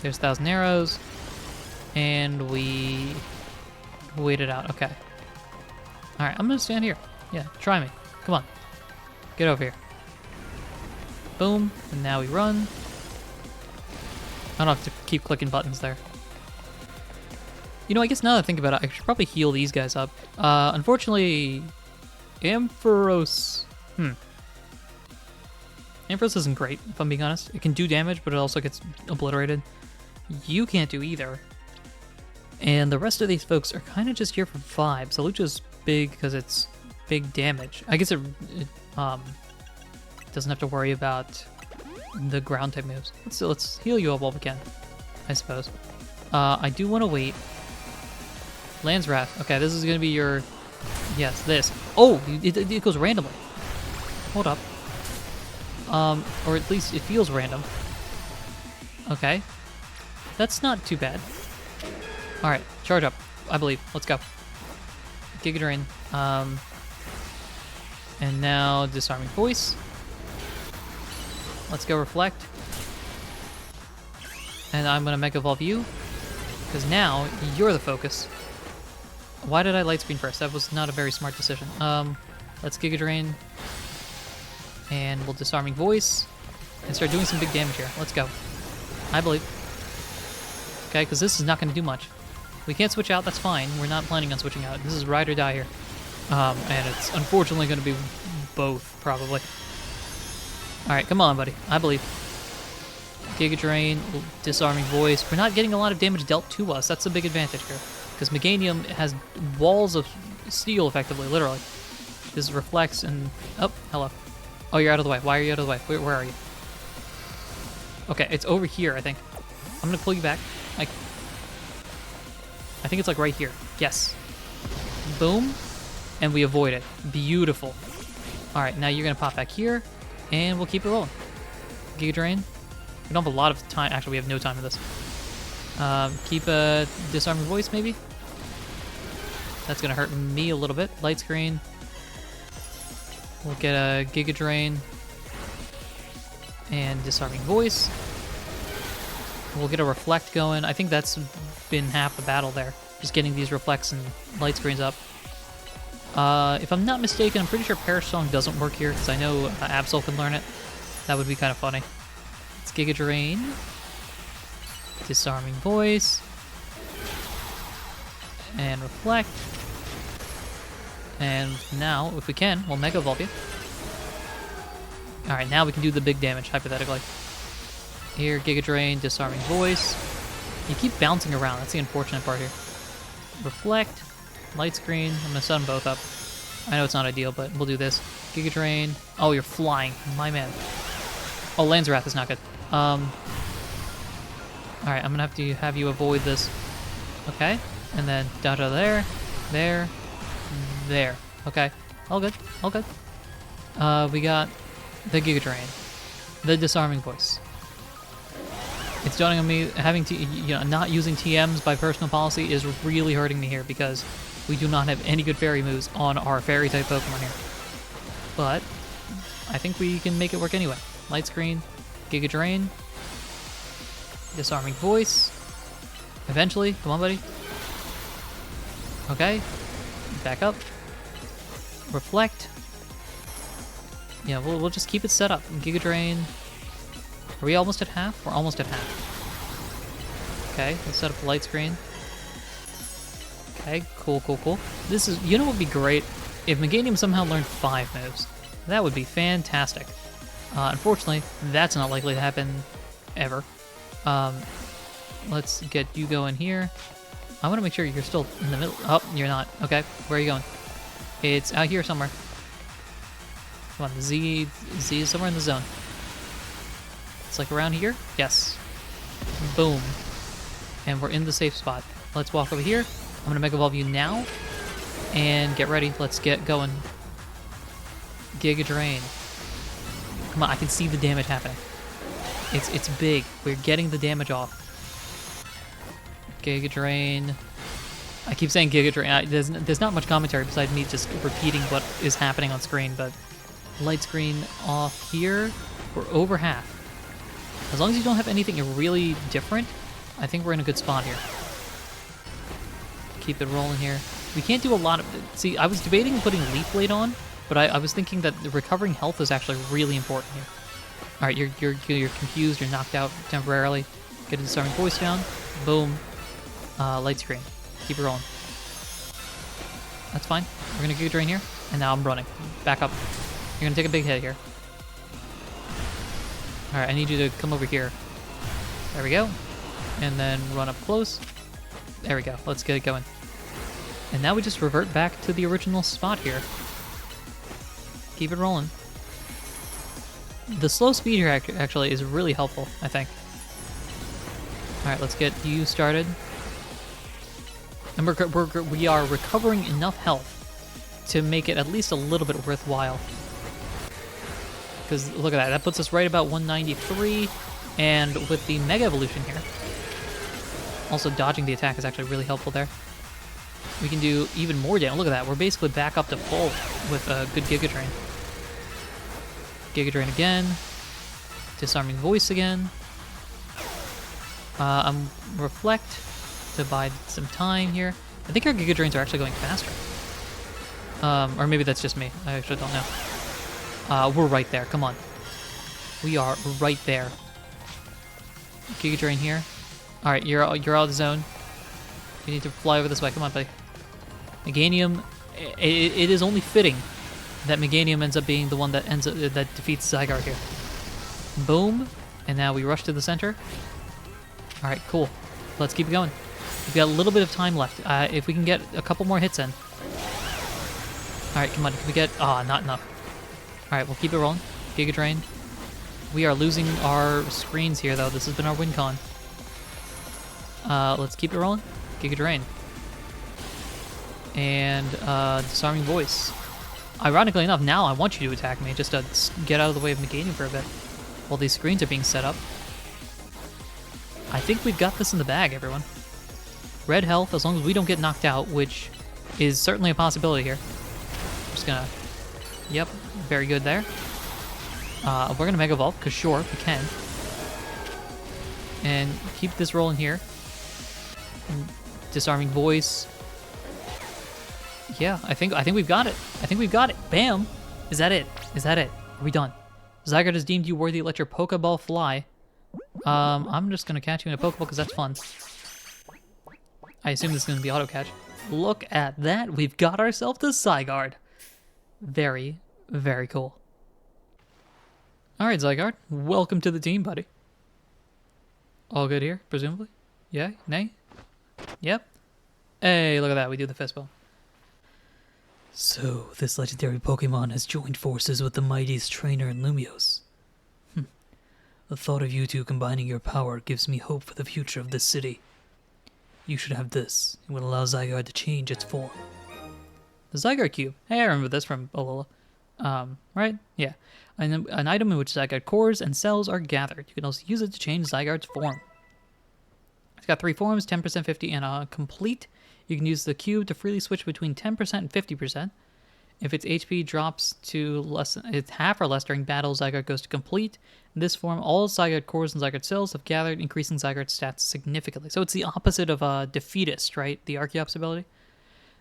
There's 1,000 Arrows. And we wait it out. Okay. Alright, I'm gonna stand here. Yeah, try me. Come on. Get over here. Boom. And now we run. I don't have to keep clicking buttons there. You know, I guess now that I think about it, I should probably heal these guys up. Unfortunately, Ampharos. Ampharos isn't great, if I'm being honest. It can do damage, but it also gets obliterated. You can't do either. And the rest of these folks are kind of just here for vibe. So Lucha's big because it's big damage. I guess it doesn't have to worry about the ground type moves. Let's heal you up while we can, I suppose. I do want to wait. Land's Wrath. Okay, this is going to be your... Yes, this. Oh, it goes randomly. Hold up. Or at least it feels random. Okay. That's not too bad. Alright, charge up, I believe. Let's go. Giga Drain. And now Disarming Voice. Let's go Reflect. And I'm going to Mega Evolve you, because now you're the focus. Why did I Light Screen first? That was not a very smart decision. Let's Giga Drain. And we'll Disarming Voice. And start doing some big damage here. Let's go. I believe. Okay, because this is not going to do much. We can't switch out, that's fine. We're not planning on switching out. This is ride or die here. And it's unfortunately going to be both, probably. Alright, come on, buddy. I believe. Giga Drain, Disarming Voice. We're not getting a lot of damage dealt to us. That's a big advantage here. Because Meganium has walls of steel, effectively, literally. This reflects and... Oh, hello. Oh, you're out of the way. Why are you out of the way? Where are you? Okay, it's over here, I think. I'm going to pull you back. I think it's like right here. Yes. Boom. And we avoid it. Beautiful. Alright, now you're going to pop back here. And we'll keep it rolling. Giga Drain. We don't have a lot of time. Actually, we have no time for this. Keep a Disarming Voice, maybe? That's going to hurt me a little bit. Light Screen. We'll get a Giga Drain. And Disarming Voice. We'll get a Reflect going. I think that's been half the battle there. Just getting these Reflects and Light Screens up. If I'm not mistaken, I'm pretty sure Perish Song doesn't work here, because I know Absol can learn it. That would be kind of funny. Let's Giga Drain. Disarming Voice. And Reflect. And now, if we can, we'll Mega Evolve you. Alright, now we can do the big damage, hypothetically. Here, Giga Drain, Disarming Voice. You keep bouncing around, that's the unfortunate part here. Reflect, Light Screen, I'm gonna set them both up. I know it's not ideal, but we'll do this. Giga Drain. Oh, you're flying, my man. Oh, Land's Wrath is not good. Alright, I'm gonna have to have you avoid this. Okay, and then da-da there, there. Okay, all good, all good. We got the Giga Drain, the Disarming Voice. It's dawning on me, having to, not using TMs by personal policy is really hurting me here because we do not have any good fairy moves on our fairy type Pokemon here. But I think we can make it work anyway. Light Screen, Giga Drain, Disarming Voice. Eventually, come on, buddy. Okay, back up. Reflect. Yeah, we'll just keep it set up. Giga Drain. Are we almost at half? We're almost at half. Okay, let's set up the Light Screen. Okay, cool. This is, what would be great? If Meganium somehow learned 5 moves. That would be fantastic. Unfortunately, that's not likely to happen ever. Let's get you going here. I want to make sure you're still in the middle. Oh, you're not. Okay, where are you going? It's out here somewhere. Come on, Z is somewhere in the zone. It's like around here? Yes. Boom. And we're in the safe spot. Let's walk over here. I'm gonna Mega Evolve you now. And get ready. Let's get going. Giga Drain. Come on, I can see the damage happening. It's big. We're getting the damage off. Giga Drain. I keep saying Giga Drain. There's not much commentary besides me just repeating what is happening on screen, but Light Screen off here. We're over half. As long as you don't have anything really different, I think we're in a good spot here. Keep it rolling here. We can't do a lot of... See, I was debating putting Leaf Blade on, but I was thinking that the recovering health is actually really important here. Alright, you're confused, you're knocked out temporarily. Get a Disarming Voice down. Boom. Light Screen. Keep it rolling. That's fine. We're gonna Giga Drain here, and now I'm running. Back up. You're gonna take a big hit here. Alright, I need you to come over here. There we go. And then run up close. There we go. Let's get it going. And now we just revert back to the original spot here. Keep it rolling. The slow speed here actually is really helpful, I think. Alright, let's get you started. And we are recovering enough health to make it at least a little bit worthwhile. Because look at that, that puts us right about 193, and with the Mega Evolution here, also dodging the attack is actually really helpful there. We can do even more damage. Look at that, we're basically back up to full with a good Giga Drain. Giga Drain again, Disarming Voice again. Reflect to buy some time here. I think our Giga Drains are actually going faster. Or maybe that's just me, I actually don't know. We're right there. Come on. We are right there. Giga Drain here. All right, you're out of the zone. You need to fly over this way. Come on, buddy. Meganium. It is only fitting that Meganium ends up being the one that that defeats Zygarde here. Boom. And now we rush to the center. All right, cool. Let's keep it going. We've got a little bit of time left. If we can get a couple more hits in. All right, come on. Can we get? Ah, not enough. Alright, we'll keep it rolling. Giga Drain. We are losing our screens here, though. This has been our win con. Let's keep it rolling. Giga Drain. And Disarming Voice. Ironically enough, now I want you to attack me, just to get out of the way of Meganium for a bit, while these screens are being set up. I think we've got this in the bag, everyone. Red health, as long as we don't get knocked out, which is certainly a possibility here. I'm just gonna... Yep, very good there. We're gonna Mega Evolve, because sure, we can. And keep this rolling here. Disarming Voice. Yeah, I think we've got it. I think we've got it. Bam! Is that it? Is that it? Are we done? Zygarde has deemed you worthy. Let your Pokeball fly. I'm just gonna catch you in a Pokeball because that's fun. I assume this is gonna be auto catch. Look at that. We've got ourselves a Zygarde. Very, very cool. Alright, Zygarde. Welcome to the team, buddy. All good here, presumably? Yeah? Nay? Yep. Hey, look at that. We do the fist bump. So, this legendary Pokemon has joined forces with the mightiest trainer in Lumios. The thought of you two combining your power gives me hope for the future of this city. You should have this. It will allow Zygarde to change its form. The Zygarde Cube. Hey, I remember this from Alola. Right? Yeah. An item in which Zygarde cores and cells are gathered. You can also use it to change Zygarde's form. It's got 3 forms, 10%, 50, and a complete. You can use the cube to freely switch between 10% and 50%. If its HP drops to it's half or less during battle, Zygarde goes to complete. In this form, all Zygarde cores and Zygarde cells have gathered, increasing Zygarde's stats significantly. So it's the opposite of Defeatist, right? The Archeops ability.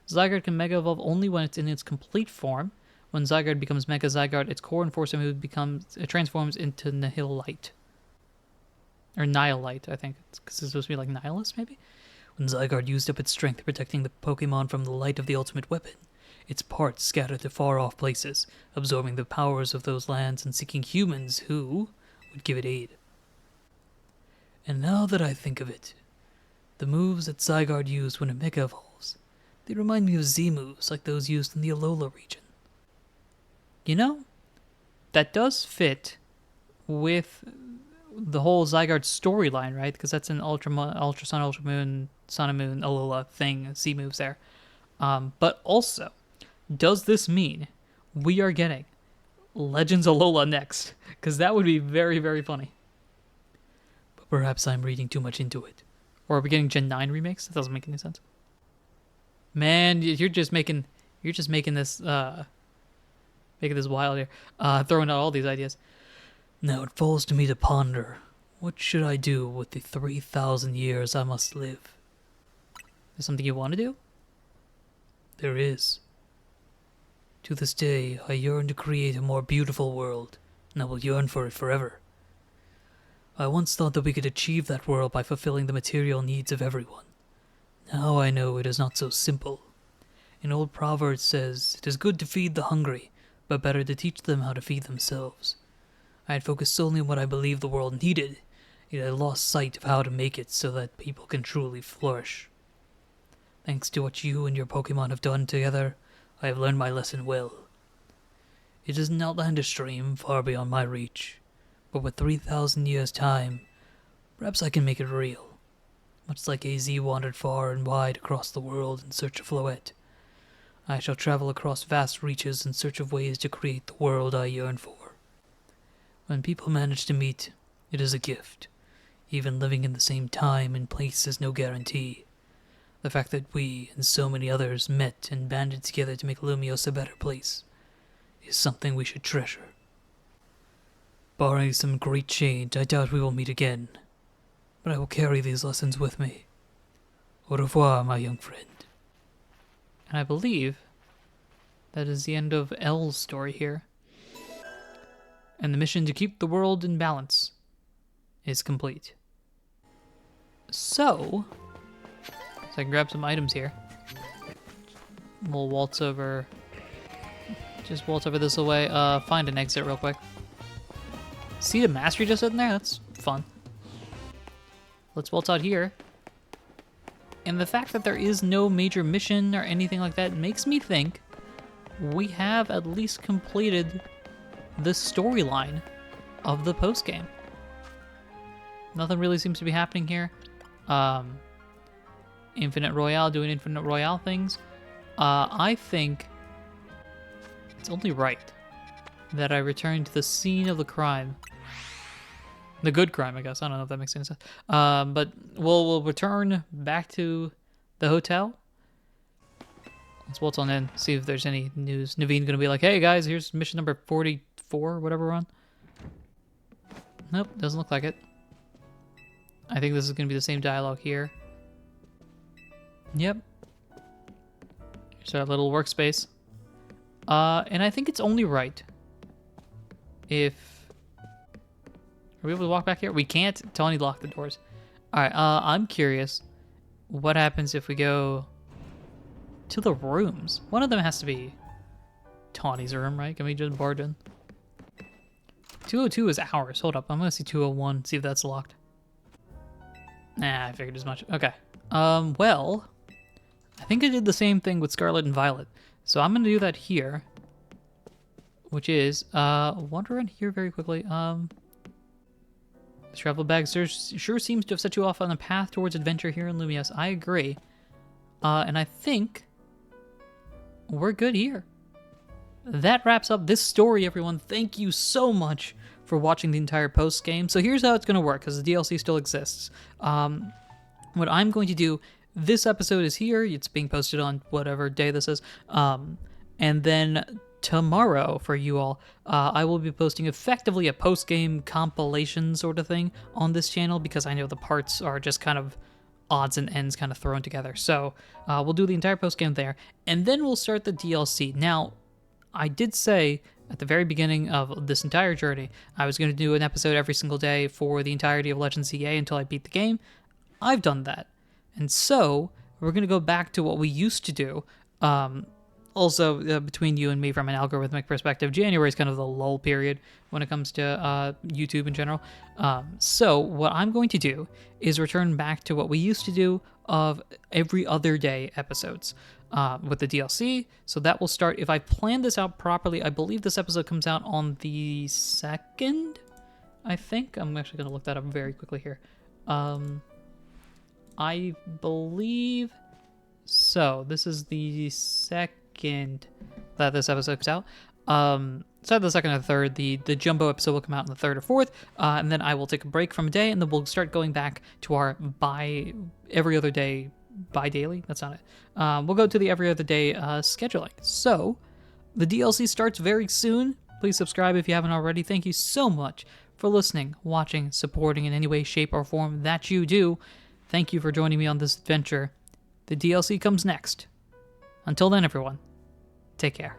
Zygarde can Mega Evolve only when it's in its complete form. When Zygarde becomes Mega Zygarde, its core and force move transforms into Nihilite. Or Nihilite, I think. Because it's supposed to be like Nihilist, maybe? When Zygarde used up its strength protecting the Pokemon from the light of the ultimate weapon, its parts scattered to far-off places, absorbing the powers of those lands and seeking humans who would give it aid. And now that I think of it, the moves that Zygarde used when it Mega Evolves, they remind me of Z moves like those used in the Alola region. You know, that does fit with the whole Zygarde storyline, right? Because that's an Ultra Sun, Ultra Moon, Sun and Moon, Alola thing, Z moves there. But also, does this mean we are getting Legends Alola next? Because that would be very, very funny. But perhaps I'm reading too much into it. Or are we getting Gen 9 remakes? That doesn't make any sense. Man, you're just making this wild here. Throwing out all these ideas. Now it falls to me to ponder, what should I do with the 3,000 years I must live? Is something you want to do? There is. To this day, I yearn to create a more beautiful world, and I will yearn for it forever. I once thought that we could achieve that world by fulfilling the material needs of everyone. Now I know it is not so simple. An old proverb says, "It is good to feed the hungry, but better to teach them how to feed themselves." I had focused solely on what I believed the world needed, yet I lost sight of how to make it so that people can truly flourish. Thanks to what you and your Pokemon have done together, I have learned my lesson well. It is an outlandish dream far beyond my reach, but with 3,000 years' time, perhaps I can make it real. Much like AZ wandered far and wide across the world in search of Floette, I shall travel across vast reaches in search of ways to create the world I yearn for. When people manage to meet, it is a gift. Even living in the same time and place is no guarantee. The fact that we and so many others met and banded together to make Lumios a better place is something we should treasure. Barring some great change, I doubt we will meet again, but I will carry these lessons with me. Au revoir, my young friend. And I believe that is the end of L's story here. And the mission to keep the world in balance is complete. So I can grab some items here. We'll waltz over this away. Find an exit real quick. See the mastery just sitting there? That's fun. Let's waltz out here. And the fact that there is no major mission or anything like that makes me think we have at least completed the storyline of the postgame. Nothing really seems to be happening here. Infinite Royale doing Infinite Royale things. I think it's only right that I return to the scene of the crime. The good crime, I guess. I don't know if that makes any sense. But we'll return back to the hotel. Let's waltz on in, see if there's any news. Naveen gonna be like, "Hey guys, here's mission number 44, whatever we're on." Nope, doesn't look like it. I think this is gonna be the same dialogue here. Yep. Here's our little workspace. And I think it's only right if... we able to walk back here? We can't. Tawny locked the doors. All right. I'm curious. What happens if we go to the rooms? One of them has to be Tawny's room, right? Can we just barge in? 202 is ours. Hold up. I'm gonna see 201. See if that's locked. Nah, I figured as much. Okay. Well, I think I did the same thing with Scarlet and Violet. So I'm gonna do that here. Which is, wander in here very quickly. The travel bag sure seems to have set you off on a path towards adventure here in Lumios. I agree. And I think we're good here. That wraps up this story, everyone. Thank you so much for watching the entire post game. So here's how it's going to work, because the DLC still exists. What I'm going to do, this episode is here. It's being posted on whatever day this is. And then tomorrow, for you all, I will be posting effectively a post-game compilation sort of thing on this channel, because I know the parts are just kind of odds and ends kind of thrown together. So we'll do the entire post-game there, and then we'll start the DLC. Now, I did say at the very beginning of this entire journey, I was going to do an episode every single day for the entirety of Legends ZA until I beat the game. I've done that. And so, we're going to go back to what we used to do. Also, between you and me, from an algorithmic perspective, January is kind of the lull period when it comes to YouTube in general. So what I'm going to do is return back to what we used to do of every other day episodes with the DLC. So that will start, if I plan this out properly, I believe this episode comes out on the 2nd, I think. I'm actually going to look that up very quickly here. I believe so. This is the 2nd that this episode comes out. So the 2nd or 3rd, the jumbo episode will come out on the 3rd or 4th, and then I will take a break from a day, and then we'll start going back to our every other day, bi-daily? That's not it. We'll go to the every other day scheduling. So the DLC starts very soon. Please subscribe if you haven't already. Thank you so much for listening, watching, supporting in any way, shape, or form that you do. Thank you for joining me on this adventure. The DLC comes next. Until then, everyone, take care.